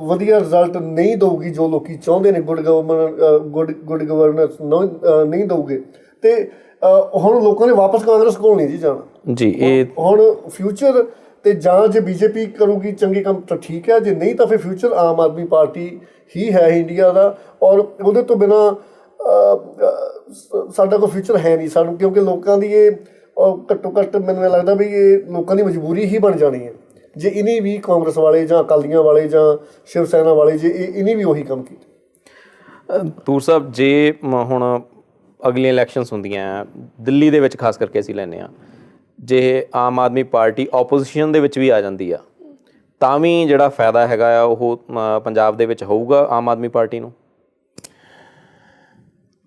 Speaker 4: ਵਧੀਆ ਰਿਜ਼ਲਟ ਨਹੀਂ ਦਊਗੀ ਜੋ ਲੋਕੀ ਚਾਹੁੰਦੇ ਨੇ ਗੁੱਡ ਗਵਰਨੈਂਸ ਨਹੀਂ ਦਊਗੇ ਤੇ ਹੁਣ ਲੋਕਾਂ ਨੇ ਵਾਪਸ ਕਾਂਗਰਸ ਕੋਲ ਨਹੀਂ ਜੀ ਜਾਣਾ
Speaker 3: ਜੀ ਇਹ
Speaker 4: ਹੁਣ ਫਿਊਚਰ ਤੇ ਜਾਂ ਜੇ ਬੀਜੇਪੀ ਕਰੂਗੀ ਚੰਗੇ ਕੰਮ ਤਾਂ ਠੀਕ ਹੈ ਜੇ ਨਹੀਂ ਤਾਂ ਫਿਰ ਫਿਊਚਰ ਆਮ ਆਦਮੀ ਪਾਰਟੀ ਹੀ ਹੈ ਇੰਡੀਆ ਦਾ ਔਰ ਉਹਦੇ ਤੋਂ ਬਿਨਾਂ ਸਾਡਾ ਕੋਈ ਫਿਊਚਰ ਹੈ ਨਹੀਂ ਸਾਨੂੰ ਕਿਉਂਕਿ ਲੋਕਾਂ ਦੀ ਇਹ ਘੱਟੋ ਘੱਟ ਮੈਨੂੰ ਇਹ ਲੱਗਦਾ ਵੀ ਇਹ ਲੋਕਾਂ ਦੀ ਮਜਬੂਰੀ ਹੀ ਬਣ ਜਾਣੀ ਹੈ ਜੇ ਇਹਨੇ ਵੀ ਕਾਂਗਰਸ ਵਾਲੇ ਜਾਂ ਅਕਾਲੀਆਂ ਵਾਲੇ ਜਾਂ ਸ਼ਿਵ ਸੈਨਾ ਵਾਲੇ ਜੇ ਇਹਨੇ ਵੀ ਉਹੀ ਕੰਮ ਕੀਤਾ
Speaker 3: ਤੂਰ ਸਾਹਿਬ ਜੇ ਹੁਣ ਅਗਲੀਆਂ ਇਲੈਕਸ਼ਨਸ ਹੁੰਦੀਆਂ ਦਿੱਲੀ ਦੇ ਵਿੱਚ ਖਾਸ ਕਰਕੇ ਅਸੀਂ ਲੈਂਦੇ ਹਾਂ ਜੇ ਆਮ ਆਦਮੀ ਪਾਰਟੀ ਆਪੋਜੀਸ਼ਨ ਦੇ ਵਿੱਚ ਵੀ ਆ ਜਾਂਦੀ ਆ ਤਾਂ ਵੀ ਜਿਹੜਾ ਫਾਇਦਾ ਹੈਗਾ ਆ ਉਹ ਪੰਜਾਬ ਦੇ ਵਿੱਚ ਹੋਊਗਾ ਆਮ ਆਦਮੀ ਪਾਰਟੀ ਨੂੰ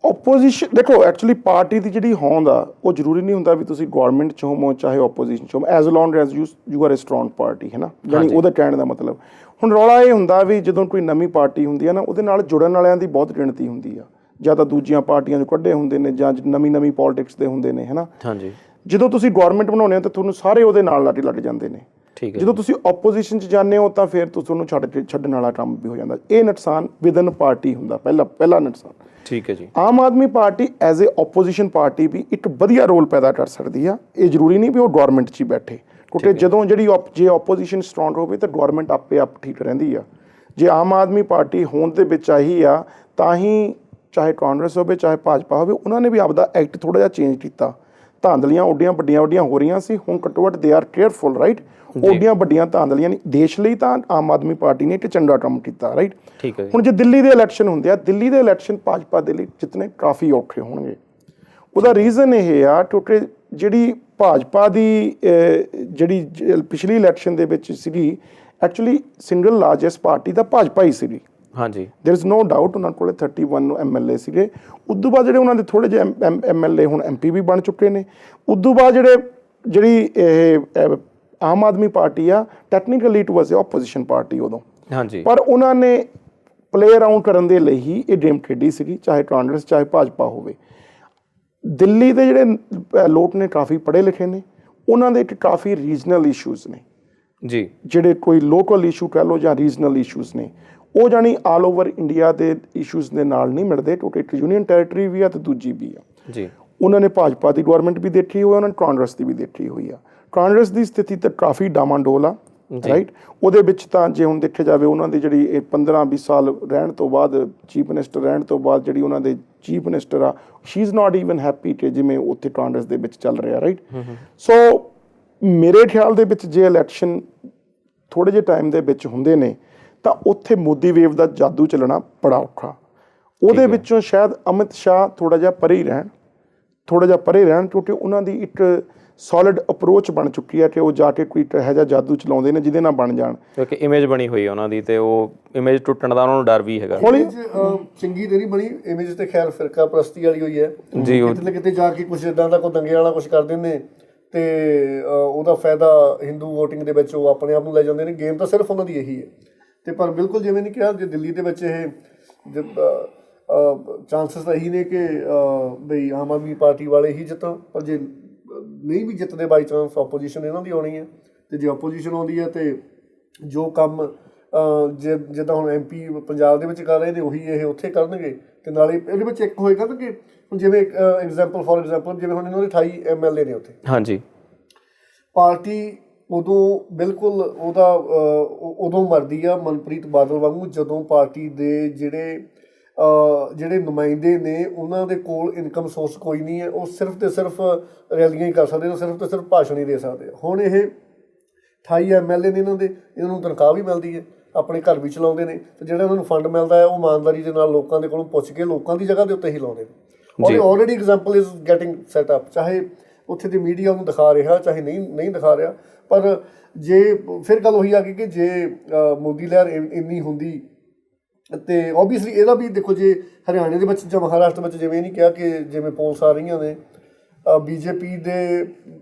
Speaker 2: ਓਪੋਜੀਸ਼ਨ ਦੇਖੋ ਐਕਚੁਅਲੀ ਪਾਰਟੀ ਦੀ ਜਿਹੜੀ ਹੋਂਦ ਆ ਉਹ ਜ਼ਰੂਰੀ ਨਹੀਂ ਹੁੰਦਾ ਵੀ ਤੁਸੀਂ ਗਵਰਨਮੈਂਟ 'ਚ ਹੋਵੋ ਚਾਹੇ ਓਪੋਜੀਸ਼ਨ 'ਚ ਹੋਵੋ as long as you are a strong party ਹੈ ਨਾ ਯਾਨੀ ਉਹਦਾ ਕਹਿਣ ਦਾ ਮਤਲਬ ਹੁਣ ਰੌਲਾ ਇਹ ਹੁੰਦਾ ਵੀ ਜਦੋਂ ਕੋਈ ਨਵੀਂ ਪਾਰਟੀ ਹੁੰਦੀ ਹੈ ਨਾ ਉਹਦੇ ਨਾਲ ਜੁੜਨ ਵਾਲਿਆਂ ਦੀ ਬਹੁਤ ਗਿਣਤੀ ਹੁੰਦੀ ਆ ਜਾਂ ਤਾਂ ਦੂਜੀਆਂ ਪਾਰਟੀਆਂ 'ਚੋਂ ਕੱਢੇ ਹੁੰਦੇ ਨੇ ਜਾਂ ਨਵੀਂ ਪੋਲਿਟਿਕਸ ਦੇ ਹੁੰਦੇ ਨੇ ਹੈ ਨਾ
Speaker 3: ਹਾਂਜੀ
Speaker 2: ਜਦੋਂ ਤੁਸੀਂ ਗਵਰਨਮੈਂਟ ਬਣਾਉਂਦੇ ਹੋ ਤਾਂ ਤੁਹਾਨੂੰ ਸਾਰੇ ਉਹਦੇ ਨਾਲ ਲੱਗ ਜਾਂਦੇ ਨੇ
Speaker 3: ਠੀਕ ਹੈ
Speaker 2: ਜਦੋਂ ਤੁਸੀਂ ਆਪੋਜੀਸ਼ਨ 'ਚ ਜਾਂਦੇ ਹੋ ਤਾਂ ਫਿਰ ਤੁਹਾਨੂੰ ਛੱਡਣ ਵਾਲਾ ਕੰਮ ਵੀ ਹੋ ਜਾਂਦਾ ਇਹ ਨੁਕਸਾਨ ਵਿਦਨ ਪਾਰਟੀ ਹੁੰਦਾ ਪਹਿਲਾ ਨੁਕਸਾਨ
Speaker 3: ਠੀਕ ਹੈ ਜੀ
Speaker 2: Aam Aadmi Party as a opposition party ਵੀ ਇੱਕ ਵਧੀਆ ਰੋਲ ਪੈਦਾ ਕਰ ਸਕਦੀ ਆ ਇਹ ਜ਼ਰੂਰੀ ਨਹੀਂ ਵੀ ਉਹ ਗਵਰਨਮੈਂਟ 'ਚ ਹੀ ਬੈਠੇ ਕਿਉਂਕਿ ਜਦੋਂ ਜੇ ਆਪੋਜੀਸ਼ਨ ਸਟਰੋਂਗ ਹੋਵੇ ਤਾਂ ਗਵਰਨਮੈਂਟ ਆਪੇ ਆਪ ਠੀਕ ਰਹਿੰਦੀ ਆ ਜੇ ਆਮ ਆਦਮੀ ਪਾਰਟੀ ਹੋਂਦ ਦੇ ਵਿੱਚ ਆਹੀ ਆ ਤਾਂ ਹੀ ਚਾਹੇ ਕਾਂਗਰਸ ਹੋਵੇ ਚਾਹੇ ਭਾਜਪਾ ਹੋਵੇ ਉਹਨਾਂ ਨੇ ਵੀ ਆਪਦਾ ਐਕਟ ਥੋੜ੍ਹਾ ਜਿਹਾ ਚੇਂਜ ਕੀਤਾ ਧਾਂਦਲੀਆਂ ਵੱਡੀਆਂ ਹੋ ਰਹੀਆਂ ਸੀ ਹੁਣ ਘੱਟੋ ਘੱਟ ਦੇ ਆਰ ਕੇਅਰਫੁਲ ਰਾਈਟ ਓਡੀਆਂ ਵੱਡੀਆਂ ਧਾਂਦਲੀਆਂ ਨਹੀਂ ਦੇਸ਼ ਲਈ ਤਾਂ ਆਮ ਆਦਮੀ ਪਾਰਟੀ ਨੇ ਇੱਕ ਚੰਗਾ ਕੰਮ ਕੀਤਾ ਰਾਈਟ
Speaker 3: ਠੀਕ ਹੈ
Speaker 2: ਹੁਣ ਜੇ ਦਿੱਲੀ ਦੇ ਇਲੈਕਸ਼ਨ ਹੁੰਦੇ ਆ ਦਿੱਲੀ ਦੇ ਇਲੈਕਸ਼ਨ ਭਾਜਪਾ ਦੇ ਲਈ ਜਿੱਤਨੇ ਕਾਫੀ ਔਖੇ ਹੋਣਗੇ ਉਹਦਾ ਰੀਜ਼ਨ ਇਹ ਆ ਕਿਉਂਕਿ ਜਿਹੜੀ ਭਾਜਪਾ ਦੀ ਜਿਹੜੀ ਪਿਛਲੀ ਇਲੈਕਸ਼ਨ ਦੇ ਵਿੱਚ ਸੀਗੀ ਐਕਚੁਅਲੀ ਸਿੰਗਲ ਲਾਰਜੈਸਟ ਪਾਰਟੀ ਦਾ ਭਾਜਪਾ ਹੀ ਸੀਗੀ
Speaker 3: ਹਾਂਜੀ
Speaker 2: ਦੇਰ ਇਜ਼ ਨੋ ਡਾਊਟ ਉਹਨਾਂ ਕੋਲ 31 MLA ਸੀਗੇ ਉਦੋਂ ਬਾਅਦ ਜਿਹੜੇ ਉਹਨਾਂ ਦੇ ਥੋੜ੍ਹੇ ਜਿਹੇ MLA ਹੁਣ MP ਵੀ ਬਣ ਚੁੱਕੇ ਨੇ ਉਦੋਂ ਬਾਅਦ ਜਿਹੜੀ ਇਹ ਆਮ ਆਦਮੀ ਪਾਰਟੀ ਆ technically it was A opposition party ਉਦੋਂ
Speaker 3: ਹਾਂਜੀ
Speaker 2: ਪਰ ਉਹਨਾਂ ਨੇ ਪਲੇ ਅਰਾਊਂਡ ਕਰਨ ਦੇ ਲਈ ਹੀ ਇਹ ਗੇਮ ਖੇਡੀ ਸੀਗੀ ਚਾਹੇ ਕਾਂਗਰਸ ਚਾਹੇ ਭਾਜਪਾ ਹੋਵੇ ਦਿੱਲੀ ਦੇ ਜਿਹੜੇ ਲੋਕ ਨੇ ਕਾਫੀ ਪੜ੍ਹੇ ਲਿਖੇ ਨੇ ਉਹਨਾਂ ਦੇ ਕਾਫੀ ਰੀਜਨਲ ਇਸ਼ੂਜ਼ ਨੇ
Speaker 3: ਜੀ
Speaker 2: ਜਿਹੜੇ ਕੋਈ ਲੋਕਲ ਇਸ਼ੂ ਕਹਿ ਲਓ ਜਾਂ ਰੀਜਨਲ ਇਸ਼ੂਜ਼ ਨੇ ਉਹ ਜਾਣੀ ਆਲ ਓਵਰ ਇੰਡੀਆ ਦੇ ਇਸ਼ੂਜ਼ ਦੇ ਨਾਲ ਨਹੀਂ ਮਿਲਦੇ ਕਿਉਂਕਿ ਇੱਕ ਯੂਨੀਅਨ ਟੈਰੀਟਰੀ ਵੀ ਆ ਤੇ ਦੂਜੀ ਵੀ ਆ
Speaker 3: ਜੀ ਉਹਨਾਂ
Speaker 2: ਨੇ ਭਾਜਪਾ ਦੀ ਗਵਰਨਮੈਂਟ ਵੀ ਦੇਖੀ ਹੋਈ ਉਹਨਾਂ ਨੇ ਕਾਂਗਰਸ ਦੀ ਵੀ ਦੇਖੀ ਹੋਈ ਆ ਕਾਂਗਰਸ ਦੀ ਸਥਿਤੀ ਤਾਂ ਕਾਫੀ ਡਾਮਾਡੋਲ ਆ ਰਾਈਟ ਉਹਦੇ ਵਿੱਚ ਤਾਂ ਜੇ ਹੁਣ ਦੇਖਿਆ ਜਾਵੇ ਉਹਨਾਂ ਦੀ ਜਿਹੜੀ ਇਹ 15-20 ਸਾਲ ਰਹਿਣ ਤੋਂ ਬਾਅਦ ਚੀਫ ਮਿਨਿਸਟਰ ਰਹਿਣ ਤੋਂ ਬਾਅਦ ਜਿਹੜੀ ਉਹਨਾਂ ਦੇ ਚੀਫ ਮਿਨਿਸਟਰ ਆ she is not even happy ਕਿ ਜਿਵੇਂ ਉੱਥੇ ਕਾਂਗਰਸ ਦੇ ਵਿੱਚ ਚੱਲ ਰਿਹਾ ਰਾਈਟ ਸੋ ਮੇਰੇ ਖਿਆਲ ਦੇ ਵਿੱਚ ਜੇ ਇਲੈਕਸ਼ਨ ਥੋੜ੍ਹੇ ਜਿਹੇ ਟਾਈਮ ਦੇ ਵਿੱਚ ਹੁੰਦੇ ਨੇ ਤਾਂ ਉੱਥੇ ਮੋਦੀ ਵੇਵ ਦਾ ਜਾਦੂ ਚੱਲਣਾ ਬੜਾ ਔਖਾ ਉਹਦੇ ਵਿੱਚੋਂ ਸ਼ਾਇਦ ਅਮਿਤ ਸ਼ਾਹ ਥੋੜ੍ਹਾ ਜਿਹਾ ਪਰੇ ਰਹਿਣ ਕਿਉਂਕਿ ਉਹਨਾਂ ਦੀ ਇੱਕ ਸੋਲਿਡ ਅਪਰੋਚ ਬਣ ਚੁੱਕੀ ਹੈ ਕਿ ਉਹ ਜਾ ਕੇ ਕੋਈ ਇਹੋ ਜਿਹਾ ਜਾਦੂ ਚਲਾਉਂਦੇ ਨੇ ਜਿਹਦੇ ਨਾਲ ਬਣ ਜਾਣ
Speaker 3: ਕਿਉਂਕਿ ਇਮੇਜ ਬਣੀ ਹੋਈ ਹੈ ਉਹਨਾਂ ਦੀ ਤੇ ਉਹ ਇਮੇਜ ਟੁੱਟਣ ਦਾ ਉਹਨਾਂ ਨੂੰ ਡਰ ਵੀ ਹੈਗਾ
Speaker 4: ਚੰਗੀ ਤੇ ਨਹੀਂ ਬਣੀ ਇਮੇਜ ਤੇ ਖੈਰ ਫਿਰਕਾ ਪ੍ਰਸਤੀ ਵਾਲੀ ਹੋਈ ਹੈ
Speaker 3: ਜੀ
Speaker 4: ਕਿਤੇ ਨਾ ਕਿਤੇ ਜਾ ਕੇ ਕੁਝ ਇਦਾਂ ਦਾ ਕੋਈ ਦੰਗੇ ਵਾਲਾ ਕੁਝ ਕਰ ਦਿੰਦੇ ਤੇ ਉਹਦਾ ਫਾਇਦਾ ਹਿੰਦੂ ਵੋਟਿੰਗ ਦੇ ਵਿੱਚ ਉਹ ਆਪਣੇ ਆਪ ਨੂੰ ਲੈ ਜਾਂਦੇ ਨੇ ਗੇਮ ਤਾਂ ਸਿਰਫ ਉਹਨਾਂ ਦੀ ਇਹੀ ਹੈ ਤੇ ਪਰ ਬਿਲਕੁਲ ਜਿਵੇਂ ਨਹੀਂ ਕਿਹਾ ਜੇ ਦਿੱਲੀ ਦੇ ਵਿੱਚ ਇਹ ਚਾਂਸਸ ਤਾਂ ਇਹੀ ਨੇ ਕਿ ਬਈ ਆਮ ਆਦਮੀ ਪਾਰਟੀ ਵਾਲੇ ਹੀ ਜਿੱਤਣ ਪਰ ਜੇ ਨਹੀਂ ਵੀ ਜਿੱਤਦੇ ਬਾਈ ਚਾਂਸ ਆਪੋਜੀਸ਼ਨ ਇਹਨਾਂ ਦੀ ਆਉਣੀ ਹੈ ਤੇ ਜੇ ਆਪੋਜੀਸ਼ਨ ਆਉਂਦੀ ਹੈ ਤੇ ਜੋ ਕੰਮ ਜਿੱਦਾਂ ਹੁਣ MP ਪੰਜਾਬ ਦੇ ਵਿੱਚ ਕਰ ਰਹੇ ਨੇ ਉਹੀ ਇਹ ਉੱਥੇ ਕਰਨਗੇ। ਤੇ ਨਾਲੇ ਇਹਦੇ ਵਿੱਚ ਇੱਕ ਹੋਏਗਾ ਨਾ ਕਿ ਹੁਣ ਜਿਵੇਂ ਫੋਰ ਐਗਜ਼ਾਮਪਲ ਜਿਵੇਂ ਹੁਣ ਇਹਨਾਂ ਦੇ 28 MLA ਨੇ ਉੱਥੇ,
Speaker 3: ਹਾਂਜੀ,
Speaker 4: ਪਾਰਟੀ ਉਦੋਂ ਬਿਲਕੁਲ ਉਹਦਾ ਉਦੋਂ ਮਰਦੀ ਆ ਮਨਪ੍ਰੀਤ ਬਾਦਲ ਵਾਂਗੂ ਜਦੋਂ ਪਾਰਟੀ ਦੇ ਜਿਹੜੇ ਨੁਮਾਇੰਦੇ ਨੇ ਉਹਨਾਂ ਦੇ ਕੋਲ ਇਨਕਮ ਸੋਰਸ ਕੋਈ ਨਹੀਂ ਹੈ, ਉਹ ਸਿਰਫ ਤੇ ਸਿਰਫ ਰੈਲੀਆਂ ਹੀ ਕਰ ਸਕਦੇ ਨੇ, ਸਿਰਫ ਤੇ ਸਿਰਫ ਭਾਸ਼ਣ ਹੀ ਦੇ ਸਕਦੇ। ਹੁਣ ਇਹ 28 MLA ਨੇ ਇਹਨਾਂ ਨੂੰ ਤਨਖਾਹ ਵੀ ਮਿਲਦੀ ਹੈ, ਆਪਣੇ ਘਰ ਵੀ ਚਲਾਉਂਦੇ ਨੇ, ਤੇ ਜਿਹੜਾ ਇਹਨਾਂ ਨੂੰ ਫੰਡ ਮਿਲਦਾ ਹੈ ਉਹ ਇਮਾਨਦਾਰੀ ਦੇ ਨਾਲ ਲੋਕਾਂ ਦੇ ਕੋਲੋਂ ਪੁੱਛ ਕੇ ਲੋਕਾਂ ਦੀ ਜਗ੍ਹਾ ਦੇ ਉੱਤੇ ਹੀ ਲਾਉਂਦੇ ਨੇ। ਔਰ already example is getting set up, ਚਾਹੇ ਉੱਥੇ ਦੀ ਮੀਡੀਆ ਉਹਨੂੰ ਦਿਖਾ ਰਿਹਾ ਚਾਹੇ ਨਹੀਂ ਦਿਖਾ ਰਿਹਾ। ਪਰ ਜੇ ਫਿਰ ਗੱਲ ਉਹੀ ਆ ਗਈ ਕਿ ਜੇ ਮੋਦੀ ਲਹਿਰ ਇੰਨੀ ਹੁੰਦੀ ਤੇ ਓਬਵੀਅਸਲੀ ਇਹਦਾ ਵੀ ਦੇਖੋ, ਜੇ ਹਰਿਆਣੇ ਦੇ ਵਿੱਚ ਜਾਂ ਮਹਾਰਾਸ਼ਟਰ ਵਿੱਚ ਜਿਵੇਂ ਇਹ ਨਹੀਂ ਕਿਹਾ ਕਿ ਜਿਵੇਂ ਪੋਲਸ ਆ ਰਹੀਆਂ ਨੇ BJP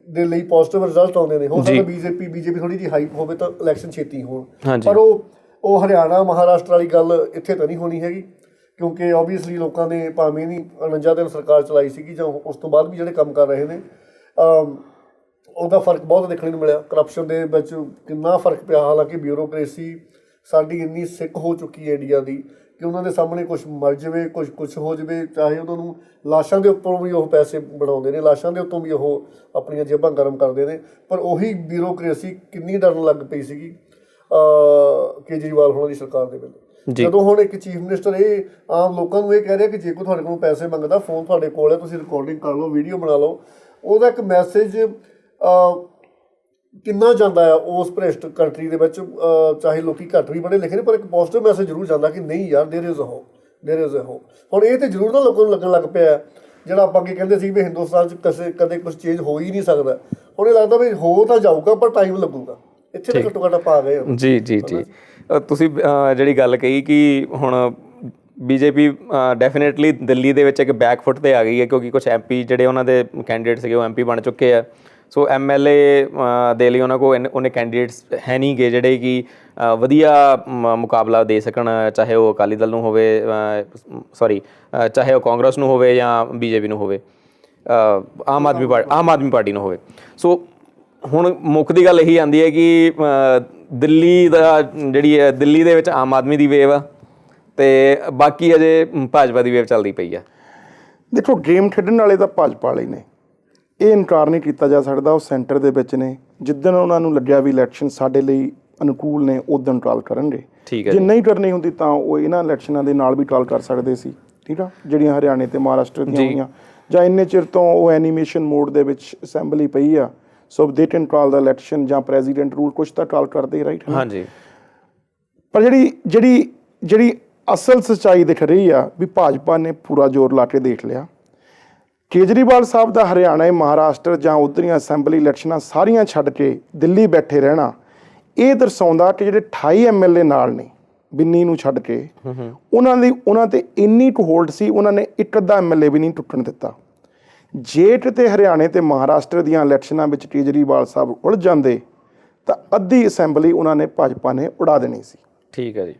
Speaker 4: ਦੇ ਲਈ ਪੋਜ਼ਿਟਿਵ ਰਿਜ਼ਲਟ ਆਉਂਦੇ ਨੇ, ਹੋ ਸਕਦਾ BJP ਥੋੜੀ ਜਿਹੀ ਹਾਈਪ ਹੋਵੇ ਤਾਂ ਇਲੈਕਸ਼ਨ ਛੇਤੀ ਹੋਣ, ਪਰ ਉਹ ਹਰਿਆਣਾ ਮਹਾਰਾਸ਼ਟਰ ਵਾਲੀ ਗੱਲ ਇੱਥੇ ਤਾਂ ਨਹੀਂ ਹੋਣੀ ਹੈਗੀ, ਕਿਉਂਕਿ ਓਬਵੀਅਸਲੀ ਲੋਕਾਂ ਨੇ ਭਾਵੇਂ ਨਹੀਂ 49 ਦਿਨ ਸਰਕਾਰ ਚਲਾਈ ਸੀਗੀ ਜਾਂ ਉਸ ਤੋਂ ਬਾਅਦ ਵੀ ਜਿਹੜੇ ਕੰਮ ਕਰ ਰਹੇ ਨੇ ਉਹਦਾ ਫਰਕ ਬਹੁਤ ਦੇਖਣ ਨੂੰ ਮਿਲਿਆ। ਕਰਪਸ਼ਨ ਦੇ ਵਿੱਚ ਕਿੰਨਾ ਫਰਕ ਪਿਆ, ਹਾਲਾਂਕਿ ਬਿਊਰੋਕ੍ਰੇਸੀ ਸਾਡੀ ਇੰਨੀ ਸਿੱਖ ਹੋ ਚੁੱਕੀ ਹੈ ਇੰਡੀਆ ਦੀ ਕਿ ਉਹਨਾਂ ਦੇ ਸਾਹਮਣੇ ਕੁਛ ਮਰ ਜਾਵੇ ਕੁਛ ਹੋ ਜਾਵੇ, ਚਾਹੇ ਉਹਨਾਂ ਨੂੰ ਲਾਸ਼ਾਂ ਦੇ ਉੱਪਰੋਂ ਵੀ ਉਹ ਪੈਸੇ ਬਣਾਉਂਦੇ ਨੇ, ਲਾਸ਼ਾਂ ਦੇ ਉੱਤੋਂ ਵੀ ਉਹ ਆਪਣੀਆਂ ਜੇਬਾਂ ਗਰਮ ਕਰਦੇ ਨੇ। ਪਰ ਉਹੀ ਬਿਊਰੋਕ੍ਰੇਸੀ ਕਿੰਨੀ ਡਰਨ ਲੱਗ ਪਈ ਸੀਗੀ ਕੇਜਰੀਵਾਲ ਹੋਣਾ ਦੀ ਸਰਕਾਰ ਦੇ ਵੇਲੇ, ਜਦੋਂ ਹੁਣ ਇੱਕ ਚੀਫ ਮਿਨਿਸਟਰ ਇਹ ਆਮ ਲੋਕਾਂ ਨੂੰ ਇਹ ਕਹਿ ਰਿਹਾ ਕਿ ਜੇ ਕੋਈ ਤੁਹਾਡੇ ਕੋਲੋਂ ਪੈਸੇ ਮੰਗਦਾ, ਫੋਨ ਤੁਹਾਡੇ ਕੋਲ ਹੈ, ਤੁਸੀਂ ਰਿਕਾਰਡਿੰਗ ਕਰ ਲਓ, ਵੀਡੀਓ ਬਣਾ ਲਓ, ਉਹਦਾ ਇੱਕ ਮੈਸੇਜ ਕਿੰਨਾ ਜਾਂਦਾ ਆ ਉਸ ਭ੍ਰਿਸ਼ਟ ਕੰਟਰੀ ਦੇ ਵਿੱਚ। ਚਾਹੇ ਲੋਕੀ ਘੱਟ ਵੀ ਪੜ੍ਹੇ ਲਿਖੇ ਨੇ, ਪਰ ਇੱਕ ਪੋਜ਼ਿਟਿਵ ਮੈਸੇਜ ਜ਼ਰੂਰ ਜਾਂਦਾ ਕਿ ਨਹੀਂ ਯਾਰ ਦੇਰ ਇਜ਼ ਅ ਹੋਪ। ਹੁਣ ਇਹ ਤਾਂ ਜ਼ਰੂਰ ਨਾ ਲੋਕਾਂ ਨੂੰ ਲੱਗਣ ਲੱਗ ਪਿਆ, ਜਿਹੜਾ ਆਪਾਂ ਅੱਗੇ ਕਹਿੰਦੇ ਸੀ ਵੀ ਹਿੰਦੁਸਤਾਨ 'ਚ ਕਦੇ ਕੁਛ ਚੇਂਜ ਹੋ ਹੀ ਨਹੀਂ ਸਕਦਾ, ਹੁਣ ਇਹ ਲੱਗਦਾ ਵੀ ਹੋ ਤਾਂ ਜਾਊਗਾ ਪਰ ਟਾਈਮ ਲੱਗੂਗਾ। ਇੱਥੇ ਤਾਂ ਘੱਟੋ ਘੱਟ ਆਪਾਂ ਆ ਗਏ ਹਾਂ।
Speaker 3: ਜੀ ਤੁਸੀਂ ਜਿਹੜੀ ਗੱਲ ਕਹੀ ਕਿ ਹੁਣ BJP ਡੈਫੀਨੇਟਲੀ ਦਿੱਲੀ ਦੇ ਵਿੱਚ ਇੱਕ ਬੈਕਫੁੱਟ 'ਤੇ ਆ ਗਈ ਹੈ, ਕਿਉਂਕਿ ਕੁਛ MP ਜਿਹੜੇ ਉਹਨਾਂ ਦੇ ਕੈਂਡੀਡੇਟ ਸੀਗੇ ਉਹ MP ਬਣ ਚੁੱਕੇ ਆ। ਸੋ MLA ਦੇ ਲਈ ਉਹਨਾਂ ਕੋਲ ਉਹਨੇ ਕੈਂਡੀਡੇਟਸ ਹੈ ਨਹੀਂ ਗੇ ਜਿਹੜੇ ਕਿ ਵਧੀਆ ਮੁਕਾਬਲਾ ਦੇ ਸਕਣ, ਚਾਹੇ ਉਹ ਅਕਾਲੀ ਦਲ ਨੂੰ ਹੋਵੇ ਚਾਹੇ ਉਹ ਕਾਂਗਰਸ ਨੂੰ ਹੋਵੇ ਜਾਂ BJP ਨੂੰ ਹੋਵੇ, ਆਮ ਆਦਮੀ ਪਾਰਟੀ ਨੂੰ ਹੋਵੇ। ਸੋ ਹੁਣ ਮੁੱਖ ਦੀ ਗੱਲ ਇਹੀ ਆਉਂਦੀ ਹੈ ਕਿ ਦਿੱਲੀ ਦਾ ਜਿਹੜੀ ਹੈ ਦਿੱਲੀ ਦੇ ਵਿੱਚ ਆਮ ਆਦਮੀ ਦੀ ਵੇਵ ਆ ਤੇ ਬਾਕੀ ਅਜੇ ਭਾਜਪਾ ਦੀ ਵੇਵ ਚੱਲਦੀ ਪਈ ਆ।
Speaker 2: ਦੇਖੋ ਗੇਮ ਖੇਡਣ ਵਾਲੇ ਤਾਂ ਭਾਜਪਾ ਵਾਲੇ ਨੇ, ਇਹ ਇਨਕਾਰ ਨਹੀਂ ਕੀਤਾ ਜਾ ਸਕਦਾ। ਉਹ ਸੈਂਟਰ ਦੇ ਵਿੱਚ ਨੇ, ਜਿੱਦਣ ਉਹਨਾਂ ਨੂੰ ਲੱਗਿਆ ਵੀ ਇਲੈਕਸ਼ਨ ਸਾਡੇ ਲਈ ਅਨੁਕੂਲ ਨੇ ਉਦੋਂ ਟਰਾਲ ਕਰਨਗੇ। ਜੇ ਨਹੀਂ ਕਰਨੀ ਹੁੰਦੀ ਤਾਂ ਉਹ ਇਹਨਾਂ ਇਲੈਕਸ਼ਨਾਂ ਦੇ ਨਾਲ ਵੀ ਟਰਾਲ ਕਰ ਸਕਦੇ ਸੀ, ਠੀਕ ਆ, ਜਿਹੜੀਆਂ ਹਰਿਆਣੇ ਤੇ ਮਹਾਰਾਸ਼ਟਰ ਦੀਆਂ ਹੋਈਆਂ, ਜਾਂ ਇੰਨੇ ਚਿਰ ਤੋਂ ਉਹ ਐਨੀਮੇਸ਼ਨ ਮੋਡ ਦੇ ਵਿੱਚ ਅਸੈਂਬਲੀ ਪਈ ਆ। ਸੋ ਦੇ ਕੈਨ ਟਰਾਲ ਦਾ ਇਲੈਕਸ਼ਨ ਜਾਂ ਪ੍ਰੈਜ਼ੀਡੈਂਟ ਰੂਲ ਕੁਛ ਤਾਂ ਟਰਾਲ ਕਰਦੇ ਰਾਈਟ।
Speaker 3: ਹਾਂਜੀ,
Speaker 2: ਪਰ ਜਿਹੜੀ ਅਸਲ ਸੱਚਾਈ ਦਿਖ ਰਹੀ ਆ ਵੀ ਭਾਜਪਾ ਨੇ ਪੂਰਾ ਜ਼ੋਰ ਲਾ ਕੇ ਦੇਖ ਲਿਆ। ਕੇਜਰੀਵਾਲ ਸਾਹਿਬ ਦਾ ਹਰਿਆਣਾ ਮਹਾਰਾਸ਼ਟਰ ਜਾਂ ਉੱਧਰੀਆਂ ਅਸੈਂਬਲੀ ਇਲੈਕਸ਼ਨਾਂ ਸਾਰੀਆਂ ਛੱਡ ਕੇ ਦਿੱਲੀ ਬੈਠੇ ਰਹਿਣਾ ਇਹ ਦਰਸਾਉਂਦਾ ਕਿ ਜਿਹੜੇ 28 MLA ਨਾਲ ਨੇ ਬਿੰਨੀ ਨੂੰ ਛੱਡ ਕੇ ਉਹਨਾਂ ਤੇ ਇੰਨੀ ਕੁ ਹੋਲਡ ਸੀ, ਉਹਨਾਂ ਨੇ ਇੱਕ ਅੱਧਾ MLA ਵੀ ਨਹੀਂ ਟੁੱਟਣ ਦਿੱਤਾ। ਜੇ ਕਿਤੇ ਹਰਿਆਣੇ ਤੇ ਮਹਾਰਾਸ਼ਟਰ ਦੀਆਂ ਇਲੈਕਸ਼ਨਾਂ ਵਿੱਚ ਕੇਜਰੀਵਾਲ ਸਾਹਿਬ ਉਲਝ ਜਾਂਦੇ ਤਾਂ ਅੱਧੀ ਅਸੈਂਬਲੀ ਉਹਨਾਂ ਨੇ ਭਾਜਪਾ ਨੇ ਉਡਾ ਦੇਣੀ ਸੀ।
Speaker 3: ਠੀਕ ਹੈ ਜੀ।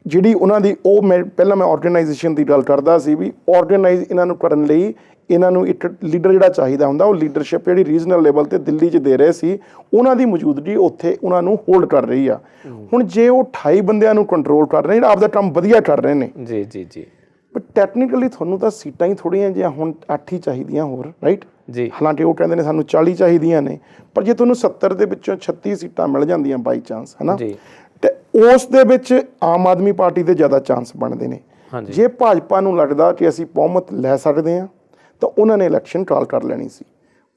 Speaker 2: ਜਿਹੜੀ ਉਹਨਾਂ ਦੀ ਪਹਿਲਾਂ ਮੈਂ ਆਰਗੇਨਾਈਜੇਸ਼ਨ ਦੀ ਗੱਲ ਕਰਦਾ ਸੀ ਵੀ ਆਰਗੇਨਾਈਜ਼ ਇਹਨਾਂ ਨੂੰ ਕਰਨ ਲਈ ਇਹਨਾਂ ਨੂੰ ਇੱਕ ਲੀਡਰ ਜਿਹੜਾ ਚਾਹੀਦਾ ਹੁੰਦਾ, ਉਹ ਲੀਡਰਸ਼ਿਪ ਜਿਹੜੀ ਰੀਜਨਲ ਲੈਵਲ 'ਤੇ ਦਿੱਲੀ 'ਚ ਦੇ ਰਹੇ ਸੀ, ਉਹਨਾਂ ਦੀ ਮੌਜੂਦਗੀ ਉੱਥੇ ਉਹਨਾਂ ਨੂੰ ਹੋਲਡ ਕਰ ਰਹੀ ਆ। ਹੁਣ ਜੇ ਉਹ 28 ਬੰਦਿਆਂ ਨੂੰ ਕੰਟਰੋਲ ਕਰ ਰਹੇ ਨੇ, ਆਪਦਾ ਕੰਮ ਵਧੀਆ ਕਰ ਰਹੇ ਨੇ,
Speaker 3: ਜੀ
Speaker 2: ਬਟ ਟੈਕਨੀਕਲੀ ਤੁਹਾਨੂੰ ਤਾਂ ਸੀਟਾਂ ਹੀ ਥੋੜ੍ਹੀਆਂ ਜਿਹੀਆਂ ਹੁਣ 8 ਹੀ ਚਾਹੀਦੀਆਂ ਹੋਰ, ਰਾਈਟ
Speaker 3: ਜੀ।
Speaker 2: ਹਾਲਾਂਕਿ ਉਹ ਕਹਿੰਦੇ ਨੇ ਸਾਨੂੰ 40 ਚਾਹੀਦੀਆਂ ਨੇ, ਪਰ ਜੇ ਤੁਹਾਨੂੰ 70 ਦੇ ਵਿੱਚੋਂ 36 ਸੀਟਾਂ ਮਿਲ ਜਾਂਦੀਆਂ ਬਾਈ ਚਾਂਸ, ਹੈ ਨਾ, ਤੇ ਉਸ ਦੇ ਵਿੱਚ ਆਮ ਆਦਮੀ ਪਾਰਟੀ ਦੇ ਜ਼ਿਆਦਾ ਚਾਂਸ ਬਣਦੇ ਨੇ। ਜੇ ਭਾਜਪਾ ਨੂੰ ਲੱਗਦਾ ਕਿ ਅਸੀਂ ਬਹੁਮਤ ਲੈ ਸਕਦੇ ਹਾਂ ਤਾਂ ਉਹਨਾਂ ਨੇ ਇਲੈਕਸ਼ਨ ਕਾਲ ਕਰ ਲੈਣੀ ਸੀ।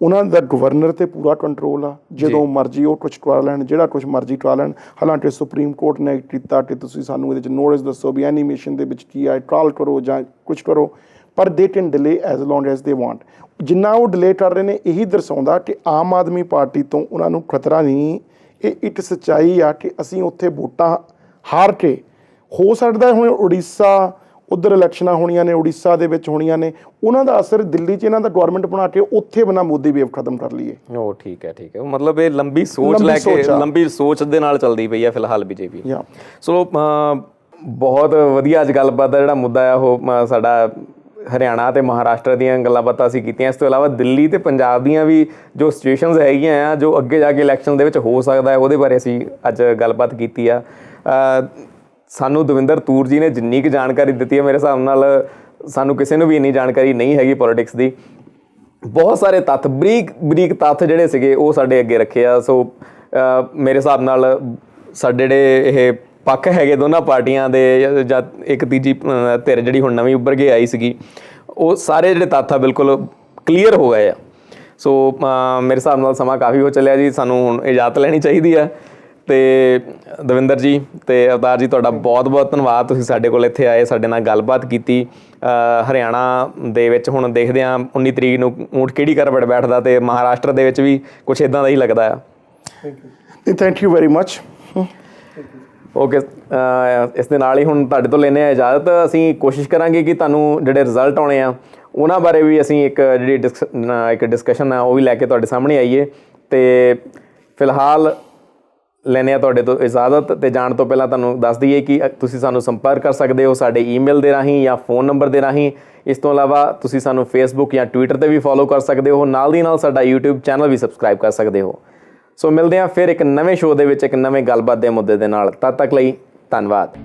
Speaker 2: ਉਹਨਾਂ ਦਾ ਗਵਰਨਰ 'ਤੇ ਪੂਰਾ ਕੰਟਰੋਲ ਆ, ਜਦੋਂ ਮਰਜ਼ੀ ਉਹ ਕੁਛ ਕਰਾ ਲੈਣ, ਜਿਹੜਾ ਕੁਛ ਮਰਜ਼ੀ ਕਰਾ ਲੈਣ। ਹਾਲਾਂਕਿ ਸੁਪਰੀਮ ਕੋਰਟ ਨੇ ਕੀਤਾ ਕਿ ਤੁਸੀਂ ਸਾਨੂੰ ਇਹਦੇ 'ਚ ਨੋਟਿਸ ਦੱਸੋ ਵੀ ਐਨੀਮੇਸ਼ਨ ਦੇ ਵਿੱਚ ਕੀ ਆ, ਟਰਾਲ ਕਰੋ ਜਾਂ ਕੁਛ ਕਰੋ, ਪਰ they can delay as long as they want. ਜਿੰਨਾ ਉਹ ਡਿਲੇ ਕਰ ਰਹੇ ਨੇ ਇਹੀ ਦਰਸਾਉਂਦਾ ਕਿ ਆਮ ਆਦਮੀ ਪਾਰਟੀ ਤੋਂ ਉਹਨਾਂ ਨੂੰ ਖਤਰਾ ਨਹੀਂ। ਇਹ ਇੱਕ ਸੱਚਾਈ ਆ ਕਿ ਅਸੀਂ ਉੱਥੇ ਵੋਟਾਂ ਹਾਰ ਕੇ, ਹੋ ਸਕਦਾ ਹੁਣ ਉੜੀਸਾ ਉੱਧਰ ਇਲੈਕਸ਼ਨਾਂ ਹੋਣੀਆਂ ਨੇ, ਉੜੀਸਾ ਦੇ ਵਿੱਚ ਹੋਣੀਆਂ ਨੇ, ਉਹਨਾਂ ਦਾ ਅਸਰ ਦਿੱਲੀ 'ਚ ਇਹਨਾਂ ਦਾ ਗਵਰਨਮੈਂਟ ਬਣਾ ਕੇ ਉੱਥੇ ਬਣਾ ਮੋਦੀ ਵੇਵ ਖਤਮ ਕਰ ਲਈਏ।
Speaker 3: ਉਹ ਠੀਕ ਹੈ ਮਤਲਬ ਇਹ ਲੰਬੀ ਸੋਚ ਲੈ ਕੇ, ਲੰਬੀ ਸੋਚ ਦੇ ਨਾਲ ਚੱਲਦੀ ਪਈ ਹੈ ਫਿਲਹਾਲ BJP। ਸੋ ਬਹੁਤ ਵਧੀਆ ਅੱਜ ਗੱਲਬਾਤ ਦਾ ਜਿਹੜਾ ਮੁੱਦਾ ਆ ਉਹ ਸਾਡਾ
Speaker 1: ਹਰਿਆਣਾ ਤੇ ਮਹਾਰਾਸ਼ਟਰ ਦੀਆਂ ਗੱਲਾਂ ਬਾਤਾਂ ਅਸੀਂ ਕੀਤੀਆਂ। ਇਸ ਤੋਂ ਇਲਾਵਾ ਦਿੱਲੀ ਤੇ ਪੰਜਾਬ ਦੀਆਂ ਵੀ ਜੋ ਸਿਚੁਏਸ਼ਨਸ ਹੈਗੀਆਂ ਆ, ਜੋ ਅੱਗੇ ਜਾ ਕੇ ਇਲੈਕਸ਼ਨ ਦੇ ਵਿੱਚ ਹੋ ਸਕਦਾ ਹੈ, ਉਹਦੇ ਬਾਰੇ ਅਸੀਂ ਅੱਜ ਗੱਲਬਾਤ ਕੀਤੀ ਆ। ਸਾਨੂੰ ਦਵਿੰਦਰ ਤੂਰ ਜੀ ਨੇ ਜਿੰਨੀ ਕੁ ਜਾਣਕਾਰੀ ਦਿੱਤੀ ਹੈ, ਮੇਰੇ ਹਿਸਾਬ ਨਾਲ ਸਾਨੂੰ ਕਿਸੇ ਨੂੰ ਵੀ ਇੰਨੀ ਜਾਣਕਾਰੀ ਨਹੀਂ ਹੈਗੀ ਪੋਲੀਟਿਕਸ ਦੀ। ਬਹੁਤ ਸਾਰੇ ਤੱਥ, ਬਰੀਕ ਤੱਥ ਜਿਹੜੇ ਸੀਗੇ ਉਹ ਸਾਡੇ ਅੱਗੇ ਰੱਖੇ ਆ। ਸੋ ਮੇਰੇ ਹਿਸਾਬ ਨਾਲ ਸਾਡੇ ਜਿਹੜੇ ਇਹ ਪੱਖ ਹੈਗੇ ਦੋਨਾਂ ਪਾਰਟੀਆਂ ਦੇ, ਜਾਂ ਇੱਕ ਤੀਜੀ ਧਿਰ ਜਿਹੜੀ ਹੁਣ ਨਵੀਂ ਉੱਭਰ ਕੇ ਆਈ ਸੀਗੀ, ਉਹ ਸਾਰੇ ਜਿਹੜੇ ਤੱਥ ਆ ਬਿਲਕੁਲ ਕਲੀਅਰ ਹੋ ਗਏ ਆ। ਸੋ ਮੇਰੇ ਹਿਸਾਬ ਨਾਲ ਸਮਾਂ ਕਾਫੀ ਹੋ ਚੱਲਿਆ ਜੀ, ਸਾਨੂੰ ਹੁਣ ਇਜਾਜ਼ਤ ਲੈਣੀ ਚਾਹੀਦੀ ਆ। ਅਤੇ ਦਵਿੰਦਰ ਜੀ ਅਤੇ ਅਵਤਾਰ ਜੀ, ਤੁਹਾਡਾ ਬਹੁਤ ਬਹੁਤ ਧੰਨਵਾਦ। ਤੁਸੀਂ ਸਾਡੇ ਕੋਲ ਇੱਥੇ ਆਏ, ਸਾਡੇ ਨਾਲ ਗੱਲਬਾਤ ਕੀਤੀ। ਹਰਿਆਣਾ ਦੇ ਵਿੱਚ ਹੁਣ ਦੇਖਦੇ ਹਾਂ 19 ਤਰੀਕ ਨੂੰ ਊਂਠ ਕਿਹੜੀ ਕਰਵਟ ਬੈਠਦਾ, ਅਤੇ ਮਹਾਰਾਸ਼ਟਰ ਦੇ ਵਿੱਚ ਵੀ ਕੁਛ ਇੱਦਾਂ ਦਾ ਹੀ ਲੱਗਦਾ ਆ।
Speaker 2: Thank you very much.
Speaker 1: Okay, ਇਸ ਦੇ ਨਾਲ ਹੀ ਹੁਣ ਤੁਹਾਡੇ ਤੋਂ ਲੈਂਦੇ ਹਾਂ ਇਜਾਜ਼ਤ। ਅਸੀਂ ਕੋਸ਼ਿਸ਼ ਕਰਾਂਗੇ ਕਿ ਤੁਹਾਨੂੰ ਜਿਹੜੇ ਰਿਜ਼ਲਟ ਆਉਣੇ ਆ ਉਹਨਾਂ ਬਾਰੇ ਵੀ ਅਸੀਂ ਇੱਕ ਜਿਹੜੀ ਡਿਸਕਸ਼ਨ ਆ ਉਹ ਵੀ ਲੈ ਕੇ ਤੁਹਾਡੇ ਸਾਹਮਣੇ ਆਈਏ। ਅਤੇ ਫਿਲਹਾਲ ਲੈਂਦੇ ਹਾਂ ਤੁਹਾਡੇ ਤੋਂ ਇਜਾਜ਼ਤ। ਅਤੇ ਜਾਣ ਤੋਂ ਪਹਿਲਾਂ ਤੁਹਾਨੂੰ ਦੱਸ ਦਈਏ ਕਿ ਤੁਸੀਂ ਸਾਨੂੰ ਸੰਪਰਕ ਕਰ ਸਕਦੇ ਹੋ ਸਾਡੇ ਈਮੇਲ ਦੇ ਰਾਹੀਂ ਜਾਂ ਫ਼ੋਨ ਨੰਬਰ ਦੇ ਰਾਹੀਂ। ਇਸ ਤੋਂ ਇਲਾਵਾ ਤੁਸੀਂ ਸਾਨੂੰ ਫੇਸਬੁੱਕ ਜਾਂ ਟਵਿੱਟਰ 'ਤੇ ਵੀ ਫੋਲੋ ਕਰ ਸਕਦੇ ਹੋ। ਨਾਲ ਦੀ ਨਾਲ ਸਾਡਾ YouTube ਚੈਨਲ ਵੀ ਸਬਸਕ੍ਰਾਈਬ ਕਰ ਸਕਦੇ ਹੋ। ਸੋ ਮਿਲਦੇ ਹਾਂ ਫਿਰ ਇੱਕ ਨਵੇਂ ਸ਼ੋਅ ਦੇ ਵਿੱਚ ਇੱਕ ਨਵੇਂ ਗੱਲਬਾਤ ਦੇ ਮੁੱਦੇ ਦੇ ਨਾਲ। ਤਦ ਤੱਕ ਲਈ ਧੰਨਵਾਦ।